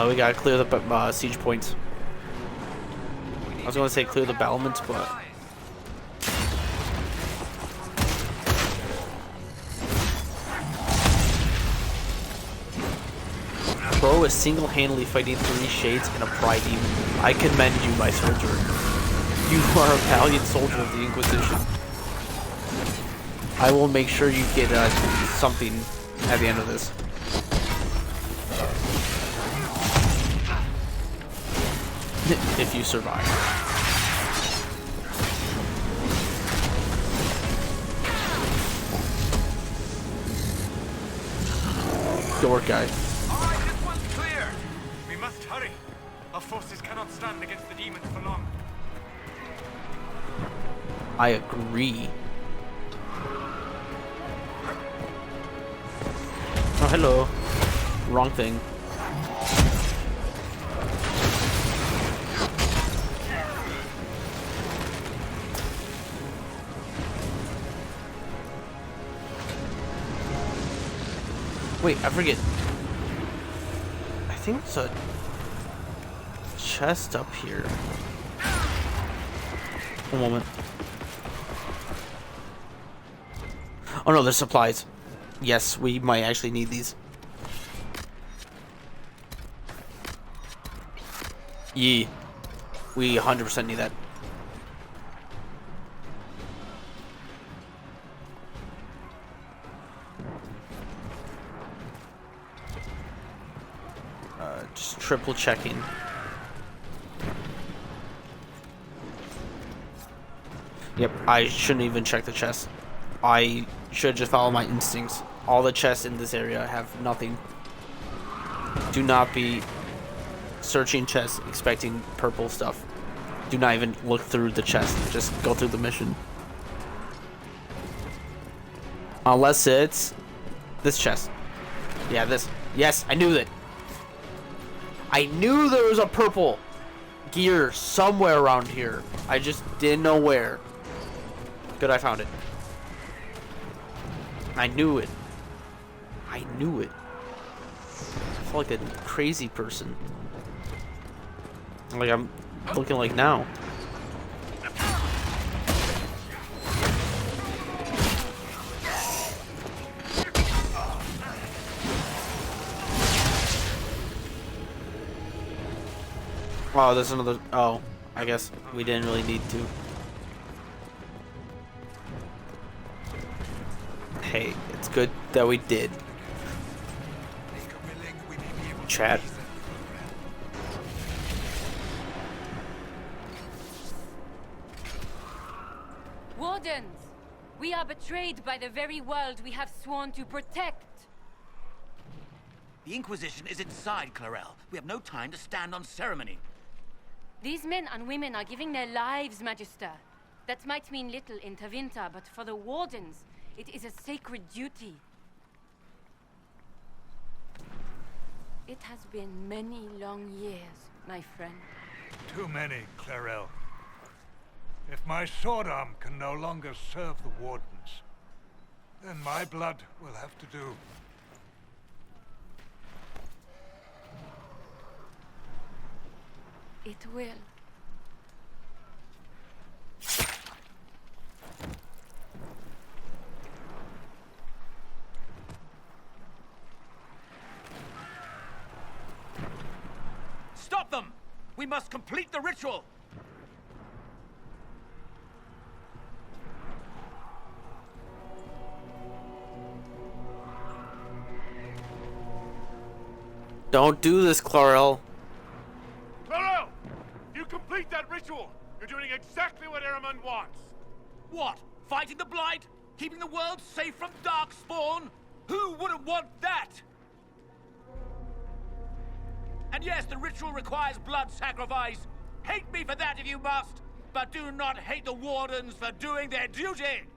We gotta clear the siege points. I was gonna say clear the battlements, but Bro is single-handedly fighting 3 shades and a pride demon. I commend you, my soldier. You are a valiant soldier of the Inquisition. I will make sure you get something at the end of this. If you survive. Good work, guys. Alright, this one's clear. We must hurry. Our forces cannot stand against the demons for long. I agree. Oh, hello. Wrong thing. Wait, I forget. I think it's a chest up here. One moment. Oh no, there's supplies. Yes, we might actually need these. Yeah. We 100% need that. Just triple checking. Yep, I shouldn't even check the chest. I should just follow my instincts. All the chests in this area have nothing. Do not be searching chests expecting purple stuff. Do not even look through the chest. Just go through the mission. Unless it's this chest. Yeah, this. Yes, I knew that. I knew there was a purple gear somewhere around here. I just didn't know where. Good, I found it. I knew it. I knew it. I feel like a crazy person. Like I'm looking like now. Oh, there's another. Oh, I guess we didn't really need to. Hey, it's good that we did. Chat. Wardens! We are betrayed by the very world we have sworn to protect. The Inquisition is inside, Clarel. We have no time to stand on ceremony. These men and women are giving their lives, Magister. That might mean little in Tavinta, but for the Wardens, it is a sacred duty. It has been many long years, my friend. Too many, Clarel. If my sword arm can no longer serve the Wardens, then my blood will have to do. It will. Stop them! We must complete the ritual! Don't do this, Clarel. Clarel! You complete that ritual! You're doing exactly what Eramund wants! What? Fighting the Blight? Keeping the world safe from Darkspawn? Who wouldn't want that? And yes, the ritual requires blood sacrifice. Hate me for that if you must, but do not hate the Wardens for doing their duty!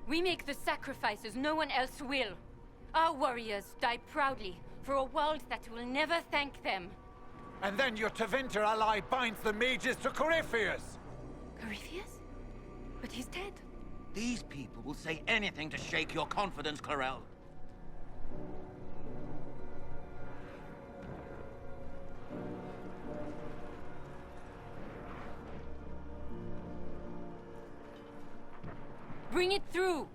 We make the sacrifices no one else will. Our warriors die proudly for a world that will never thank them. And then your Tevinter ally binds the mages to Corypheus! Corypheus? But he's dead. These people will say anything to shake your confidence, Clarel. Bring it through!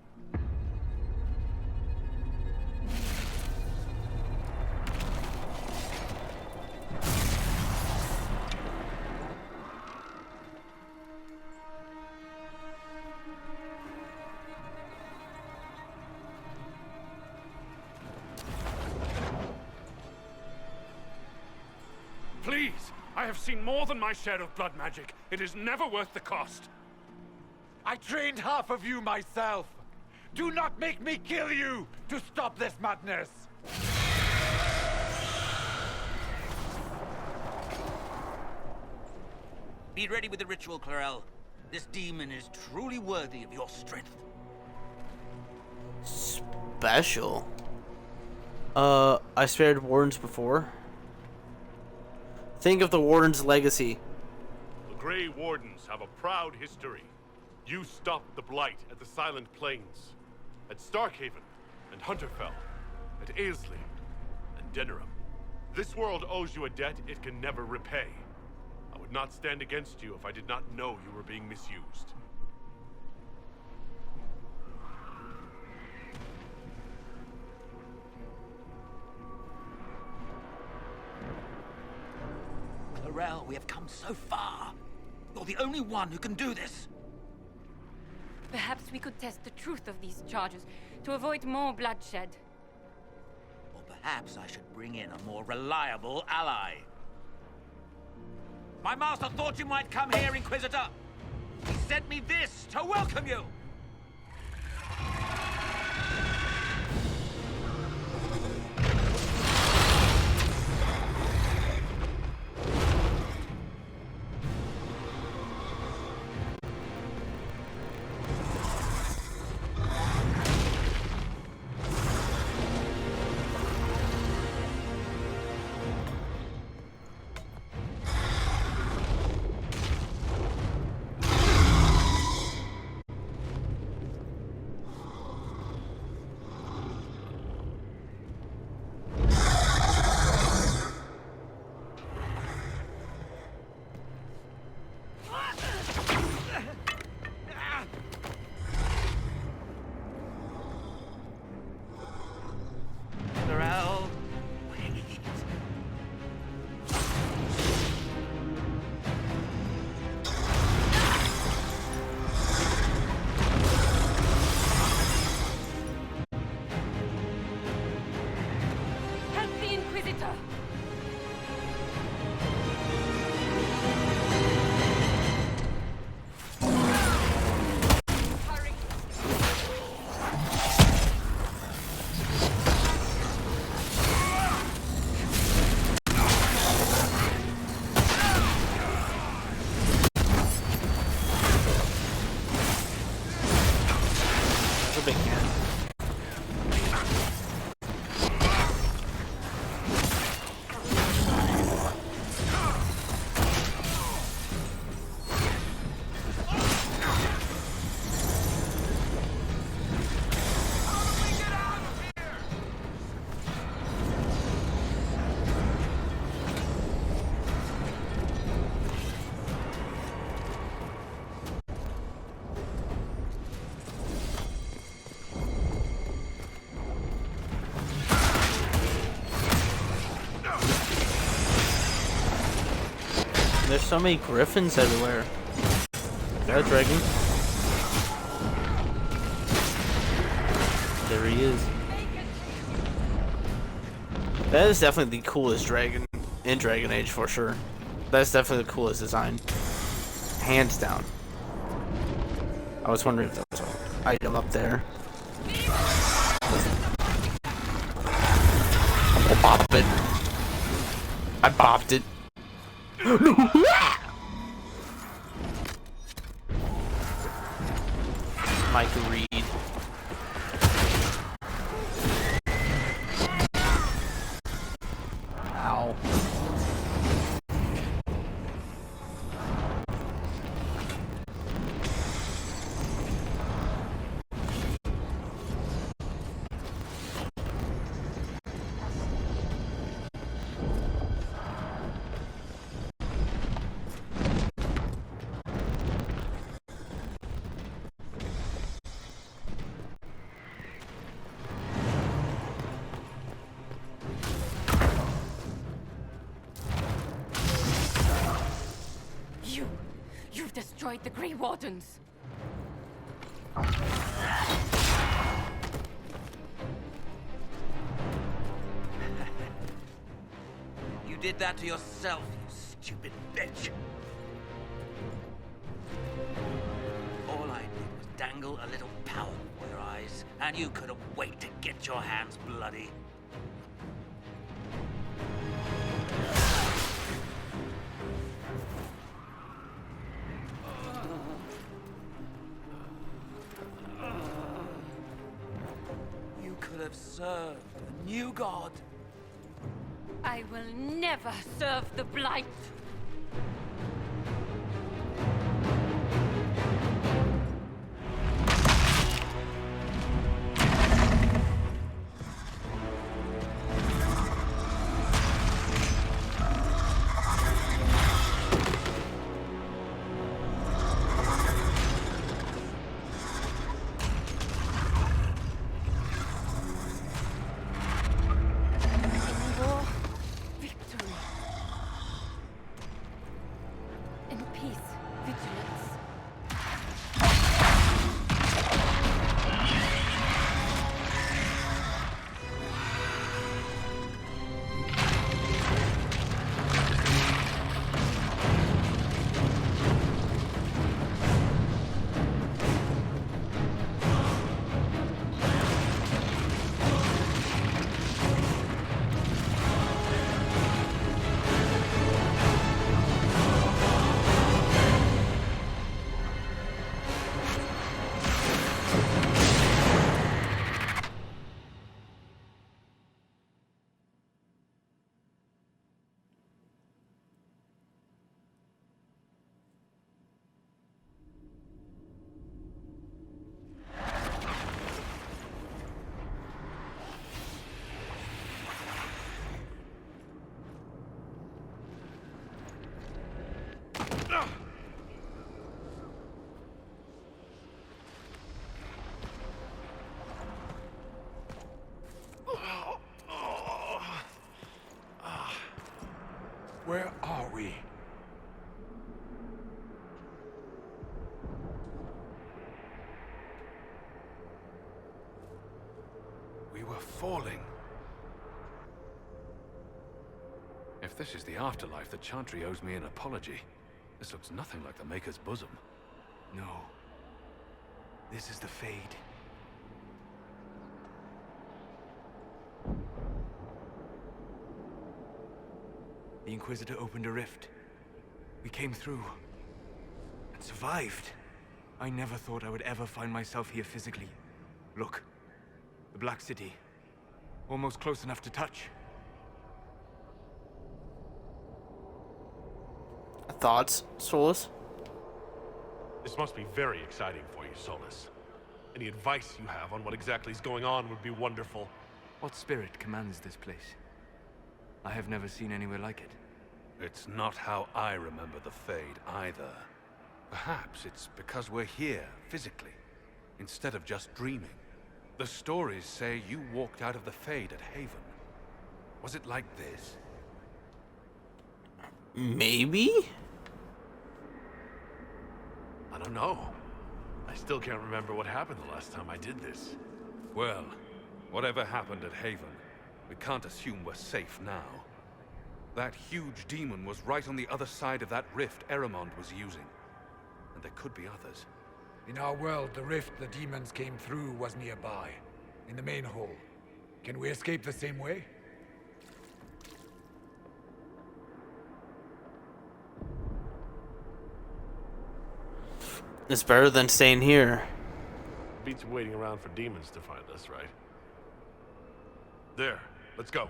Please! I have seen more than my share of blood magic. It is never worth the cost. I trained half of you myself! Do not make me kill you to stop this madness! Be ready with the ritual, Clarel. This demon is truly worthy of your strength. Special? I spared Wardens before. Think of the Warden's legacy. The Grey Wardens have a proud history. You stopped the Blight at the Silent Plains, at Starkhaven and Hunterfell, at Aesley and Denerim. This world owes you a debt it can never repay. I would not stand against you if I did not know you were being misused. Clarel, we have come so far. You're the only one who can do this. Perhaps we could test the truth of these charges to avoid more bloodshed. Or perhaps I should bring in a more reliable ally. My master thought you might come here, Inquisitor. He sent me this to welcome you. so many griffins everywhere? Is that a dragon? There he is. That is definitely the coolest dragon in Dragon Age for sure. That's definitely the coolest design. Hands down. I was wondering if there was an item up there. I'll bop it. I bopped it. Mike Reed. Ow. You've destroyed the Grey Wardens. You did that to yourself, you stupid bitch. All I did was dangle a little power before your eyes, and you couldn't wait to get your hands bloody. You could have served the new god. I will never serve the Blight. Where are we? We were falling. If this is the afterlife, the Chantry owes me an apology. This looks nothing like the Maker's bosom. No. This is the Fade. The Inquisitor opened a rift. We came through. And survived. I never thought I would ever find myself here physically. Look. The Black City. Almost close enough to touch. Thoughts, Solus? This must be very exciting for you, Solus. Any advice you have on what exactly is going on would be wonderful. What spirit commands this place? I have never seen anywhere like it. It's not how I remember the Fade, either. Perhaps it's because we're here, physically, instead of just dreaming. The stories say you walked out of the Fade at Haven. Was it like this? Maybe? I don't know. I still can't remember what happened the last time I did this. Well, whatever happened at Haven, we can't assume we're safe now. That huge demon was right on the other side of that rift Eramond was using. And there could be others. In our world, the rift the demons came through was nearby, in the main hall. Can we escape the same way? It's better than staying here. Beats waiting around for demons to find us, right? There, let's go.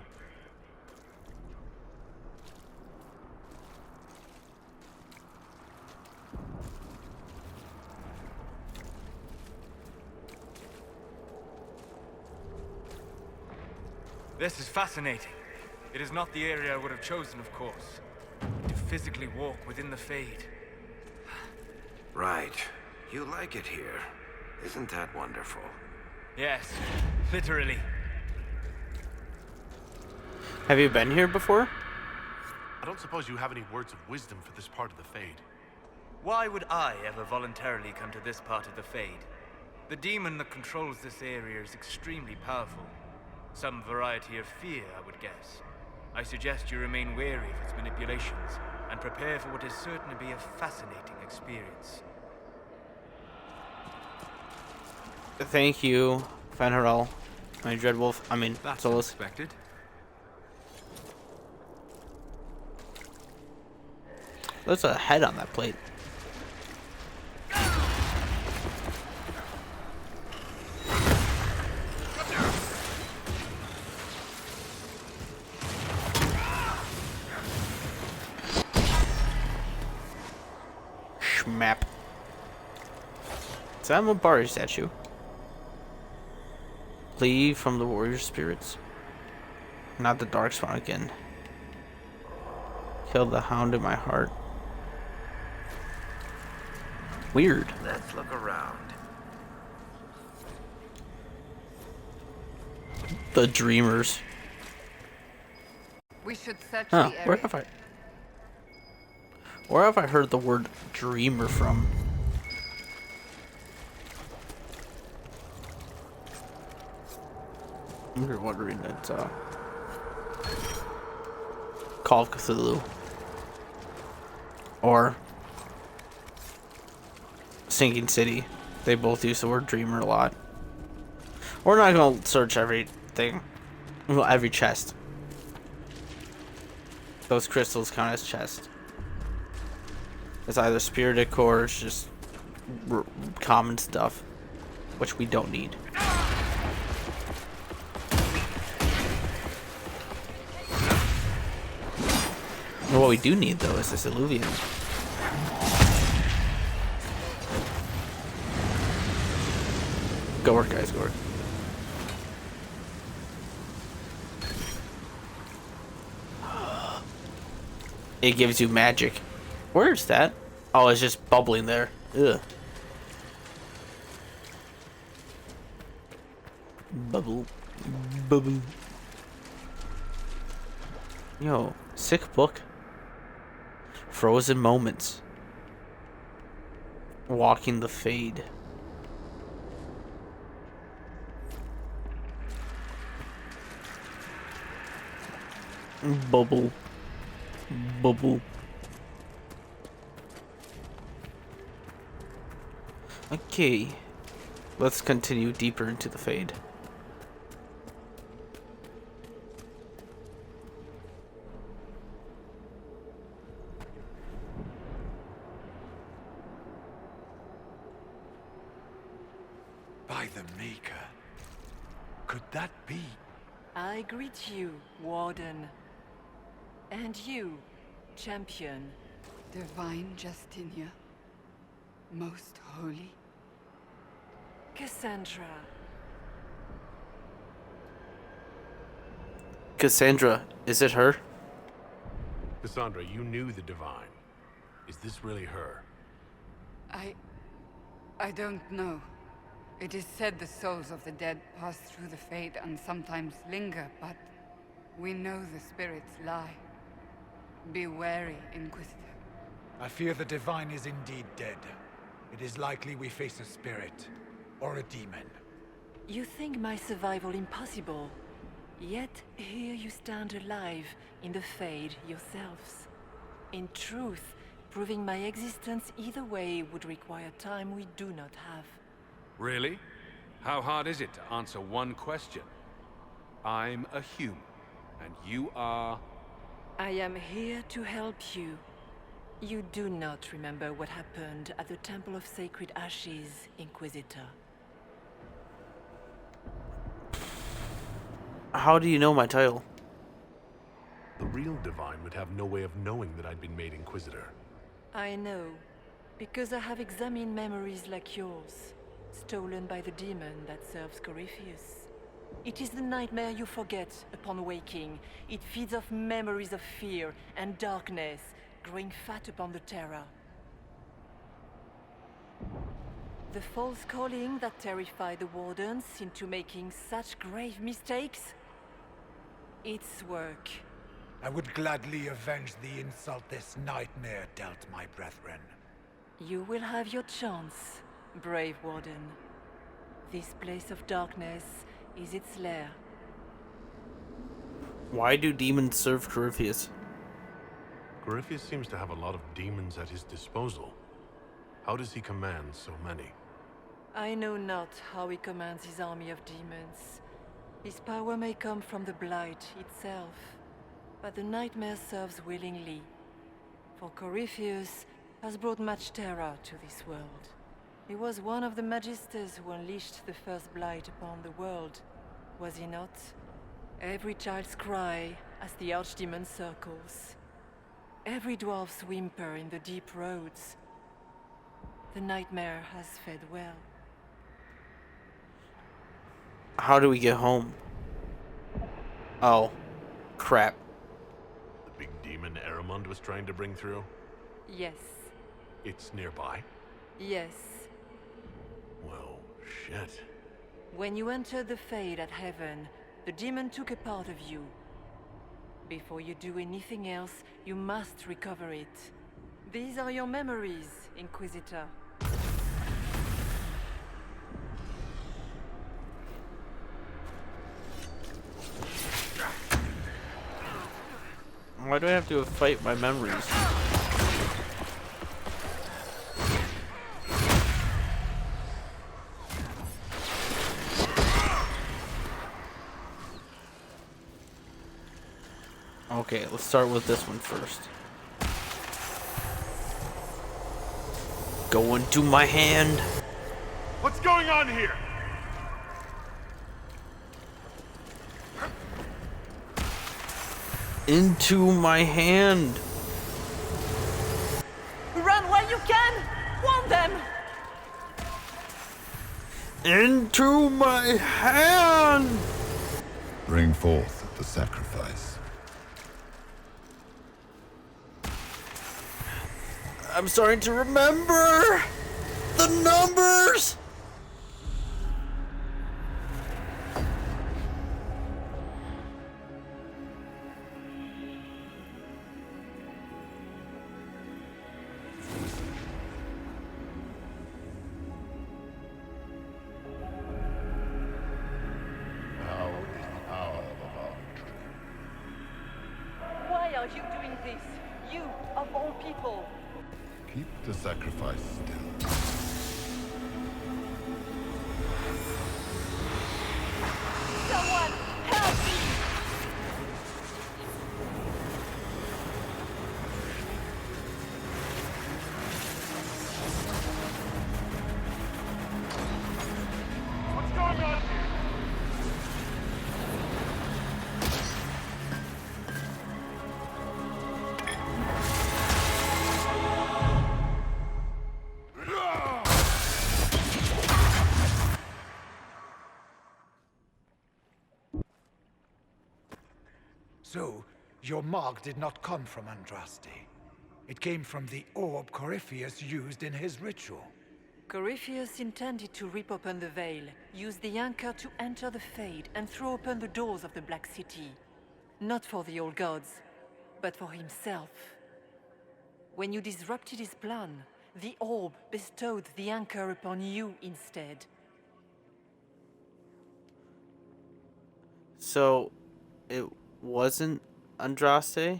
This is fascinating. It is not the area I would have chosen, of course. To physically walk within the Fade. Right. You like it here. Isn't that wonderful? Yes, literally. Have you been here before? I don't suppose you have any words of wisdom for this part of the Fade. Why would I ever voluntarily come to this part of the Fade? The demon that controls this area is extremely powerful. Some variety of fear, I would guess. I suggest you remain wary of its manipulations, and prepare for what is certain to be a fascinating experience. Thank you, Fenharel. Dreadwolf. That's Solus. unexpected. There's a head on that plate. Schmap. Is that a Mabari statue? Flee from the warrior spirits. Not the darkspawn again. Kill the hound in my heart. Weird. Let's look around. The dreamers. We should search Huh, the area. where have I heard the word dreamer from? You're wondering it's Call of Cthulhu. Or Sinking City. They both use the word dreamer a lot. We're not gonna search everything. Well, every chest. Those crystals count as chest. It's either spiritic or it's just common stuff, which we don't need. What we do need though is this illuvium. Go work, guys, go work. It gives you magic. Where's that? Oh, it's just bubbling there. Ugh. Bubble. Bubble. Yo, sick book. Frozen Moments. Walking the Fade. Bubble. Bubble. Okay. Let's continue deeper into the Fade. By the Maker. Could that be? I greet you, Warden. And you, Champion. Divine Justinia. Most holy. Cassandra. Cassandra, is it her? Cassandra, you knew the Divine. Is this really her? I don't know. It is said the souls of the dead pass through the Fade and sometimes linger, but we know the spirits lie. Be wary, Inquisitor. I fear the Divine is indeed dead. it is likely we face a spirit, or a demon. You think my survival impossible, yet here you stand alive in the Fade yourselves. In truth, proving my existence either way would require time we do not have. Really? How hard is it to answer one question? I'm a human, and you are... I am here to help you. You do not remember what happened at the Temple of Sacred Ashes, Inquisitor. How do you know my title? The real Divine would have no way of knowing that I'd been made Inquisitor. I know, because I have examined memories like yours, stolen by the demon that serves Corypheus. It is the nightmare you forget upon waking. It feeds off memories of fear and darkness, growing fat upon the terror. The false calling that terrified the Wardens into making such grave mistakes? Its work. I would gladly avenge the insult this nightmare dealt my brethren. You will have your chance, brave Warden. This place of darkness is its lair. Why do demons serve Corypheus? Corypheus seems to have a lot of demons at his disposal. How does he command so many? I know not how he commands his army of demons. His power may come from the Blight itself, but the nightmare serves willingly. For Corypheus has brought much terror to this world. He was one of the Magisters who unleashed the first Blight upon the world, was he not? Every child's cry as the Archdemon circles. Every dwarf's whimper in the deep roads. The nightmare has fed well. How do we get home? Oh, crap. The big demon Aramund was trying to bring through? Yes. It's nearby? Yes. Well, shit. When you entered the Fade at Heaven, the demon took a part of you. Before you do anything else, you must recover it. These are your memories, Inquisitor. Why do I have to fight my memories? Okay, let's start with this one first. Go into my hand. What's going on here? Into my hand. Run while you can! Warn them! Into my hand! Bring forth the sacrifice. I'm starting to remember the numbers! Why are you doing this? You, of all people. Keep the sacrifice still. Someone, help me! What's going on here? So, your mark did not come from Andraste. It came from the orb Corypheus used in his ritual. Corypheus intended to rip open the veil, use the anchor to enter the Fade, and throw open the doors of the Black City. Not for the old gods, but for himself. When you disrupted his plan, The orb bestowed the anchor upon you instead. So, it wasn't Andraste?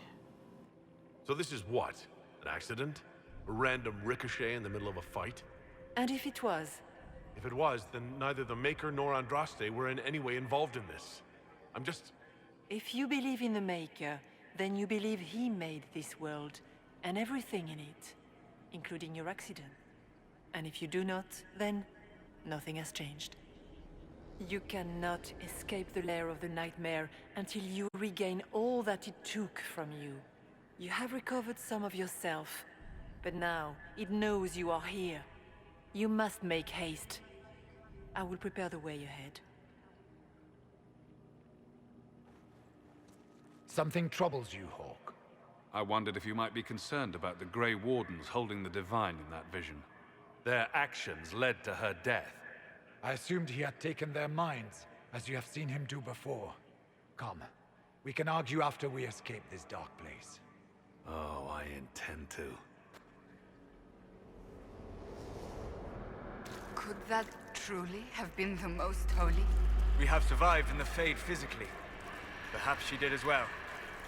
So this is what? An accident? A random ricochet in the middle of a fight? And if it was? If it was, then neither the Maker nor Andraste were in any way involved in this. I'm just... If you believe in the Maker, then you believe he made this world, and everything in it, including your accident. And if you do not, then nothing has changed. You cannot escape the lair of the nightmare until you regain all that it took from you. You have recovered some of yourself, but now it knows you are here. You must make haste. I will prepare the way ahead. Something troubles you, Hawk. I wondered if you might be concerned about the Grey Wardens holding the Divine in that vision. Their actions led to her death. I assumed he had taken their minds, as you have seen him do before. Come, we can argue after we escape this dark place. Oh, I intend to. Could that truly have been the most holy? We have survived in the Fade physically. Perhaps she did as well.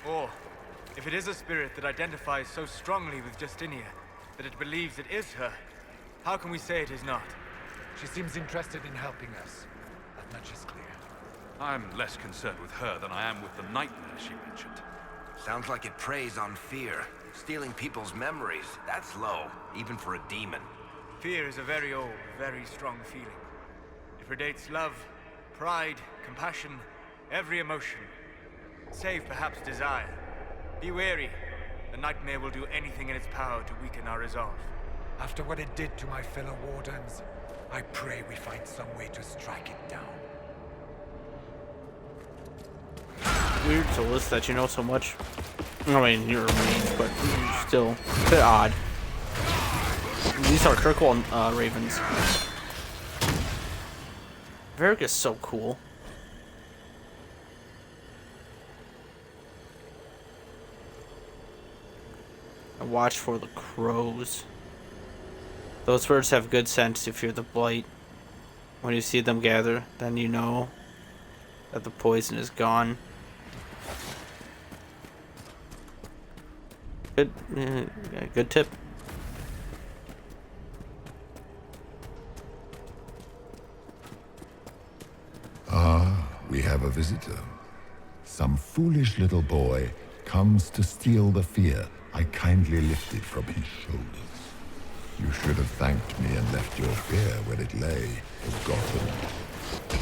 Or, if it is a spirit that identifies so strongly with Justinia, that it believes it is her, how can we say it is not? She seems interested in helping us. That much is clear. I'm less concerned with her than I am with the nightmare she mentioned. Sounds like it preys on fear. Stealing people's memories. That's low, even for a demon. Fear is a very old, very strong feeling. It predates love, pride, compassion, every emotion. Save perhaps desire. Be wary. The nightmare will do anything in its power to weaken our resolve. After what it did to my fellow Wardens, I pray we find some way to strike it down. Weird to list that you know so much. I mean, you're a mage, but still a bit odd. These are Kirkwall ravens. Varric is so cool. And watch for the crows. Those birds have good sense to fear the blight. When you see them gather, then you know that the poison is gone. Good, good tip. Ah, we have a visitor. Some foolish little boy comes to steal the fear I kindly lifted from his shoulders. You should have thanked me and left your fear where it lay, forgotten.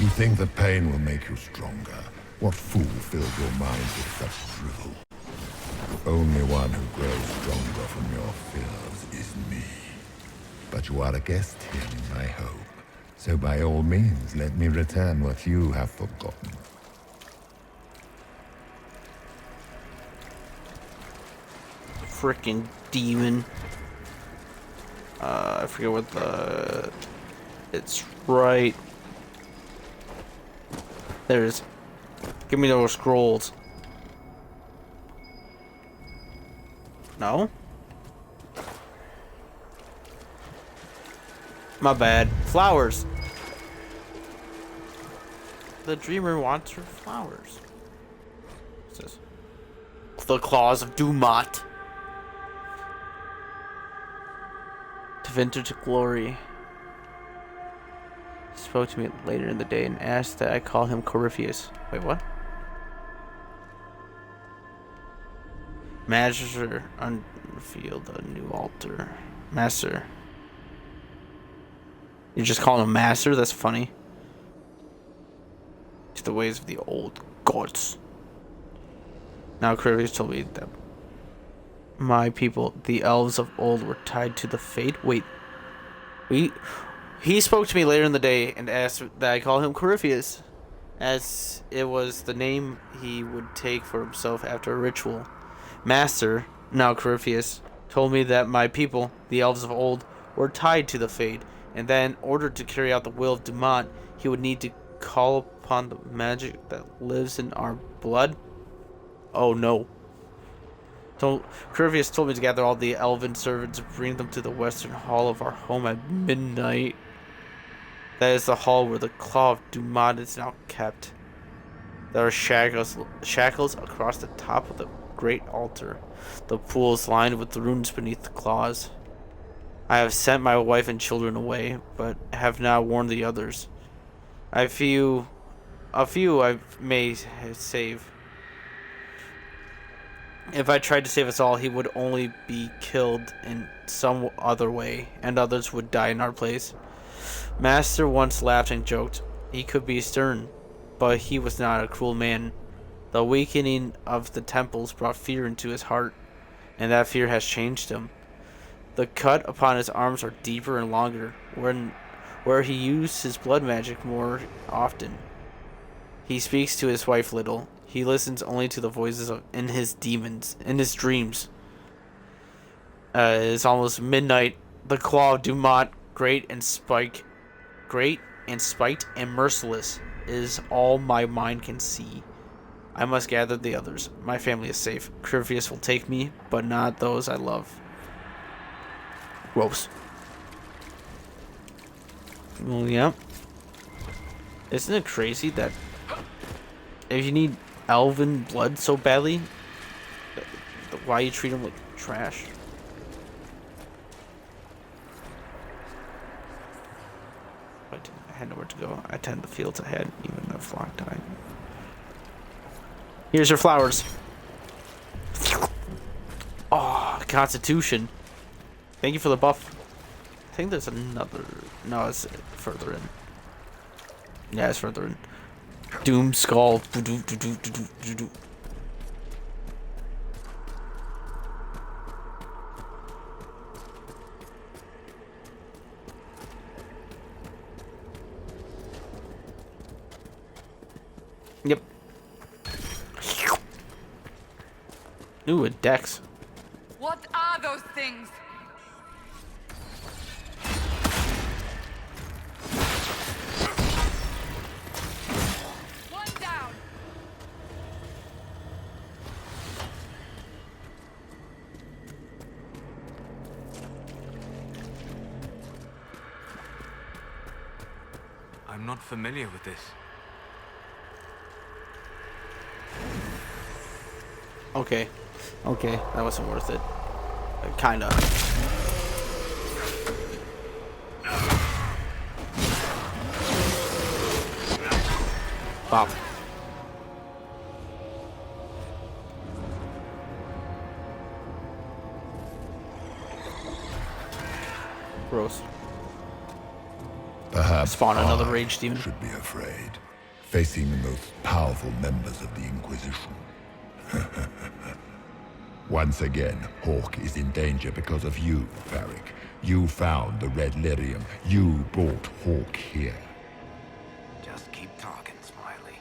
You think the pain will make you stronger. What fool filled your mind with such drivel? The only one who grows stronger from your fears is me. But you are a guest here, I hope. So by all means, let me return what you have forgotten. Frickin' demon. I forget what the... It's right... There's... Give me those scrolls. No? My bad. Flowers. The dreamer wants her flowers. What's this? The Claws of Dumat. To vintage glory. He spoke to me later in the day and asked that I call him Corypheus. Wait, what? Master unveiled a new altar. Master. You're just calling him Master? That's funny. To the ways of the old gods. Now Corypheus told me that my people, the elves of old, were tied to the fate. Wait. He spoke to me later in the day and asked that I call him Corypheus, as it was the name he would take for himself after a ritual. Master, now Corypheus, told me that my people, the elves of old, were tied to the fate, and that in order to carry out the will of Dumont, he would need to call upon the magic that lives in our blood. Oh no. So Curvius told me to gather all the elven servants and bring them to the western hall of our home at midnight. That is the hall where the Claw of Dumont is now kept. There are shackles across the top of the great altar. The pool is lined with runes beneath the claws. I have sent my wife and children away, but have not warned the others. A few I may save. If I tried to save us all, he would only be killed in some other way, and others would die in our place. Master once laughed and joked. He could be stern, but he was not a cruel man. The weakening of the temples brought fear into his heart, and that fear has changed him. The cut upon his arms are deeper and longer, where he used his blood magic more often. He speaks to his wife little. He listens only to the voices in his dreams. It is almost midnight. The Claw of Dumont, great and spite and merciless, is all my mind can see. I must gather the others. My family is safe. Curvius will take me, but not those I love. Gross. Well, yeah. Isn't it crazy that if you need elven blood so badly, why you treat them like trash? But I had nowhere to go. I tend the fields ahead, even the flock died. Here's your flowers. Oh, Constitution. Thank you for the buff. I think there's another. No, it's further in. Yeah, it's further in. Doom Skull. Yep. Ooh, a dex. What are those things? One down. I'm not familiar with this. Okay. Okay, that wasn't worth it. Kinda. Wow. Gross. Perhaps Spawn another I rage demon. should be afraid, facing the most powerful members of the Inquisition. Once again, Hawk is in danger because of you, Varric. You found the Red Lyrium. You brought Hawk here. Just keep talking, Smiley.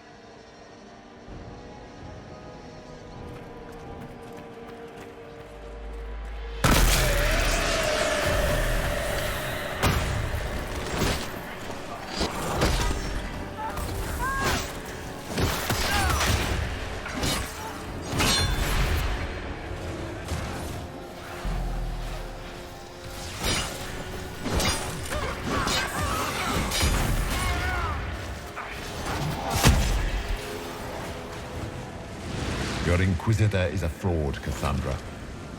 Your Inquisitor is a fraud, Cassandra.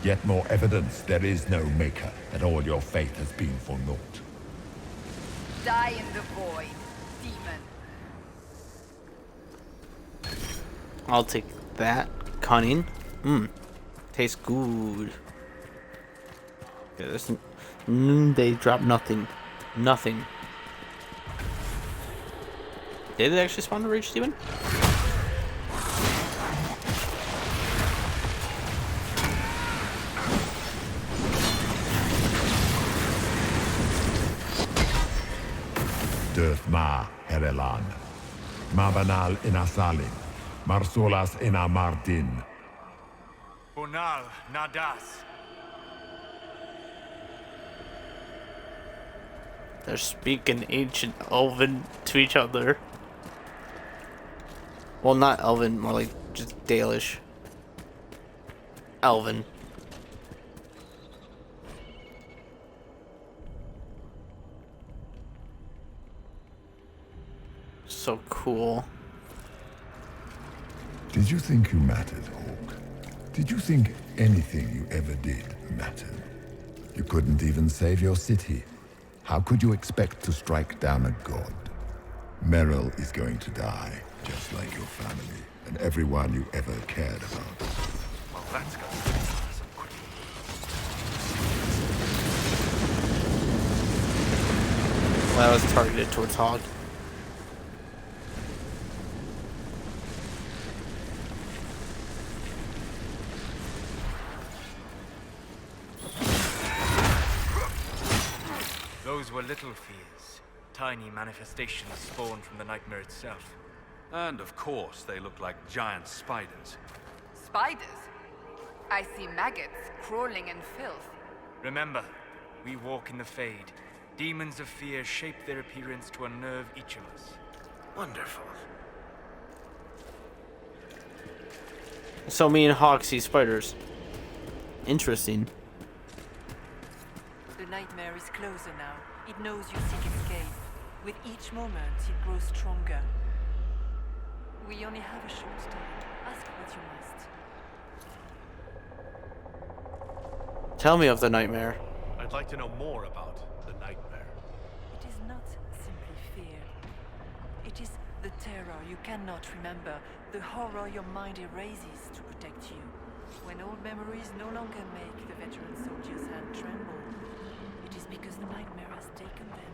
Yet more evidence there is no Maker, and all your faith has been for naught. Die in the void, demon. I'll take that. Cunning. Tastes good. Yeah, this, they drop nothing. Nothing. Did it actually spawn the rage demon? Döth ma Herelan. Mabanal inasalin. Marsolas ina Martin. Bonal Nadas. They're speaking ancient Elven to each other. Well, not Elven, more like just Dalish. Elven. So cool. Did you think you mattered, Hawk? Did you think anything you ever did mattered? You couldn't even save your city. How could you expect to strike down a god? Merrill is going to die, just like your family, and everyone you ever cared about. Well, that's going to be some quick. That was targeted towards Hog. Those were little fears. Tiny manifestations spawned from the nightmare itself. And of course, they look like giant spiders. Spiders? I see maggots crawling in filth. Remember, we walk in the Fade. Demons of fear shape their appearance to unnerve each of us. Wonderful. So me and Hawk see spiders. Interesting. The nightmare is closer now. It knows you seek escape. With each moment, it grows stronger. We only have a short time. Ask what you must. Tell me of the nightmare. I'd like to know more about the nightmare. It is not simply fear. It is the terror you cannot remember, the horror your mind erases to protect you. When old memories no longer make the veteran soldier's hand tremble, it is because the nightmare has taken them.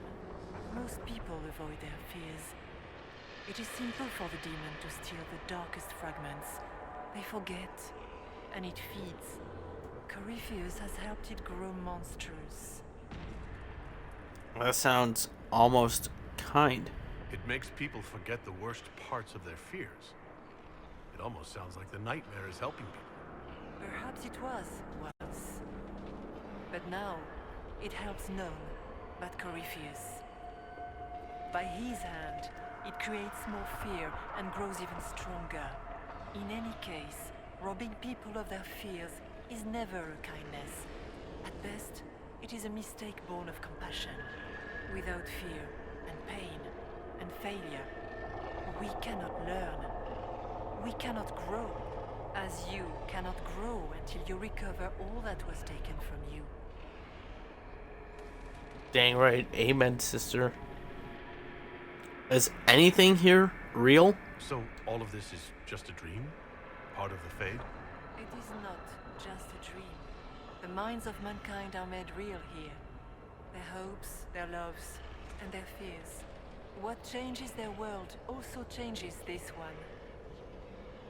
Most people avoid their fears. It is simple for the demon to steal the darkest fragments. They forget, and it feeds. Corypheus has helped it grow monstrous. That sounds almost kind. It makes people forget the worst parts of their fears. It almost sounds like the nightmare is helping people. Perhaps it was once. But now, it helps none but Corypheus. By his hand, it creates more fear and grows even stronger. In any case, robbing people of their fears is never a kindness. At best, it is a mistake born of compassion. Without fear and pain and failure, we cannot learn. We cannot grow, as you cannot grow until you recover all that was taken from you. Dang right. Amen, sister. Is anything here real? So all of this is just a dream? Part of the Fade? It is not just a dream. The minds of mankind are made real here. Their hopes, their loves, and their fears. What changes their world also changes this one.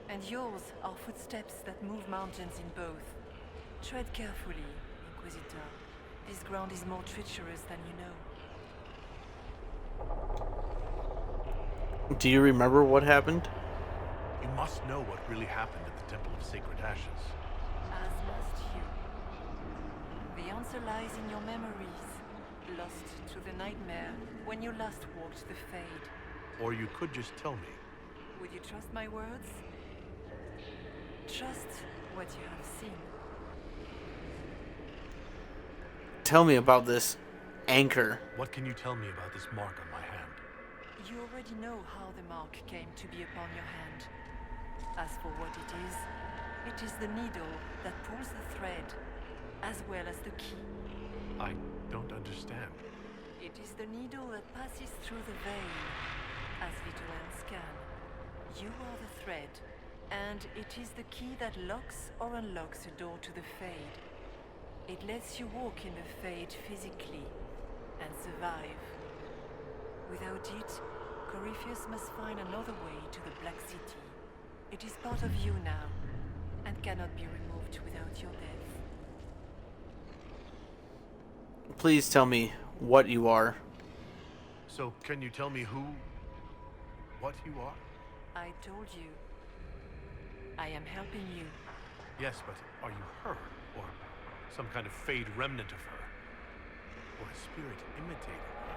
And yours are footsteps that move mountains in both. Tread carefully, Inquisitor. This ground is more treacherous than you know. Do you remember what happened? You must know what really happened at the Temple of Sacred Ashes. As must you. The answer lies in your memories, lost to the nightmare when you last walked the Fade. Or you could just tell me. Would you trust my words? Trust what you have seen. Tell me about this anchor. What can you tell me about this mark on my hand? You already know how the mark came to be upon your hand. As for what it is the needle that pulls the thread, as well as the key. I don't understand. It is the needle that passes through the veil, as little else can. You are the thread, and it is the key that locks or unlocks a door to the Fade. It lets you walk in the Fade physically, and survive. Without it, Corypheus must find another way to the Black City. It is part of you now, and cannot be removed without your death. Please tell me what you are. So, can you tell me what you are? I told you. I am helping you. Yes, but are you her? Or some kind of Fade remnant of her? Or a spirit imitating her?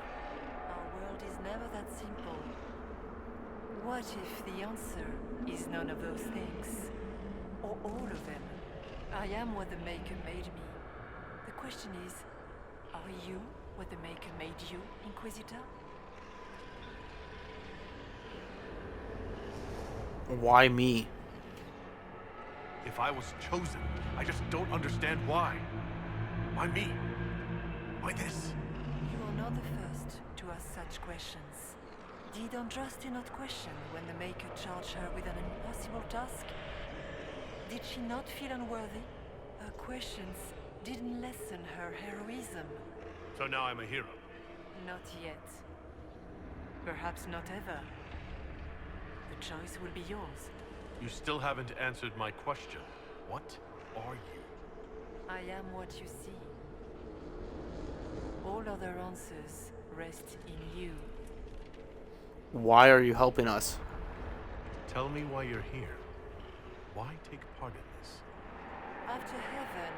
Our world is never that simple. What if the answer is none of those things? Or all of them? I am what the Maker made me. The question is, are you what the Maker made you, Inquisitor? Why me? If I was chosen, I just don't understand why. Why me? Why this? You are not the first to ask such questions. Did Andraste not question when the Maker charged her with an impossible task? Did she not feel unworthy? Her questions didn't lessen her heroism. So now I'm a hero. Not yet. Perhaps not ever. The choice will be yours. You still haven't answered my question. What are you? I am what you see. All other answers rest in you. Why are you helping us? Tell me why you're here. Why take part in this? After heaven,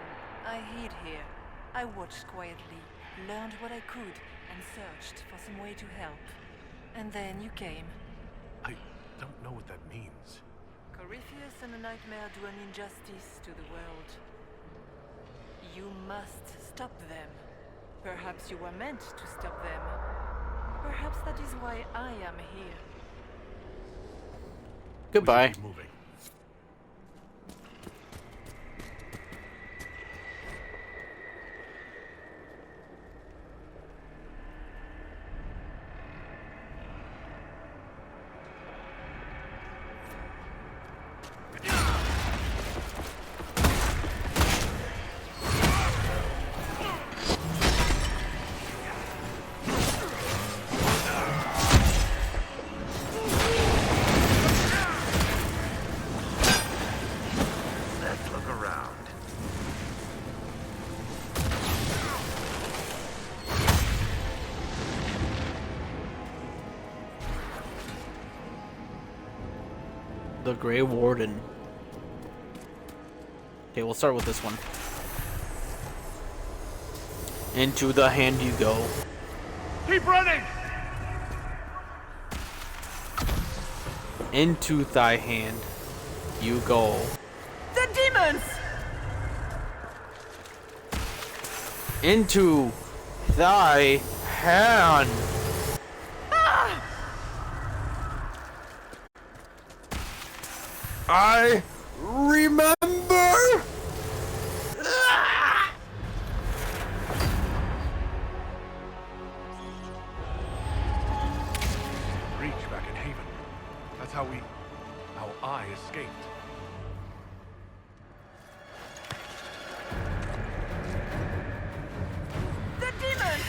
I hid here. I watched quietly, learned what I could, and searched for some way to help. And then you came. I don't know what that means. Corypheus and the Nightmare do an injustice to the world. You must stop them. Perhaps you were meant to stop them. Perhaps that is why I am here. Goodbye. We should keep moving. Let's look around. The Grey Warden. Okay, we'll start with this one. Into the hand you go. Keep running! Into thy hand you go. The demons! Into thy hand. I remember. Breach back in Haven. That's how I escaped. The demons!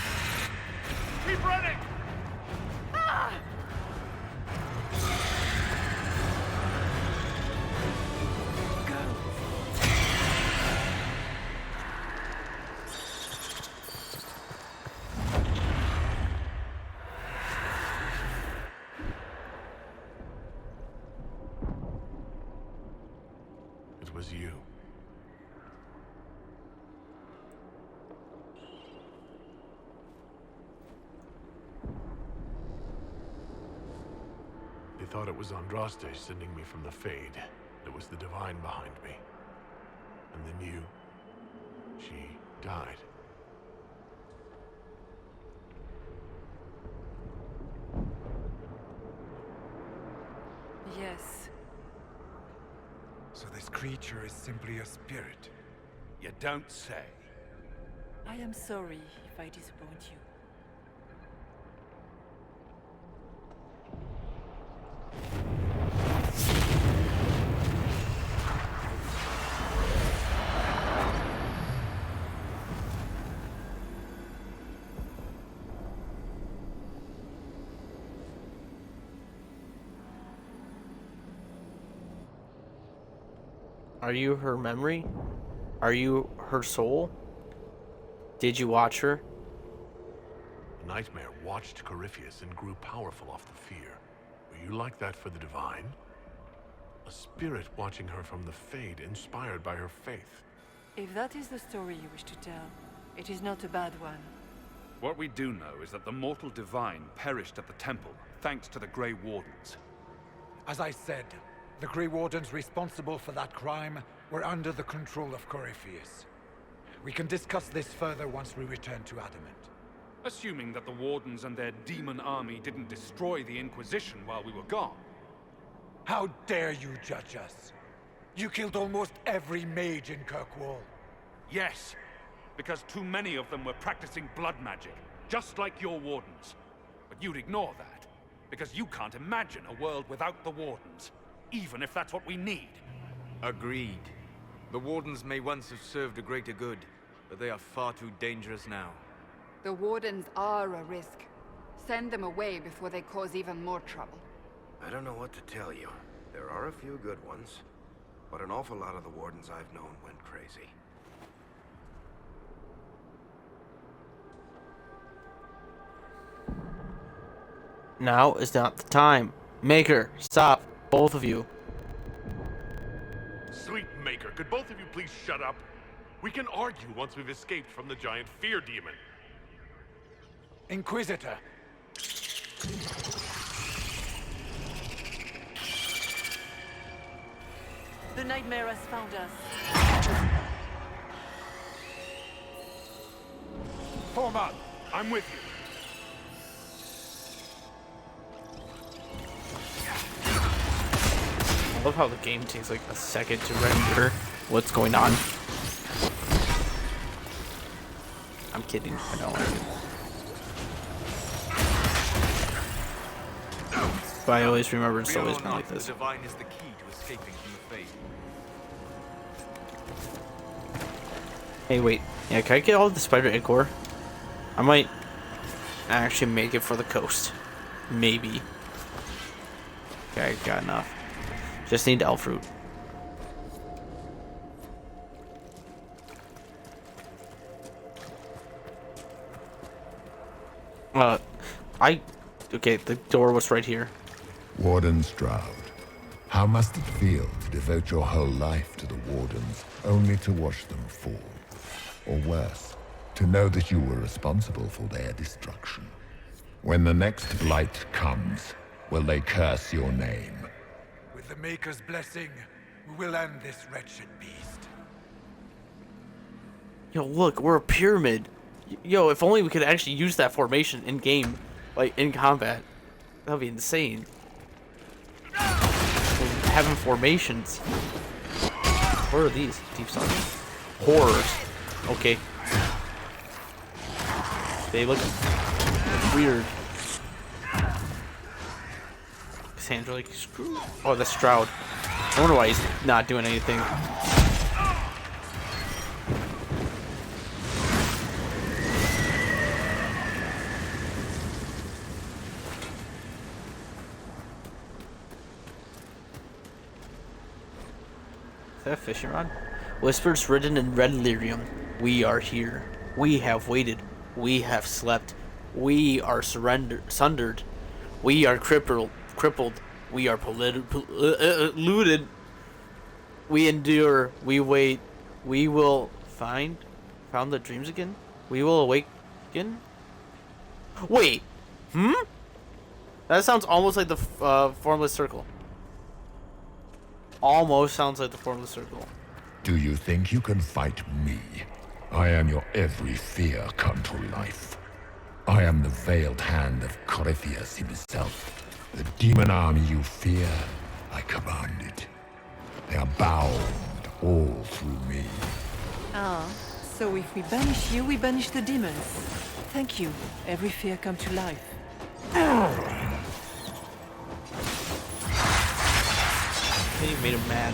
Keep running! It was you. They thought it was Andraste sending me from the Fade. It was the Divine behind me. And then you... she died. Yes. So this creature is simply a spirit. You don't say. I am sorry if I disappoint you. Are you her memory? Are you her soul? Did you watch her? Nightmare watched Corypheus and grew powerful off the fear. Were you like that for the Divine? A spirit watching her from the Fade, inspired by her faith. If that is the story you wish to tell, it is not a bad one. What we do know is that the mortal divine perished at the temple, thanks to the Grey Wardens. As I said, the Grey Wardens responsible for that crime were under the control of Corypheus. We can discuss this further once we return to Adamant. Assuming that the Wardens and their demon army didn't destroy the Inquisition while we were gone. How dare you judge us? You killed almost every mage in Kirkwall. Yes, because too many of them were practicing blood magic, just like your Wardens. But you'd ignore that, because you can't imagine a world without the Wardens, even if that's what we need. Agreed. The Wardens may once have served a greater good, but they are far too dangerous now. The Wardens are a risk. Send them away before they cause even more trouble. I don't know what to tell you. There are a few good ones, but an awful lot of the Wardens I've known went crazy. Now is not the time. Maker, stop. Both of you. Sweet Maker, could both of you please shut up? We can argue once we've escaped from the giant fear demon. Inquisitor! The nightmare has found us. Form up! I'm with you. I love how the game takes like a second to render what's going on. I'm kidding. I know. But I always remember it's always been like this. The divine is the key to escaping from the fate. Hey, wait. Yeah, can I get all of the spider egg core? I might actually make it for the coast. Maybe. Okay, I got enough. Just need elf fruit. Okay, the door was right here. Warden Stroud, how must it feel to devote your whole life to the Wardens, only to watch them fall? Or worse, to know that you were responsible for their destruction? When the next blight comes, will they curse your name? With the Maker's blessing, we will end this wretched beast. Yo, look, we're a pyramid. Yo, if only we could actually use that formation in game, like in combat. That'd be insane. Having formations. What are these? Deep Sun. Horrors. Okay. They look weird. Sandra, like, screw. Oh, that's Stroud. I wonder why he's not doing anything. Is that a fishing rod? Whispers written in red lyrium. We are here. We have waited. We have slept. We are sundered. We are crippled. We are looted. We endure. We wait. We will found the dreams again. We will awaken. Wait. That sounds almost like the formless circle. Almost sounds like the formless circle. Do you think you can fight me? I am your every fear come to life. I am the veiled hand of Corypheus himself. The demon army you fear, I command it. They are bound all through me. Ah, so if we banish you, we banish the demons. Thank you. Every fear come to life. You made him mad.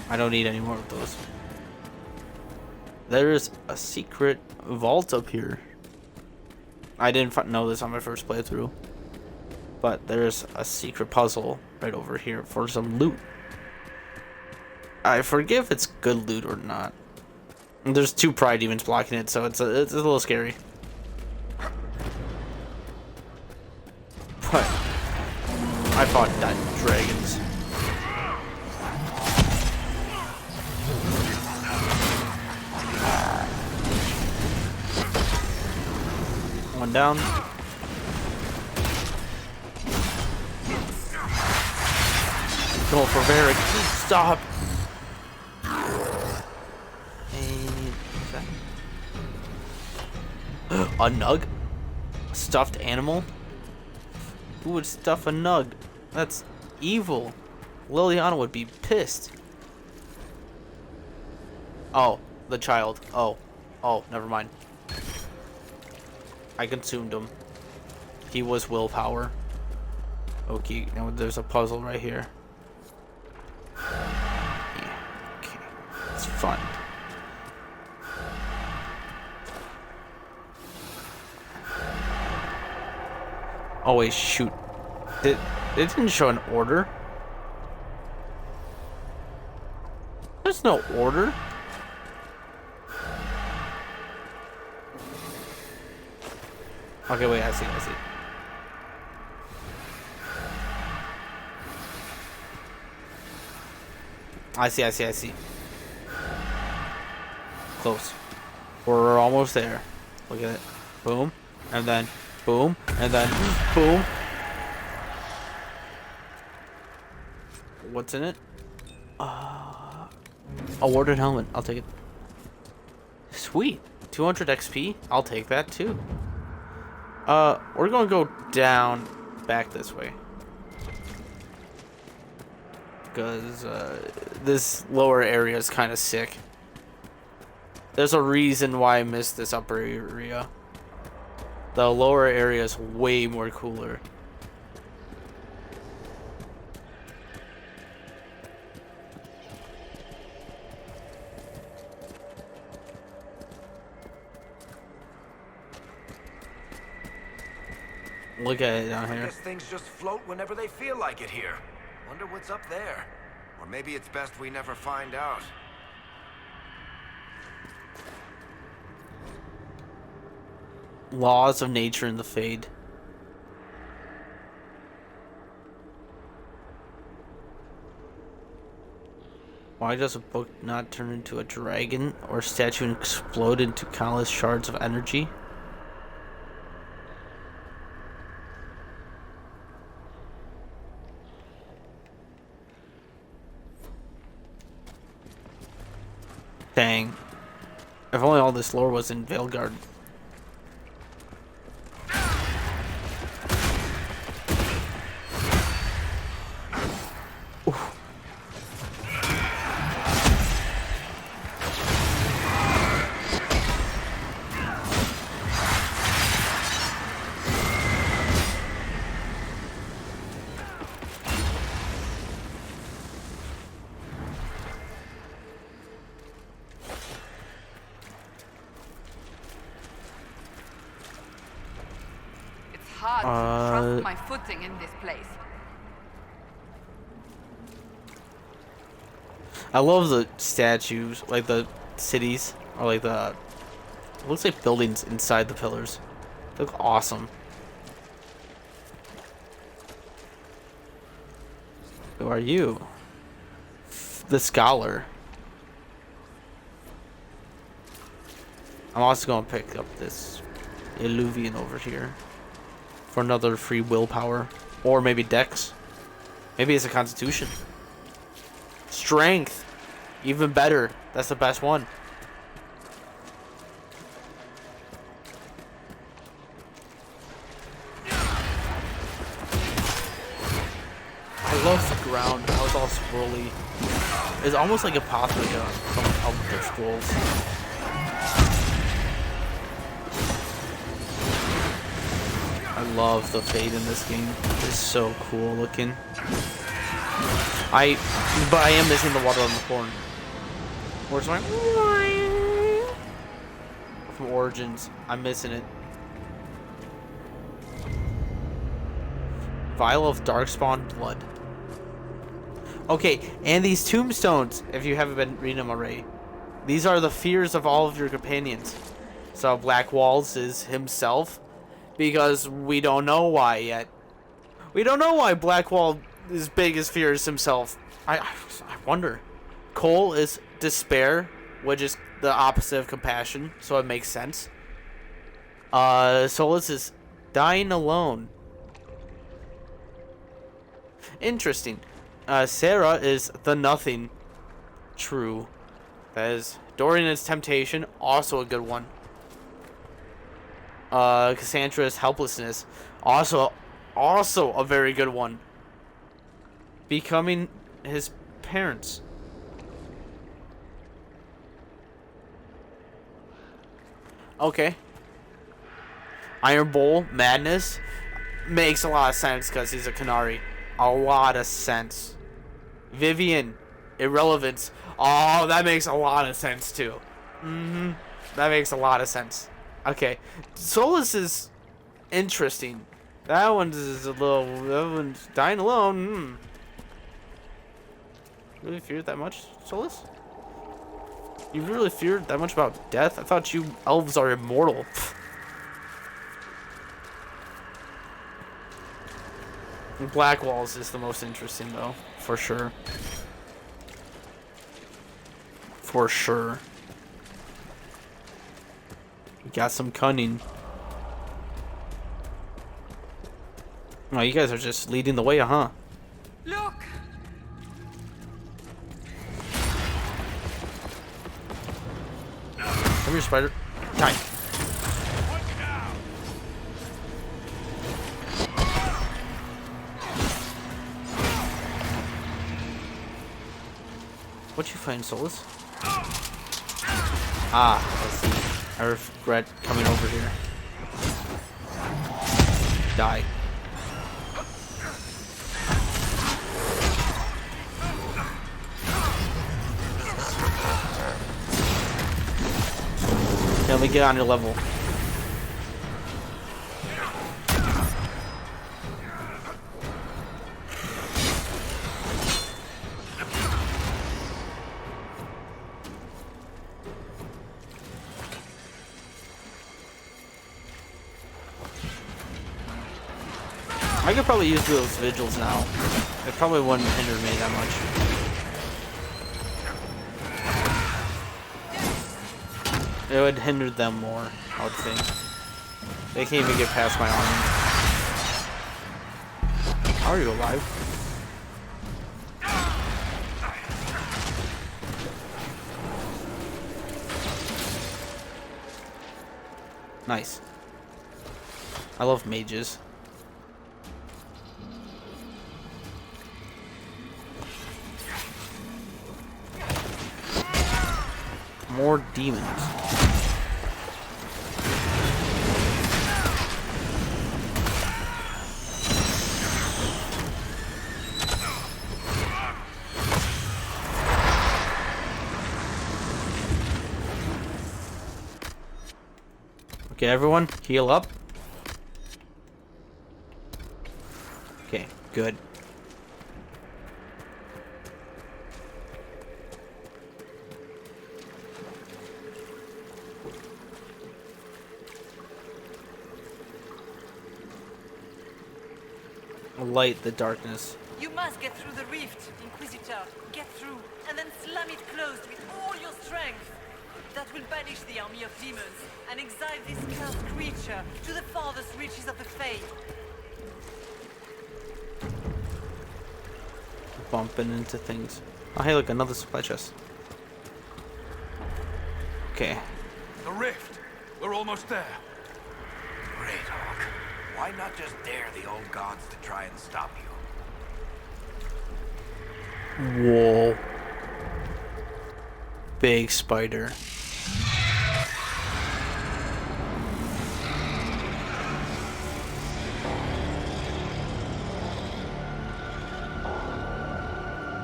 I don't need any more of those. There is a secret vault up here. I didn't know this on my first playthrough. But there's a secret puzzle right over here for some loot. I forget if it's good loot or not. There's 2 pride demons blocking it, so it's a little scary. But I fought dragons. One down. Going for Varric. Stop. A nug? A stuffed animal? Who would stuff a nug? That's evil. Liliana would be pissed. Oh, the child. Oh, never mind. I consumed him. He was willpower. Okay, now there's a puzzle right here. Yeah, okay, it's fun. Oh wait, shoot. It didn't show an order. There's no order. Okay, wait, I see. I see. Close. We're almost there. Look at it. Boom. And then boom. And then boom. What's in it? Awarded helmet. I'll take it. Sweet. 200 XP. I'll take that too. We're gonna go down back this way. Because this lower area is kind of sick. There's a reason why I missed this upper area. The lower area is way more cooler. Look at it down I here. guess things just float whenever they feel like it here. Wonder what's up there. Or maybe it's best we never find out. Laws of nature in the Fade. Why does a book not turn into a dragon or statue and explode into countless shards of energy? Dang. If only all this lore was in Veilguard. Hard to trust my footing in this place. I love the statues, like the cities, or like the, it looks like buildings inside the pillars. They look awesome. Who are you? The Scholar. I'm also going to pick up this Illuvian over here for another free willpower, or maybe Dex. Maybe it's a Constitution. Strength, even better. That's the best one. I love the ground. How it's all swirly. It's almost like Apothega from Elder Scrolls. I love the Fade in this game. It's so cool looking. But I am missing the water on the horn. Where's my from Origins? I'm missing it. Vial of Darkspawn Blood. Okay, and these tombstones, if you haven't been reading them already, these are the fears of all of your companions. So Black Walls is himself, because we don't know why yet. We don't know why Blackwall is big as fear as himself. I wonder. Cole is despair, which is the opposite of compassion, so it makes sense. Solus is dying alone. Interesting. Sarah is the nothing. True. That is Dorian's temptation, also a good one. Cassandra's helplessness, also a very good one. Becoming his parents. Okay. Iron Bowl, madness, makes a lot of sense because he's a Canary. A lot of sense. Vivian, irrelevance. Oh, that makes a lot of sense too. That makes a lot of sense. Okay. Solus is interesting. That one is a little... That one's dying alone. Really feared that much, Solus? You really feared that much about death? I thought you elves are immortal. Black Walls is the most interesting, though. For sure. For sure. You got some cunning. Oh, you guys are just leading the way, huh? Look! Come here, spider. Die. What'd you find, Solus? Ah, I see. I regret coming over here. Die. Okay, let me get on your level. I could probably use those vigils now. It probably wouldn't hinder me that much. It would hinder them more, I would think. They can't even get past my army. How are you alive? Nice. I love mages. More demons. Okay, everyone, heal up. Okay, good. Light the darkness. You must get through the rift, Inquisitor. Get through, and then slam it closed with all your strength. That will banish the army of demons and exile this cursed creature to the farthest reaches of the Fae. Bumping into things. Oh, hey, look, another supply chest. Okay. The rift! We're almost there. Great, Hawk. Why not just dare the old gods to try and stop you? Whoa. Big spider.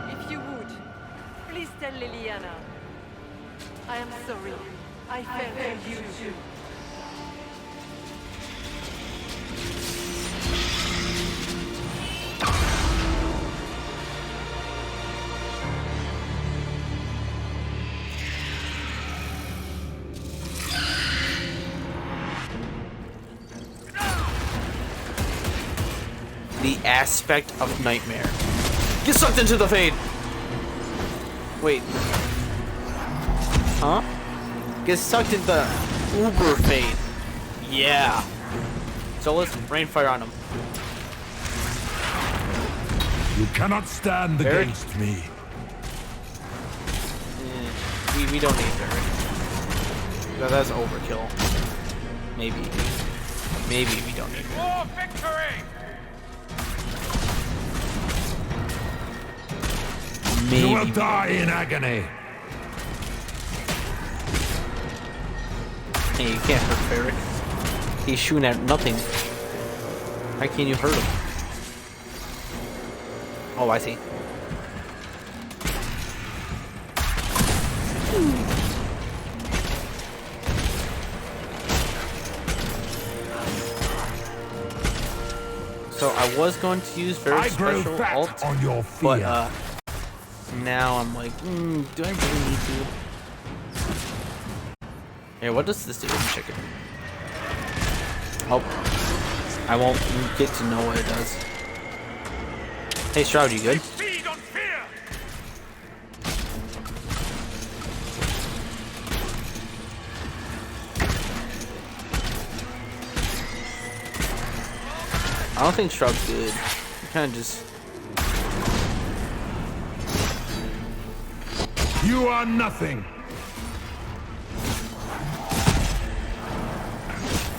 If you would, please tell Liliana. I am sorry. I failed you too. The aspect of nightmare. Get sucked into the fade. Wait. Huh? Get sucked into the uber fade. Yeah. So let's rain fire on him. You cannot stand against me. We don't need her. No, that's overkill. Maybe. Maybe we don't need her. More victory! Maybe You will die in agony. Hey, you can't hurt Ferric. He's shooting at nothing. How can you hurt him? Oh, I see. So I was going to use very special ult, on your fear. but now I'm like, do I really need to? Here, what does this do? Let me check it. Oh, I won't get to know what it does. Hey, Shroud, you good? Feed on fear! I don't think Shroud's good. You kind of just... You are nothing.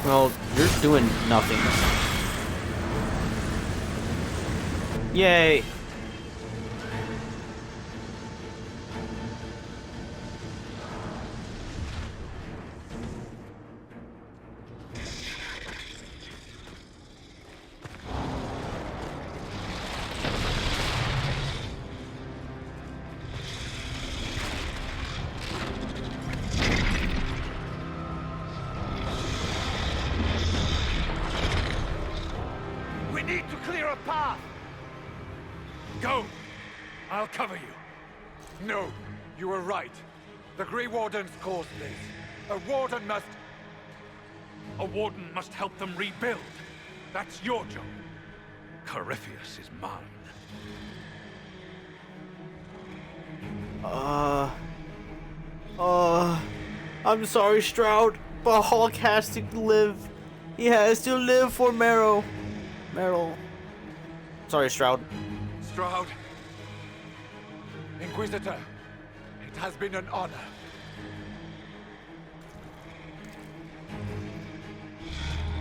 Well, you're doing nothing. Yay! We need to clear a path! Go! I'll cover you. No, you were right. The Grey Wardens caused this. A warden must help them rebuild. That's your job. Corypheus is mine. I'm sorry, Shroud, but Hulk has to live. He has to live for Meryl. Sorry, Shroud. Stroud. Inquisitor, it has been an honor.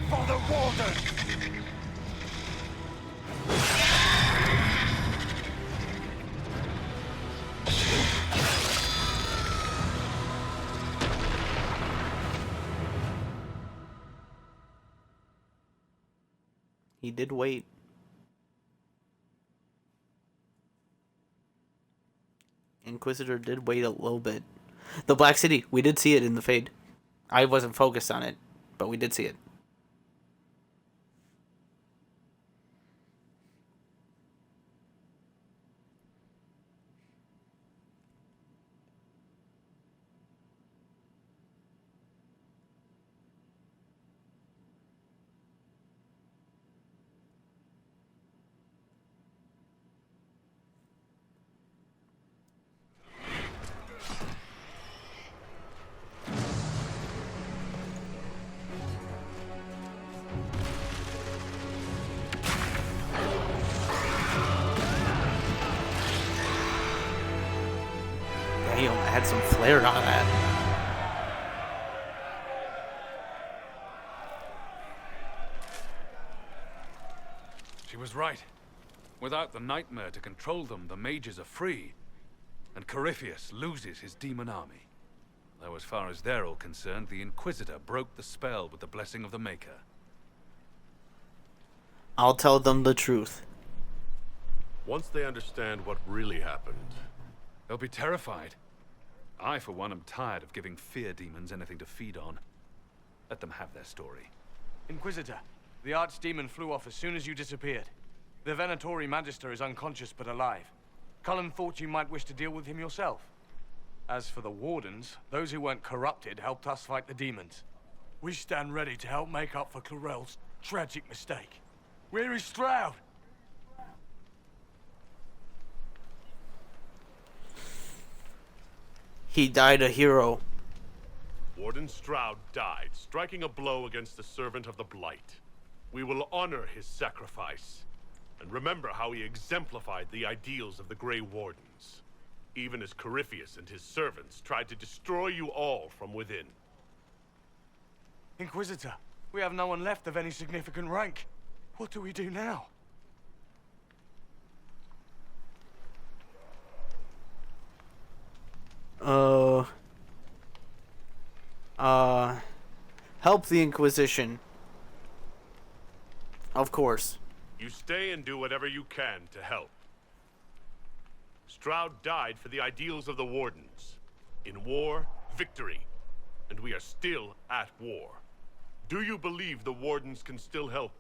For the Warden! He did wait. Inquisitor did wait a little bit. The Black City, we did see it in the fade. I wasn't focused on it, but we did see it. Damn, I had some flair on that. She was right. Without the nightmare to control them, the mages are free. And Corypheus loses his demon army. Though as far as they're all concerned, the Inquisitor broke the spell with the blessing of the Maker. I'll tell them the truth. Once they understand what really happened, they'll be terrified. I, for one, am tired of giving fear demons anything to feed on. Let them have their story. Inquisitor, the Archdemon flew off as soon as you disappeared. The Venatori Magister is unconscious but alive. Cullen thought you might wish to deal with him yourself. As for the Wardens, those who weren't corrupted helped us fight the demons. We stand ready to help make up for Clarel's tragic mistake. Where is Stroud? He died a hero. Warden Stroud died, striking a blow against the servant of the Blight. We will honor his sacrifice. And remember how he exemplified the ideals of the Grey Wardens, even as Corypheus and his servants tried to destroy you all from within. Inquisitor, we have no one left of any significant rank. What do we do now? Help the Inquisition. Of course. You stay and do whatever you can to help. Stroud died for the ideals of the Wardens. In war, victory. And we are still at war. Do you believe the Wardens can still help?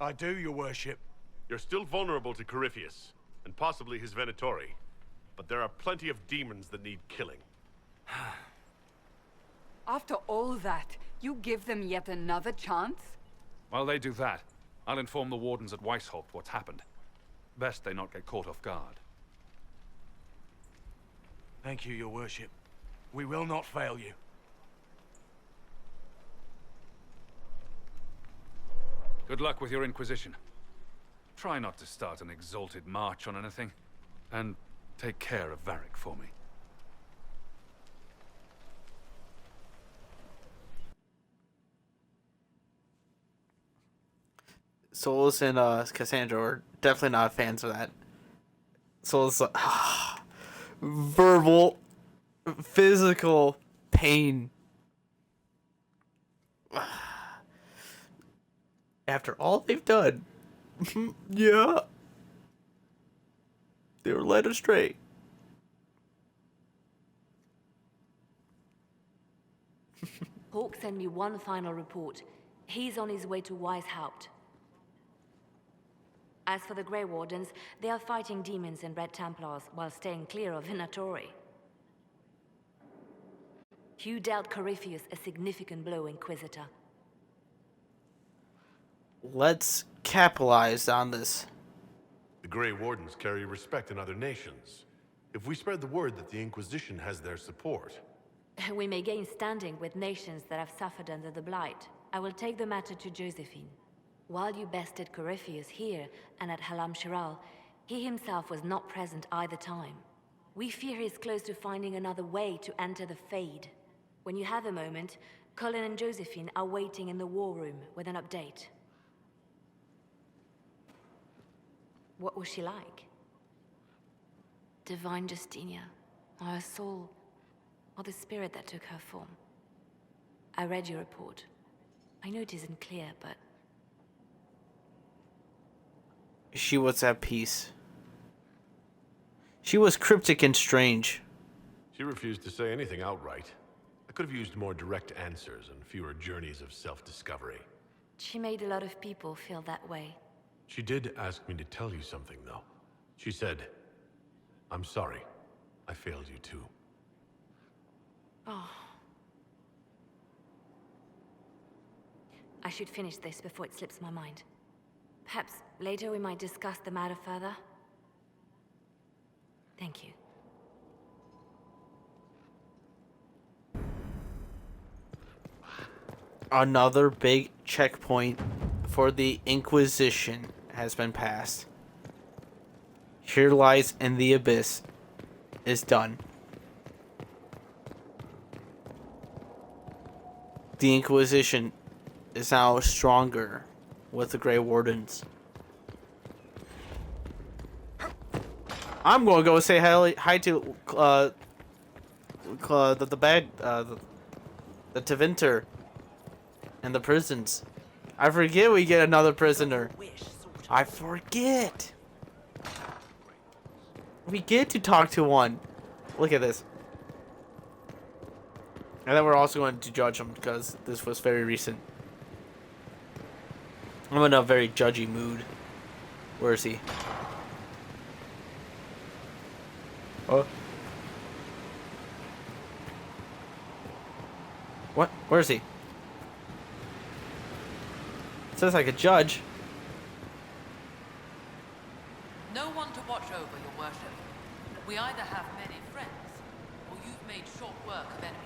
I do, your worship. You're still vulnerable to Corypheus, and possibly his Venatori. But there are plenty of demons that need killing. After all that, you give them yet another chance? While they do that, I'll inform the Wardens at Weishaupt what's happened. Best they not get caught off guard. Thank you, your worship. We will not fail you. Good luck with your Inquisition. Try not to start an exalted march on anything. And take care of Varric for me. Solus and Cassandra are definitely not fans of that. Solus, verbal, physical pain. After all they've done, yeah, they were led astray. Hawk sent me one final report. He's on his way to Weishaupt. As for the Grey Wardens, they are fighting demons and Red Templars while staying clear of Venatori. You dealt Corypheus a significant blow, Inquisitor. Let's capitalize on this. The Grey Wardens carry respect in other nations. If we spread the word that the Inquisition has their support... We may gain standing with nations that have suffered under the Blight. I will take the matter to Josephine. While you bested Corypheus here and at Halam Shiral, he himself was not present either time. We fear he is close to finding another way to enter the Fade. When you have a moment, Colin and Josephine are waiting in the war room with an update. What was she like? Divine Justinia, or her soul, or the spirit that took her form. I read your report. I know it isn't clear, but... She was at peace. She was cryptic and strange. She refused to say anything outright. I could have used more direct answers and fewer journeys of self-discovery. She made a lot of people feel that way. She did ask me to tell you something, though. She said, "I'm sorry. I failed you too." Oh. I should finish this before it slips my mind. Perhaps later we might discuss the matter further. Thank you. Another big checkpoint for the Inquisition has been passed. Here Lies in the Abyss is done. The Inquisition is now stronger with the Grey Wardens. I'm going to go say hi to the Tevinter and the prisons. I forget we get another prisoner. I forget. We get to talk to one. Look at this. And then we're also going to judge him because this was very recent. I'm in a very judgy mood. Where is he? Oh. What? Where is he? It says like a judge. No one to watch over, your worship. We either have many friends, or you've made short work of enemies.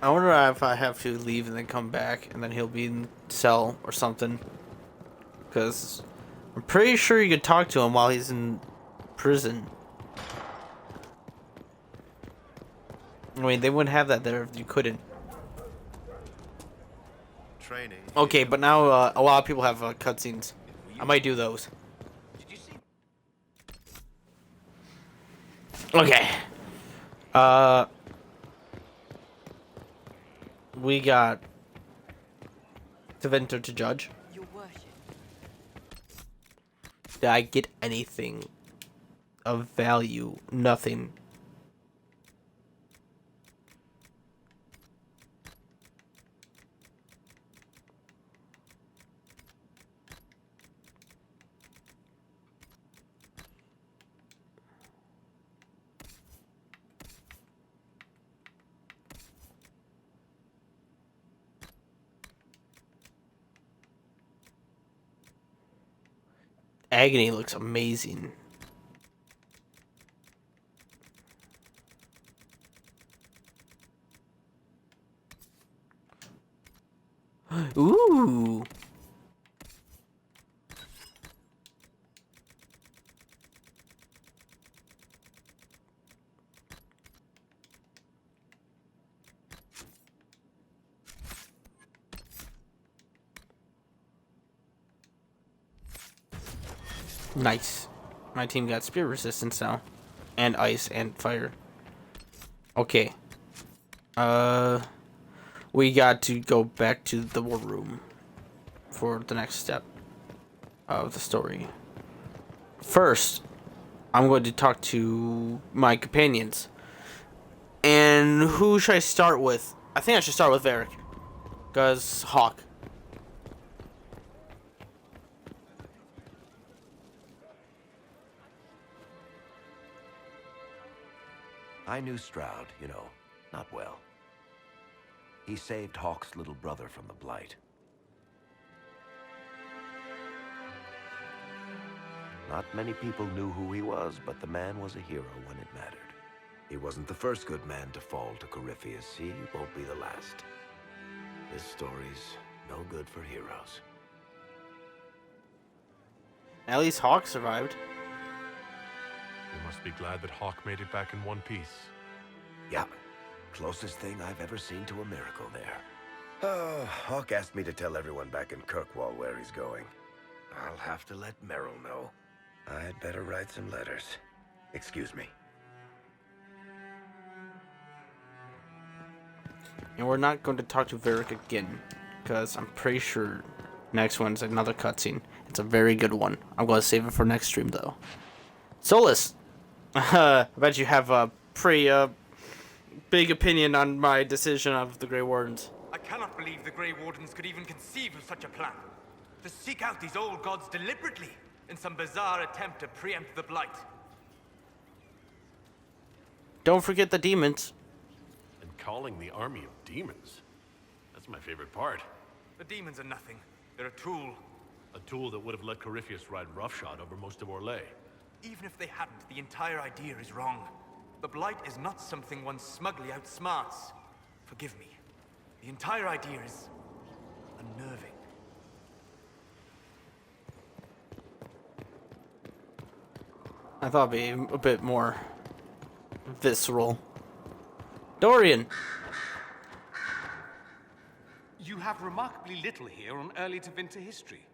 I wonder if I have to leave and then come back, and then he'll be in cell or something. Because I'm pretty sure you could talk to him while he's in prison. I mean, they wouldn't have that there if you couldn't. Training. Okay, but now a lot of people have cutscenes. I might do those. Okay. We got the Venter to judge. Your worship. Did I get anything of value? Nothing. Agony looks amazing. Ooh. Nice. My team got spear resistance now. And ice and fire. Okay. We got to go back to the war room for the next step of the story. First, I'm going to talk to my companions. And who should I start with? I think I should start with Varric. Because Hawk. I knew Stroud, you know, not well. He saved Hawk's little brother from the Blight. Not many people knew who he was, but the man was a hero when it mattered. He wasn't the first good man to fall to Corypheus. He won't be the last. This story's no good for heroes. At least Hawk survived. You must be glad that Hawk made it back in one piece. Yep. Closest thing I've ever seen to a miracle there. Oh, Hawk asked me to tell everyone back in Kirkwall where he's going. I'll have to let Merrill know. I'd better write some letters. Excuse me. And we're not going to talk to Varric again, because I'm pretty sure next one's another cutscene. It's a very good one. I'm going to save it for next stream, though. Solus! I bet you have a pretty big opinion on my decision of the Grey Wardens. I cannot believe the Grey Wardens could even conceive of such a plan. To seek out these old gods deliberately in some bizarre attempt to preempt the Blight. Don't forget the demons. And calling the army of demons. That's my favorite part. The demons are nothing. They're a tool. A tool that would have let Corypheus ride roughshod over most of Orlais. Even if they hadn't, the entire idea is wrong. The Blight is not something one smugly outsmarts. Forgive me. The entire idea is unnerving. I thought it'd be a bit more visceral. Dorian! You have remarkably little here on early to Vinter history.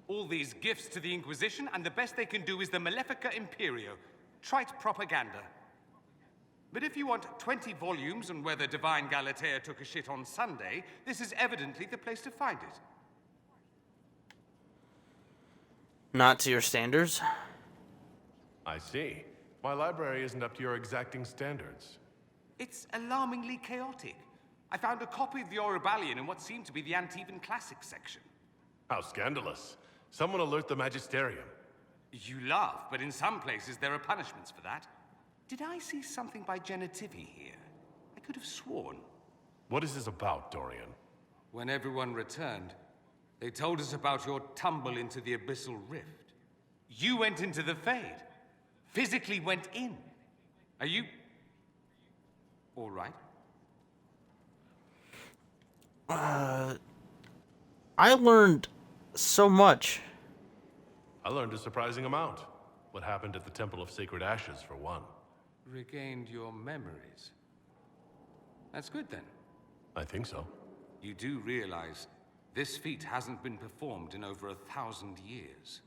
All these gifts to the Inquisition, and the best they can do is the Malefica Imperio. Trite propaganda. But if you want 20 volumes on whether Divine Galatea took a shit on Sunday, this is evidently the place to find it. Not to your standards? I see. My library isn't up to your exacting standards. It's alarmingly chaotic. I found a copy of the Oribalian in what seemed to be the Antivan Classics section. How scandalous. Someone alert the Magisterium. You laugh, but in some places there are punishments for that. Did I see something by Genitivi here? I could have sworn. What is this about, Dorian? When everyone returned, they told us about your tumble into the Abyssal Rift. You went into the Fade. Physically went in. Are you... all right? I learned so much. I learned a surprising amount. What happened at the Temple of Sacred Ashes, for one. Regained your memories. That's good then. I think so. You do realize this feat hasn't been performed in over 1,000 years.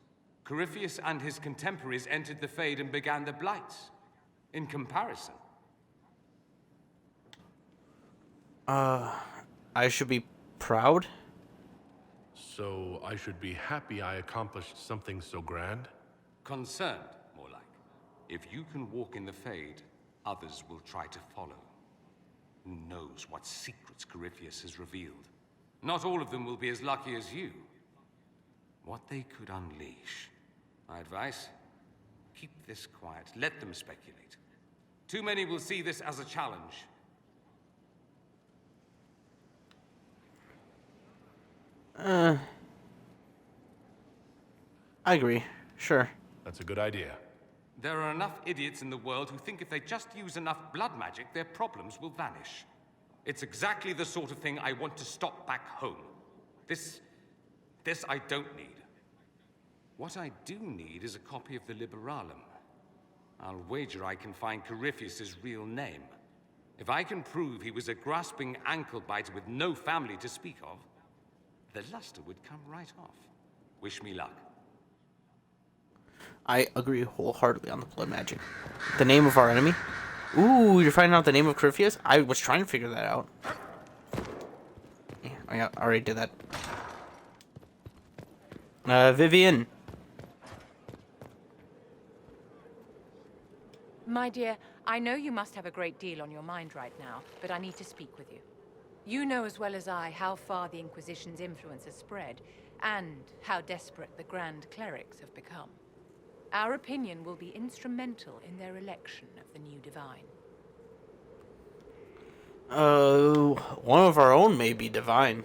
Corypheus and his contemporaries entered the Fade and began the Blights. In comparison. I should be proud? So I should be happy I accomplished something so grand? Concerned, more like. If you can walk in the Fade, others will try to follow. Who knows what secrets Corypheus has revealed? Not all of them will be as lucky as you. What they could unleash. My advice? Keep this quiet. Let them speculate. Too many will see this as a challenge. I agree. Sure. That's a good idea. There are enough idiots in the world who think if they just use enough blood magic, their problems will vanish. It's exactly the sort of thing I want to stop back home. This I don't need. What I do need is a copy of the Liberalum. I'll wager I can find Corypheus's real name. If I can prove he was a grasping ankle-biter with no family to speak of, the luster would come right off. Wish me luck. I agree wholeheartedly on the blood magic. The name of our enemy? Ooh, you're finding out the name of Corypheus? I was trying to figure that out. Yeah, I already did that. Vivian. My dear, I know you must have a great deal on your mind right now, but I need to speak with you. You know as well as I how far the Inquisition's influence has spread, and how desperate the Grand Clerics have become. Our opinion will be instrumental in their election of the new Divine. One of our own may be divine.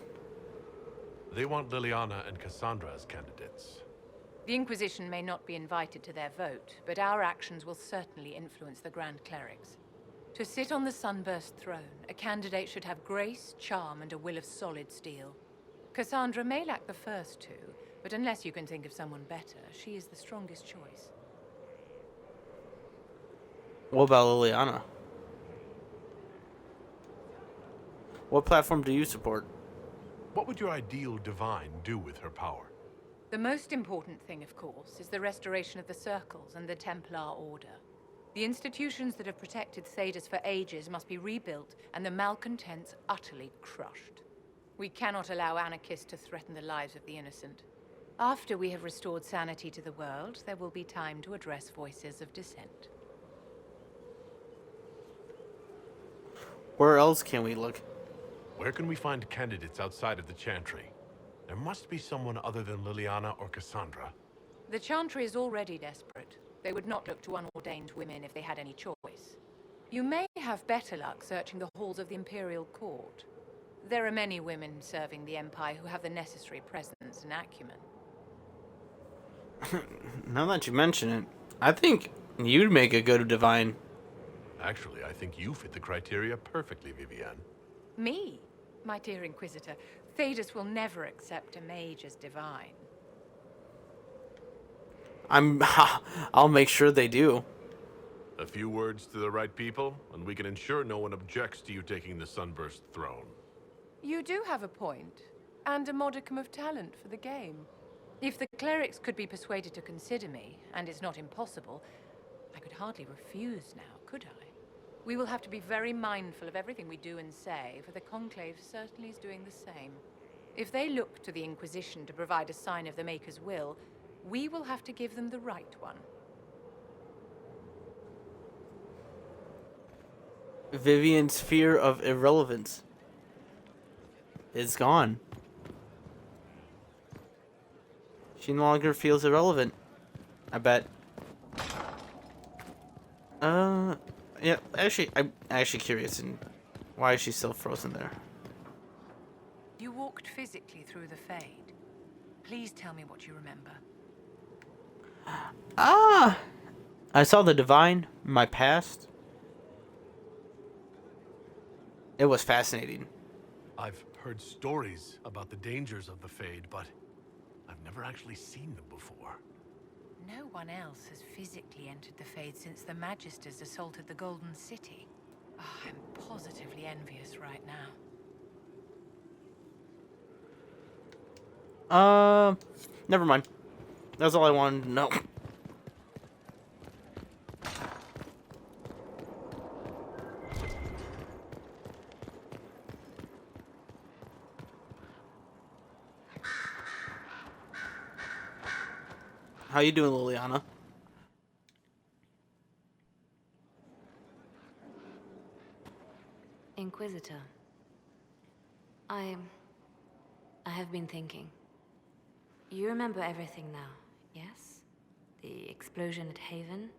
They want Liliana and Cassandra as candidates. The Inquisition may not be invited to their vote, but our actions will certainly influence the Grand Clerics. To sit on the Sunburst throne, a candidate should have grace, charm, and a will of solid steel. Cassandra may lack the first two, but unless you can think of someone better, she is the strongest choice. What about Liliana? What platform do you support? What would your ideal divine do with her power? The most important thing, of course, is the restoration of the Circles and the Templar Order. The institutions that have protected Thedas for ages must be rebuilt, and the malcontents utterly crushed. We cannot allow anarchists to threaten the lives of the innocent. After we have restored sanity to the world, there will be time to address voices of dissent. Where else can we look? Where can we find candidates outside of the Chantry? There must be someone other than Liliana or Cassandra. The Chantry is already desperate. They would not look to unordained women if they had any choice. You may have better luck searching the halls of the Imperial Court. There are many women serving the Empire who have the necessary presence and acumen. Now that you mention it, I think you'd make a good divine. Actually, I think you fit the criteria perfectly, Vivienne. Me? My dear Inquisitor, Thedas will never accept a mage as divine. I'll make sure they do. A few words to the right people, and we can ensure no one objects to you taking the Sunburst throne. You do have a point, and a modicum of talent for the game. If the clerics could be persuaded to consider me, and it's not impossible, I could hardly refuse now, could I? We will have to be very mindful of everything we do and say, for the Conclave certainly is doing the same. If they look to the Inquisition to provide a sign of the Maker's will, we will have to give them the right one. Vivian's fear of irrelevance is gone. She no longer feels irrelevant, I bet. Yeah, actually, I'm actually curious in why is she still frozen there? You walked physically through the Fade. Please tell me what you remember. I saw the divine in my past. It was fascinating. I've heard stories about the dangers of the Fade, but I've never actually seen them before. No one else has physically entered the Fade since the Magisters assaulted the Golden City. Oh, I'm positively envious right now. Never mind. That's all I wanted to know. How you doing, Liliana? Inquisitor. I have been thinking. You remember everything now, yes? The explosion at Haven,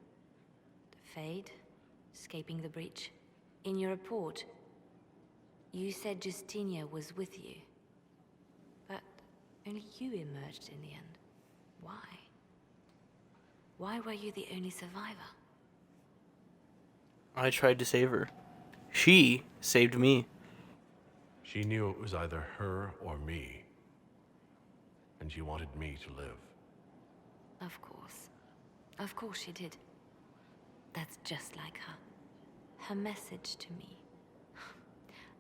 the Fade, escaping the breach. In your report, you said Justinia was with you. But only you emerged in the end. Why? Why were you the only survivor? I tried to save her. She saved me. She knew it was either her or me. And she wanted me to live. Of course. Of course she did. That's just like her. Her message to me.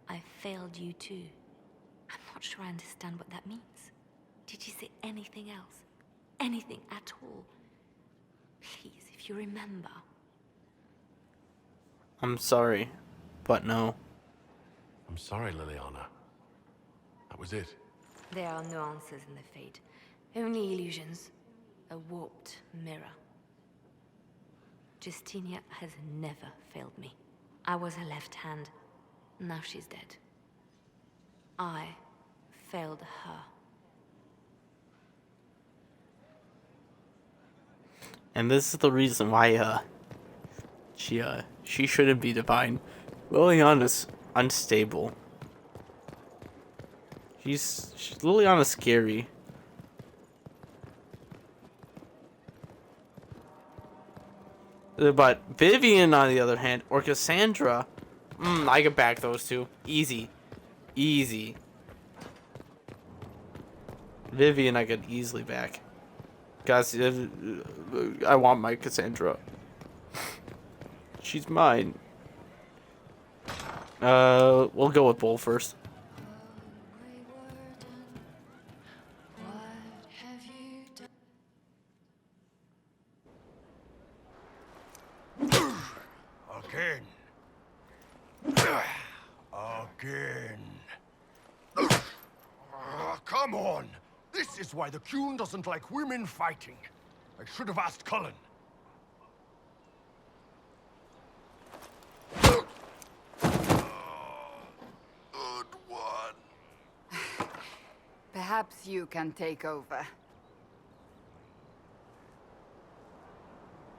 I failed you too. I'm not sure I understand what that means. Did you say anything else? Anything at all? Please, if you remember. I'm sorry, but no. I'm sorry, Liliana. That was it. There are no answers in the Fate. Only illusions. A warped mirror. Justinia has never failed me. I was her left hand. Now she's dead. I failed her. And this is the reason why, she shouldn't be divine. Liliana's unstable. Liliana's scary. But Vivian, on the other hand, or Cassandra, I can back those two. Easy. Easy. Vivian, I could easily back. Guys, I want my Cassandra. She's mine. We'll go with Bull first. Again. Again. Come on! This is why the Qun doesn't like women fighting. I should have asked Cullen. Good one. Perhaps you can take over.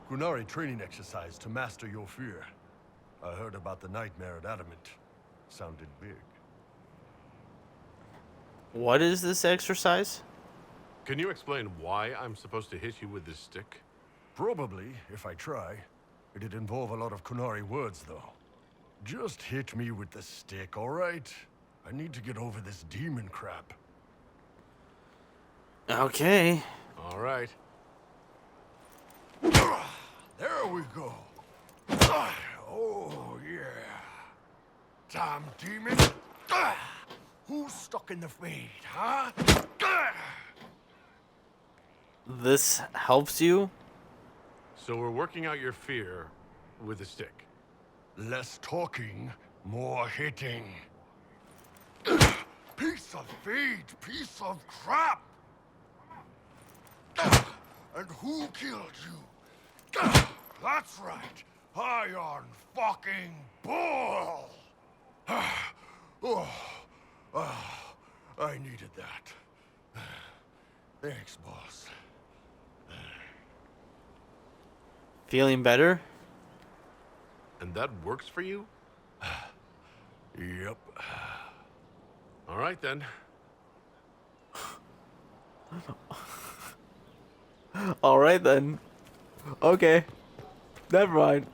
Qunari training exercise to master your fear. I heard about the nightmare at Adamant. Sounded big. What is this exercise? Can you explain why I'm supposed to hit you with this stick? Probably, if I try. It'd involve a lot of Qunari words, though. Just hit me with the stick, all right? I need to get over this demon crap. Okay. All right. There we go. Oh, yeah. Damn demon. Who's stuck in the Fade, huh? This helps you? So we're working out your fear with a stick. Less talking, more hitting. Piece of Fade, piece of crap! And who killed you? That's right, Iron fucking Bull! I needed that. Thanks, boss. Feeling better? And that works for you? Yep. All right, then. Alright then. Okay. Never mind.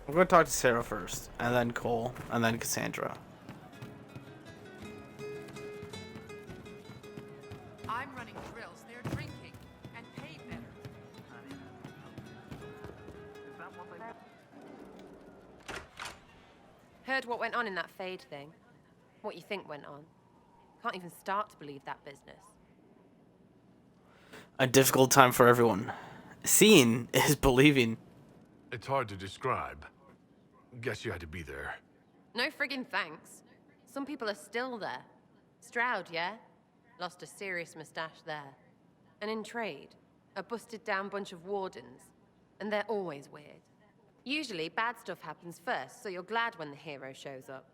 I'm gonna talk to Sarah first, and then Cole, and then Cassandra. I'm running drills. They're drinking and pay better. Heard what went on in that Fade thing? What you think went on? Can't even start to believe that business. A difficult time for everyone. Seeing is believing. It's hard to describe. Guess you had to be there. No friggin' thanks. Some people are still there. Stroud, yeah? Lost a serious mustache there. And in trade, a busted down bunch of wardens. And they're always weird. Usually, bad stuff happens first, so you're glad when the hero shows up.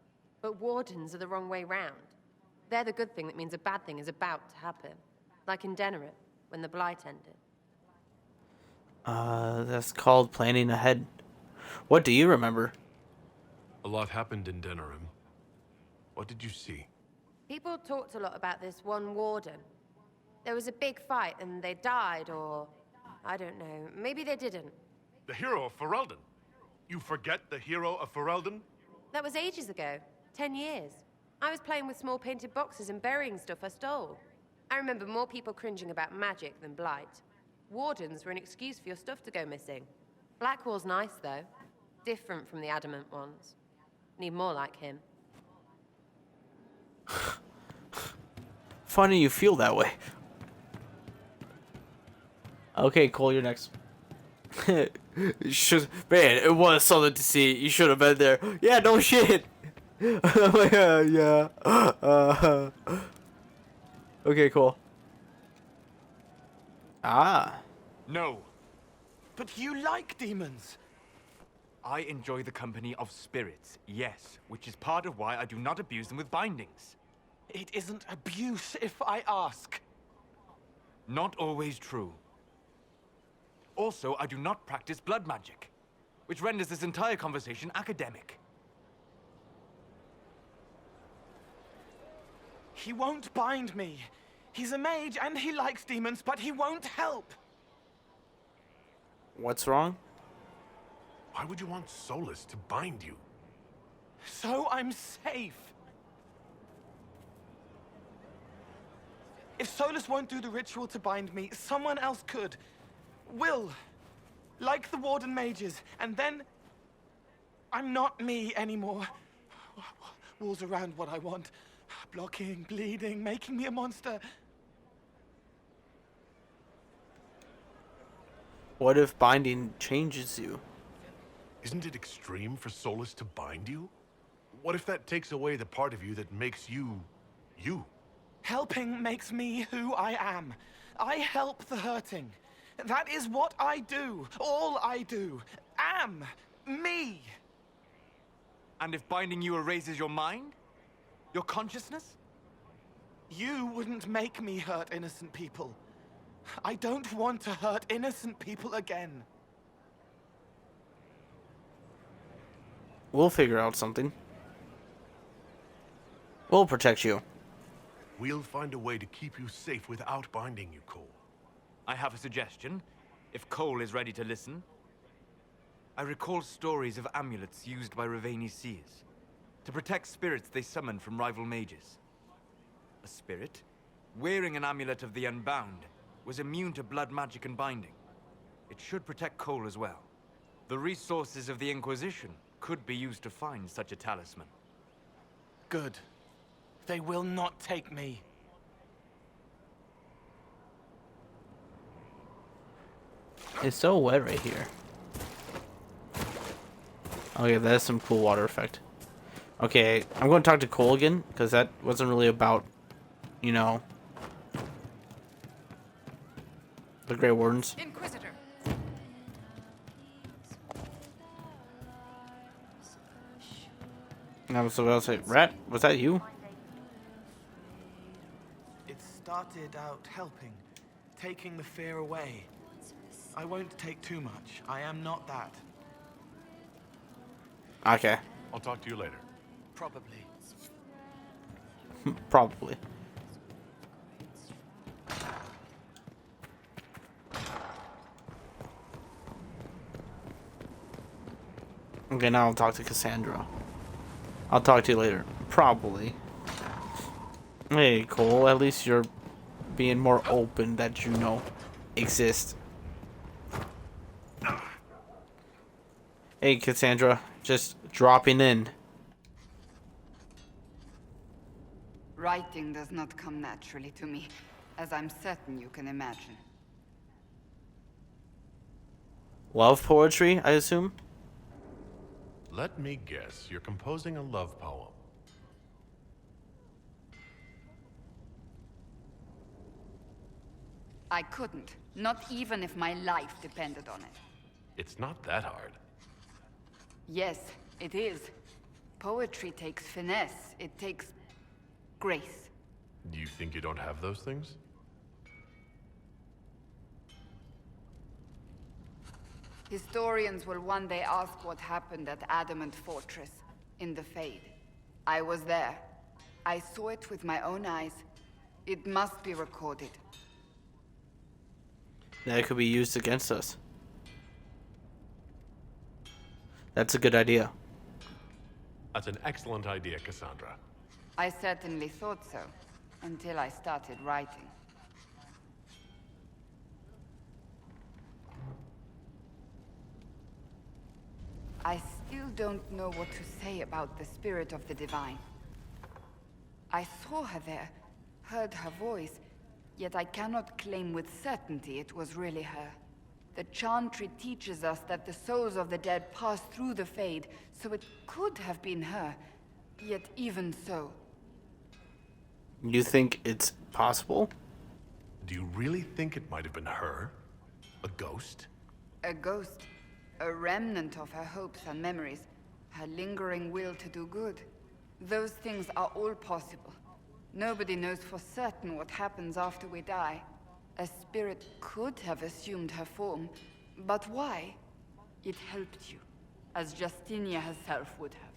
But wardens are the wrong way round. They're the good thing that means a bad thing is about to happen. Like in Denerim, when the Blight ended. That's called planning ahead. What do you remember? A lot happened in Denerim. What did you see? People talked a lot about this one warden. There was a big fight and they died, or... I don't know. Maybe they didn't. The hero of Ferelden. You forget the hero of Ferelden? That was ages ago. 10 years. I was playing with small painted boxes and burying stuff I stole. I remember more people cringing about magic than Blight. Wardens were an excuse for your stuff to go missing. Blackwall's nice, though. Different from the adamant ones. Need more like him. Funny you feel that way. Okay, Cole, you're next. Man, it was something to see. You should have been there. Yeah, no shit. Yeah. Okay, cool. Ah. No. But you like demons. I enjoy the company of spirits, yes, which is part of why I do not abuse them with bindings. It isn't abuse, if I ask. Not always true. Also, I do not practice blood magic, which renders this entire conversation academic. He won't bind me. He's a mage and he likes demons, but he won't help. What's wrong? Why would you want Solus to bind you? So I'm safe. If Solus won't do the ritual to bind me, someone else could. Will. Like the Warden mages. And then... I'm not me anymore. Walls around what I want. Blocking, bleeding, making me a monster. What if binding changes you? Isn't it extreme for Solus to bind you? What if that takes away the part of you that makes you... you? Helping makes me who I am. I help the hurting. That is what I do. All I do. Am. Me. And if binding you erases your mind? Your consciousness? You wouldn't make me hurt innocent people. I don't want to hurt innocent people again. We'll figure out something. We'll protect you. We'll find a way to keep you safe without binding you, Cole. I have a suggestion, if Cole is ready to listen. I recall stories of amulets used by Raveni seers to protect spirits they summoned from rival mages. A spirit, wearing an amulet of the Unbound, was immune to blood magic and binding. It should protect Cole as well. The resources of the Inquisition could be used to find such a talisman. Good. They will not take me. It's so wet right here. Okay, that's some cool water effect. Okay, I'm going to talk to Cole again, because that wasn't really about, you know, the Grey Wardens. Inquisitor. And I was about to say, Rat, was that you? It started out helping, taking the fear away. I won't take too much. I am not that. Okay. I'll talk to you later. Probably. Probably. Okay, now I'll talk to Cassandra. I'll talk to you later. Probably. Hey, Cole, at least you're being more open that you know exist. Hey, Cassandra, just dropping in. Writing does not come naturally to me, as I'm certain you can imagine. Love poetry, I assume? Let me guess, you're composing a love poem. I couldn't, not even if my life depended on it. It's not that hard. Yes, it is. Poetry takes finesse, it takes grace. Do you think you don't have those things? Historians will one day ask what happened at Adamant Fortress, in the Fade. I was there. I saw it with my own eyes. It must be recorded. That could be used against us. That's a good idea. That's an excellent idea, Cassandra. I certainly thought so, until I started writing. I still don't know what to say about the spirit of the divine. I saw her there, heard her voice, yet I cannot claim with certainty it was really her. The Chantry teaches us that the souls of the dead pass through the Fade, so it could have been her, yet even so. You think it's possible? Do you really think it might have been her? A ghost? A ghost. A remnant of her hopes and memories. Her lingering will to do good. Those things are all possible. Nobody knows for certain what happens after we die. A spirit could have assumed her form, but why? It helped you, as Justinia herself would have.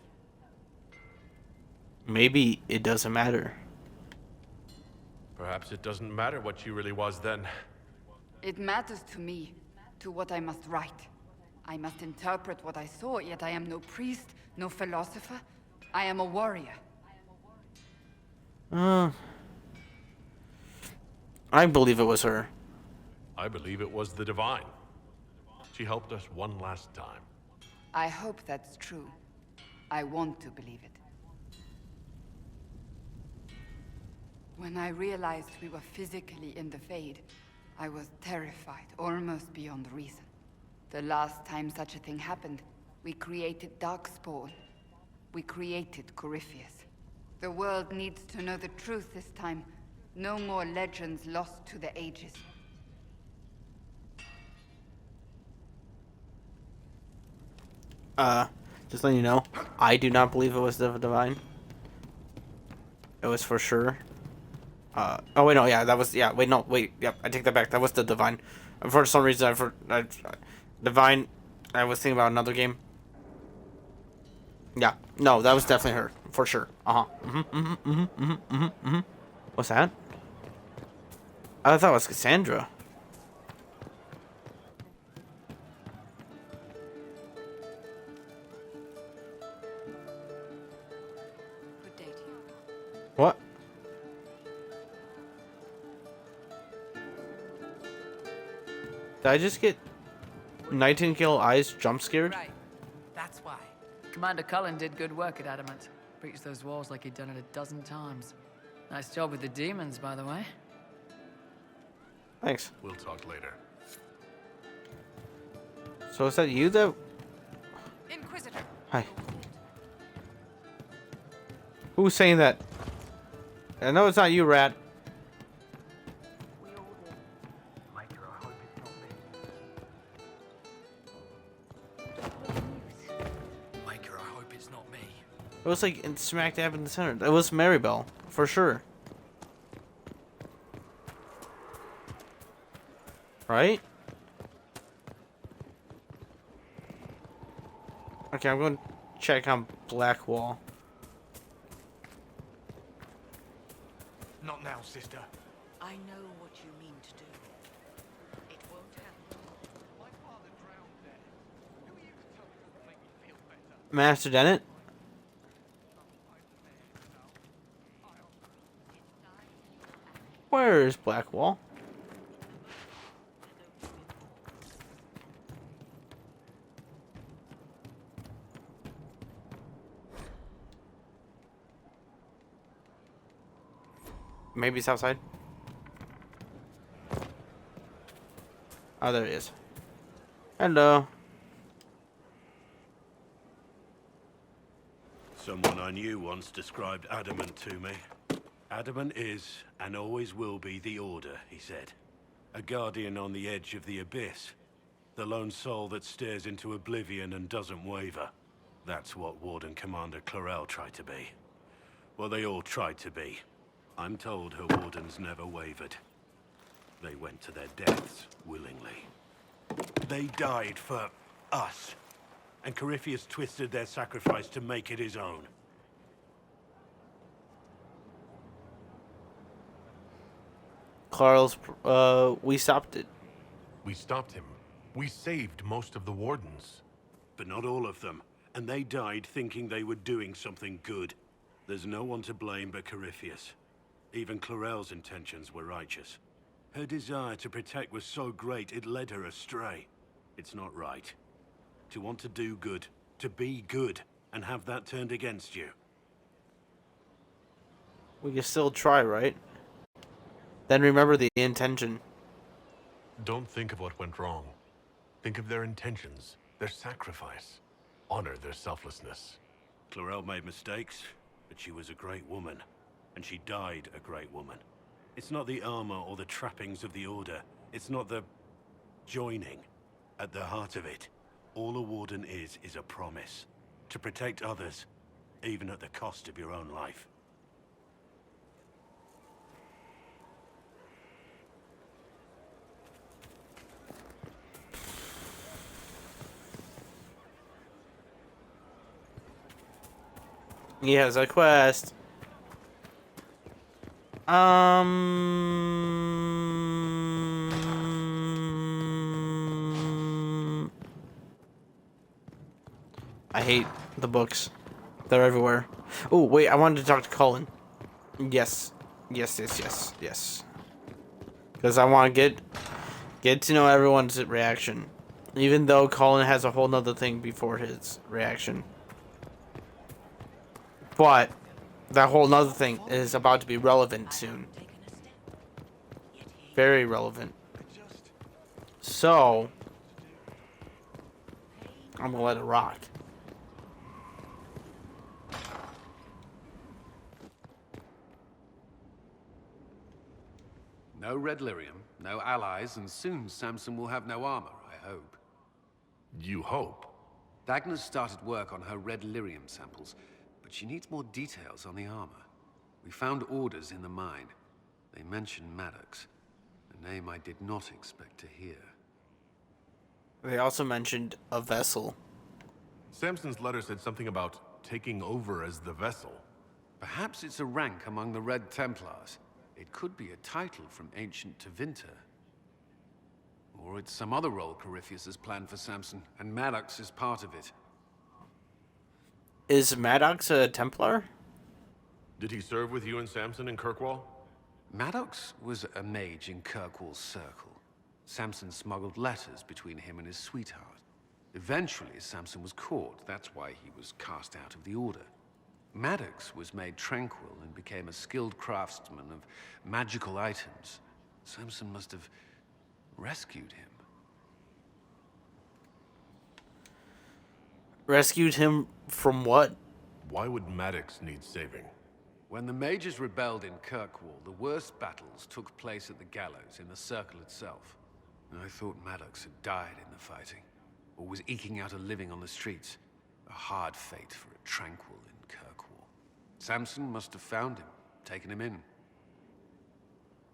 Maybe it doesn't matter. Perhaps it doesn't matter what she really was then. It matters to me, to what I must write. I must interpret what I saw, yet I am no priest, no philosopher. I am a warrior. I believe it was her. I believe it was the divine. She helped us one last time. I hope that's true. I want to believe it. When I realized we were physically in the Fade, I was terrified, almost beyond reason. The last time such a thing happened, we created Darkspawn. We created Corypheus. The world needs to know the truth this time. No more legends lost to the ages. Just letting you know, I do not believe it was the divine. It was for sure. Oh wait, no, yeah, that was, yeah, wait, no, wait, yep, I take that back. That was the divine. For some reason, divine, I was thinking about another game. Yeah, no, that was definitely her, for sure. What's that? I thought it was Cassandra. Good day to you. What? Did I just get Nightingale Eyes jump scared? Right. That's why. Commander Cullen did good work at Adamant. Breached those walls like he'd done it a dozen times. Nice job with the demons, by the way. Thanks. We'll talk later. So is that you that... Inquisitor. Hi. Who's saying that? I know it's not you, Rat. It was like in smack dab in the center. It was Maribel, for sure. Right? Okay, I'm going to check on Blackwall. Not now, sister. I know what you mean to do. It won't happen. My father drowned there. Who are you to tell me what will make me feel better? Master Dennett? Where is Blackwall? Maybe it's outside. Oh, there he is. Hello. Someone I knew once described adamant to me. Adamant is, and always will be, the Order, he said. A guardian on the edge of the abyss. The lone soul that stares into oblivion and doesn't waver. That's what Warden Commander Clarel tried to be. Well, they all tried to be. I'm told her wardens never wavered. They went to their deaths willingly. They died for us. And Corypheus twisted their sacrifice to make it his own. Carl's, we stopped it. We stopped him. We saved most of the wardens. But not all of them. And they died thinking they were doing something good. There's no one to blame but Corypheus. Even Clarel's intentions were righteous. Her desire to protect was so great it led her astray. It's not right. To want to do good, to be good, and have that turned against you. We can still try, right? Then remember the intention. Don't think of what went wrong. Think of their intentions, their sacrifice. Honor their selflessness. Clarel made mistakes, but she was a great woman. And she died a great woman. It's not the armor or the trappings of the Order. It's not the joining. At the heart of it, all a warden is a promise. To protect others, even at the cost of your own life. He has a quest. I hate the books. They're everywhere. Oh, wait, I wanted to talk to Colin. Yes. Yes. Because I want to get to know everyone's reaction. Even though Colin has a whole nother thing before his reaction. But that whole nother thing is about to be relevant soon. Very relevant. So, I'm gonna let it rock. No red lyrium, no allies, and soon Samson will have no armor, I hope. You hope? Dagna's started work on her red lyrium samples, but she needs more details on the armor. We found orders in the mine. They mentioned Maddox, a name I did not expect to hear. They also mentioned a vessel. Samson's letter said something about taking over as the vessel. Perhaps it's a rank among the Red Templars. It could be a title from ancient Tevinter. Or it's some other role Corypheus has planned for Samson, and Maddox is part of it. Is Maddox a Templar? Did he serve with you and Samson in Kirkwall? Maddox was a mage in Kirkwall's circle. Samson smuggled letters between him and his sweetheart. Eventually, Samson was caught. That's why he was cast out of the Order. Maddox was made tranquil and became a skilled craftsman of magical items. Samson must have rescued him. Rescued him from what? Why would Maddox need saving? When the mages rebelled in Kirkwall, the worst battles took place at the gallows in the circle itself. I thought Maddox had died in the fighting, or was eking out a living on the streets. A hard fate for a tranquil in Kirkwall. Samson must have found him, taken him in.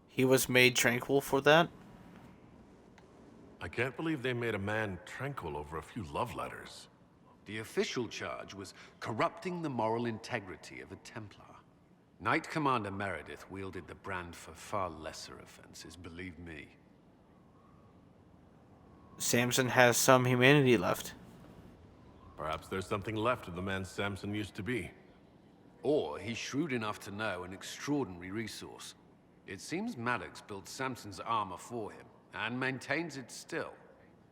He was made tranquil for that? I can't believe they made a man tranquil over a few love letters. The official charge was corrupting the moral integrity of a Templar. Knight Commander Meredith wielded the brand for far lesser offenses, believe me. Samson has some humanity left. Perhaps there's something left of the man Samson used to be. Or he's shrewd enough to know an extraordinary resource. It seems Maddox built Samson's armor for him, and maintains it still.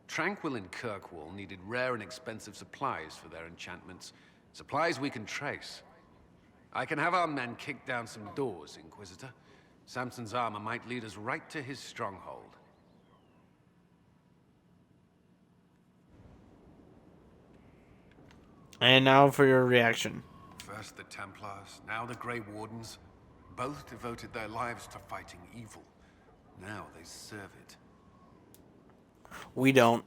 Tranquil and Kirkwall needed rare and expensive supplies for their enchantments. Supplies we can trace. I can have our men kick down some doors, Inquisitor. Samson's armor might lead us right to his stronghold. And now for your reaction. First the Templars, now the Grey Wardens. Both devoted their lives to fighting evil. Now they serve it. We don't.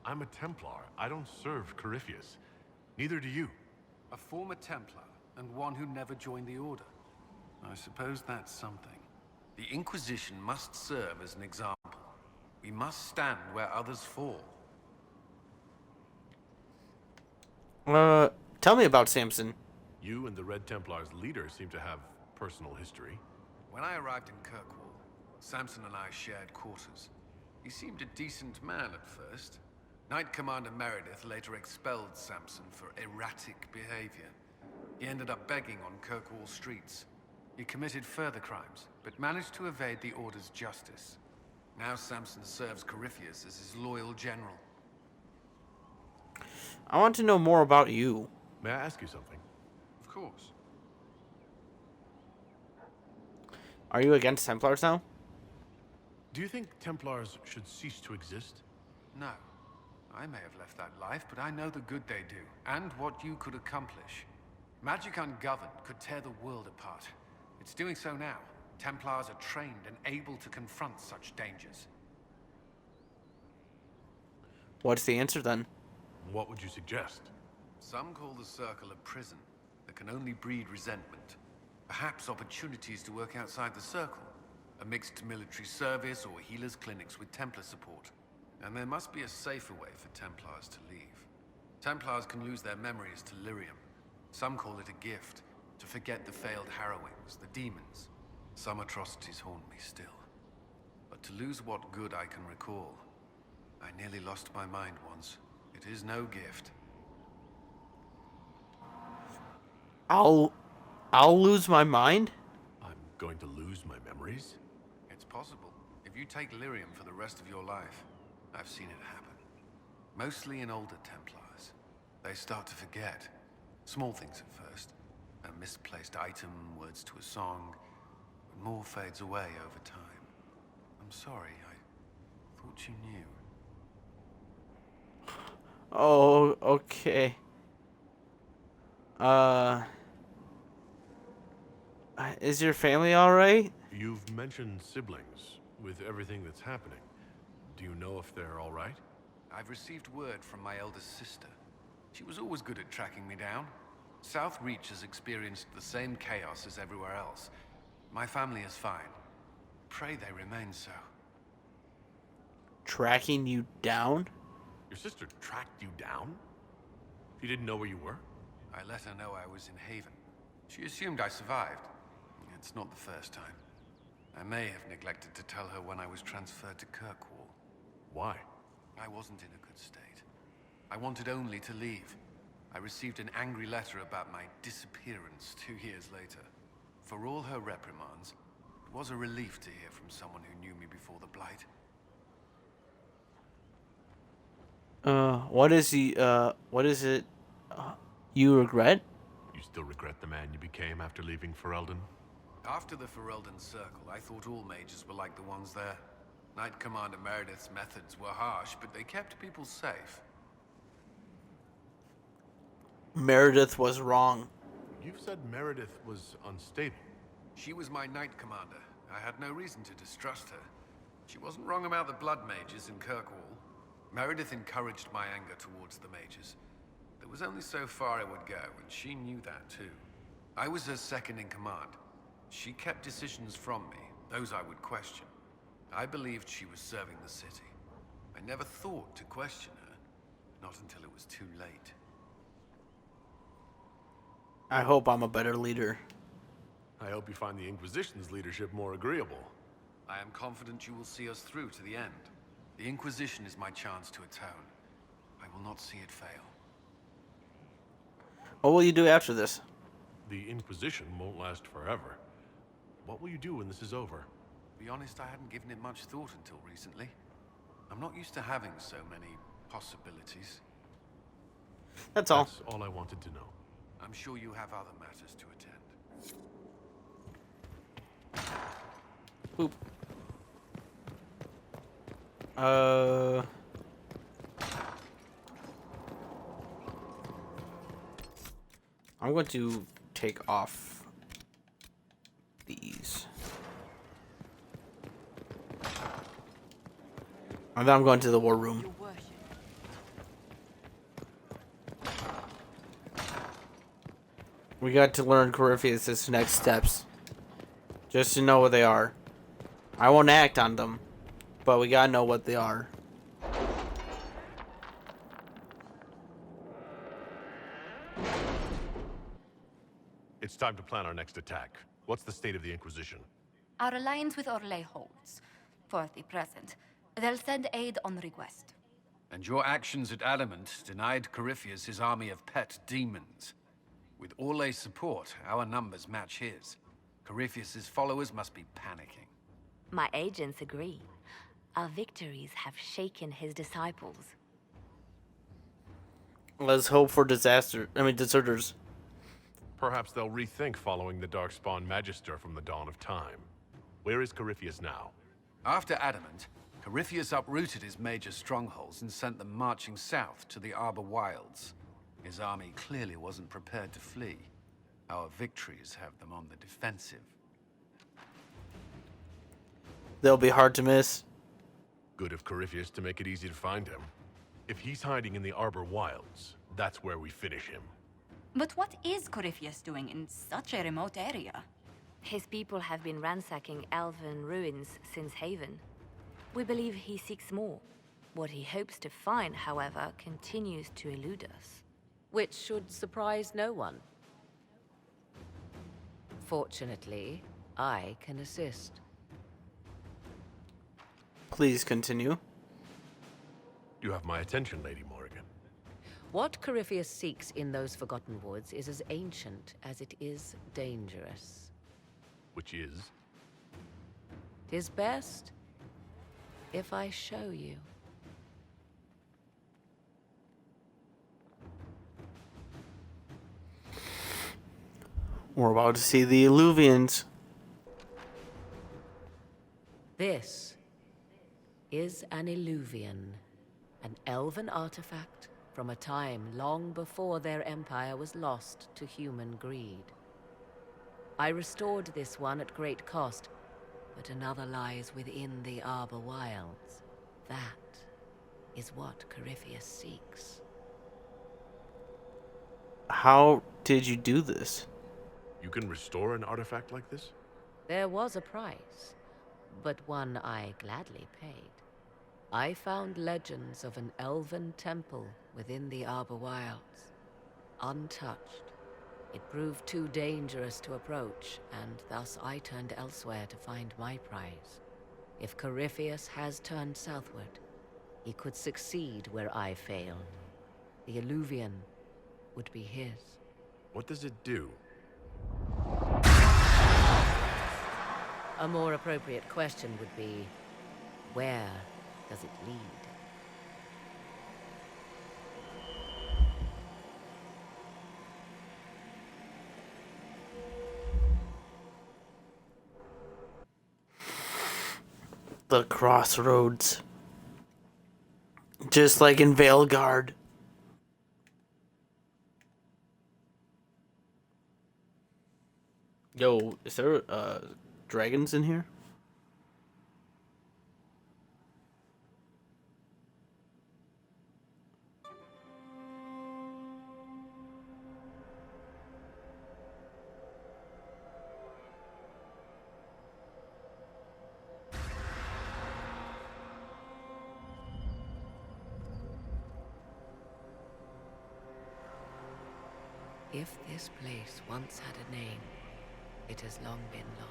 I'm a Templar. I don't serve Corypheus. Neither do you. A former Templar, and one who never joined the Order. I suppose that's something. The Inquisition must serve as an example. We must stand where others fall. Tell me about Samson. You and the Red Templar's leader seem to have personal history. When I arrived in Kirkwall, Samson and I shared quarters. He seemed a decent man at first. Knight Commander Meredith later expelled Samson for erratic behavior. He ended up begging on Kirkwall streets. He committed further crimes, but managed to evade the Order's justice. Now Samson serves Corypheus as his loyal general. I want to know more about you. May I ask you something? Of course. Are you against Templars now? Do you think Templars should cease to exist? No. I may have left that life, but I know the good they do, and what you could accomplish. Magic ungoverned could tear the world apart. It's doing so now. Templars are trained and able to confront such dangers. What's the answer then? What would you suggest? Some call the Circle a prison that can only breed resentment. Perhaps opportunities to work outside the Circle. A mixed military service or healers' clinics with Templar support. And there must be a safer way for Templars to leave. Templars can lose their memories to lyrium. Some call it a gift, to forget the failed harrowings, the demons. Some atrocities haunt me still. But to lose what good I can recall, I nearly lost my mind once. It is no gift. I'll lose my mind? I'm going to lose my memories? It's possible. If you take lyrium for the rest of your life, I've seen it happen. Mostly in older Templars. They start to forget. Small things at first. A misplaced item, words to a song. But more fades away over time. I'm sorry, I thought you knew. Oh, okay. Is your family alright? You've mentioned siblings. With everything that's happening, do you know if they're alright? I've received word from my eldest sister. She was always good at tracking me down. South Reach has experienced the same chaos as everywhere else. My family is fine. Pray they remain so. Tracking you down? Your sister tracked you down? She didn't know where you were? I let her know I was in Haven. She assumed I survived. It's not the first time. I may have neglected to tell her when I was transferred to Kirkwall. Why? I wasn't in a good state. I wanted only to leave. I received an angry letter about my disappearance 2 years later. For all her reprimands, it was a relief to hear from someone who knew me before the Blight. What is it you regret? You still regret the man you became after leaving Ferelden? After the Ferelden Circle, I thought all mages were like the ones there. Knight Commander Meredith's methods were harsh, but they kept people safe. Meredith was wrong. You've said Meredith was unstable. She was my Knight Commander. I had no reason to distrust her. She wasn't wrong about the Blood Mages in Kirkwall. Meredith encouraged my anger towards the mages. There was only so far I would go, and she knew that too. I was her second in command. She kept decisions from me, those I would question. I believed she was serving the city. I never thought to question her, not until it was too late. I hope I'm a better leader. I hope you find the Inquisition's leadership more agreeable. I am confident you will see us through to the end. The Inquisition is my chance to atone. I will not see it fail. What will you do after this? The Inquisition won't last forever. What will you do when this is over? To be honest, I hadn't given it much thought until recently. I'm not used to having so many possibilities. That's all. That's all I wanted to know. I'm sure you have other matters to attend. Boop. I'm going to take off these. And then I'm going to the war room. We got to learn Corypheus' next steps. Just to know what they are. I won't act on them, but we gotta know what they are. It's time to plan our next attack. What's the state of the Inquisition? Our alliance with Orlais holds. For the present. They'll send aid on request. And your actions at Adamant denied Corypheus his army of pet demons. With Orlais' support, our numbers match his. Corypheus' followers must be panicking. My agents agree. Our victories have shaken his disciples. Let's hope for deserters. Perhaps they'll rethink following the Darkspawn Magister from the dawn of time. Where is Corypheus now? After Adamant, Corypheus uprooted his major strongholds and sent them marching south to the Arbor Wilds. His army clearly wasn't prepared to flee. Our victories have them on the defensive. They'll be hard to miss. Good of Corypheus to make it easy to find him. If he's hiding in the Arbor Wilds, that's where we finish him. But what is Corypheus doing in such a remote area? His people have been ransacking elven ruins since Haven. We believe he seeks more. What he hopes to find, however, continues to elude us. Which should surprise no one. Fortunately, I can assist. Please continue. You have my attention, Lady Morrigan. What Corypheus seeks in those Forgotten Woods is as ancient as it is dangerous. Which is? 'Tis best if I show you. We're about to see the Illuvians. This is an Illuvian, an elven artifact from a time long before their empire was lost to human greed. I restored this one at great cost, but another lies within the Arbor Wilds. That is what Corypheus seeks. How did you do this? You can restore an artifact like this? There was a price, but one I gladly paid. I found legends of an elven temple within the Arbor Wilds, untouched. It proved too dangerous to approach, and thus I turned elsewhere to find my prize. If Corypheus has turned southward, he could succeed where I failed. The Illuvian would be his. What does it do? A more appropriate question would be, where does it lead? The crossroads. Just like in Veilguard. Yo, is there dragons in here? If this place once had a name, it has long been lost.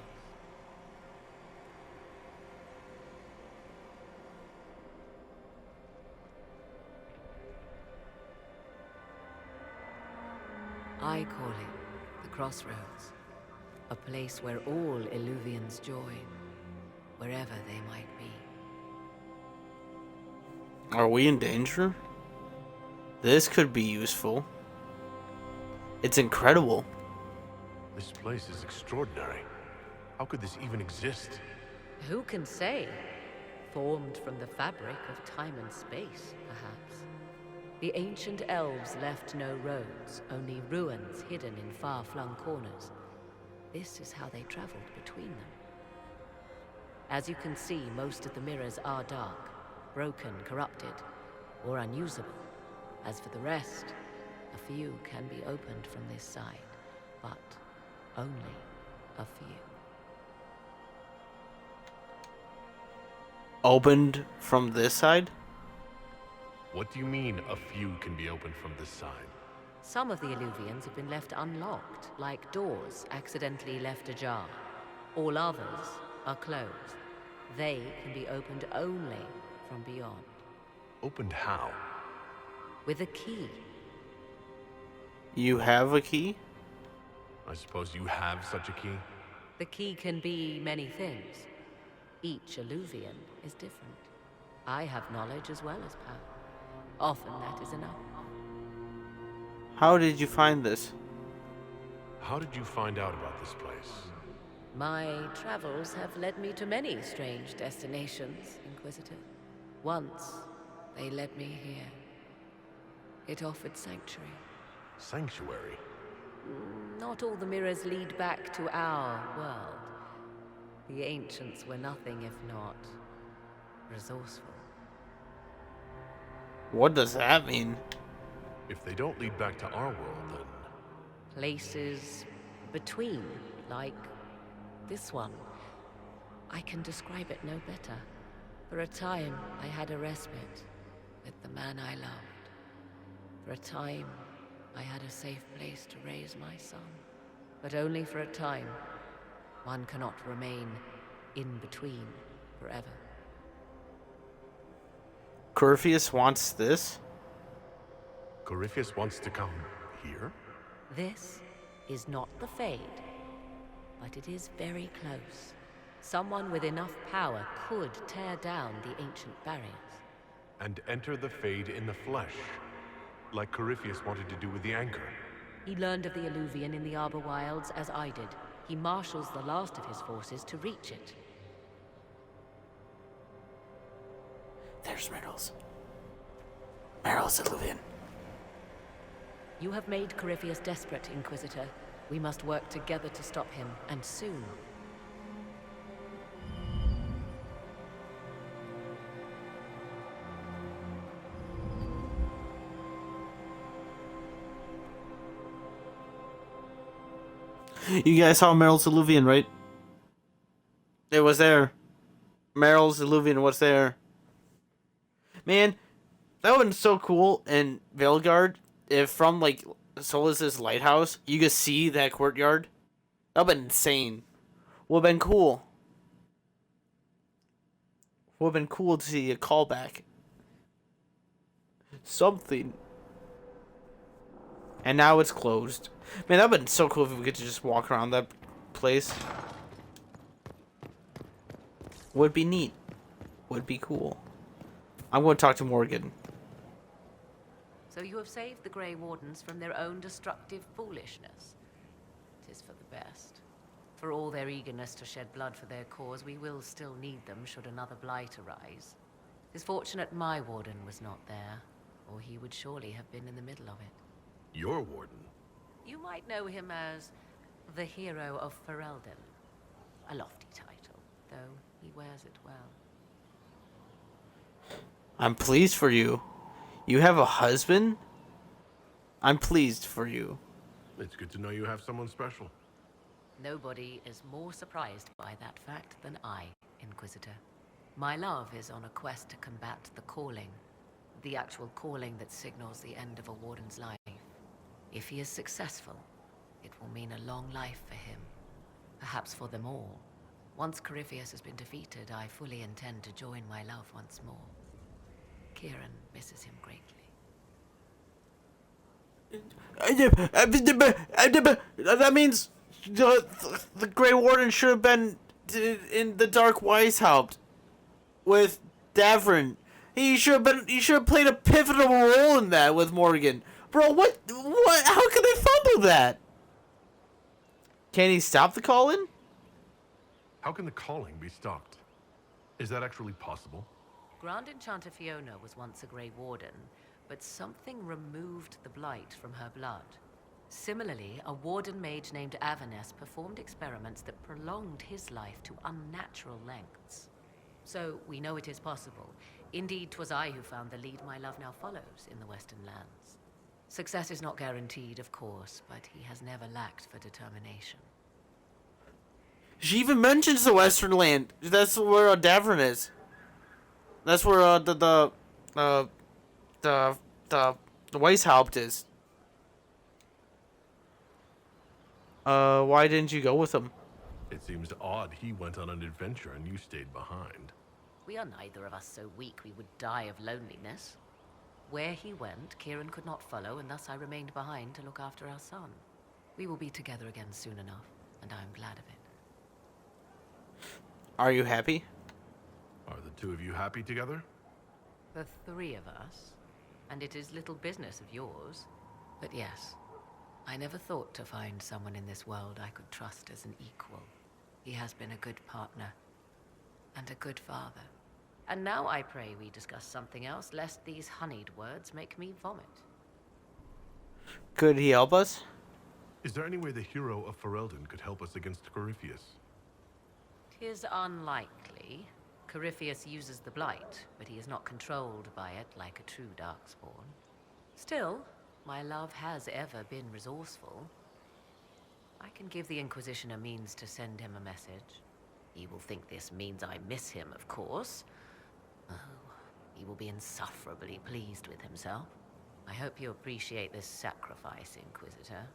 I call it the Crossroads. A place where all Illuvians join, wherever they might be. Are we in danger? This could be useful. It's incredible. This place is extraordinary. How could this even exist? Who can say? Formed from the fabric of time and space, perhaps. The ancient elves left no roads, only ruins hidden in far-flung corners. This is how they traveled between them. As you can see, most of the mirrors are dark, broken, corrupted, or unusable. As for the rest, a few can be opened from this side, but only a few. Opened from this side? What do you mean, a few can be opened from this side? Some of the Illuvians have been left unlocked, like doors accidentally left ajar. All others are closed. They can be opened only from beyond. Opened how? With a key. You have a key? I suppose you have such a key? The key can be many things. Each Illuvian is different. I have knowledge as well as power. Often that is enough. How did you find this? How did you find out about this place? My travels have led me to many strange destinations, Inquisitor. Once, they led me here. It offered sanctuary. Sanctuary? Not all the mirrors lead back to our world. The ancients were nothing if not resourceful. What does that mean? If they don't lead back to our world, then... Places between, like this one. I can describe it no better. For a time, I had a respite with the man I loved. For a time, I had a safe place to raise my son. But only for a time. One cannot remain in between forever. Corypheus wants this? Corypheus wants to come here? This is not the Fade, but it is very close. Someone with enough power could tear down the ancient barriers. And enter the Fade in the flesh, like Corypheus wanted to do with the Anchor. He learned of the Illuvian in the Arbor Wilds as I did. He marshals the last of his forces to reach it. There's Meryl's. Meryl's Illuvian. You have made Corypheus desperate, Inquisitor. We must work together to stop him, and soon. You guys saw Meryl's Illuvian, right? It was there. Meryl's Illuvian was there. Man, that would have been so cool in Veilguard if from, like, Solas's lighthouse, you could see that courtyard. That would have been insane. Would have been cool. Would have been cool to see a callback. Something. And now it's closed. Man, that would have been so cool if we could just walk around that place. Would be neat. Would be cool. I'm going to talk to Morgan. So you have saved the Grey Wardens from their own destructive foolishness. It is for the best. For all their eagerness to shed blood for their cause, we will still need them should another blight arise. It is fortunate my warden was not there, or he would surely have been in the middle of it. Your warden? You might know him as the Hero of Ferelden. A lofty title, though he wears it well. I'm pleased for you. You have a husband? I'm pleased for you. It's good to know you have someone special. Nobody is more surprised by that fact than I, Inquisitor. My love is on a quest to combat the calling. The actual calling that signals the end of a warden's life. If he is successful, it will mean a long life for him. Perhaps for them all. Once Corypheus has been defeated, I fully intend to join my love once more. Kieran misses him greatly. That means The Grey Warden should have been in the Dark Weishaupt with Davrin. He should have played a pivotal role in that with Morgan. Bro, what? How could they fumble that? Can he stop the call-in? How can the calling be stopped? Is that actually possible? Grand Enchanter Fiona was once a Grey Warden, but something removed the blight from her blood. Similarly, a warden mage named Avernus performed experiments that prolonged his life to unnatural lengths. So, we know it is possible. Indeed, 'twas I who found the lead my love now follows in the Western lands. Success is not guaranteed, of course, but he has never lacked for determination. She even mentions the Western Land. That's where Davrin is. That's where the Weishaupt is. Why didn't you go with him? It seems odd he went on an adventure and you stayed behind. We are neither of us so weak we would die of loneliness. Where he went, Kieran could not follow, and thus I remained behind to look after our son. We will be together again soon enough, and I am glad of it. Are you happy? Are the two of you happy together? The three of us, and it is little business of yours. But yes, I never thought to find someone in this world I could trust as an equal. He has been a good partner, and a good father. And now I pray we discuss something else, lest these honeyed words make me vomit. Could he help us? Is there any way the hero of Ferelden could help us against Corypheus? 'Tis unlikely. Corypheus uses the blight, but he is not controlled by it like a true darkspawn. Still, my love has ever been resourceful. I can give the Inquisition a means to send him a message. He will think this means I miss him, of course. Oh, he will be insufferably pleased with himself. I hope you appreciate this sacrifice, Inquisitor.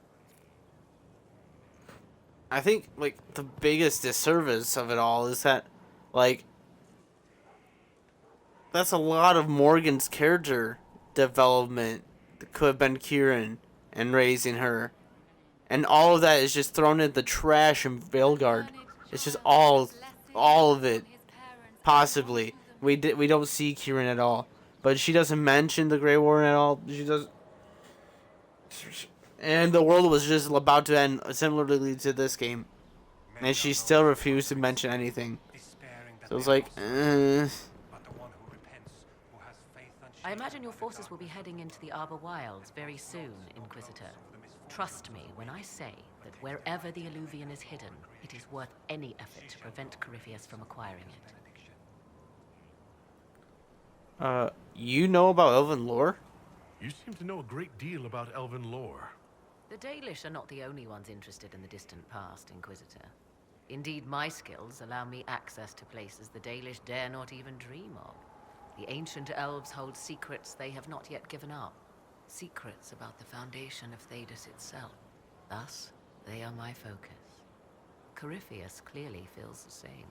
I think, like, the biggest disservice of it all is that, like, that's a lot of Morgan's character development that could have been Kieran and raising her. And all of that is just thrown in the trash in Veilguard. It's just all of it, possibly. We don't see Kieran at all. But she doesn't mention the Grey Warden at all. She does. And the world was just about to end similarly to this game. And she still refused to mention anything. So it's like, I imagine your forces will be heading into the Arbor Wilds very soon, Inquisitor. Trust me when I say that wherever the Alluvian is hidden, it is worth any effort to prevent Corypheus from acquiring it. You know about elven lore? You seem to know a great deal about elven lore. The Dalish are not the only ones interested in the distant past, Inquisitor. Indeed, my skills allow me access to places the Dalish dare not even dream of. The ancient elves hold secrets they have not yet given up. Secrets about the foundation of Thedas itself. Thus, they are my focus. Corypheus clearly feels the same.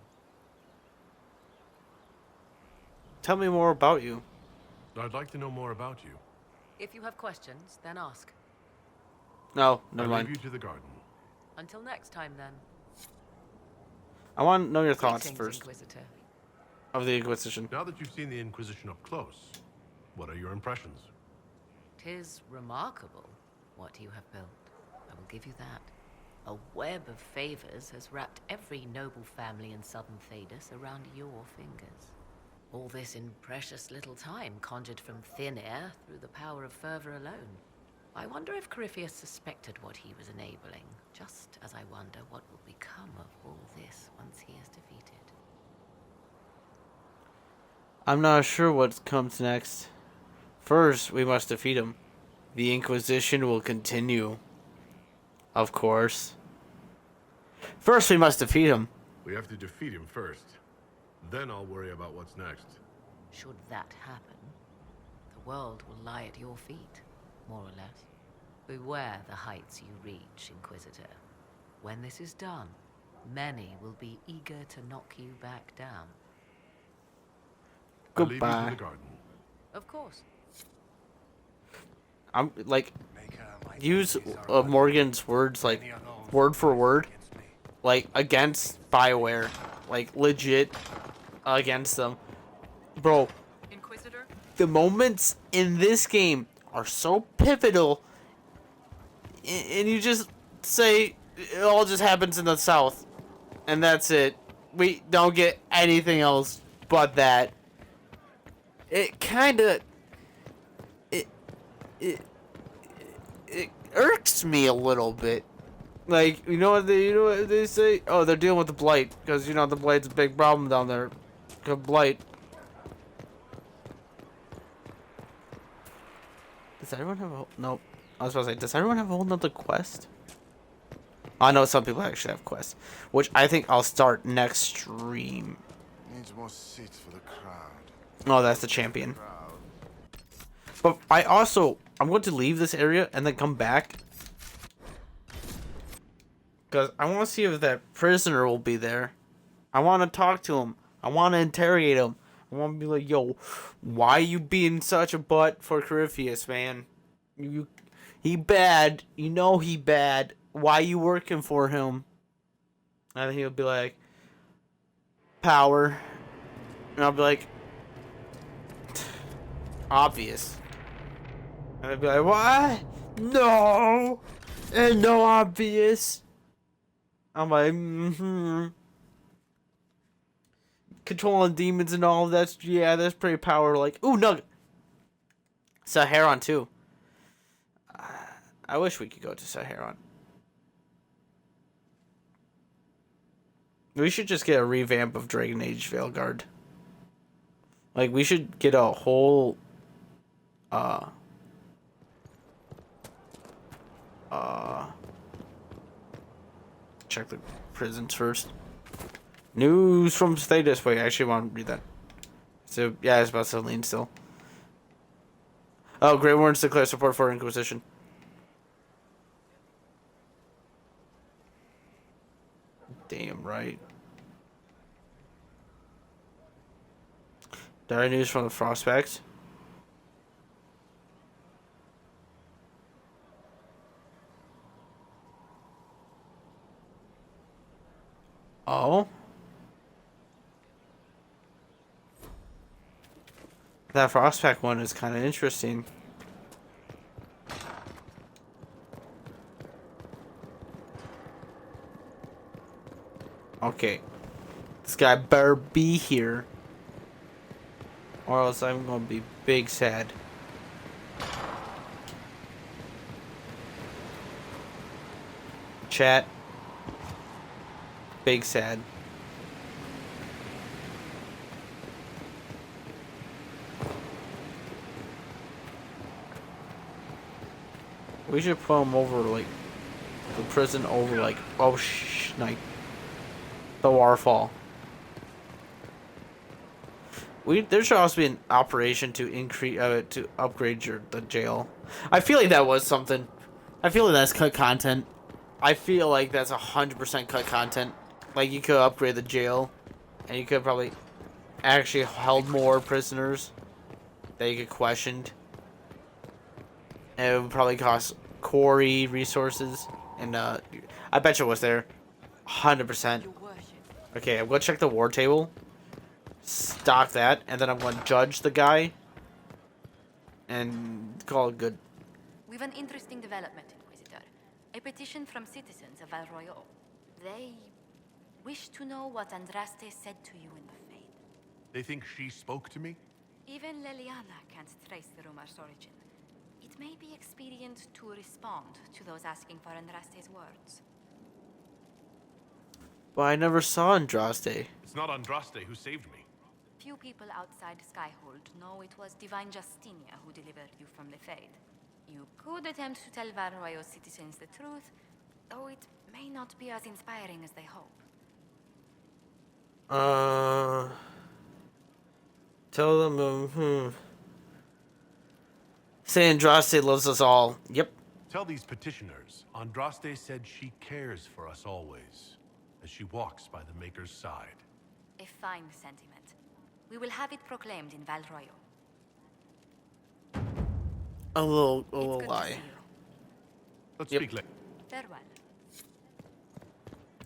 Tell me more about you. I'd like to know more about you. If you have questions, then ask. No, never I mind. leave you to the garden. Until next time, then. I want to know your thoughts Greetings, first. Inquisitor. Of the Inquisition. Now that you've seen the Inquisition up close, what are your impressions? 'Tis remarkable what you have built. I will give you that. A web of favors has wrapped every noble family in southern Thedas around your fingers. All this in precious little time, conjured from thin air through the power of fervor alone. I wonder if Corypheus suspected what he was enabling, just as I wonder what will become of all this once he is defeated. I'm not sure what comes next. First, we must defeat him. The Inquisition will continue. Of course. First, we must defeat him. We have to defeat him first. Then I'll worry about what's next. Should that happen, the world will lie at your feet, more or less. Beware the heights you reach, Inquisitor. When this is done, many will be eager to knock you back down. I'll leave you to Goodbye. the garden. Of course. I'm like, use Morgan's words like word for word, like against BioWare, like legit against them, bro. Inquisitor? The moments in this game are so pivotal, and you just say it all just happens in the south, and that's it. We don't get anything else but that. It kind of it irks me a little bit. Like, you know what they say? Oh, they're dealing with the blight because you know the blight's a big problem down there. The blight. Does everyone have a... Nope. I was about to say, does everyone have a whole nother quest? I know some people actually have quests, which I think I'll start next stream. Needs more seats for the crowd. Oh, that's the champion. But I'm going to leave this area and then come back. Because I want to see if that prisoner will be there. I want to talk to him. I want to interrogate him. I want to be like, yo, why you being such a butt for Corypheus, man? He bad. You know he bad. Why you working for him? And then he'll be like, power. And I'll be like, obvious. And I'll be like, what? No. And no obvious. I'm like, controlling demons and all, that's pretty power. Like, ooh, Nugget. Saharon too. I wish we could go to Saharon. We should just get a revamp of Dragon Age Veilguard. Like, we should get a whole check the prisons first. News from Status. Wait, I actually want to read that. So, yeah, it's about Celine still. Oh, Grey Warrens declare support for Inquisition. Damn right. Dire news from the Frostbacks. Oh. That Frostback one is kind of interesting. Okay. This guy better be here, or else I'm gonna be big sad. Chat. Big sad. We should put him over, like, the prison over, like, like, the waterfall. There should also be an operation to increase, to upgrade the jail. I feel like that was something. I feel like that's cut content. I feel like that's 100% cut content. Like, you could upgrade the jail, and you could probably actually held more prisoners that you could question. And it would probably cost quarry resources, and I bet you it was there, 100%. Okay, I'm gonna check the war table, stock that, and then I'm gonna judge the guy, and call it good. We've an interesting development, Inquisitor. A petition from citizens of Val Royeaux. They wish to know what Andraste said to you in the Fade. They think she spoke to me? Even Leliana can't trace the rumor's origin. It may be expedient to respond to those asking for Andraste's words. But I never saw Andraste. It's not Andraste who saved me. Few people outside Skyhold know it was Divine Justinia who delivered you from the Fade. You could attempt to tell Val Royeaux citizens the truth, though it may not be as inspiring as they hope. Tell them, Say Andraste loves us all. Yep. Tell these petitioners, Andraste said she cares for us always, as she walks by the Maker's side. A fine sentiment. We will have it proclaimed in Val Royeaux. A little lie. Let's speak later. Farewell.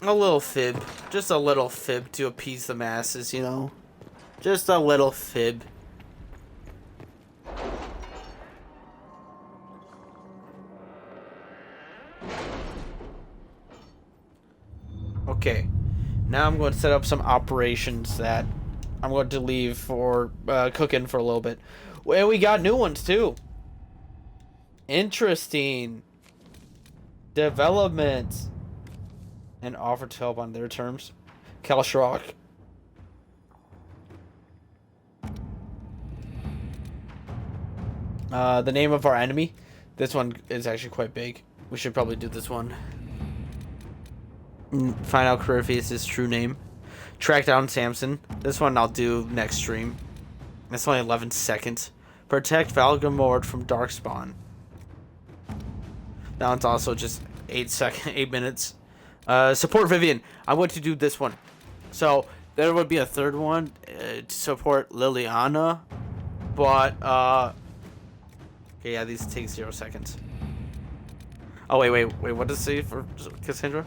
A little fib. Just a little fib to appease the masses, you know? Just a little fib. Okay. Now I'm going to set up some operations that I'm going to leave for cooking for a little bit. Well, we got new ones, too. Interesting. Developments. And offer to help on their terms. Kalshrok. The name of our enemy. This one is actually quite big. We should probably do this one. Find out Corypheus' true name. Track down Samson. This one I'll do next stream. That's only 11 seconds. Protect Valgamord from Darkspawn. That one's also just 8 minutes. Support Vivian. I'm going to do this one. So there would be a third one to support Liliana, but okay, yeah, these take 0 seconds. Oh wait, what does it say for Cassandra?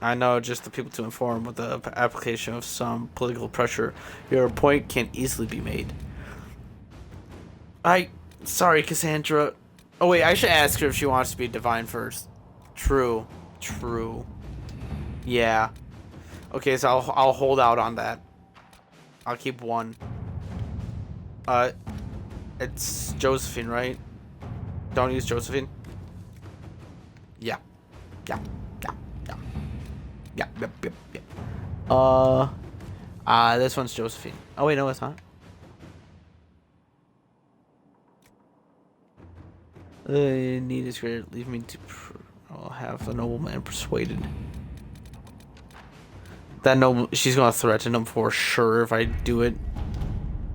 I know, just the people to inform with the application of some political pressure, your point can easily be made. Sorry, Cassandra. Oh wait, I should ask her if she wants to be divine first. True. Yeah. Okay, so I'll hold out on that. I'll keep one. It's Josephine, right? Don't use Josephine. Yeah. This one's Josephine. Oh wait, no, it's not. Need is greater. Leave me to. I'll have the nobleman persuaded. That noble, she's gonna threaten him for sure if I do it.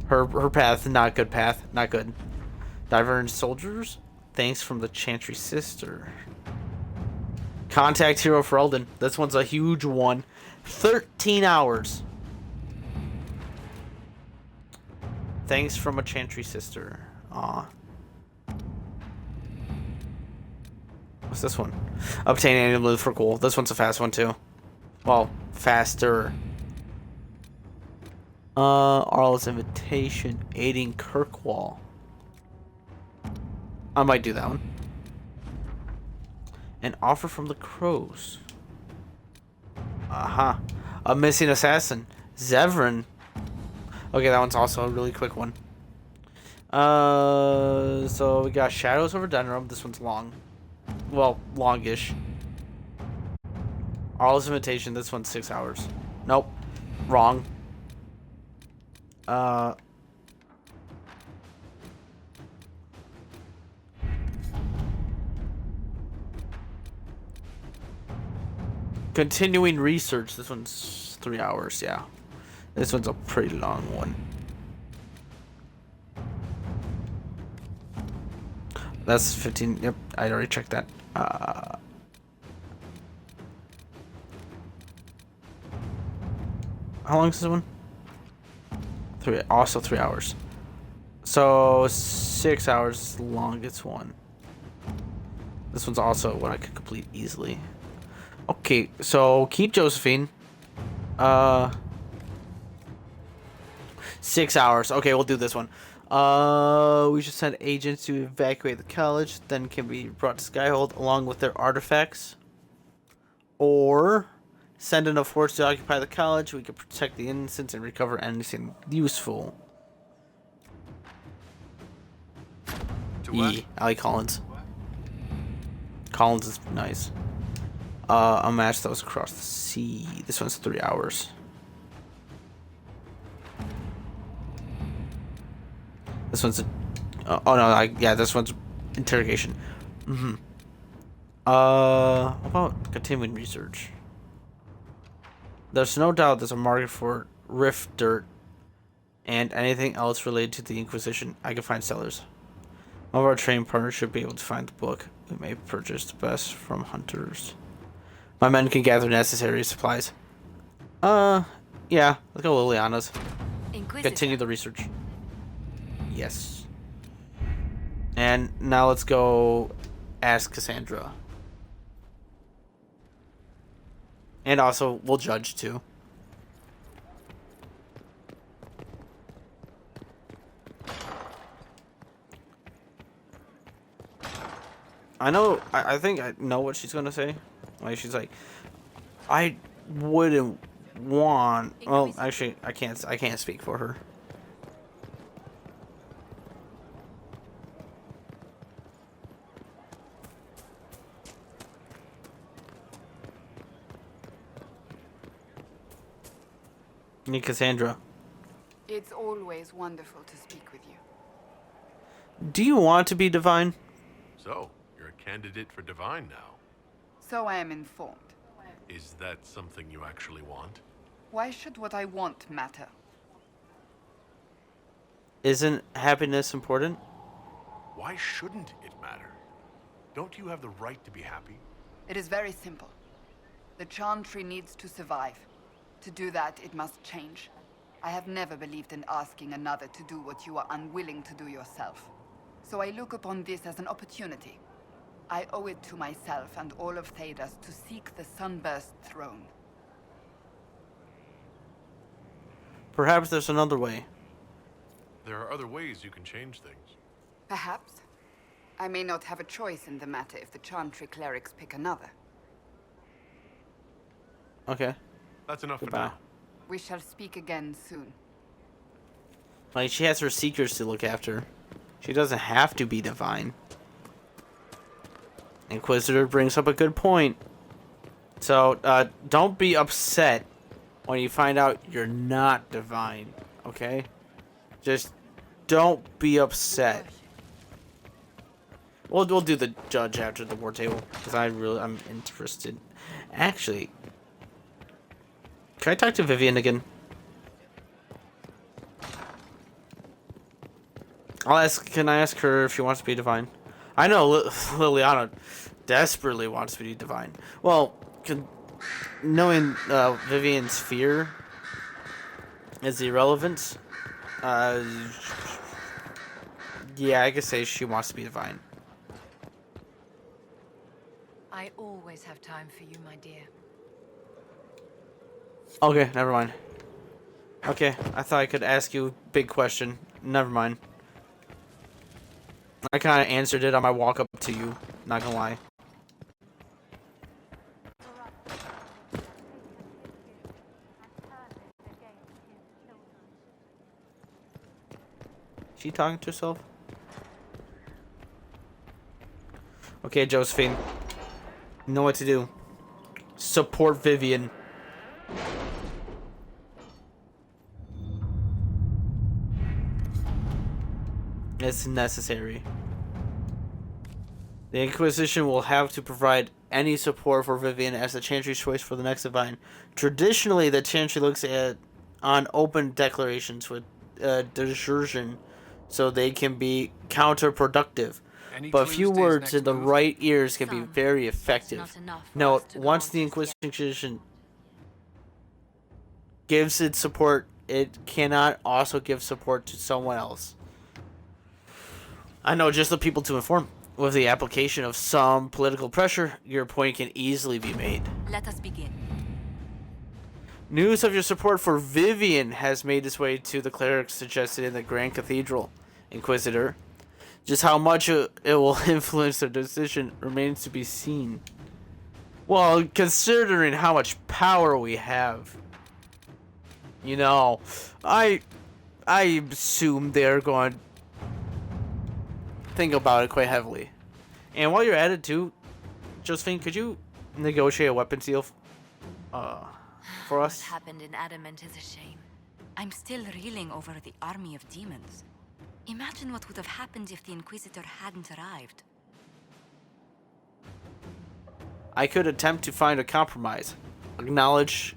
Her path, not good path, not good. Divergent soldiers. Thanks from the Chantry sister. Contact hero for Eldon. This one's a huge one. 13 hours. Thanks from a Chantry sister. Aw. What's this one? Obtain annual loot for gold. This one's a fast one too. Well, faster. Arl's invitation. Aiding Kirkwall. I might do that one. An offer from the crows. Aha. A missing assassin. Zevran. Okay, that one's also a really quick one. So we got Shadows over Denram. This one's long. Well, longish. Arl's invitation. This one's 6 hours. Nope. Wrong. Continuing research. This one's 3 hours, yeah. This one's a pretty long one. That's 15. Yep, I already checked that. How long is this one? Also 3 hours. So 6 hours is the longest one. This one's also one I could complete easily. Okay, so keep Josephine. 6 hours. Okay, we'll do this one. We should send agents to evacuate the college, then can be brought to Skyhold along with their artifacts. Or send enough force to occupy the college. We can protect the innocents and recover anything useful. I like Collins. Collins is nice. A match that was across the sea. This one's 3 hours. This one's oh no, yeah, this one's interrogation. How about continuing research? There's no doubt there's a market for rift dirt and anything else related to the Inquisition. I can find sellers. One of our trading partners should be able to find the book. We may purchase the best from hunters. My men can gather necessary supplies. Yeah, let's go Liliana's. Continue the research. Yes. And now let's go ask Cassandra. And also, we'll judge too. I know, I think I know what she's gonna say. Like, she's like, I wouldn't want, well, actually, I can't speak for her. Cassandra. It's always wonderful to speak with you. Do you want to be divine? So, you're a candidate for divine now. So I am informed. Is that something you actually want? Why should what I want matter? Isn't happiness important? Why shouldn't it matter? Don't you have the right to be happy? It is very simple. The Chantry needs to survive. To do that, it must change. I have never believed in asking another to do what you are unwilling to do yourself. So I look upon this as an opportunity. I owe it to myself and all of Thedas to seek the Sunburst throne. Perhaps there's another way. There are other ways you can change things. Perhaps. I may not have a choice in the matter if the Chantry clerics pick another. Okay. That's enough Goodbye. for now. We shall speak again soon. Like, she has her seekers to look after. She doesn't have to be divine. Inquisitor brings up a good point. So, don't be upset when you find out you're not divine, okay? Just don't be upset. We'll do the judge after the war table, because I'm interested. Actually, can I talk to Vivian again? Can I ask her if she wants to be divine? I know Liliana desperately wants to be divine. Well, knowing Vivian's fear is irrelevant, yeah, I could say she wants to be divine. I always have time for you, my dear. Okay, never mind. Okay, I thought I could ask you a big question. Never mind. I kind of answered it on my walk up to you, not gonna lie. She talking to herself? Okay, Josephine. You know what to do. Support Vivian. It's necessary. The Inquisition will have to provide any support for Vivian as the Chantry's choice for the next divine. Traditionally, the Chantry looks on open declarations with desertion, so they can be counterproductive. But few words in the right ears can be very effective. Note, once the Inquisition gives its support, it cannot also give support to someone else. I know just the people to inform. With the application of some political pressure, your point can easily be made. Let us begin. News of your support for Vivian has made its way to the clerics suggested in the Grand Cathedral, Inquisitor. Just how much it will influence their decision remains to be seen. Well, considering how much power we have, you know, I assume they're going to think about it quite heavily. And while you're at it too, Josephine, could you negotiate a weapons deal for us? What happened in Adamant is a shame. I'm still reeling over the army of demons. Imagine what would have happened if the Inquisitor hadn't arrived. I could attempt to find a compromise. Knowledge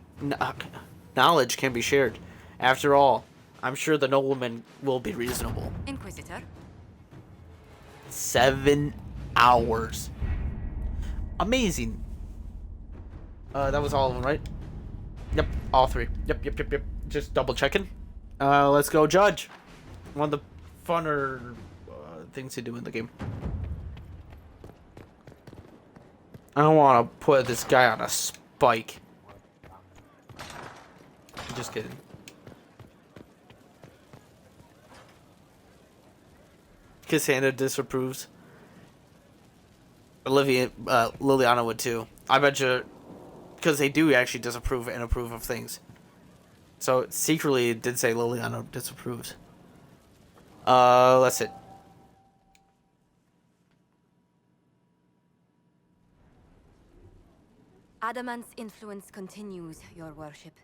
can be shared. After all, I'm sure the nobleman will be reasonable. Inquisitor? 7 hours. Amazing. That was all of them, right? Yep, all 3. Yep. Just double checking. Let's go judge. One of the funner things to do in the game. I don't want to put this guy on a spike. Just kidding. Cassandra disapproves. Liliana would too. I bet you, because they do actually disapprove and approve of things. So secretly, it did say Liliana disapproves. That's it. Adamant's influence continues, your worship.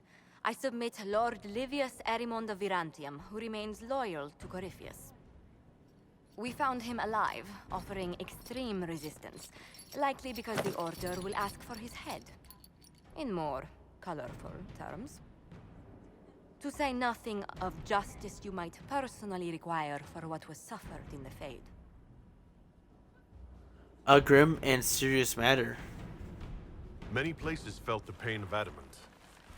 I submit Lord Livius Erimond of Virantium, who remains loyal to Corypheus. We found him alive, offering extreme resistance, likely because the Order will ask for his head. In more colorful terms. To say nothing of justice you might personally require for what was suffered in the Fade. A grim and serious matter. Many places felt the pain of adamant.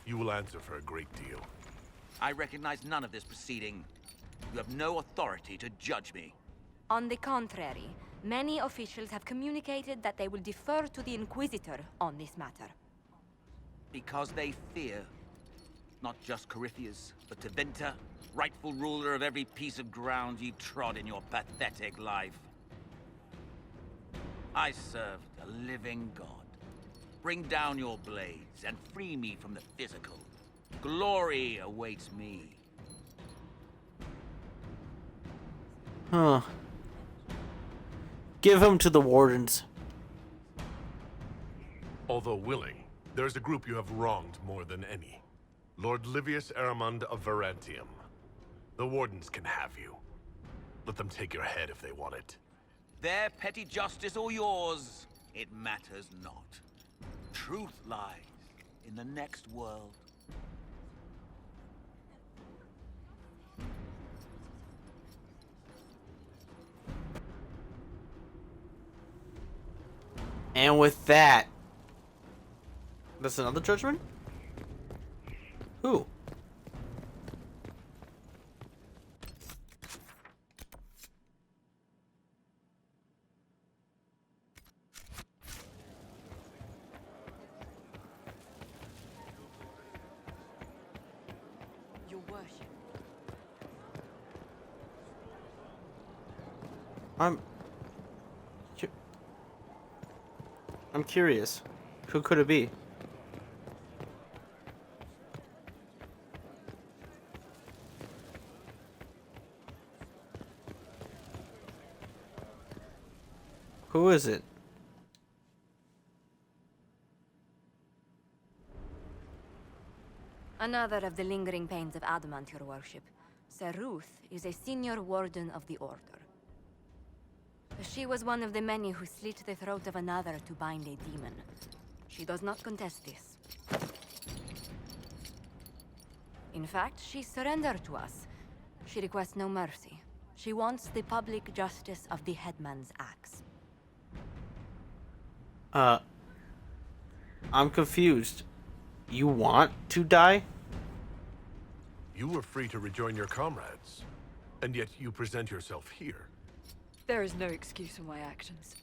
You will answer for a great deal. I recognize none of this proceeding. You have no authority to judge me. On the contrary, many officials have communicated that they will defer to the Inquisitor on this matter. Because they fear. Not just Corypheus, but Tevinter, rightful ruler of every piece of ground you trod in your pathetic life. I serve the living God. Bring down your blades and free me from the physical. Glory awaits me. Huh. Give him to the Wardens. Although willing, there is a group you have wronged more than any. Lord Livius Erimond of Virantium. The Wardens can have you. Let them take your head if they want it. Their petty justice or yours, it matters not. Truth lies in the next world. And with that, that's another judgment? Who? Your worship. I'm curious. Who could it be? Who is it? Another of the lingering pains of adamant, your worship. Sir Ruth is a senior warden of the Order. She was one of the many who slit the throat of another to bind a demon. She does not contest this. In fact, she surrendered to us. She requests no mercy. She wants the public justice of the headman's axe. I'm confused. You want to die? You were free to rejoin your comrades, and yet you present yourself here. There is no excuse for my actions.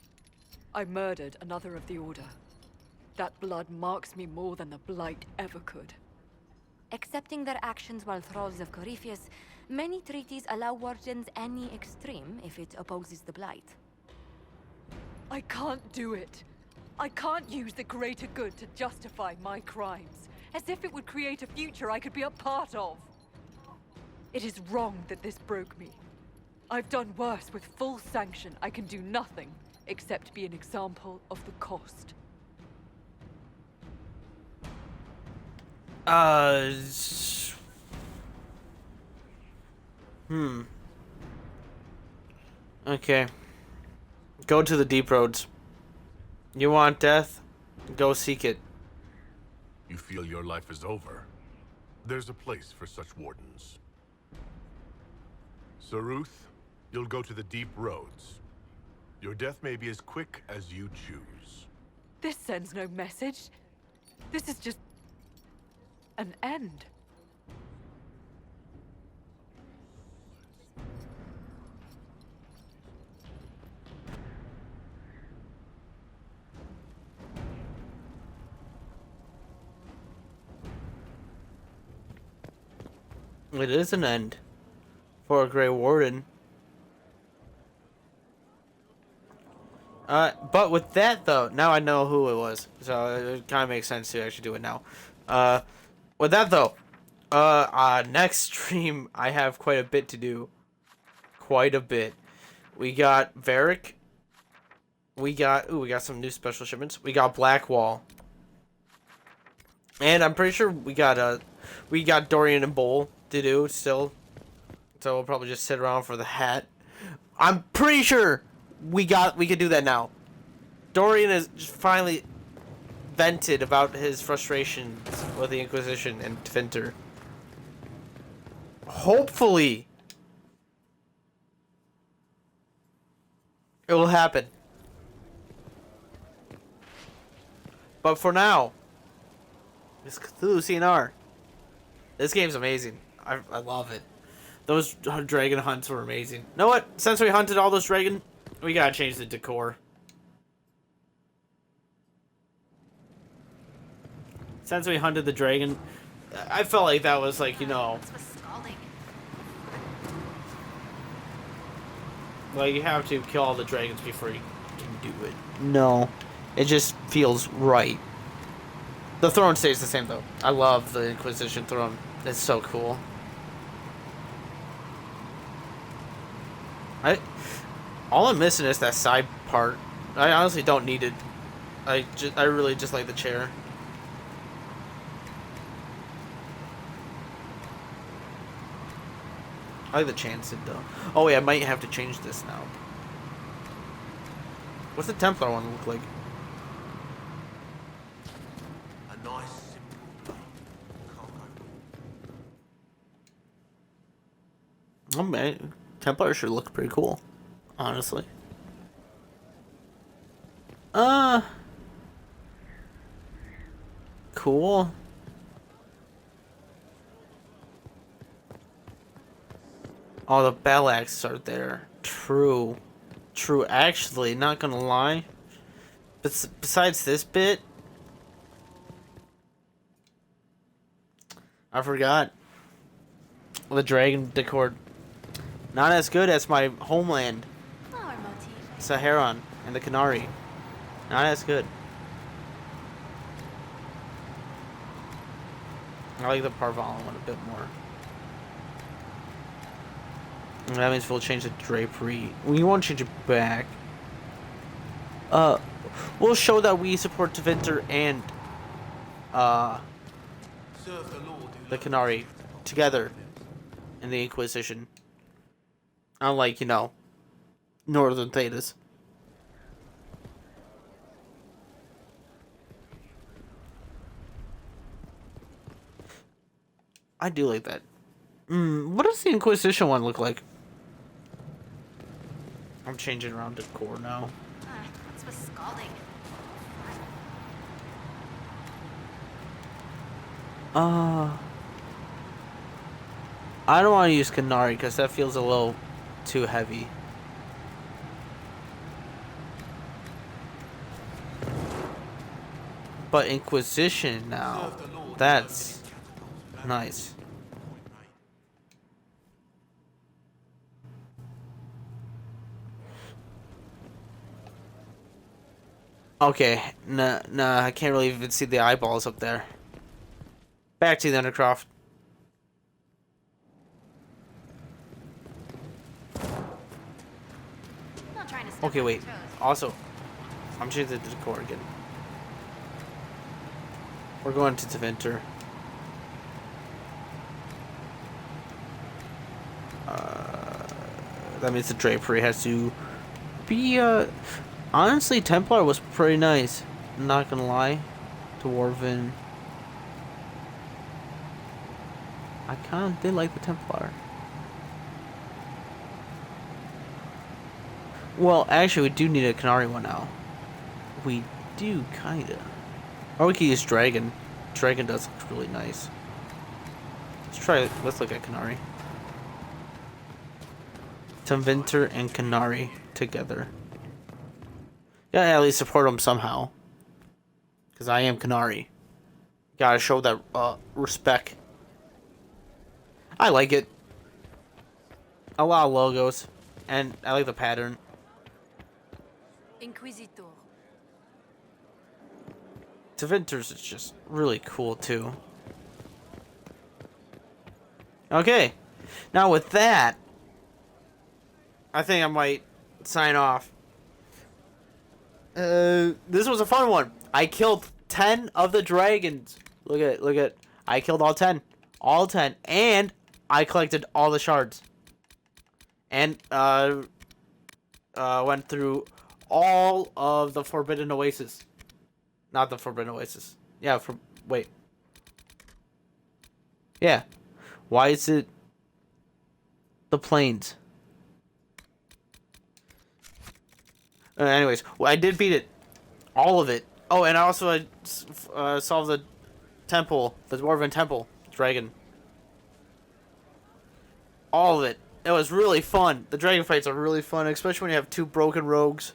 I murdered another of the Order. That blood marks me more than the Blight ever could. Accepting their actions while thralls of Corypheus, many treaties allow wardens any extreme if it opposes the Blight. I can't do it. I can't use the greater good to justify my crimes, as if it would create a future I could be a part of. It is wrong that this broke me. I've done worse. With full sanction, I can do nothing except be an example of the cost. Okay. Go to the deep roads. You want death? Go seek it. You feel your life is over? There's a place for such wardens. Sir Ruth, you'll go to the deep roads. Your death may be as quick as you choose. This sends no message. This is just an end. It is an end for a Grey Warden. But with that, though, now I know who it was. So it kind of makes sense to actually do it now. With that, though, next stream, I have quite a bit to do. Quite a bit. We got Varric. We got some new special shipments. We got Blackwall. And I'm pretty sure we got Dorian and Bowl to do still. So we'll probably just sit around for the hat. I'm pretty sure we could do that now. Dorian has just finally vented about his frustrations with the Inquisition and Tvinter. Hopefully it will happen. But for now, it's Cthulhu CNR. This game's amazing. I love it. Those dragon hunts were amazing. You know what? Since we hunted all those dragon, we gotta change the decor. Since we hunted the dragon, I felt like that was like, you know, like you have to kill all the dragons before you can do it. No, it just feels right. The throne stays the same though. I love the Inquisition throne. It's so cool. All I'm missing is that side part. I honestly don't need it. I really just like the chair. I like the Chanced though. Oh wait, I might have to change this now. What's the Templar one look like? A nice simple Oh man, Templar should look pretty cool, honestly. Cool. Oh, the battle axes are there. True. True. Actually, not gonna lie. Besides this bit, I forgot. The dragon decor. Not as good as my homeland, Saharan and the Canary. Not as good. I like the Parvala one a bit more. That means we'll change the drapery. We won't change it back. We'll show that we support Tvinter and the Canary together in the Inquisition. Unlike, you know, Northern Thetas. I do like that. What does the Inquisition one look like? I'm changing around decor now. What's with scalding? I don't want to use Canary because that feels a little too heavy. But Inquisition now, that's nice. Okay, nah, I can't really even see the eyeballs up there. Back to the Undercroft. Okay, wait. Also, I'm changing the decor again. We're going to Tvinter. That means the drapery has to be, honestly, Templar was pretty nice. I'm not gonna lie. Dwarven. I kind of did like the Templar. Well, actually, we do need a Canary one now. We do, kinda. Or we could use Dragon. Dragon does look really nice. Let's look at Canary. Tvinter and Canary together. Gotta at least support them somehow. Because I am Canary. Gotta show that respect. I like it. A lot of logos, and I like the pattern. Inquisitor. Devinters is just really cool too. Okay, now with that, I think I might sign off. This was a fun one. I killed 10 of the dragons. Look at. I killed all 10, and I collected all the shards, and went through all of the Forbidden Oasis. Not the Forbidden Oasis. Yeah, wait. Yeah. Why is it the plains? Anyways, well, I did beat it. All of it. Oh, and I also solved the temple, the Dwarven Temple dragon. All of it. It was really fun. The dragon fights are really fun, especially when you have two broken rogues.